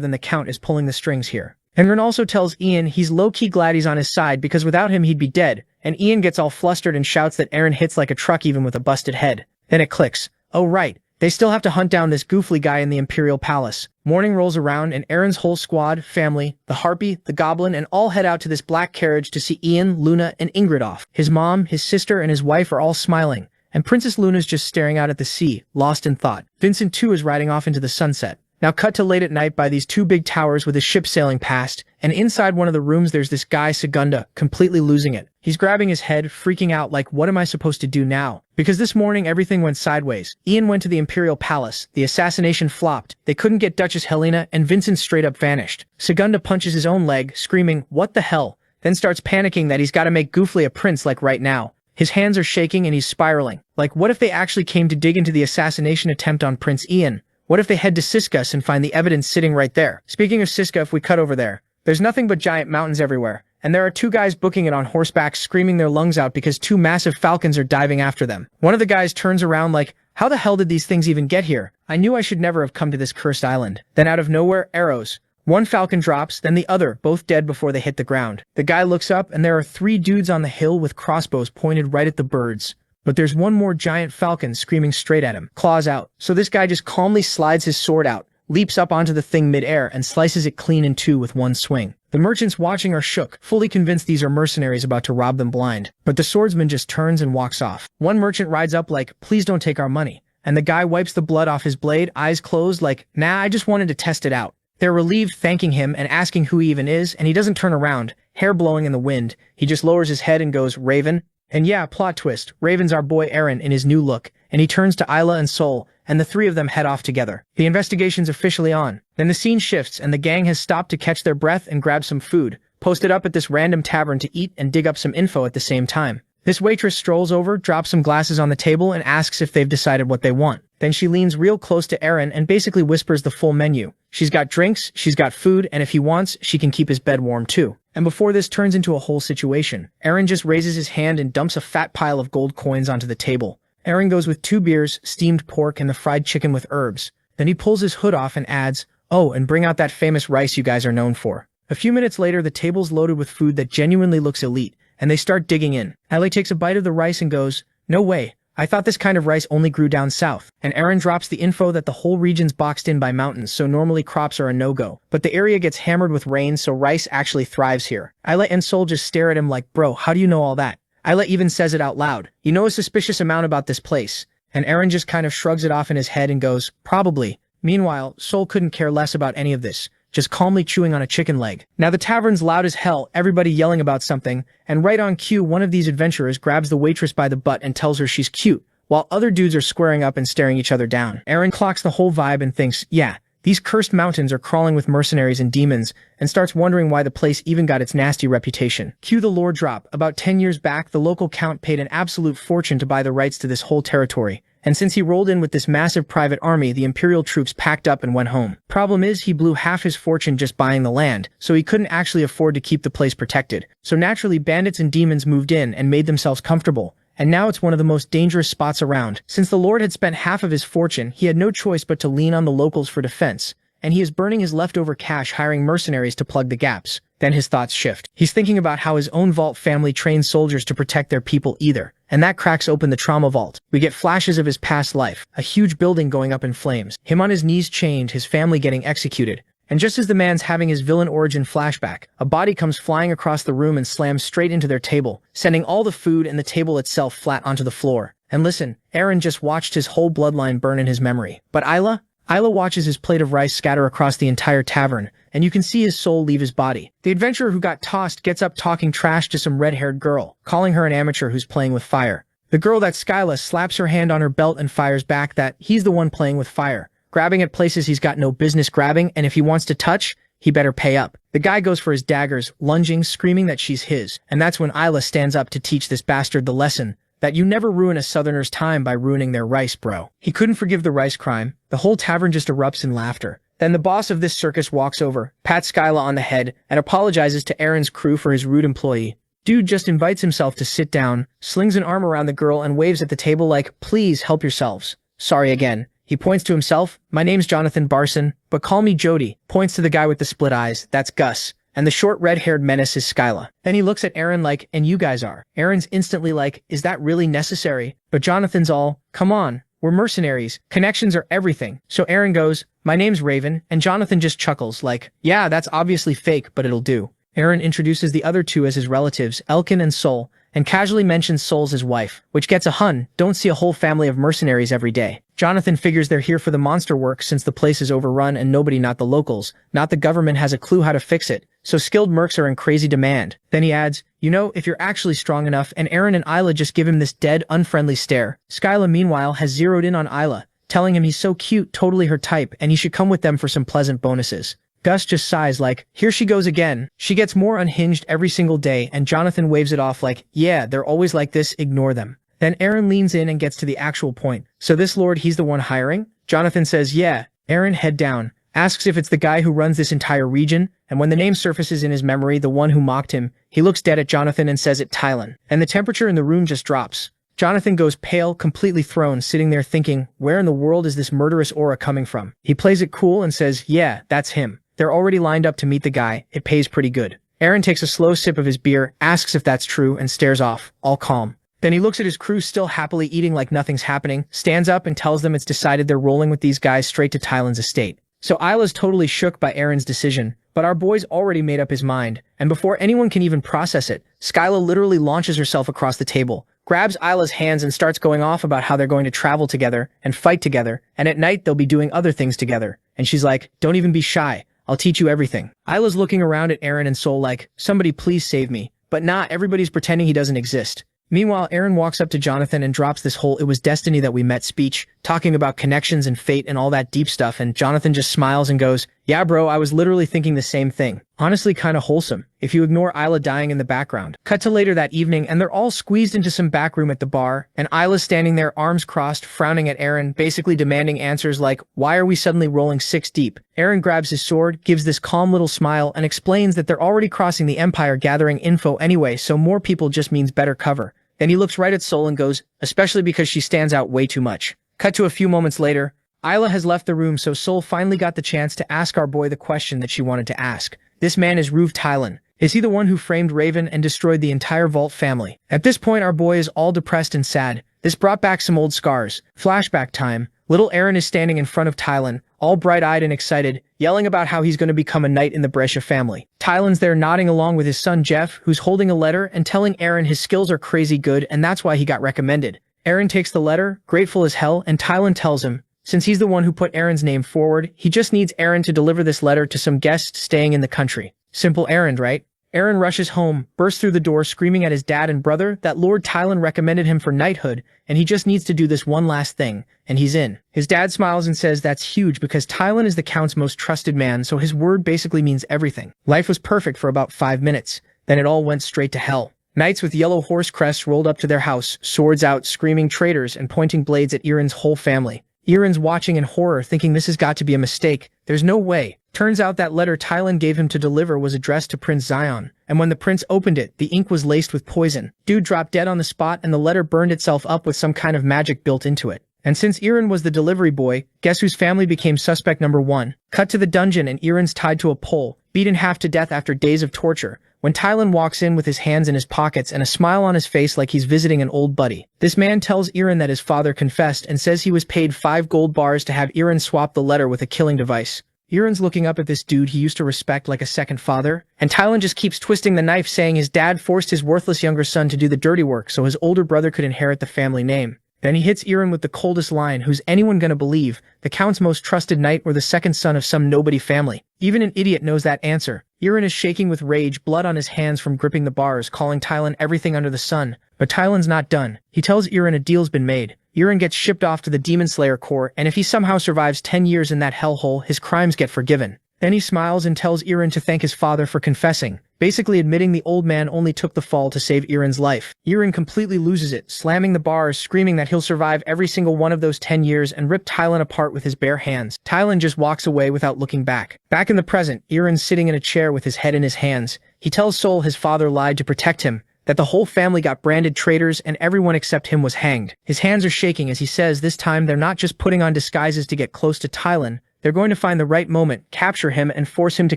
than the Count is pulling the strings here. And Rin also tells Ian he's low-key glad he's on his side because without him he'd be dead, and Ian gets all flustered and shouts that Aaron hits like a truck even with a busted head. Then it clicks. Oh right, they still have to hunt down this goofly guy in the Imperial Palace. Morning rolls around and Aaron's whole squad, family, the Harpy, the Goblin, and all head out to this black carriage to see Ian, Luna, and Ingrid off. His mom, his sister, and his wife are all smiling. And Princess Luna's just staring out at the sea, lost in thought. Vincent too is riding off into the sunset. Now cut to late at night by these two big towers with a ship sailing past, and inside one of the rooms there's this guy Segunda, completely losing it. He's grabbing his head, freaking out like, what am I supposed to do now? Because this morning everything went sideways. Ian went to the Imperial Palace, the assassination flopped, they couldn't get Duchess Helena, and Vincent straight up vanished. Segunda punches his own leg, screaming, what the hell? Then starts panicking that he's gotta make Goofly a prince like right now. His hands are shaking and he's spiraling. Like, what if they actually came to dig into the assassination attempt on Prince Ian? What if they head to Siskus and find the evidence sitting right there? Speaking of Siska, if we cut over there, there's nothing but giant mountains everywhere. And there are two guys booking it on horseback screaming their lungs out because two massive falcons are diving after them. One of the guys turns around like, how the hell did these things even get here? I knew I should never have come to this cursed island. Then out of nowhere, arrows. One falcon drops, then the other, both dead before they hit the ground. The guy looks up, and there are three dudes on the hill with crossbows pointed right at the birds. But there's one more giant falcon screaming straight at him, claws out. So this guy just calmly slides his sword out, leaps up onto the thing midair, and slices it clean in two with one swing. The merchants watching are shook, fully convinced these are mercenaries about to rob them blind. But the swordsman just turns and walks off. One merchant rides up like, please don't take our money. And the guy wipes the blood off his blade, eyes closed like, nah, I just wanted to test it out. They're relieved, thanking him and asking who he even is, and he doesn't turn around, hair blowing in the wind. He just lowers his head and goes, Raven. And yeah, plot twist, Raven's our boy Aaron in his new look, and he turns to Isla and Sol, and the three of them head off together. The investigation's officially on. Then the scene shifts, and the gang has stopped to catch their breath and grab some food, posted up at this random tavern to eat and dig up some info at the same time. This waitress strolls over, drops some glasses on the table, and asks if they've decided what they want. Then she leans real close to Aaron and basically whispers the full menu. She's got drinks, she's got food, and if he wants, she can keep his bed warm too. And before this turns into a whole situation, Aaron just raises his hand and dumps a fat pile of gold coins onto the table. Aaron goes with 2 beers, steamed pork, and the fried chicken with herbs. Then he pulls his hood off and adds, "Oh, and bring out that famous rice you guys are known for." A few minutes later, the table's loaded with food that genuinely looks elite, and they start digging in. Ali takes a bite of the rice and goes, "No way. I thought this kind of rice only grew down south." And Aaron drops the info that the whole region's boxed in by mountains, so normally crops are a no-go. But the area gets hammered with rain, so rice actually thrives here. Isla and Sol just stare at him like, "Bro, how do you know all that?" Isla even says it out loud. "You know a suspicious amount about this place." And Aaron just kind of shrugs it off in his head and goes, "Probably." Meanwhile, Sol couldn't care less about any of this, just calmly chewing on a chicken leg. Now the tavern's loud as hell, everybody yelling about something, and right on cue, one of these adventurers grabs the waitress by the butt and tells her she's cute, while other dudes are squaring up and staring each other down. Aaron clocks the whole vibe and thinks, yeah, these cursed mountains are crawling with mercenaries and demons, and starts wondering why the place even got its nasty reputation. Cue the lore drop. About 10 years back, the local count paid an absolute fortune to buy the rights to this whole territory. And since he rolled in with this massive private army, the imperial troops packed up and went home. Problem is, he blew half his fortune just buying the land, so he couldn't actually afford to keep the place protected. So naturally, bandits and demons moved in and made themselves comfortable. And now it's one of the most dangerous spots around. Since the Lord had spent half of his fortune, he had no choice but to lean on the locals for defense. And he is burning his leftover cash hiring mercenaries to plug the gaps. Then his thoughts shift. He's thinking about how his own vault family trains soldiers to protect their people either. And that cracks open the trauma vault. We get flashes of his past life, a huge building going up in flames, him on his knees chained, his family getting executed. And just as the man's having his villain origin flashback, a body comes flying across the room and slams straight into their table, sending all the food and the table itself flat onto the floor. And listen, Aaron just watched his whole bloodline burn in his memory. But Isla watches his plate of rice scatter across the entire tavern, and you can see his soul leave his body. The adventurer who got tossed gets up talking trash to some red-haired girl, calling her an amateur who's playing with fire. The girl that Skyla slaps her hand on her belt and fires back that he's the one playing with fire, grabbing at places he's got no business grabbing, and if he wants to touch, he better pay up. The guy goes for his daggers, lunging, screaming that she's his, and that's when Isla stands up to teach this bastard the lesson that you never ruin a southerner's time by ruining their rice, bro. He couldn't forgive the rice crime. The whole tavern just erupts in laughter. Then the boss of this circus walks over, pats Skyla on the head, and apologizes to Aaron's crew for his rude employee. Dude just invites himself to sit down, slings an arm around the girl and waves at the table like, "Please help yourselves." Sorry again. He points to himself. "My name's Jonathan Barson, but call me Jody." Points to the guy with the split eyes. That's Gus. And the short red-haired menace is Skyla. Then he looks at Aaron like, "And you guys are." Aaron's instantly like, "Is that really necessary?" But Jonathan's all, "Come on, we're mercenaries. Connections are everything." So Aaron goes, "My name's Raven," and Jonathan just chuckles like, "Yeah, that's obviously fake, but it'll do." Aaron introduces the other two as his relatives, Elkin and Sol, and casually mentions Sol's his wife, which gets a hun. Don't see a whole family of mercenaries every day. Jonathan figures they're here for the monster work since the place is overrun and nobody, not the locals, not the government, has a clue how to fix it. So skilled mercs are in crazy demand. Then he adds, "You know, if you're actually strong enough," and Aaron and Isla just give him this dead, unfriendly stare. Skyla, meanwhile, has zeroed in on Isla, telling him he's so cute, totally her type, and he should come with them for some pleasant bonuses. Gus just sighs like, "Here she goes again." She gets more unhinged every single day, and Jonathan waves it off like, "Yeah, they're always like this, ignore them." Then Aaron leans in and gets to the actual point. "So this lord, he's the one hiring?" Jonathan says, "Yeah." Aaron, head down, asks if it's the guy who runs this entire region, and when the name surfaces in his memory, the one who mocked him, he looks dead at Jonathan and says it, Tylan. And the temperature in the room just drops. Jonathan goes pale, completely thrown, sitting there thinking, where in the world is this murderous aura coming from? He plays it cool and says, "Yeah, that's him. They're already lined up to meet the guy. It pays pretty good." Aaron takes a slow sip of his beer, asks if that's true, and stares off, all calm. Then he looks at his crew still happily eating like nothing's happening, stands up and tells them it's decided they're rolling with these guys straight to Tylan's estate. So Isla's totally shook by Aaron's decision, but our boy's already made up his mind, and before anyone can even process it, Skyla literally launches herself across the table, grabs Isla's hands and starts going off about how they're going to travel together and fight together, and at night they'll be doing other things together. And she's like, "Don't even be shy. I'll teach you everything." Isla's looking around at Aaron and Sol like, "Somebody please save me." But nah, everybody's pretending he doesn't exist. Meanwhile, Aaron walks up to Jonathan and drops this whole "it was destiny that we met" speech, talking about connections and fate and all that deep stuff, and Jonathan just smiles and goes, "Yeah bro, I was literally thinking the same thing. Honestly kinda wholesome, if you ignore Isla dying in the background." Cut to later that evening, and they're all squeezed into some back room at the bar, and Isla's standing there arms crossed, frowning at Eren, basically demanding answers like, "Why are we suddenly rolling 6 deep?" Eren grabs his sword, gives this calm little smile, and explains that they're already crossing the Empire gathering info anyway, so more people just means better cover. Then he looks right at Sol and goes, "Especially because she stands out way too much." Cut to a few moments later, Isla has left the room, so Sol finally got the chance to ask our boy the question that she wanted to ask. This man is Ruv Tylan. Is he the one who framed Raven and destroyed the entire Vault family? At this point, our boy is all depressed and sad. This brought back some old scars. Flashback time. Little Eren is standing in front of Tylan, all bright-eyed and excited, yelling about how he's going to become a knight in the Brescia family. Tylan's there nodding along with his son Jeff, who's holding a letter and telling Eren his skills are crazy good and that's why he got recommended. Eren takes the letter, grateful as hell, and Tylan tells him, since he's the one who put Eren's name forward, he just needs Eren to deliver this letter to some guests staying in the country. Simple errand, right? Eren rushes home, bursts through the door screaming at his dad and brother that Lord Tylan recommended him for knighthood, and he just needs to do this one last thing, and he's in. His dad smiles and says that's huge because Tylan is the Count's most trusted man, so his word basically means everything. Life was perfect for about 5 minutes, then it all went straight to hell. Knights with yellow horse crests rolled up to their house, swords out, screaming traitors and pointing blades at Eren's whole family. Eren's watching in horror, thinking this has got to be a mistake. There's no way. Turns out that letter Tylan gave him to deliver was addressed to Prince Zion, and when the prince opened it, the ink was laced with poison. Dude dropped dead on the spot and the letter burned itself up with some kind of magic built into it. And since Eren was the delivery boy, guess whose family became suspect number 1? Cut to the dungeon and Eren's tied to a pole, beaten half to death after days of torture, when Tylan walks in with his hands in his pockets and a smile on his face like he's visiting an old buddy. This man tells Eren that his father confessed and says he was paid 5 gold bars to have Eren swap the letter with a killing device. Eren's looking up at this dude he used to respect like a second father, and Tylan just keeps twisting the knife saying his dad forced his worthless younger son to do the dirty work so his older brother could inherit the family name. Then he hits Eren with the coldest line, who's anyone gonna believe, the Count's most trusted knight or the second son of some nobody family? Even an idiot knows that answer. Eren is shaking with rage, blood on his hands from gripping the bars, calling Tylan everything under the sun. But Tylan's not done. He tells Eren a deal's been made. Eren gets shipped off to the Demon Slayer Corps, and if he somehow survives 10 years in that hellhole, his crimes get forgiven. Then he smiles and tells Eren to thank his father for confessing, basically admitting the old man only took the fall to save Eren's life. Eren completely loses it, slamming the bars, screaming that he'll survive every single one of those 10 years and rip Tylan apart with his bare hands. Tylan just walks away without looking back. Back in the present, Eren's sitting in a chair with his head in his hands. He tells Sol his father lied to protect him, that the whole family got branded traitors and everyone except him was hanged. His hands are shaking as he says this time they're not just putting on disguises to get close to Tylan, they're going to find the right moment, capture him, and force him to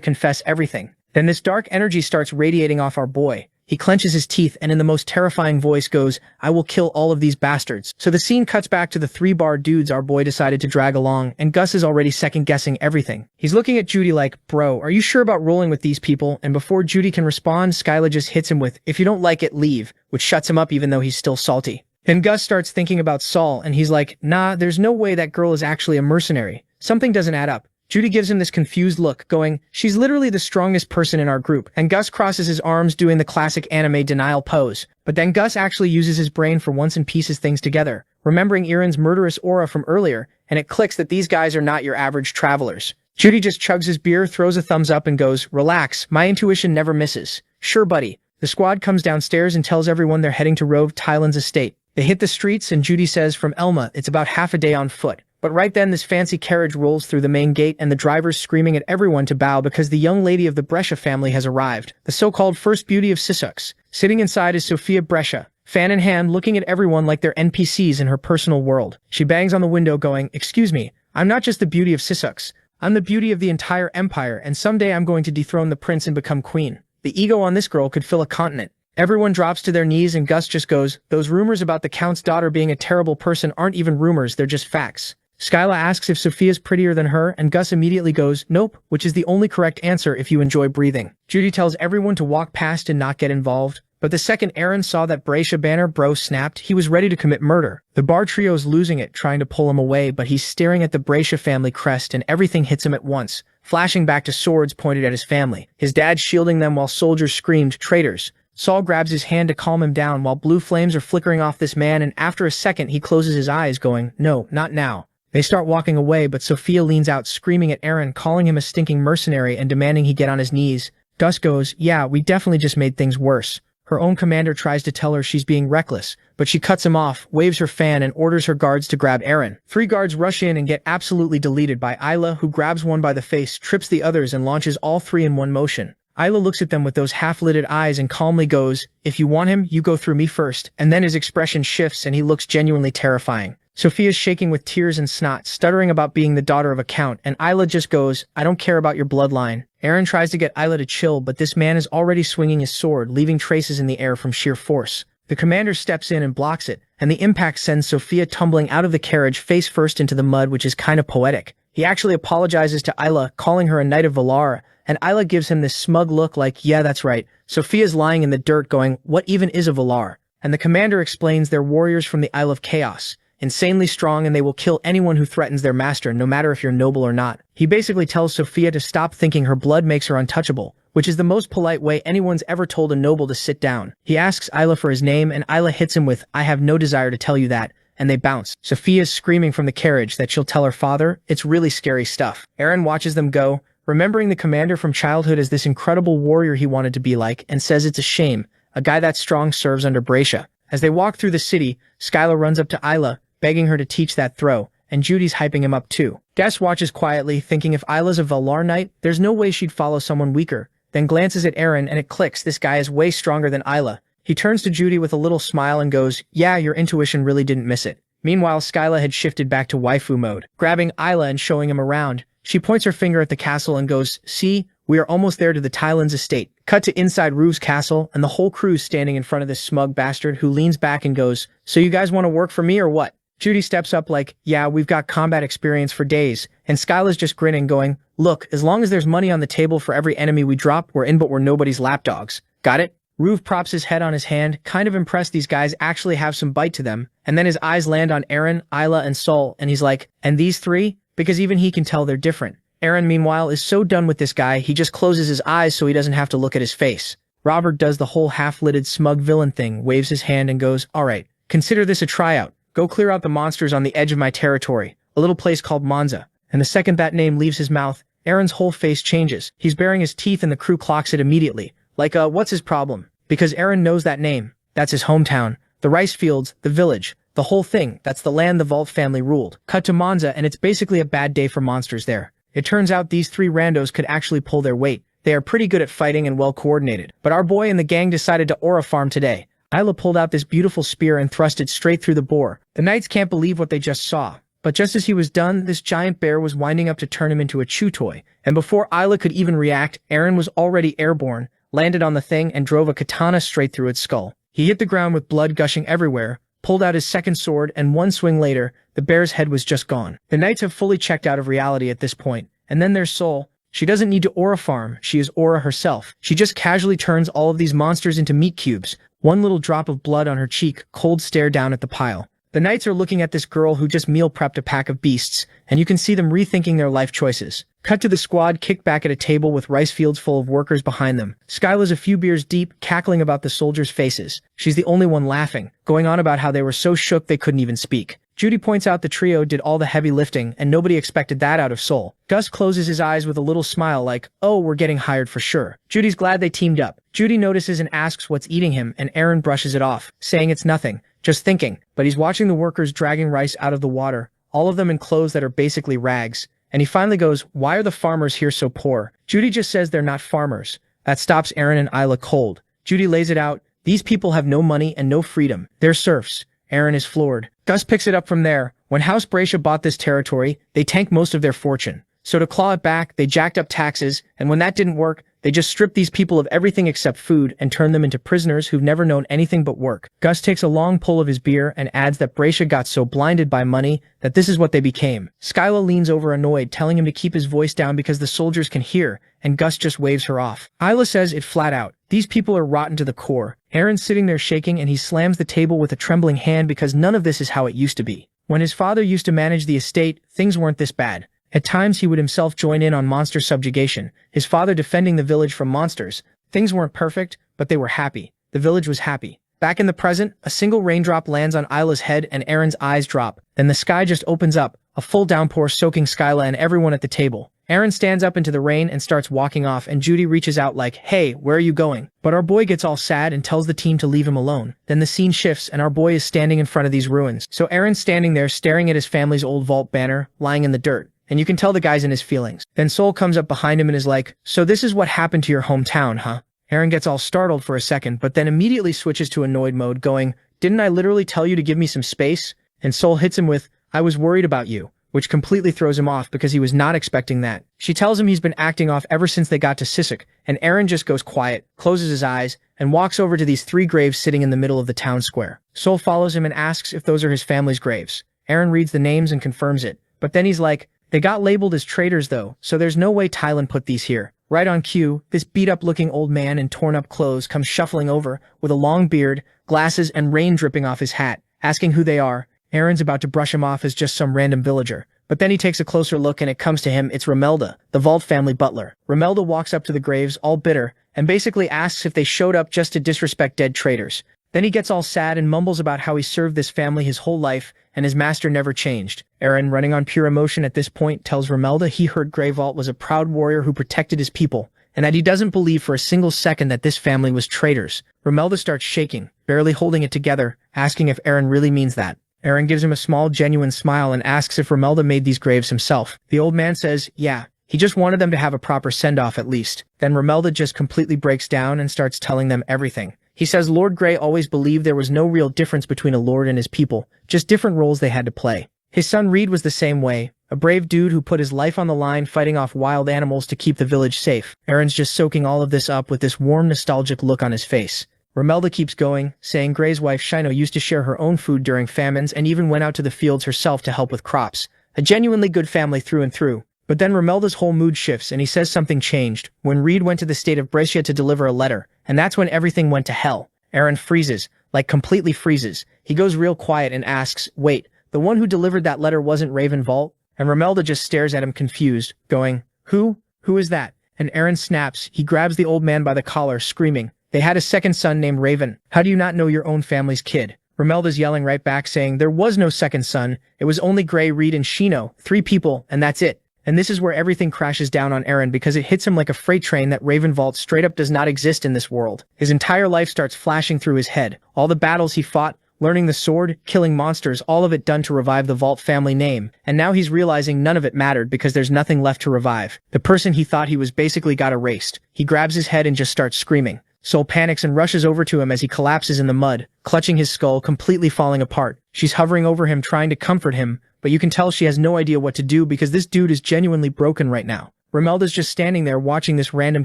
confess everything. Then this dark energy starts radiating off our boy. He clenches his teeth and in the most terrifying voice goes, "I will kill all of these bastards." So the scene cuts back to the 3-bar dudes our boy decided to drag along, and Gus is already second-guessing everything. He's looking at Judy like, "Bro, are you sure about rolling with these people?" And before Judy can respond, Skyla just hits him with, "If you don't like it, leave," which shuts him up even though he's still salty. Then Gus starts thinking about Saul, and he's like, "Nah, there's no way that girl is actually a mercenary. Something doesn't add up." Judy gives him this confused look, going, "She's literally the strongest person in our group," and Gus crosses his arms doing the classic anime denial pose. But then Gus actually uses his brain for once and pieces things together, remembering Eren's murderous aura from earlier, and it clicks that these guys are not your average travelers. Judy just chugs his beer, throws a thumbs up, and goes, "Relax, my intuition never misses." "Sure, buddy." The squad comes downstairs and tells everyone they're heading to Rove Tylan's estate. They hit the streets, and Judy says from Elma it's about half a day on foot. But right then this fancy carriage rolls through the main gate and the driver's screaming at everyone to bow because the young lady of the Brescia family has arrived, the so-called first beauty of Sisux. Sitting inside is Sophia Brescia, fan in hand, looking at everyone like they're NPCs in her personal world. She bangs on the window going, "Excuse me, I'm not just the beauty of Sisux. I'm the beauty of the entire empire, and someday I'm going to dethrone the prince and become queen." The ego on this girl could fill a continent. Everyone drops to their knees and Gus just goes, "Those rumors about the Count's daughter being a terrible person aren't even rumors, they're just facts." Skyla asks if Sophia's prettier than her, and Gus immediately goes, "Nope," which is the only correct answer if you enjoy breathing. Judy tells everyone to walk past and not get involved, but the second Eren saw that Brescia banner bro snapped, he was ready to commit murder. The bar trio's losing it, trying to pull him away, but he's staring at the Brescia family crest and everything hits him at once, flashing back to swords pointed at his family, his dad shielding them while soldiers screamed, "Traitors." Saul grabs his hand to calm him down while blue flames are flickering off this man, and after a second he closes his eyes going, "No, not now." They start walking away, but Sophia leans out screaming at Eren, calling him a stinking mercenary and demanding he get on his knees. Gus goes, "Yeah, we definitely just made things worse." Her own commander tries to tell her she's being reckless, but she cuts him off, waves her fan, and orders her guards to grab Eren. 3 guards rush in and get absolutely deleted by Ayla, who grabs one by the face, trips the others, and launches all 3 in one motion. Ayla looks at them with those half-lidded eyes and calmly goes, "If you want him, you go through me first," and then his expression shifts and he looks genuinely terrifying. Sophia's shaking with tears and snot, stuttering about being the daughter of a count, and Ayla just goes, "I don't care about your bloodline." Eren tries to get Ayla to chill, but this man is already swinging his sword, leaving traces in the air from sheer force. The commander steps in and blocks it, and the impact sends Sophia tumbling out of the carriage face first into the mud, which is kind of poetic. He actually apologizes to Ayla, calling her a Knight of Valar, and Ayla gives him this smug look like, "Yeah, that's right." Sophia's lying in the dirt going, "What even is a Valar?" And the commander explains they're warriors from the Isle of Chaos, insanely strong, and they will kill anyone who threatens their master, no matter if you're noble or not. He basically tells Sophia to stop thinking her blood makes her untouchable, which is the most polite way anyone's ever told a noble to sit down. He asks Ayla for his name, and Ayla hits him with, "I have no desire to tell you that," and they bounce. Sophia's screaming from the carriage that she'll tell her father. It's really scary stuff. Eren watches them go, remembering the commander from childhood as this incredible warrior he wanted to be like, and says it's a shame. A guy that strong serves under Bracia. As they walk through the city, Skyla runs up to Ayla, begging her to teach that throw, and Judy's hyping him up too. Gus watches quietly, thinking if Ayla's a Valar Knight, there's no way she'd follow someone weaker, then glances at Eren and it clicks, this guy is way stronger than Ayla. He turns to Judy with a little smile and goes, "Yeah, your intuition really didn't miss it." Meanwhile, Skyla had shifted back to waifu mode, grabbing Ayla and showing him around. She points her finger at the castle and goes, "See, we are almost there to the Tylan's estate." Cut to inside Ruve's castle, and the whole crew's standing in front of this smug bastard who leans back and goes, "So you guys want to work for me or what?" Judy steps up like, "Yeah, we've got combat experience for days," and Skyla's just grinning going, "Look, as long as there's money on the table for every enemy we drop, we're in, but we're nobody's lapdogs. Got it?" Ruve props his head on his hand, kind of impressed these guys actually have some bite to them, and then his eyes land on Eren, Ayla, and Sol, and he's like, "And these 3? Because even he can tell they're different." Eren, meanwhile, is so done with this guy, he just closes his eyes so he doesn't have to look at his face. Robert does the whole half-lidded smug villain thing, waves his hand and goes, "Alright, consider this a tryout. Go clear out the monsters on the edge of my territory, a little place called Monza." And the second that name leaves his mouth, Eren's whole face changes. He's baring his teeth and the crew clocks it immediately. Like, what's his problem? Because Eren knows that name. That's his hometown. The rice fields, the village, the whole thing. That's the land the Vault family ruled. Cut to Monza, and it's basically a bad day for monsters there. It turns out these 3 randos could actually pull their weight. They are pretty good at fighting and well coordinated. But our boy and the gang decided to aura farm today. Ayla pulled out this beautiful spear and thrust it straight through the boar. The knights can't believe what they just saw. But just as he was done, this giant bear was winding up to turn him into a chew toy. And before Ayla could even react, Eren was already airborne, landed on the thing, and drove a katana straight through its skull. He hit the ground with blood gushing everywhere, pulled out his second sword, and one swing later, the bear's head was just gone. The knights have fully checked out of reality at this point. And then there's Sol. She doesn't need to aura farm, she is aura herself. She just casually turns all of these monsters into meat cubes. One little drop of blood on her cheek, cold stare down at the pile. The knights are looking at this girl who just meal prepped a pack of beasts, and you can see them rethinking their life choices. Cut to the squad kicked back at a table with rice fields full of workers behind them. Skyla's a few beers deep, cackling about the soldiers' faces. She's the only one laughing, going on about how they were so shook they couldn't even speak. Judy points out the trio did all the heavy lifting, and nobody expected that out of Sol. Gus closes his eyes with a little smile like, "Oh, we're getting hired for sure." Judy's glad they teamed up. Judy notices and asks what's eating him, and Eren brushes it off, saying it's nothing, just thinking. But he's watching the workers dragging rice out of the water, all of them in clothes that are basically rags. And he finally goes, "Why are the farmers here so poor?" Judy just says they're not farmers. That stops Eren and Ayla cold. Judy lays it out. These people have no money and no freedom. They're serfs. Eren is floored. Gus picks it up from there. When House Bracia bought this territory, they tanked most of their fortune. So to claw it back, they jacked up taxes, and when that didn't work, they just stripped these people of everything except food and turned them into prisoners who've never known anything but work. Gus takes a long pull of his beer and adds that Bracia got so blinded by money that this is what they became. Skyla leans over annoyed, telling him to keep his voice down because the soldiers can hear, and Gus just waves her off. Ayla says it flat out. These people are rotten to the core. Eren's sitting there shaking and he slams the table with a trembling hand because none of this is how it used to be. When his father used to manage the estate, things weren't this bad. At times he would himself join in on monster subjugation, his father defending the village from monsters. Things weren't perfect, but they were happy. The village was happy. Back in the present, a single raindrop lands on Isla's head and Aaron's eyes drop. Then the sky just opens up, a full downpour soaking Skyla and everyone at the table. Aaron stands up into the rain and starts walking off, and Judy reaches out like, "Hey, where are you going?" But our boy gets all sad and tells the team to leave him alone. Then the scene shifts and our boy is standing in front of these ruins. So Aaron's standing there staring at his family's old vault banner, lying in the dirt. And you can tell the guy's in his feelings. Then Sol comes up behind him and is like, "So this is what happened to your hometown, huh?" Aaron gets all startled for a second, but then immediately switches to annoyed mode, going, "Didn't I literally tell you to give me some space?" And Sol hits him with, "I was worried about you," which completely throws him off because he was not expecting that. She tells him he's been acting off ever since they got to Sissik, and Aaron just goes quiet, closes his eyes, and walks over to these 3 graves sitting in the middle of the town square. Sol follows him and asks if those are his family's graves. Aaron reads the names and confirms it, but then he's like, "They got labeled as traitors though, so there's no way Thailand put these here." Right on cue, this beat-up-looking old man in torn-up clothes comes shuffling over, with a long beard, glasses, and rain dripping off his hat, asking who they are. Aaron's about to brush him off as just some random villager. But then he takes a closer look and it comes to him, it's Romelda, the Vault family butler. Romelda walks up to the graves, all bitter, and basically asks if they showed up just to disrespect dead traitors. Then he gets all sad and mumbles about how he served this family his whole life, and his master never changed. Aaron, running on pure emotion at this point, tells Romelda he heard Grey Vault was a proud warrior who protected his people, and that he doesn't believe for a single second that this family was traitors. Romelda starts shaking, barely holding it together, asking if Aaron really means that. Aaron gives him a small, genuine smile and asks if Romelda made these graves himself. The old man says, yeah, he just wanted them to have a proper send-off at least. Then Romelda just completely breaks down and starts telling them everything. He says Lord Grey always believed there was no real difference between a lord and his people, just different roles they had to play. His son Reed was the same way, a brave dude who put his life on the line fighting off wild animals to keep the village safe. Aaron's just soaking all of this up with this warm, nostalgic look on his face. Romelda keeps going, saying Grey's wife Shino used to share her own food during famines and even went out to the fields herself to help with crops. A genuinely good family through and through. But then Romelda's whole mood shifts and he says something changed when Reed went to the state of Brescia to deliver a letter, and that's when everything went to hell. Aaron freezes, like completely freezes. He goes real quiet and asks, wait, the one who delivered that letter wasn't Raven Vault? And Romelda just stares at him confused, going, Who? Who is that? And Aaron snaps. He grabs the old man by the collar, screaming, they had a second son named Raven. How do you not know your own family's kid? Romelda's yelling right back saying there was no second son. It was only Grey, Reed, and Shino, 3 people, and that's it. And this is where everything crashes down on Aaron because it hits him like a freight train that Raven Vault straight up does not exist in this world. His entire life starts flashing through his head. All the battles he fought, learning the sword, killing monsters, all of it done to revive the Vault family name. And now he's realizing none of it mattered because there's nothing left to revive. The person he thought he was basically got erased. He grabs his head and just starts screaming. Sol panics and rushes over to him as he collapses in the mud, clutching his skull, completely falling apart. She's hovering over him trying to comfort him, but you can tell she has no idea what to do because this dude is genuinely broken right now. Romelda's just standing there watching this random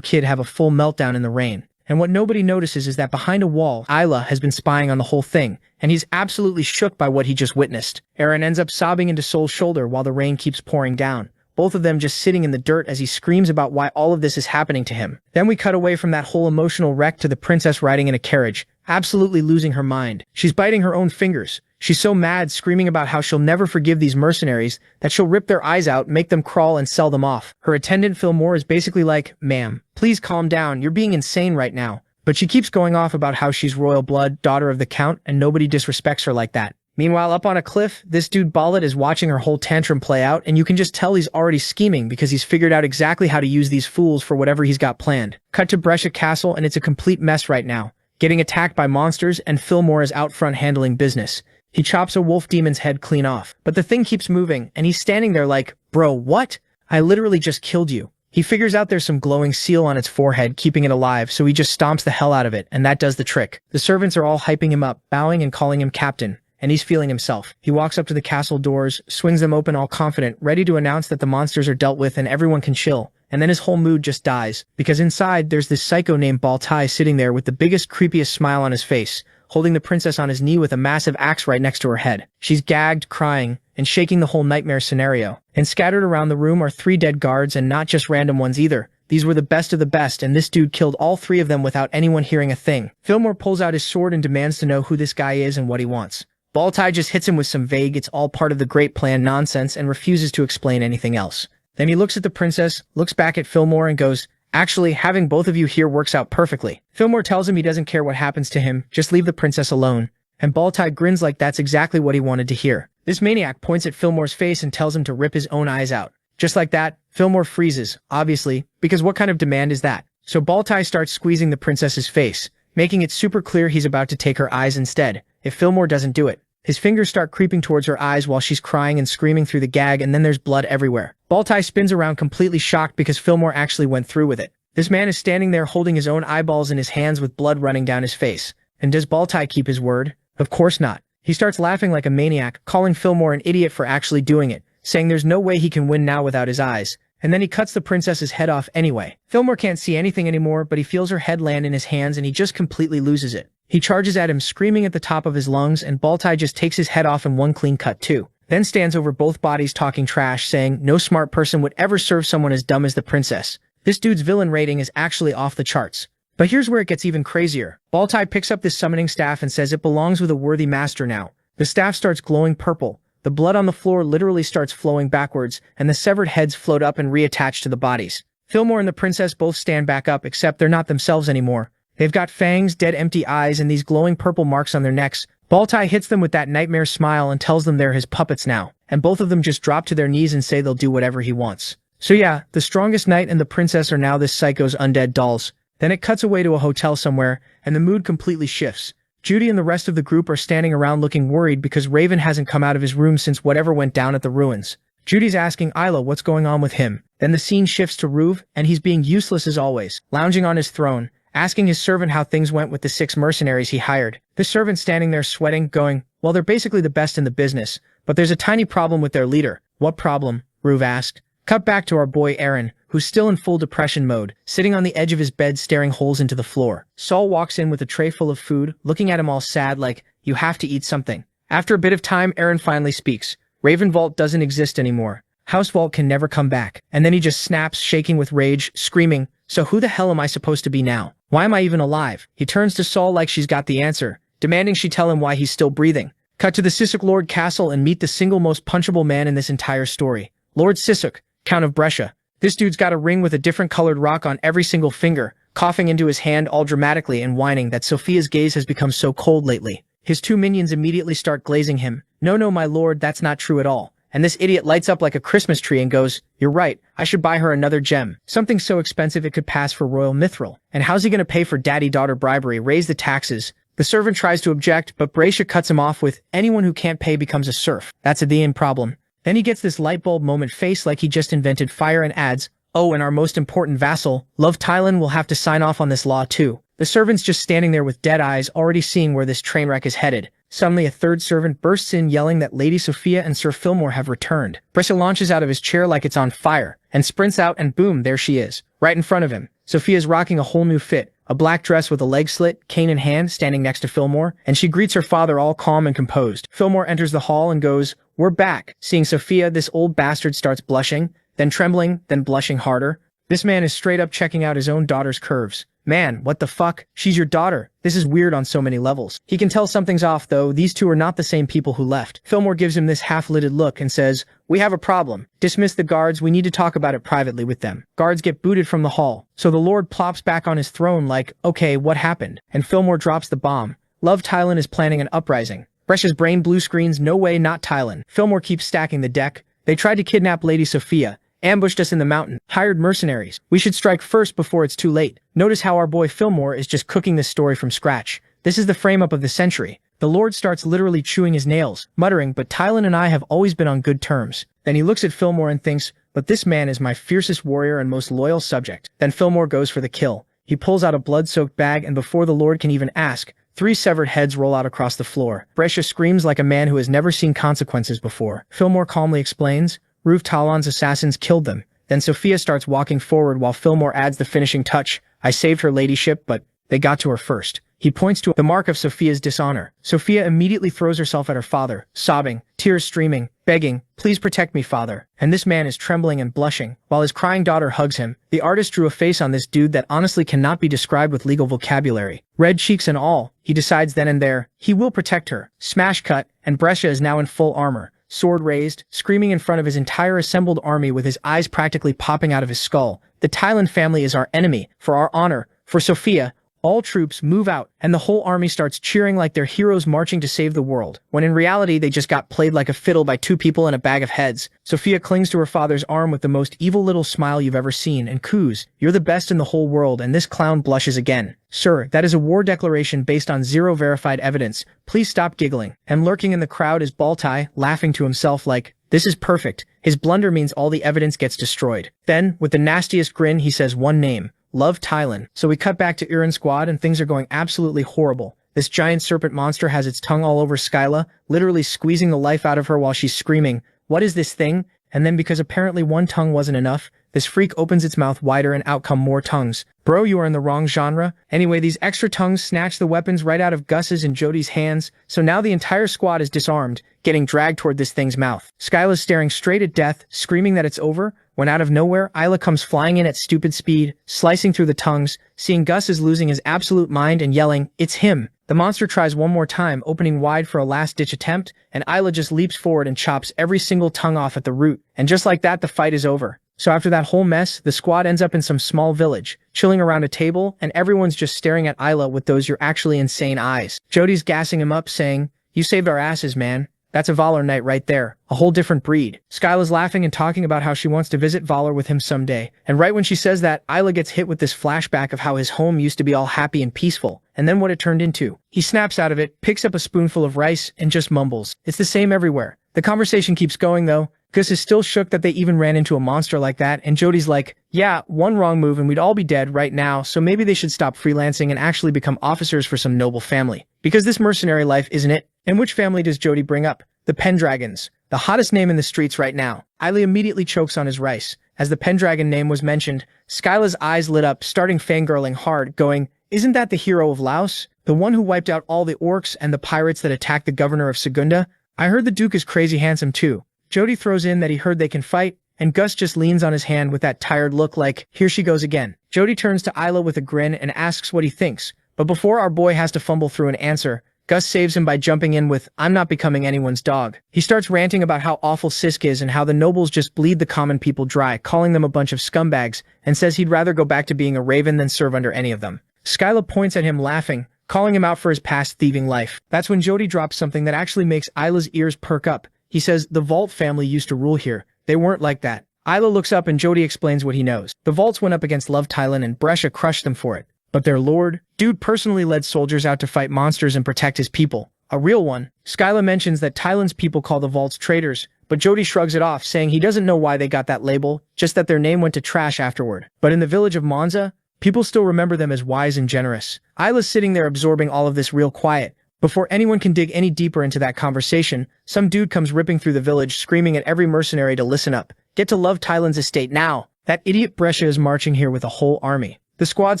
kid have a full meltdown in the rain. And what nobody notices is that behind a wall, Isla has been spying on the whole thing, and he's absolutely shook by what he just witnessed. Aaron ends up sobbing into Sol's shoulder while the rain keeps pouring down. Both of them just sitting in the dirt as he screams about why all of this is happening to him. Then we cut away from that whole emotional wreck to the princess riding in a carriage, absolutely losing her mind. She's biting her own fingers. She's so mad, screaming about how she'll never forgive these mercenaries, that she'll rip their eyes out, make them crawl, and sell them off. Her attendant Fillmore is basically like, ma'am, please calm down, you're being insane right now. But she keeps going off about how she's royal blood, daughter of the count, and nobody disrespects her like that. Meanwhile, up on a cliff, this dude Ballet is watching her whole tantrum play out, and you can just tell he's already scheming because he's figured out exactly how to use these fools for whatever he's got planned. Cut to Brescia Castle, and it's a complete mess right now. Getting attacked by monsters, and Fillmore is out front handling business. He chops a wolf demon's head clean off, but the thing keeps moving, and he's standing there like, bro, what? I literally just killed you. He figures out there's some glowing seal on its forehead, keeping it alive, so he just stomps the hell out of it, and that does the trick. The servants are all hyping him up, bowing and calling him captain. And he's feeling himself. He walks up to the castle doors, swings them open all confident, ready to announce that the monsters are dealt with and everyone can chill. And then his whole mood just dies, because inside there's this psycho named Baltai sitting there with the biggest, creepiest smile on his face, holding the princess on his knee with a massive axe right next to her head. She's gagged, crying, and shaking the whole nightmare scenario. And scattered around the room are 3 dead guards, and not just random ones either. These were the best of the best, and this dude killed all 3 of them without anyone hearing a thing. Fillmore pulls out his sword and demands to know who this guy is and what he wants. Baltai just hits him with some vague, it's all part of the great plan nonsense and refuses to explain anything else. Then he looks at the princess, looks back at Fillmore and goes, Actually, having both of you here works out perfectly. Fillmore tells him he doesn't care what happens to him, just leave the princess alone. And Baltai grins like that's exactly what he wanted to hear. This maniac points at Fillmore's face and tells him to rip his own eyes out. Just like that, Fillmore freezes, obviously, because what kind of demand is that? So Baltai starts squeezing the princess's face, making it super clear he's about to take her eyes instead, if Fillmore doesn't do it. His fingers start creeping towards her eyes while she's crying and screaming through the gag, and then there's blood everywhere. Baltai spins around completely shocked because Fillmore actually went through with it. This man is standing there holding his own eyeballs in his hands with blood running down his face. And does Baltai keep his word? Of course not. He starts laughing like a maniac, calling Fillmore an idiot for actually doing it, saying there's no way he can win now without his eyes. And then he cuts the princess's head off anyway. Fillmore can't see anything anymore, but he feels her head land in his hands and he just completely loses it. He charges at him screaming at the top of his lungs, and Baltai just takes his head off in one clean cut too. Then stands over both bodies talking trash, saying no smart person would ever serve someone as dumb as the princess. This dude's villain rating is actually off the charts. But here's where it gets even crazier. Baltai picks up this summoning staff and says it belongs with a worthy master now. The staff starts glowing purple. The blood on the floor literally starts flowing backwards, and the severed heads float up and reattach to the bodies. Fillmore and the princess both stand back up, except they're not themselves anymore. They've got fangs, dead empty eyes, and these glowing purple marks on their necks. Baltai hits them with that nightmare smile and tells them they're his puppets now, and both of them just drop to their knees and say they'll do whatever he wants. So yeah, the strongest knight and the princess are now this psycho's undead dolls. Then it cuts away to a hotel somewhere, and the mood completely shifts. Judy and the rest of the group are standing around looking worried because Raven hasn't come out of his room since whatever went down at the ruins. Judy's asking Isla what's going on with him. Then the scene shifts to Ruve, and he's being useless as always, lounging on his throne, asking his servant how things went with the 6 mercenaries he hired. The servant standing there sweating, going, well, they're basically the best in the business, but there's a tiny problem with their leader. What problem? Ruve asked. Cut back to our boy Aaron, who's still in full depression mode, sitting on the edge of his bed staring holes into the floor. Saul walks in with a tray full of food, looking at him all sad like, you have to eat something. After a bit of time, Aaron finally speaks. Raven Vault doesn't exist anymore. House Vault can never come back. And then he just snaps, shaking with rage, screaming, so who the hell am I supposed to be now? Why am I even alive? He turns to Saul like she's got the answer, demanding she tell him why he's still breathing. Cut to the Sisuk Lord Castle and meet the single most punchable man in this entire story. Lord Sisuk, Count of Brescia. This dude's got a ring with a different colored rock on every single finger, coughing into his hand all dramatically and whining that Sophia's gaze has become so cold lately. His 2 minions immediately start glazing him. No, my lord, that's not true at all. And this idiot lights up like a Christmas tree and goes, you're right, I should buy her another gem. Something so expensive it could pass for royal mithril. And how's he gonna pay for daddy-daughter bribery, raise the taxes? The servant tries to object, but Brescia cuts him off with, anyone who can't pay becomes a serf. That's a the end problem. Then he gets this light bulb moment face like he just invented fire and adds, oh, and our most important vassal, Love Tylan, will have to sign off on this law too. The servant's just standing there with dead eyes, already seeing where this train wreck is headed. Suddenly a third servant bursts in yelling that Lady Sophia and Sir Fillmore have returned. Brescia launches out of his chair like it's on fire, and sprints out and boom, there she is, right in front of him. Sophia's rocking a whole new fit, a black dress with a leg slit, cane in hand, standing next to Fillmore, and she greets her father all calm and composed. Fillmore enters the hall and goes, we're back. Seeing Sophia, this old bastard starts blushing, then trembling, then blushing harder. This man is straight up checking out his own daughter's curves. Man, what the fuck? She's your daughter. This is weird on so many levels. He can tell something's off though, these two are not the same people who left. Fillmore gives him this half-lidded look and says, we have a problem. Dismiss the guards, we need to talk about it privately with them. Guards get booted from the hall. So the Lord plops back on his throne like, okay, what happened? And Fillmore drops the bomb. Love Tylan is planning an uprising. Brescia's brain blue screens, no way, not Tylan. Fillmore keeps stacking the deck. They tried to kidnap Lady Sophia. Ambushed us in the mountain. Hired mercenaries. We should strike first before it's too late. Notice how our boy Fillmore is just cooking this story from scratch. This is the frame-up of the century. The Lord starts literally chewing his nails, muttering, but Tylan and I have always been on good terms. Then he looks at Fillmore and thinks, but this man is my fiercest warrior and most loyal subject. Then Fillmore goes for the kill. He pulls out a blood-soaked bag and before the Lord can even ask, 3 severed heads roll out across the floor. Brescia screams like a man who has never seen consequences before. Fillmore calmly explains, Ruve Talon's assassins killed them. Then Sophia starts walking forward while Fillmore adds the finishing touch. I saved her ladyship, but they got to her first. He points to the mark of Sophia's dishonor. Sophia immediately throws herself at her father, sobbing, tears streaming, begging, please protect me, father. And this man is trembling and blushing, while his crying daughter hugs him. The artist drew a face on this dude that honestly cannot be described with legal vocabulary. Red cheeks and all, he decides then and there, he will protect her. Smash cut, and Brescia is now in full armor. Sword raised, screaming in front of his entire assembled army with his eyes practically popping out of his skull. The Thailand family is our enemy. For our honor, for Sophia, all troops move out, and the whole army starts cheering like they're heroes marching to save the world, when in reality they just got played like a fiddle by two people in a bag of heads. Sophia clings to her father's arm with the most evil little smile you've ever seen and coos, "You're the best in the whole world," and this clown blushes again. "Sir, that is a war declaration based on zero verified evidence. Please stop giggling." And lurking in the crowd is Baltai, laughing to himself like, "This is perfect." His blunder means all the evidence gets destroyed. Then, with the nastiest grin, he says one name. Love Thailand. So we cut back to Iran's squad and things are going absolutely horrible. This giant serpent monster has its tongue all over Skyla, literally squeezing the life out of her while she's screaming, "What is this thing?" And then because apparently one tongue wasn't enough, this freak opens its mouth wider and out come more tongues. Bro, you are in the wrong genre. Anyway, these extra tongues snatch the weapons right out of Gus's and Jody's hands, so now the entire squad is disarmed, getting dragged toward this thing's mouth. Skyla's staring straight at death, screaming that it's over, when out of nowhere, Isla comes flying in at stupid speed, slicing through the tongues, seeing Gus is losing his absolute mind and yelling, "It's him!" The monster tries one more time, opening wide for a last-ditch attempt, and Isla just leaps forward and chops every single tongue off at the root, and just like that, the fight is over. So after that whole mess, the squad ends up in some small village, chilling around a table, and everyone's just staring at Isla with those "you're actually insane" eyes. Jody's gassing him up, saying, "You saved our asses, man. That's a Valor Knight right there. A whole different breed." Skyla's laughing and talking about how she wants to visit Valor with him someday. And right when she says that, Isla gets hit with this flashback of how his home used to be all happy and peaceful, and then what it turned into. He snaps out of it, picks up a spoonful of rice, and just mumbles, "It's the same everywhere." The conversation keeps going though. Gus is still shook that they even ran into a monster like that, and Jody's like, "Yeah, one wrong move and we'd all be dead right now, so maybe they should stop freelancing and actually become officers for some noble family. Because this mercenary life isn't it." And which family does Jody bring up? The Pendragons, the hottest name in the streets right now. Isla immediately chokes on his rice. As the Pendragon name was mentioned, Skyla's eyes lit up, starting fangirling hard, going, "Isn't that the hero of Laos? The one who wiped out all the orcs and the pirates that attacked the governor of Segunda? I heard the Duke is crazy handsome too." Jody throws in that he heard they can fight, and Gus just leans on his hand with that tired look like, here she goes again. Jody turns to Isla with a grin and asks what he thinks, but before our boy has to fumble through an answer, Gus saves him by jumping in with, "I'm not becoming anyone's dog." He starts ranting about how awful Sisk is and how the nobles just bleed the common people dry, calling them a bunch of scumbags, and says he'd rather go back to being a raven than serve under any of them. Skyla points at him laughing, calling him out for his past thieving life. That's when Jody drops something that actually makes Isla's ears perk up. He says, "The Vault family used to rule here. They weren't like that." Isla looks up and Jody explains what he knows. The Vaults went up against Love Thailand and Brescia crushed them for it. But their lord? Dude personally led soldiers out to fight monsters and protect his people. A real one. Skyla mentions that Thailand's people call the Vaults traitors, but Jody shrugs it off, saying he doesn't know why they got that label, just that their name went to trash afterward. But in the village of Monza, people still remember them as wise and generous. Isla's sitting there absorbing all of this real quiet. Before anyone can dig any deeper into that conversation, some dude comes ripping through the village screaming at every mercenary to listen up. Get to Love Thailand's estate now. That idiot Brescia is marching here with a whole army. The squad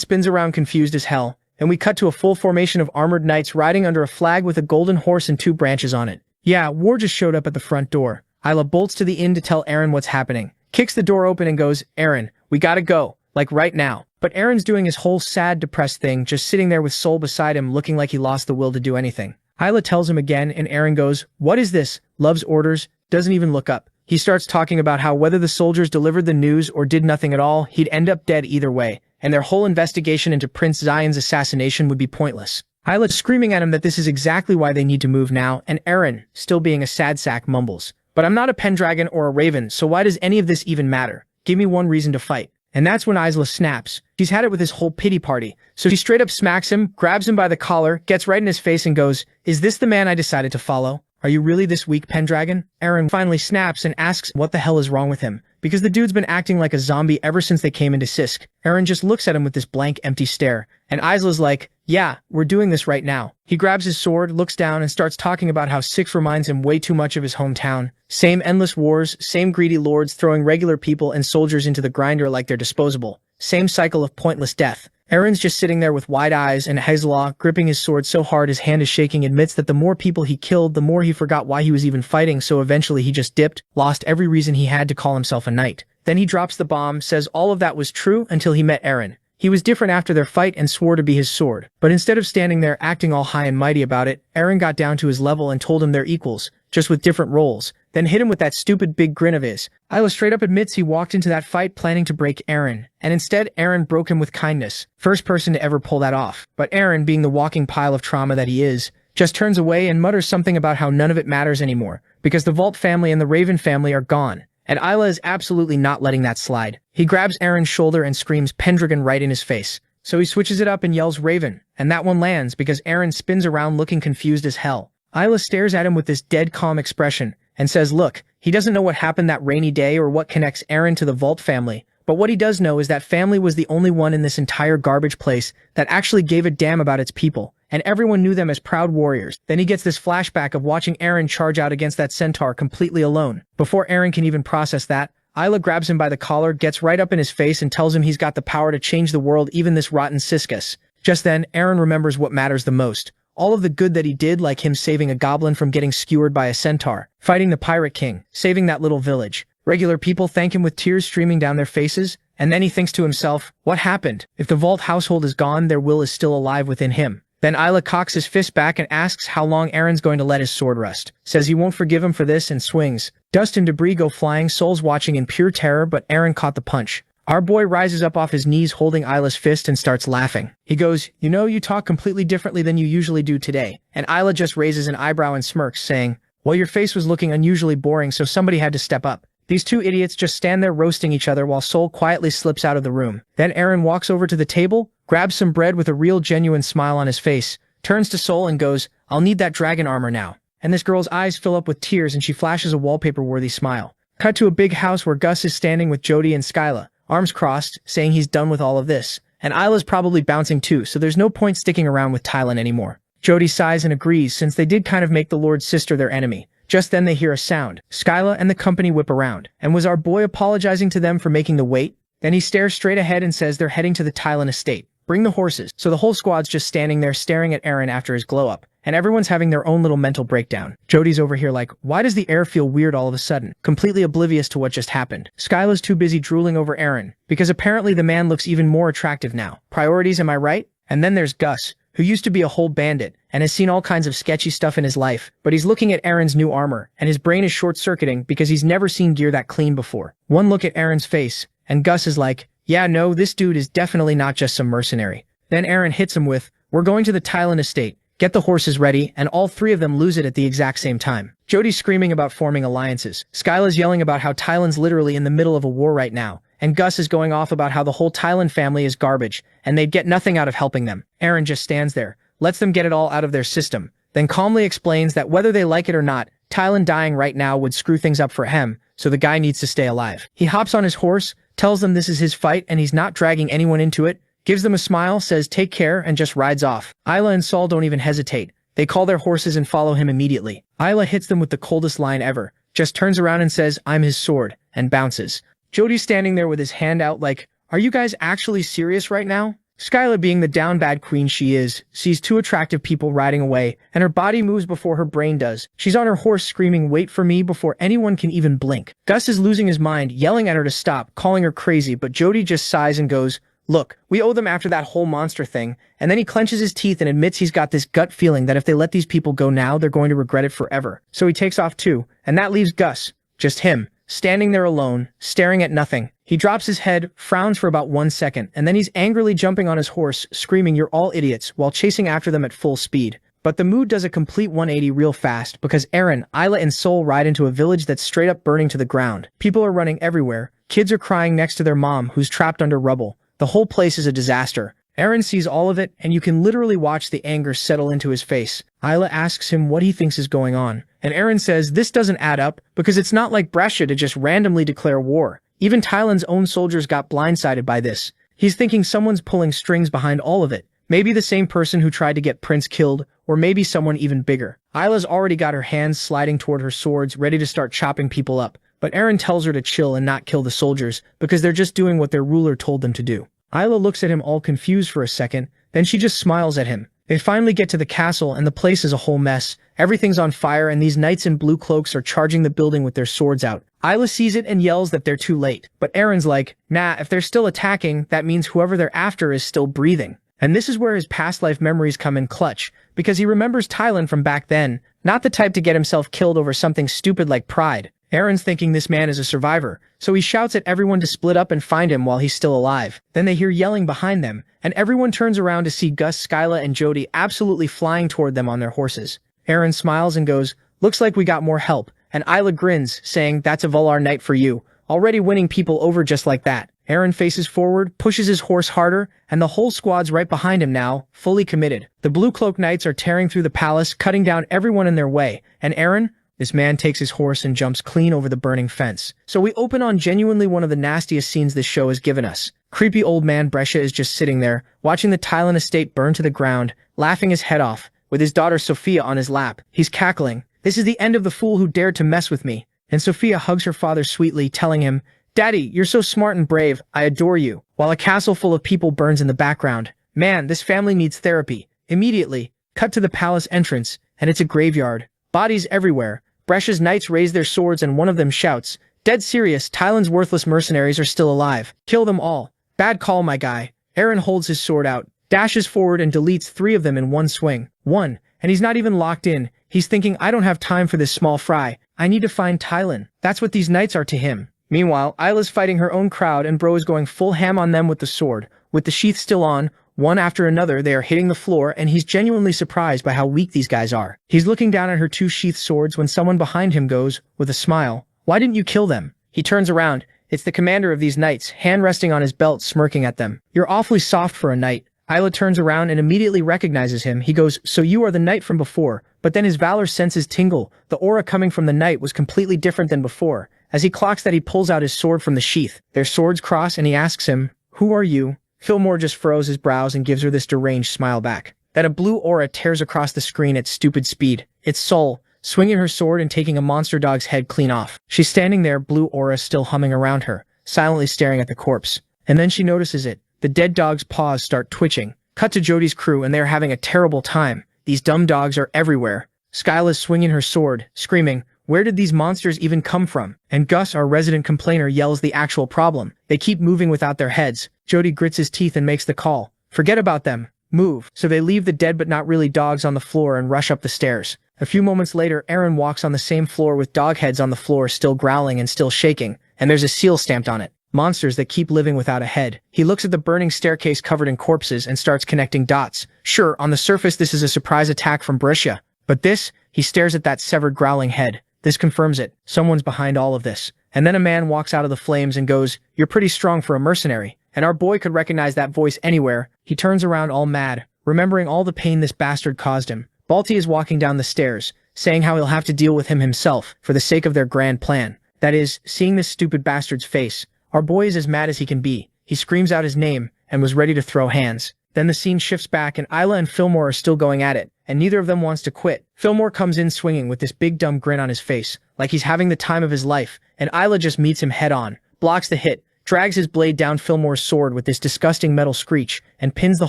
spins around confused as hell, and we cut to a full formation of armored knights riding under a flag with a golden horse and 2 branches on it. Yeah, war just showed up at the front door. Isla bolts to the inn to tell Aaron what's happening, kicks the door open and goes, "Aaron, we gotta go, like right now." But Aaron's doing his whole sad, depressed thing, just sitting there with Sol beside him looking like he lost the will to do anything. Isla tells him again, and Aaron goes, "What is this? Love's orders?" Doesn't even look up. He starts talking about how whether the soldiers delivered the news or did nothing at all, he'd end up dead either way, and their whole investigation into Prince Zion's assassination would be pointless. Isla screaming at him that this is exactly why they need to move now, and Aaron, still being a sad sack, mumbles, "But I'm not a Pendragon or a Raven, so why does any of this even matter? Give me one reason to fight." And that's when Isla snaps. She's had it with his whole pity party. So she straight up smacks him, grabs him by the collar, gets right in his face and goes, "Is this the man I decided to follow? Are you really this weak, Pendragon?" Aaron finally snaps and asks what the hell is wrong with him, because the dude's been acting like a zombie ever since they came into Sisk. Aaron just looks at him with this blank, empty stare, and Isla's like, "Yeah, we're doing this right now." He grabs his sword, looks down, and starts talking about how Six reminds him way too much of his hometown. Same endless wars, same greedy lords throwing regular people and soldiers into the grinder like they're disposable. Same cycle of pointless death. Aaron's just sitting there with wide eyes, and Hezlaw, gripping his sword so hard his hand is shaking, admits that the more people he killed, the more he forgot why he was even fighting, so eventually he just dipped, lost every reason he had to call himself a knight. Then he drops the bomb, says all of that was true until he met Aaron. He was different after their fight and swore to be his sword. But instead of standing there acting all high and mighty about it, Aaron got down to his level and told him they're equals, just with different roles, then hit him with that stupid big grin of his. Isla straight up admits he walked into that fight planning to break Eren, and instead Eren broke him with kindness. First person to ever pull that off. But Eren, being the walking pile of trauma that he is, just turns away and mutters something about how none of it matters anymore, because the Vault family and the Raven family are gone. And Isla is absolutely not letting that slide. He grabs Eren's shoulder and screams Pendragon right in his face. So he switches it up and yells Raven, and that one lands because Eren spins around looking confused as hell. Isla stares at him with this dead calm expression and says, look, he doesn't know what happened that rainy day or what connects Eren to the Vault family, but what he does know is that family was the only one in this entire garbage place that actually gave a damn about its people, and everyone knew them as proud warriors. Then he gets this flashback of watching Eren charge out against that centaur completely alone. Before Eren can even process that, Isla grabs him by the collar, gets right up in his face, and tells him he's got the power to change the world, even this rotten Siscus. Just then, Eren remembers what matters the most. All of the good that he did, like him saving a goblin from getting skewered by a centaur, fighting the Pirate King, saving that little village. Regular people thank him with tears streaming down their faces, and then he thinks to himself, what happened? If the Vault household is gone, their will is still alive within him. Then Isla cocks his fist back and asks how long Eren's going to let his sword rust. Says he won't forgive him for this and swings. Dust and debris go flying, souls watching in pure terror, but Eren caught the punch. Our boy rises up off his knees holding Isla's fist and starts laughing. He goes, you know, you talk completely differently than you usually do today. And Isla just raises an eyebrow and smirks, saying, well, your face was looking unusually boring, so somebody had to step up. These two idiots just stand there roasting each other while Sol quietly slips out of the room. Then Eren walks over to the table, grabs some bread with a real genuine smile on his face, turns to Sol and goes, I'll need that dragon armor now. And this girl's eyes fill up with tears and she flashes a wallpaper-worthy smile. Cut to a big house where Gus is standing with Jody and Skyla, arms crossed, saying he's done with all of this. And Isla's probably bouncing too, so there's no point sticking around with Tylan anymore. Jody sighs and agrees, since they did kind of make the Lord's sister their enemy. Just then they hear a sound. Skyla and the company whip around. And was our boy apologizing to them for making the wait? Then he stares straight ahead and says they're heading to the Tylan estate. Bring the horses. So the whole squad's just standing there staring at Eren after his glow-up. And everyone's having their own little mental breakdown. Jody's over here like, why does the air feel weird all of a sudden? Completely oblivious to what just happened. Skyla's too busy drooling over Eren, because apparently the man looks even more attractive now. Priorities, am I right? And then there's Gus, who used to be a whole bandit, and has seen all kinds of sketchy stuff in his life, but he's looking at Eren's new armor, and his brain is short-circuiting because he's never seen gear that clean before. One look at Eren's face, and Gus is like, yeah, no, this dude is definitely not just some mercenary. Then Eren hits him with, we're going to the Tylan estate. Get the horses ready, and all three of them lose it at the exact same time. Jody's screaming about forming alliances. Skyla's yelling about how Tylan's literally in the middle of a war right now, and Gus is going off about how the whole Tylan family is garbage, and they'd get nothing out of helping them. Eren just stands there, lets them get it all out of their system, then calmly explains that whether they like it or not, Tylan dying right now would screw things up for him, so the guy needs to stay alive. He hops on his horse, tells them this is his fight and he's not dragging anyone into it, gives them a smile, says take care, and just rides off. Isla and Sol don't even hesitate. They call their horses and follow him immediately. Isla hits them with the coldest line ever, just turns around and says, I'm his sword, and bounces. Jody's standing there with his hand out like, are you guys actually serious right now? Skyla, being the down bad queen she is, sees two attractive people riding away, and her body moves before her brain does. She's on her horse screaming, wait for me, before anyone can even blink. Gus is losing his mind, yelling at her to stop, calling her crazy, but Jody just sighs and goes, look, we owe them after that whole monster thing, and then he clenches his teeth and admits he's got this gut feeling that if they let these people go now, they're going to regret it forever. So he takes off too, and that leaves Gus, just him, standing there alone, staring at nothing. He drops his head, frowns for about 1 second, and then he's angrily jumping on his horse, screaming you're all idiots, while chasing after them at full speed. But the mood does a complete 180 real fast, because Eren, Isla, and Sol ride into a village that's straight up burning to the ground. People are running everywhere, kids are crying next to their mom who's trapped under rubble. The whole place is a disaster. Eren sees all of it, and you can literally watch the anger settle into his face. Isla asks him what he thinks is going on, and Eren says this doesn't add up, because it's not like Brescia to just randomly declare war. Even Tylan's own soldiers got blindsided by this. He's thinking someone's pulling strings behind all of it. Maybe the same person who tried to get Prince killed, or maybe someone even bigger. Isla's already got her hands sliding toward her swords, ready to start chopping people up. But Eren tells her to chill and not kill the soldiers, because they're just doing what their ruler told them to do. Isla looks at him all confused for a second, then she just smiles at him. They finally get to the castle and the place is a whole mess. Everything's on fire and these knights in blue cloaks are charging the building with their swords out. Isla sees it and yells that they're too late. But Eren's like, nah, if they're still attacking, that means whoever they're after is still breathing. And this is where his past life memories come in clutch, because he remembers Tylan from back then, not the type to get himself killed over something stupid like pride. Aaron's thinking this man is a survivor, so he shouts at everyone to split up and find him while he's still alive. Then they hear yelling behind them, and everyone turns around to see Gus, Skyla, and Jody absolutely flying toward them on their horses. Aaron smiles and goes, "Looks like we got more help," and Isla grins, saying, "That's a Valar night for you, already winning people over just like that." Aaron faces forward, pushes his horse harder, and the whole squad's right behind him now, fully committed. The Blue Cloak Knights are tearing through the palace, cutting down everyone in their way, and Aaron, this man takes his horse and jumps clean over the burning fence. So we open on genuinely one of the nastiest scenes this show has given us. Creepy old man Brescia is just sitting there, watching the Tylan estate burn to the ground, laughing his head off, with his daughter Sophia on his lap. He's cackling, "This is the end of the fool who dared to mess with me." And Sophia hugs her father sweetly, telling him, "Daddy, you're so smart and brave, I adore you," while a castle full of people burns in the background. Man, this family needs therapy. Immediately, cut to the palace entrance, and it's a graveyard. Bodies everywhere. Brescia's knights raise their swords and one of them shouts, "Dead serious, Tylan's worthless mercenaries are still alive. Kill them all." "Bad call, my guy." Aaron holds his sword out, dashes forward and deletes 3 of them in one swing. One, and he's not even locked in. He's thinking, "I don't have time for this small fry. I need to find Tylan." That's what these knights are to him. Meanwhile, Isla's fighting her own crowd and Bro is going full ham on them with the sword. With the sheath still on, one after another they are hitting the floor and he's genuinely surprised by how weak these guys are. He's looking down at her 2 sheathed swords when someone behind him goes, with a smile, "Why didn't you kill them?" He turns around. It's the commander of these knights, hand resting on his belt, smirking at them. "You're awfully soft for a knight." Isla turns around and immediately recognizes him. He goes, "So you are the knight from before," but then his valor senses tingle. The aura coming from the knight was completely different than before. As he clocks that, he pulls out his sword from the sheath. Their swords cross and he asks him, "Who are you?" Fillmore just furrows his brows and gives her this deranged smile back. Then a blue aura tears across the screen at stupid speed. It's Sol, swinging her sword and taking a monster dog's head clean off. She's standing there, blue aura still humming around her, silently staring at the corpse. And then she notices it. The dead dog's paws start twitching. Cut to Jody's crew and they are having a terrible time. These dumb dogs are everywhere. Skyla's swinging her sword, screaming, "Where did these monsters even come from?" And Gus, our resident complainer, yells the actual problem. They keep moving without their heads. Jody grits his teeth and makes the call. "Forget about them. Move." So they leave the dead but not really dogs on the floor and rush up the stairs. A few moments later, Aaron walks on the same floor with dog heads on the floor, still growling and still shaking, and there's a seal stamped on it. Monsters that keep living without a head. He looks at the burning staircase covered in corpses and starts connecting dots. Sure, on the surface this is a surprise attack from Brescia, but this, he stares at that severed growling head. This confirms it. Someone's behind all of this. And then a man walks out of the flames and goes, "You're pretty strong for a mercenary." And our boy could recognize that voice anywhere. He turns around all mad, remembering all the pain this bastard caused him. Balti is walking down the stairs, saying how he'll have to deal with him himself, for the sake of their grand plan. That is, seeing this stupid bastard's face. Our boy is as mad as he can be. He screams out his name, and was ready to throw hands. Then the scene shifts back and Isla and Fillmore are still going at it, and neither of them wants to quit. Fillmore comes in swinging with this big dumb grin on his face, like he's having the time of his life, and Isla just meets him head on, blocks the hit, drags his blade down Fillmore's sword with this disgusting metal screech, and pins the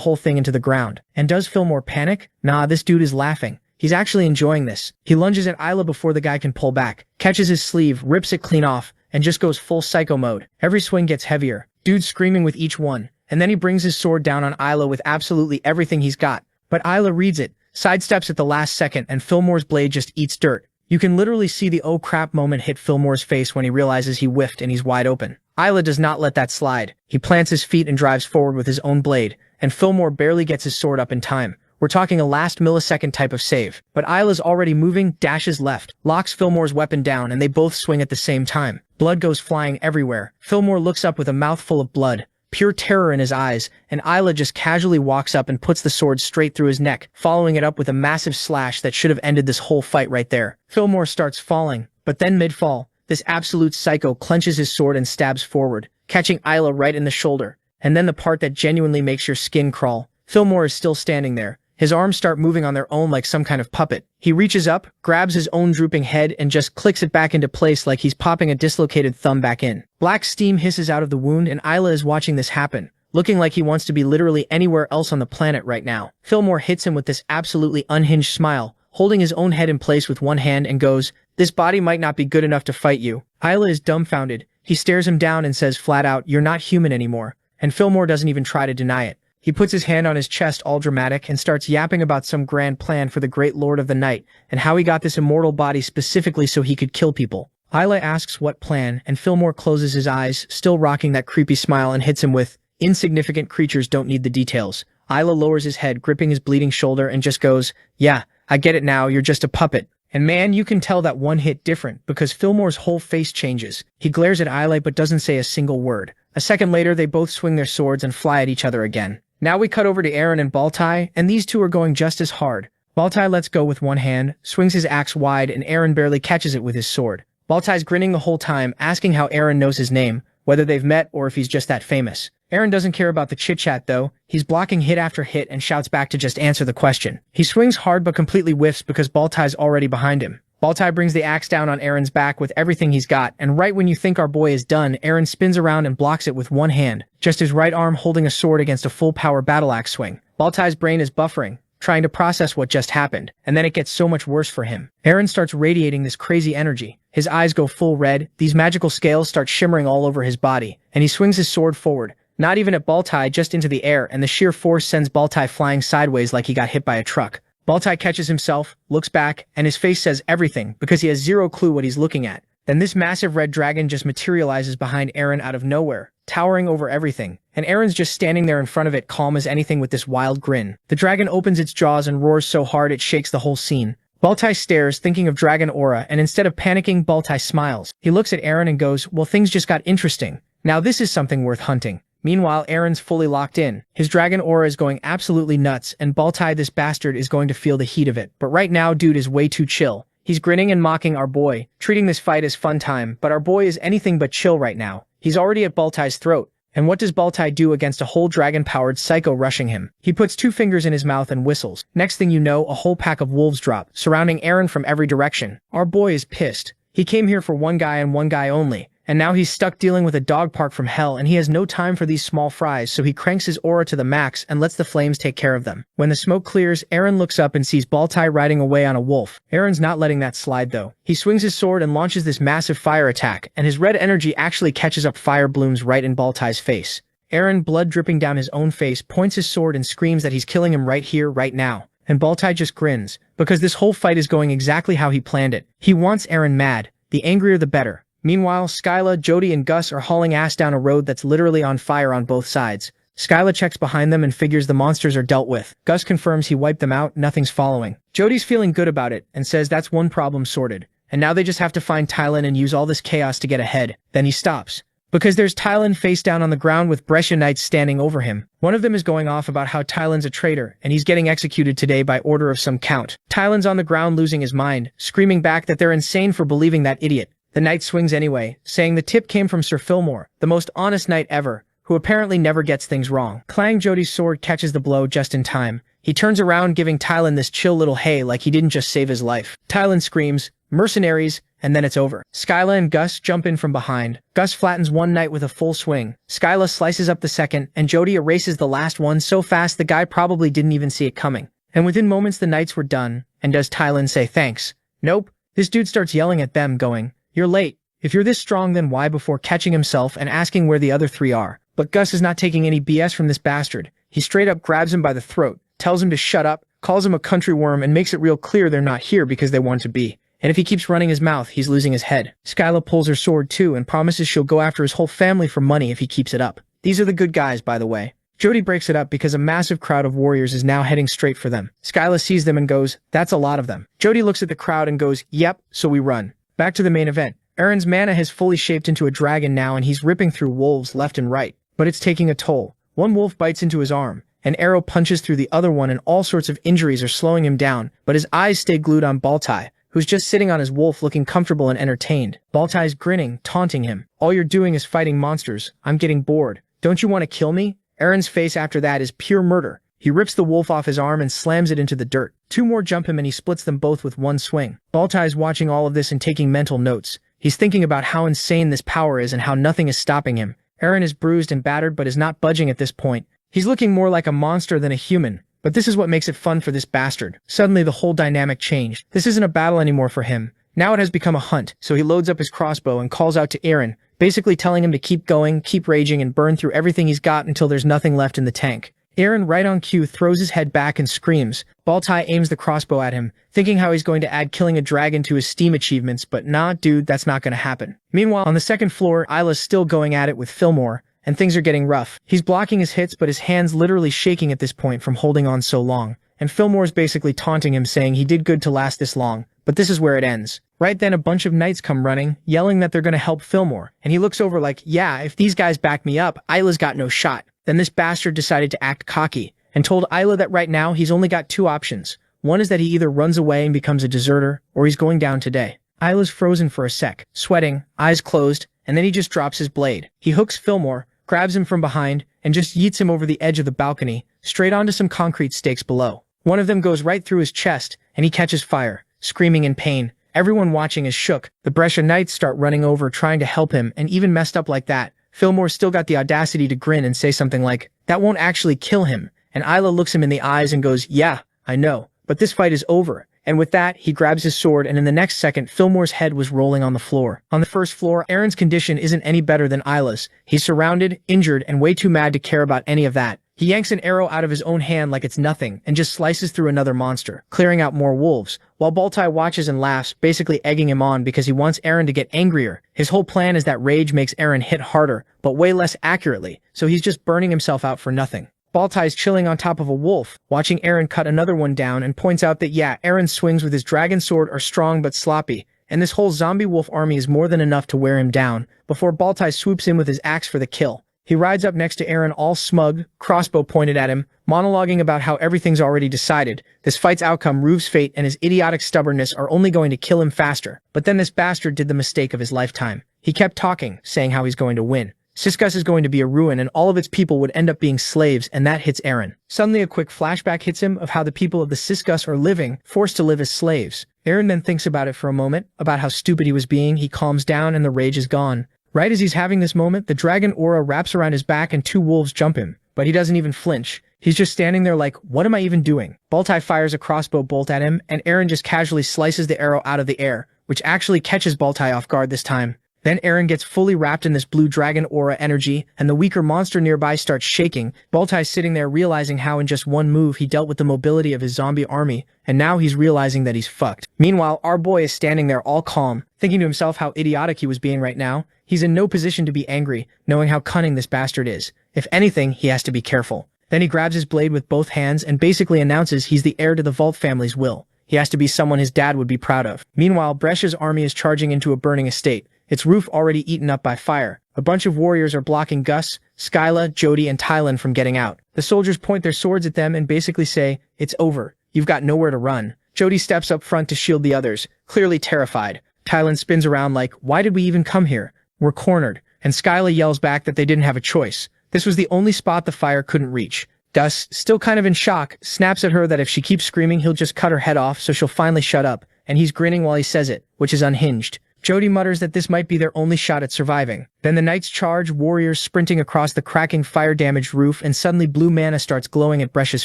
whole thing into the ground. And does Fillmore panic? Nah, this dude is laughing. He's actually enjoying this. He lunges at Isla before the guy can pull back, catches his sleeve, rips it clean off, and just goes full psycho mode. Every swing gets heavier, dude screaming with each one, and then he brings his sword down on Isla with absolutely everything he's got. But Isla reads it, sidesteps at the last second, and Fillmore's blade just eats dirt. You can literally see the oh crap moment hit Fillmore's face when he realizes he whiffed and he's wide open. Isla does not let that slide. He plants his feet and drives forward with his own blade, and Fillmore barely gets his sword up in time. We're talking a last millisecond type of save. But Isla's already moving, dashes left, locks Fillmore's weapon down, and they both swing at the same time. Blood goes flying everywhere. Fillmore looks up with a mouthful of blood, pure terror in his eyes, and Isla just casually walks up and puts the sword straight through his neck, following it up with a massive slash that should have ended this whole fight right there. Fillmore starts falling, but then mid-fall, this absolute psycho clenches his sword and stabs forward, catching Isla right in the shoulder. And then the part that genuinely makes your skin crawl. Fillmore is still standing there. His arms start moving on their own like some kind of puppet. He reaches up, grabs his own drooping head, and just clicks it back into place like he's popping a dislocated thumb back in. Black steam hisses out of the wound, and Isla is watching this happen, looking like he wants to be literally anywhere else on the planet right now. Fillmore hits him with this absolutely unhinged smile, holding his own head in place with one hand, and goes, "This body might not be good enough to fight you." Isla is dumbfounded. He stares him down and says flat out, "You're not human anymore." And Fillmore doesn't even try to deny it. He puts his hand on his chest all dramatic and starts yapping about some grand plan for the great Lord of the Night and how he got this immortal body specifically so he could kill people. Isla asks what plan, and Fillmore closes his eyes, still rocking that creepy smile, and hits him with, "Insignificant creatures don't need the details." Isla lowers his head, gripping his bleeding shoulder, and just goes, "Yeah, I get it now, you're just a puppet." And man, you can tell that one hit different, because Fillmore's whole face changes. He glares at Isla but doesn't say a single word. A second later, they both swing their swords and fly at each other again. Now we cut over to Eren and Baltai, and these two are going just as hard. Baltai lets go with one hand, swings his axe wide, and Eren barely catches it with his sword. Baltai's grinning the whole time, asking how Eren knows his name, whether they've met or if he's just that famous. Eren doesn't care about the chit-chat though. He's blocking hit after hit and shouts back to just answer the question. He swings hard but completely whiffs because Baltai's already behind him. Baltai brings the axe down on Eren's back with everything he's got, and right when you think our boy is done, Eren spins around and blocks it with one hand, just his right arm holding a sword against a full-power battle axe swing. Baltai's brain is buffering, trying to process what just happened, and then it gets so much worse for him. Eren starts radiating this crazy energy. His eyes go full red, these magical scales start shimmering all over his body, and he swings his sword forward, not even at Baltai, just into the air, and the sheer force sends Baltai flying sideways like he got hit by a truck. Baltai catches himself, looks back, and his face says everything because he has zero clue what he's looking at. Then this massive red dragon just materializes behind Eren out of nowhere, towering over everything, and Eren's just standing there in front of it calm as anything with this wild grin. The dragon opens its jaws and roars so hard it shakes the whole scene. Baltai stares, thinking of dragon aura, and instead of panicking, Baltai smiles. He looks at Eren and goes, "Well, things just got interesting. Now this is something worth hunting." Meanwhile, Eren's fully locked in. His dragon aura is going absolutely nuts, and Baltai, this bastard, is going to feel the heat of it. But right now, dude is way too chill. He's grinning and mocking our boy, treating this fight as fun time, but our boy is anything but chill right now. He's already at Baltai's throat. And what does Baltai do against a whole dragon-powered psycho rushing him? He puts two fingers in his mouth and whistles. Next thing you know, a whole pack of wolves drop, surrounding Eren from every direction. Our boy is pissed. He came here for one guy and one guy only. And now he's stuck dealing with a dog park from hell, and he has no time for these small fries, so he cranks his aura to the max and lets the flames take care of them. When the smoke clears, Eren looks up and sees Baltai riding away on a wolf. Eren's not letting that slide though. He swings his sword and launches this massive fire attack, and his red energy actually catches up fire blooms right in Baltai's face. Eren, blood dripping down his own face, points his sword and screams that he's killing him right here, right now. And Baltai just grins, because this whole fight is going exactly how he planned it. He wants Eren mad. The angrier the better. Meanwhile, Skyla, Jody, and Gus are hauling ass down a road that's literally on fire on both sides. Skyla checks behind them and figures the monsters are dealt with. Gus confirms he wiped them out, nothing's following. Jody's feeling good about it, and says that's one problem sorted. And now they just have to find Tylan and use all this chaos to get ahead. Then he stops. Because there's Tylan face down on the ground with Brescia Knights standing over him. One of them is going off about how Tylan's a traitor, and he's getting executed today by order of some count. Tylan's on the ground losing his mind, screaming back that they're insane for believing that idiot. The knight swings anyway, saying the tip came from Sir Fillmore, the most honest knight ever, who apparently never gets things wrong. Clang, Jody's sword catches the blow just in time. He turns around giving Tylan this chill little hey like he didn't just save his life. Tylan screams, "Mercenaries," and then it's over. Skyla and Gus jump in from behind. Gus flattens one knight with a full swing. Skyla slices up the second, and Jody erases the last one so fast the guy probably didn't even see it coming. And within moments the knights were done. And does Tylan say thanks? Nope. This dude starts yelling at them going, "You're late. If you're this strong then why?" before catching himself and asking where the other three are. But Gus is not taking any BS from this bastard. He straight up grabs him by the throat, tells him to shut up, calls him a country worm, and makes it real clear they're not here because they want to be. And if he keeps running his mouth, he's losing his head. Skyla pulls her sword too and promises she'll go after his whole family for money if he keeps it up. These are the good guys, by the way. Jody breaks it up because a massive crowd of warriors is now heading straight for them. Skyla sees them and goes, "That's a lot of them." Jody looks at the crowd and goes, "Yep, so we run." Back to the main event. Eren's mana has fully shaped into a dragon now and he's ripping through wolves left and right. But it's taking a toll. One wolf bites into his arm. An arrow punches through the other one and all sorts of injuries are slowing him down, but his eyes stay glued on Baltai, who's just sitting on his wolf looking comfortable and entertained. Baltai's grinning, taunting him. "All you're doing is fighting monsters. I'm getting bored. Don't you want to kill me?" Eren's face after that is pure murder. He rips the wolf off his arm and slams it into the dirt. Two more jump him and he splits them both with one swing. Baltai's watching all of this and taking mental notes. He's thinking about how insane this power is and how nothing is stopping him. Eren is bruised and battered but is not budging at this point. He's looking more like a monster than a human. But this is what makes it fun for this bastard. Suddenly the whole dynamic changed. This isn't a battle anymore for him. Now it has become a hunt, so he loads up his crossbow and calls out to Eren, basically telling him to keep going, keep raging, and burn through everything he's got until there's nothing left in the tank. Aaron, right on cue, throws his head back and screams. Baltai aims the crossbow at him, thinking how he's going to add killing a dragon to his Steam achievements, but nah, dude, that's not gonna happen. Meanwhile, on the second floor, Isla's still going at it with Fillmore, and things are getting rough. He's blocking his hits, but his hand's literally shaking at this point from holding on so long. And Fillmore's basically taunting him, saying he did good to last this long, but this is where it ends. Right then, a bunch of knights come running, yelling that they're gonna help Fillmore, and he looks over like, yeah, if these guys back me up, Isla's got no shot. Then this bastard decided to act cocky, and told Isla that right now he's only got two options. One is that he either runs away and becomes a deserter, or he's going down today. Isla's frozen for a sec, sweating, eyes closed, and then he just drops his blade. He hooks Fillmore, grabs him from behind, and just yeets him over the edge of the balcony, straight onto some concrete stakes below. One of them goes right through his chest, and he catches fire, screaming in pain. Everyone watching is shook. The Brescia knights start running over trying to help him, and even messed up like that, Fillmore still got the audacity to grin and say something like, that won't actually kill him, and Isla looks him in the eyes and goes, yeah, I know, but this fight is over. And with that, he grabs his sword, and in the next second, Fillmore's head was rolling on the floor. On the first floor, Aaron's condition isn't any better than Isla's. He's surrounded, injured, and way too mad to care about any of that. He yanks an arrow out of his own hand like it's nothing, and just slices through another monster, clearing out more wolves, while Baltai watches and laughs, basically egging him on because he wants Aaron to get angrier. His whole plan is that rage makes Aaron hit harder, but way less accurately, so he's just burning himself out for nothing. Baltai's chilling on top of a wolf, watching Aaron cut another one down, and points out that yeah, Aaron's swings with his dragon sword are strong but sloppy, and this whole zombie wolf army is more than enough to wear him down, before Baltai swoops in with his axe for the kill. He rides up next to Aaron all smug, crossbow pointed at him, monologuing about how everything's already decided. This fight's outcome, Ruv's fate, and his idiotic stubbornness are only going to kill him faster. But then this bastard did the mistake of his lifetime. He kept talking, saying how he's going to win. Siskus is going to be a ruin and all of its people would end up being slaves, and that hits Aaron. Suddenly a quick flashback hits him of how the people of the Siskus are living, forced to live as slaves. Aaron then thinks about it for a moment, about how stupid he was being. He calms down and the rage is gone. Right as he's having this moment, the dragon aura wraps around his back and two wolves jump him, but he doesn't even flinch. He's just standing there like, what am I even doing? Baltai fires a crossbow bolt at him, and Aaron just casually slices the arrow out of the air, which actually catches Baltai off guard this time. Then Aaron gets fully wrapped in this blue dragon aura energy, and the weaker monster nearby starts shaking. Baltai's sitting there realizing how in just one move he dealt with the mobility of his zombie army, and now he's realizing that he's fucked. Meanwhile, our boy is standing there all calm, thinking to himself how idiotic he was being right now. He's in no position to be angry, knowing how cunning this bastard is. If anything, he has to be careful. Then he grabs his blade with both hands and basically announces he's the heir to the Vault family's will. He has to be someone his dad would be proud of. Meanwhile, Brescia's army is charging into a burning estate, its roof already eaten up by fire. A bunch of warriors are blocking Gus, Skyla, Jody, and Tylan from getting out. The soldiers point their swords at them and basically say, it's over. You've got nowhere to run. Jody steps up front to shield the others, clearly terrified. Tylan spins around like, why did we even come here? We're cornered. And Skyla yells back that they didn't have a choice. This was the only spot the fire couldn't reach. Gus, still kind of in shock, snaps at her that if she keeps screaming he'll just cut her head off, so she'll finally shut up, and he's grinning while he says it, which is unhinged. Jody mutters that this might be their only shot at surviving. Then the knights charge, warriors sprinting across the cracking fire-damaged roof, and suddenly blue mana starts glowing at Brescia's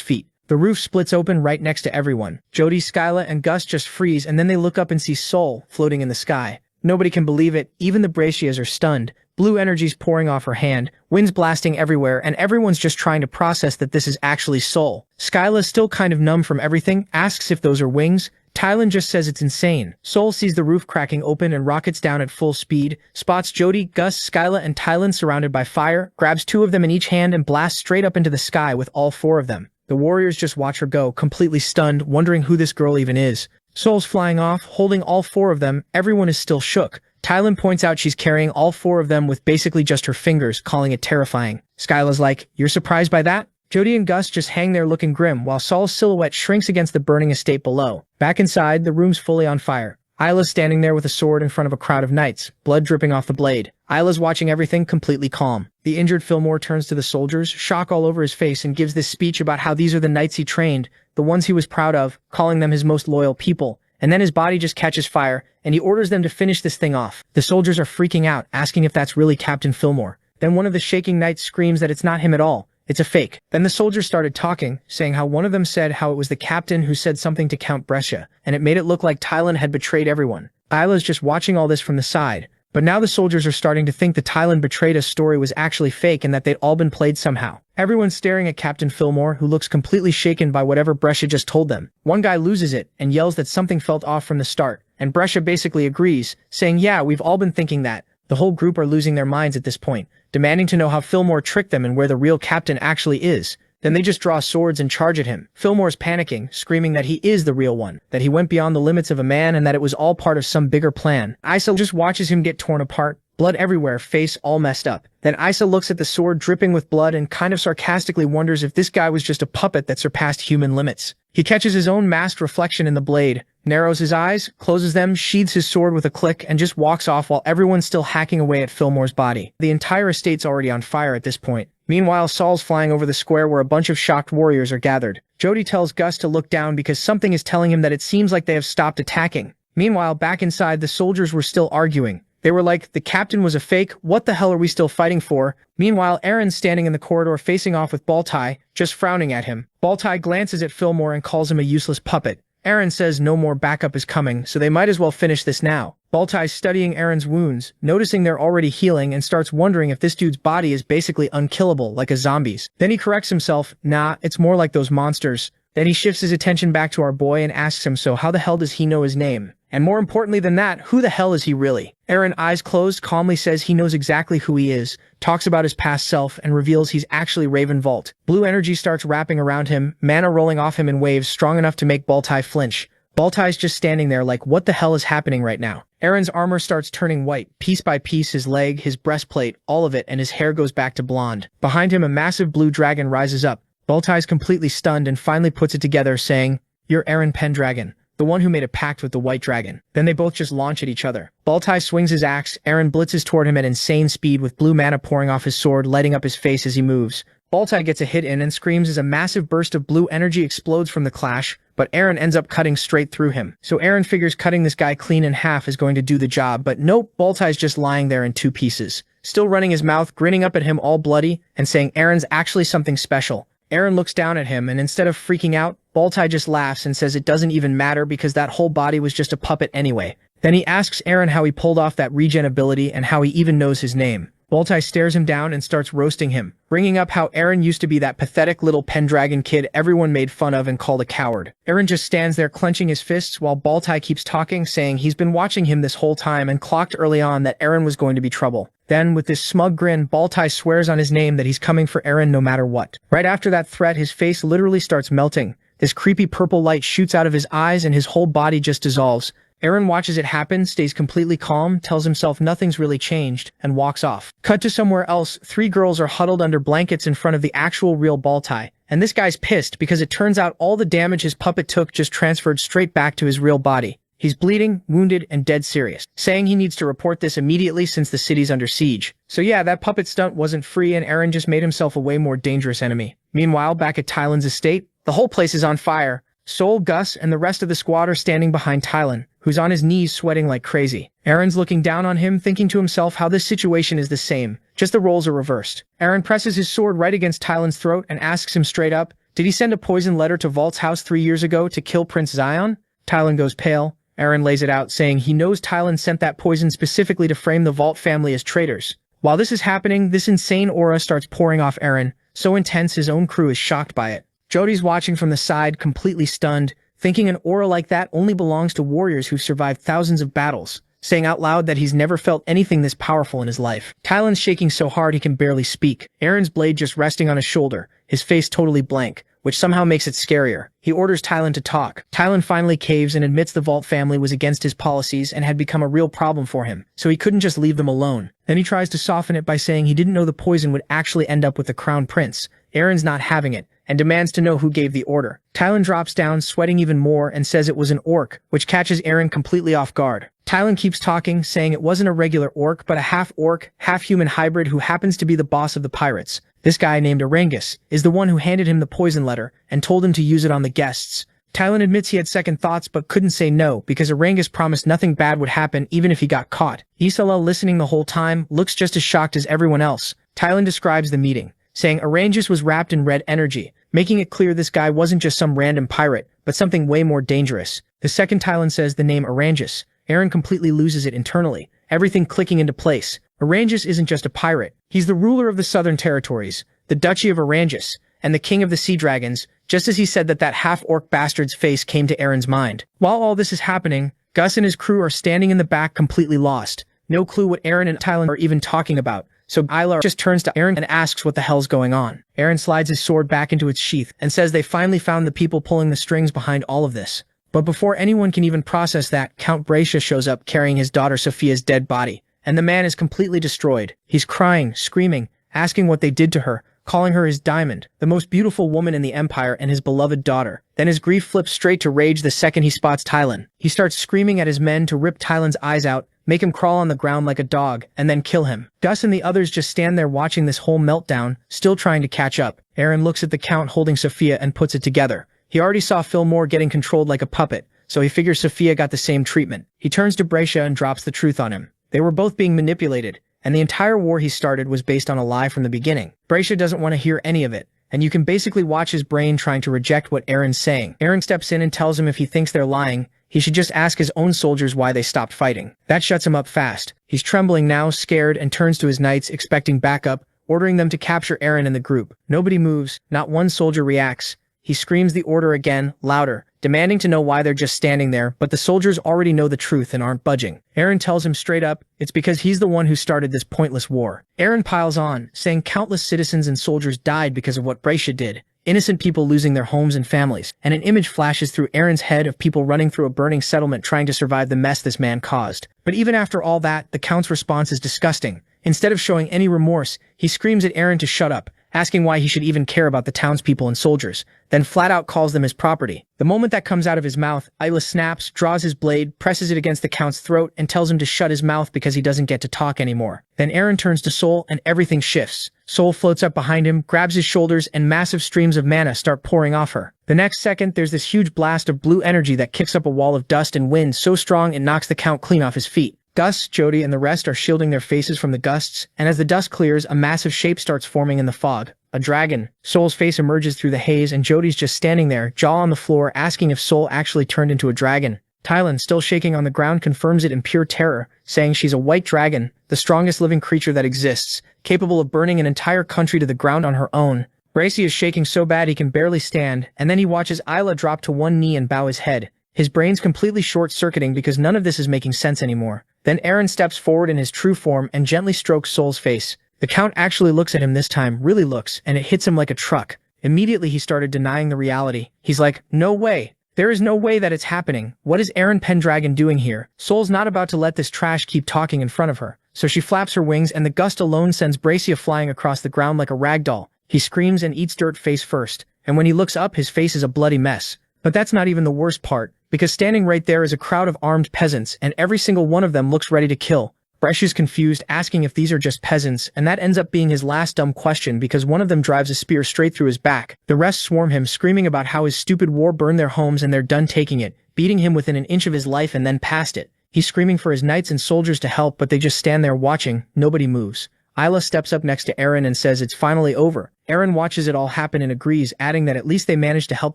feet. The roof splits open right next to everyone. Jody, Skyla, and Gus just freeze, and then they look up and see Sol floating in the sky. Nobody can believe it, even the Brescias are stunned. Blue energy's pouring off her hand, winds blasting everywhere, and everyone's just trying to process that this is actually Sol. Skyla's still kind of numb from everything, asks if those are wings. Tylan just says it's insane. Sol sees the roof cracking open and rockets down at full speed, spots Jody, Gus, Skyla, and Tylan surrounded by fire, grabs two of them in each hand and blasts straight up into the sky with all four of them. The warriors just watch her go, completely stunned, wondering who this girl even is. Sol's flying off, holding all four of them. Everyone is still shook. Tylan points out she's carrying all four of them with basically just her fingers, calling it terrifying. Skyla's like, you're surprised by that? Jody and Gus just hang there looking grim, while Sol's silhouette shrinks against the burning estate below. Back inside, the room's fully on fire. Isla's standing there with a sword in front of a crowd of knights, blood dripping off the blade. Isla's watching everything completely calm. The injured Fillmore turns to the soldiers, shock all over his face, and gives this speech about how these are the knights he trained, the ones he was proud of, calling them his most loyal people. And then his body just catches fire, and he orders them to finish this thing off. The soldiers are freaking out, asking if that's really Captain Fillmore. Then one of the shaking knights screams that it's not him at all. It's a fake. Then the soldiers started talking, saying how one of them said how it was the captain who said something to Count Brescia, and it made it look like Tylan had betrayed everyone. Isla's just watching all this from the side, But now the soldiers are starting to think the Thailand betrayed us story was actually fake and that they'd all been played somehow. Everyone's staring at Captain Fillmore, who looks completely shaken by whatever Brescia just told them. One guy loses it and yells that something felt off from the start, and Brescia basically agrees, saying, yeah, we've all been thinking that. The whole group are losing their minds at this point, demanding to know how Fillmore tricked them and where the real captain actually is. Then they just draw swords and charge at him. Fillmore's panicking, screaming that he is the real one, that he went beyond the limits of a man and that it was all part of some bigger plan. Isa just watches him get torn apart, blood everywhere, face all messed up. Then Isa looks at the sword dripping with blood and kind of sarcastically wonders if this guy was just a puppet that surpassed human limits. He catches his own masked reflection in the blade, narrows his eyes, closes them, sheathes his sword with a click, and just walks off while everyone's still hacking away at Fillmore's body. The entire estate's already on fire at this point. Meanwhile, Saul's flying over the square where a bunch of shocked warriors are gathered. Jody tells Gus to look down because something is telling him that it seems like they have stopped attacking. Meanwhile, back inside, the soldiers were still arguing. They were like, the captain was a fake, what the hell are we still fighting for? Meanwhile, Aaron's standing in the corridor facing off with Baltai, just frowning at him. Baltai glances at Fillmore and calls him a useless puppet. Aaron says no more backup is coming, so they might as well finish this now. Baltai's studying Aaron's wounds, noticing they're already healing, and starts wondering if this dude's body is basically unkillable, like a zombie's. Then he corrects himself, nah, it's more like those monsters. Then he shifts his attention back to our boy and asks him, so how the hell does he know his name? And more importantly than that, who the hell is he really? Aaron, eyes closed, calmly says he knows exactly who he is, talks about his past self, and reveals he's actually Raven Vault. Blue energy starts wrapping around him, mana rolling off him in waves strong enough to make Baltai flinch. Baltai's just standing there like, what the hell is happening right now? Aaron's armor starts turning white, piece by piece, his leg, his breastplate, all of it, and his hair goes back to blonde. Behind him, a massive blue dragon rises up. Baltai's completely stunned and finally puts it together, saying, you're Aaron Pendragon, the one who made a pact with the White Dragon. Then they both just launch at each other. Baltai swings his axe, Aaron blitzes toward him at insane speed with blue mana pouring off his sword, lighting up his face as he moves. Baltai gets a hit in and screams as a massive burst of blue energy explodes from the clash, but Aaron ends up cutting straight through him. So Aaron figures cutting this guy clean in half is going to do the job, but nope, Baltai's just lying there in two pieces, still running his mouth, grinning up at him all bloody, and saying Aaron's actually something special. Aaron looks down at him, and instead of freaking out, Baltai just laughs and says it doesn't even matter because that whole body was just a puppet anyway. Then he asks Aaron how he pulled off that regen ability and how he even knows his name. Baltai stares him down and starts roasting him, bringing up how Aaron used to be that pathetic little Pendragon kid everyone made fun of and called a coward. Aaron just stands there clenching his fists while Baltai keeps talking, saying he's been watching him this whole time and clocked early on that Aaron was going to be trouble. Then, with this smug grin, Baltai swears on his name that he's coming for Aaron no matter what. Right after that threat, his face literally starts melting. This creepy purple light shoots out of his eyes and his whole body just dissolves. Aaron watches it happen, stays completely calm, tells himself nothing's really changed, and walks off. Cut to somewhere else, three girls are huddled under blankets in front of the actual real Baltai, and this guy's pissed because it turns out all the damage his puppet took just transferred straight back to his real body. He's bleeding, wounded, and dead serious, saying he needs to report this immediately since the city's under siege. So yeah, that puppet stunt wasn't free and Aaron just made himself a way more dangerous enemy. Meanwhile, back at Tylan's estate, the whole place is on fire. Sol, Gus, and the rest of the squad are standing behind Tylan, who's on his knees sweating like crazy. Aaron's looking down on him, thinking to himself how this situation is the same, just the roles are reversed. Aaron presses his sword right against Tylan's throat and asks him straight up, did he send a poison letter to Vault's house 3 years ago to kill Prince Zion? Tylan goes pale. Aaron lays it out, saying he knows Tylan sent that poison specifically to frame the Vault family as traitors. While this is happening, this insane aura starts pouring off Aaron, so intense his own crew is shocked by it. Jody's watching from the side, completely stunned, thinking an aura like that only belongs to warriors who've survived thousands of battles, saying out loud that he's never felt anything this powerful in his life. Tylan's shaking so hard he can barely speak, Aaron's blade just resting on his shoulder, his face totally blank, which somehow makes it scarier. He orders Tylan to talk. Tylan finally caves and admits the Vault family was against his policies and had become a real problem for him, so he couldn't just leave them alone. Then he tries to soften it by saying he didn't know the poison would actually end up with the Crown Prince. Aaron's not having it, and demands to know who gave the order. Tylan drops down, sweating even more, and says it was an orc, which catches Aaron completely off guard. Tylan keeps talking, saying it wasn't a regular orc, but a half-orc, half-human hybrid who happens to be the boss of the pirates. This guy named Arangus is the one who handed him the poison letter and told him to use it on the guests. Tylan admits he had second thoughts but couldn't say no because Arangus promised nothing bad would happen even if he got caught. Isala, listening the whole time, looks just as shocked as everyone else. Tylan describes the meeting, saying Arangus was wrapped in red energy, making it clear this guy wasn't just some random pirate, but something way more dangerous. The second Tylan says the name Arangus, Aaron completely loses it internally, everything clicking into place. Orangus isn't just a pirate. He's the ruler of the southern territories, the Duchy of Orangus, and the king of the sea dragons. Just as he said that, that half-orc bastard's face came to Aaron's mind. While all this is happening, Gus and his crew are standing in the back completely lost. No clue what Aaron and Tylan are even talking about. So Isla just turns to Aaron and asks what the hell's going on. Aaron slides his sword back into its sheath and says they finally found the people pulling the strings behind all of this. But before anyone can even process that, Count Bracia shows up carrying his daughter Sophia's dead body. And the man is completely destroyed. He's crying, screaming, asking what they did to her, calling her his diamond, the most beautiful woman in the Empire and his beloved daughter. Then his grief flips straight to rage the second he spots Tylan. He starts screaming at his men to rip Tylan's eyes out, make him crawl on the ground like a dog, and then kill him. Gus and the others just stand there watching this whole meltdown, still trying to catch up. Aaron looks at the Count holding Sophia and puts it together. He already saw Fillmore getting controlled like a puppet, so he figures Sophia got the same treatment. He turns to Bracia and drops the truth on him. They were both being manipulated, and the entire war he started was based on a lie from the beginning. Bracia doesn't want to hear any of it, and you can basically watch his brain trying to reject what Aaron's saying. Aaron steps in and tells him if he thinks they're lying, he should just ask his own soldiers why they stopped fighting. That shuts him up fast. He's trembling now, scared, and turns to his knights expecting backup, ordering them to capture Aaron and the group. Nobody moves, not one soldier reacts. He screams the order again, louder, demanding to know why they're just standing there, but the soldiers already know the truth and aren't budging. Aaron tells him straight up, it's because he's the one who started this pointless war. Aaron piles on, saying countless citizens and soldiers died because of what Bracia did, innocent people losing their homes and families, and an image flashes through Aaron's head of people running through a burning settlement trying to survive the mess this man caused. But even after all that, the Count's response is disgusting. Instead of showing any remorse, he screams at Aaron to shut up, asking why he should even care about the townspeople and soldiers, then flat out calls them his property. The moment that comes out of his mouth, Isla snaps, draws his blade, presses it against the Count's throat, and tells him to shut his mouth because he doesn't get to talk anymore. Then Aaron turns to Sol, and everything shifts. Sol floats up behind him, grabs his shoulders, and massive streams of mana start pouring off her. The next second, there's this huge blast of blue energy that kicks up a wall of dust and wind so strong it knocks the Count clean off his feet. Gus, Jody, and the rest are shielding their faces from the gusts, and as the dust clears, a massive shape starts forming in the fog. A dragon. Sol's face emerges through the haze, and Jody's just standing there, jaw on the floor, asking if Sol actually turned into a dragon. Tylan, still shaking on the ground, confirms it in pure terror, saying she's a white dragon, the strongest living creature that exists, capable of burning an entire country to the ground on her own. Bracy is shaking so bad he can barely stand, and then he watches Isla drop to one knee and bow his head. His brain's completely short-circuiting because none of this is making sense anymore. Then Aaron steps forward in his true form and gently strokes Sol's face. The Count actually looks at him this time, really looks, and it hits him like a truck. Immediately he started denying the reality. He's like, no way. There is no way that it's happening. What is Aaron Pendragon doing here? Sol's not about to let this trash keep talking in front of her. So she flaps her wings and the gust alone sends Bracia flying across the ground like a rag doll. He screams and eats dirt face first. And when he looks up, his face is a bloody mess. But that's not even the worst part, because standing right there is a crowd of armed peasants, and every single one of them looks ready to kill. Bresh is confused, asking if these are just peasants, and that ends up being his last dumb question because one of them drives a spear straight through his back. The rest swarm him, screaming about how his stupid war burned their homes and they're done taking it, beating him within an inch of his life and then past it. He's screaming for his knights and soldiers to help, but they just stand there watching. Nobody moves. Isla steps up next to Aaron and says it's finally over. Aaron watches it all happen and agrees, adding that at least they managed to help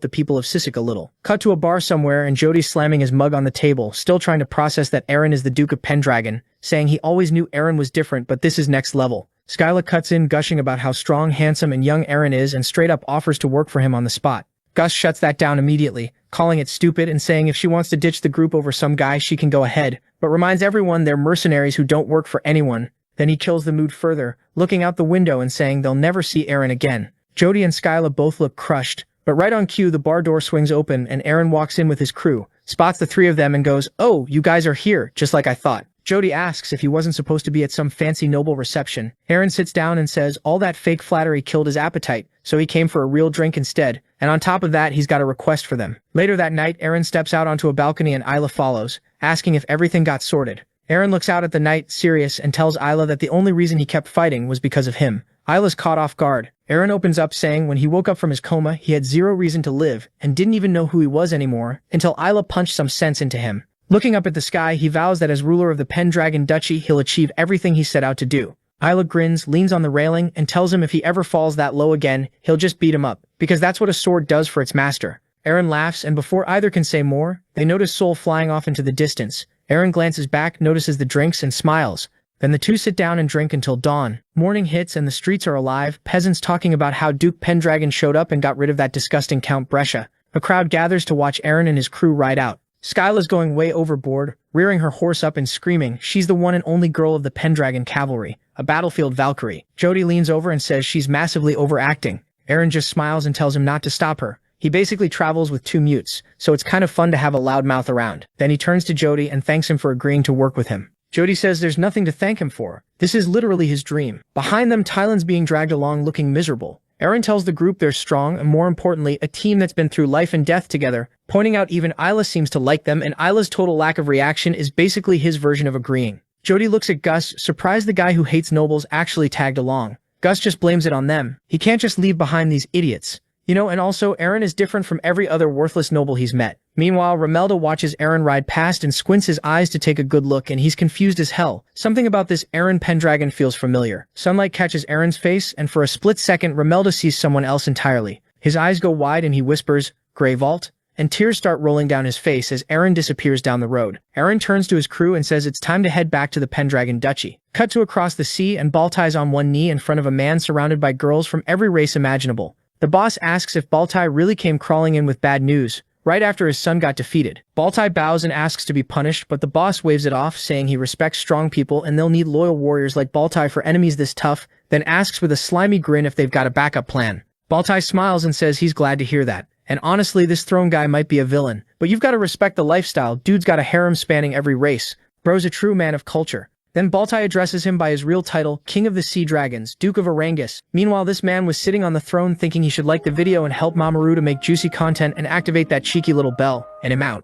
the people of Sisek a little. Cut to a bar somewhere and Jody's slamming his mug on the table, still trying to process that Aaron is the Duke of Pendragon, saying he always knew Aaron was different but this is next level. Skyla cuts in, gushing about how strong, handsome, and young Aaron is and straight up offers to work for him on the spot. Gus shuts that down immediately, calling it stupid and saying if she wants to ditch the group over some guy she can go ahead, but reminds everyone they're mercenaries who don't work for anyone. Then he kills the mood further, looking out the window and saying they'll never see Aaron again. Jody and Skyla both look crushed, but right on cue the bar door swings open and Aaron walks in with his crew, spots the three of them and goes, "Oh, you guys are here, just like I thought." Jody asks if he wasn't supposed to be at some fancy noble reception. Aaron sits down and says all that fake flattery killed his appetite, so he came for a real drink instead, and on top of that he's got a request for them. Later that night, Aaron steps out onto a balcony and Isla follows, asking if everything got sorted. Aaron looks out at the night, serious, and tells Isla that the only reason he kept fighting was because of him. Isla's caught off guard. Aaron opens up saying when he woke up from his coma, he had zero reason to live and didn't even know who he was anymore until Isla punched some sense into him. Looking up at the sky, he vows that as ruler of the Pendragon Duchy, he'll achieve everything he set out to do. Isla grins, leans on the railing, and tells him if he ever falls that low again, he'll just beat him up, because that's what a sword does for its master. Aaron laughs, and before either can say more, they notice Sol flying off into the distance, Eren glances back, notices the drinks, and smiles. Then the two sit down and drink until dawn. Morning hits and the streets are alive, peasants talking about how Duke Pendragon showed up and got rid of that disgusting Count Brescia. A crowd gathers to watch Eren and his crew ride out. Skyla's going way overboard, rearing her horse up and screaming. She's the one and only girl of the Pendragon cavalry, a battlefield Valkyrie. Jody leans over and says she's massively overacting. Eren just smiles and tells him not to stop her. He basically travels with two mutes, so it's kind of fun to have a loudmouth around. Then he turns to Jody and thanks him for agreeing to work with him. Jody says there's nothing to thank him for. This is literally his dream. Behind them, Tylan's being dragged along looking miserable. Eren tells the group they're strong and, more importantly, a team that's been through life and death together, pointing out even Isla seems to like them, and Isla's total lack of reaction is basically his version of agreeing. Jody looks at Gus, surprised the guy who hates nobles actually tagged along. Gus just blames it on them. He can't just leave behind these idiots. You know, and also, Eren is different from every other worthless noble he's met. Meanwhile, Romelda watches Eren ride past and squints his eyes to take a good look, and he's confused as hell. Something about this Eren Pendragon feels familiar. Sunlight catches Eren's face, and for a split second, Romelda sees someone else entirely. His eyes go wide and he whispers, "Grey Vault?" And tears start rolling down his face as Eren disappears down the road. Eren turns to his crew and says it's time to head back to the Pendragon Duchy. Cut to across the sea, and Baltai's on one knee in front of a man surrounded by girls from every race imaginable. The boss asks if Baltai really came crawling in with bad news, right after his son got defeated. Baltai bows and asks to be punished, but the boss waves it off, saying he respects strong people and they'll need loyal warriors like Baltai for enemies this tough, then asks with a slimy grin if they've got a backup plan. Baltai smiles and says he's glad to hear that. And honestly, this throne guy might be a villain, but you've got to respect the lifestyle. Dude's got a harem spanning every race. Bro's a true man of culture. Then Baltai addresses him by his real title, King of the Sea Dragons, Duke of Arangus. Meanwhile, this man was sitting on the throne thinking he should like the video and help Mamoru to make juicy content and activate that cheeky little bell, and I'm out.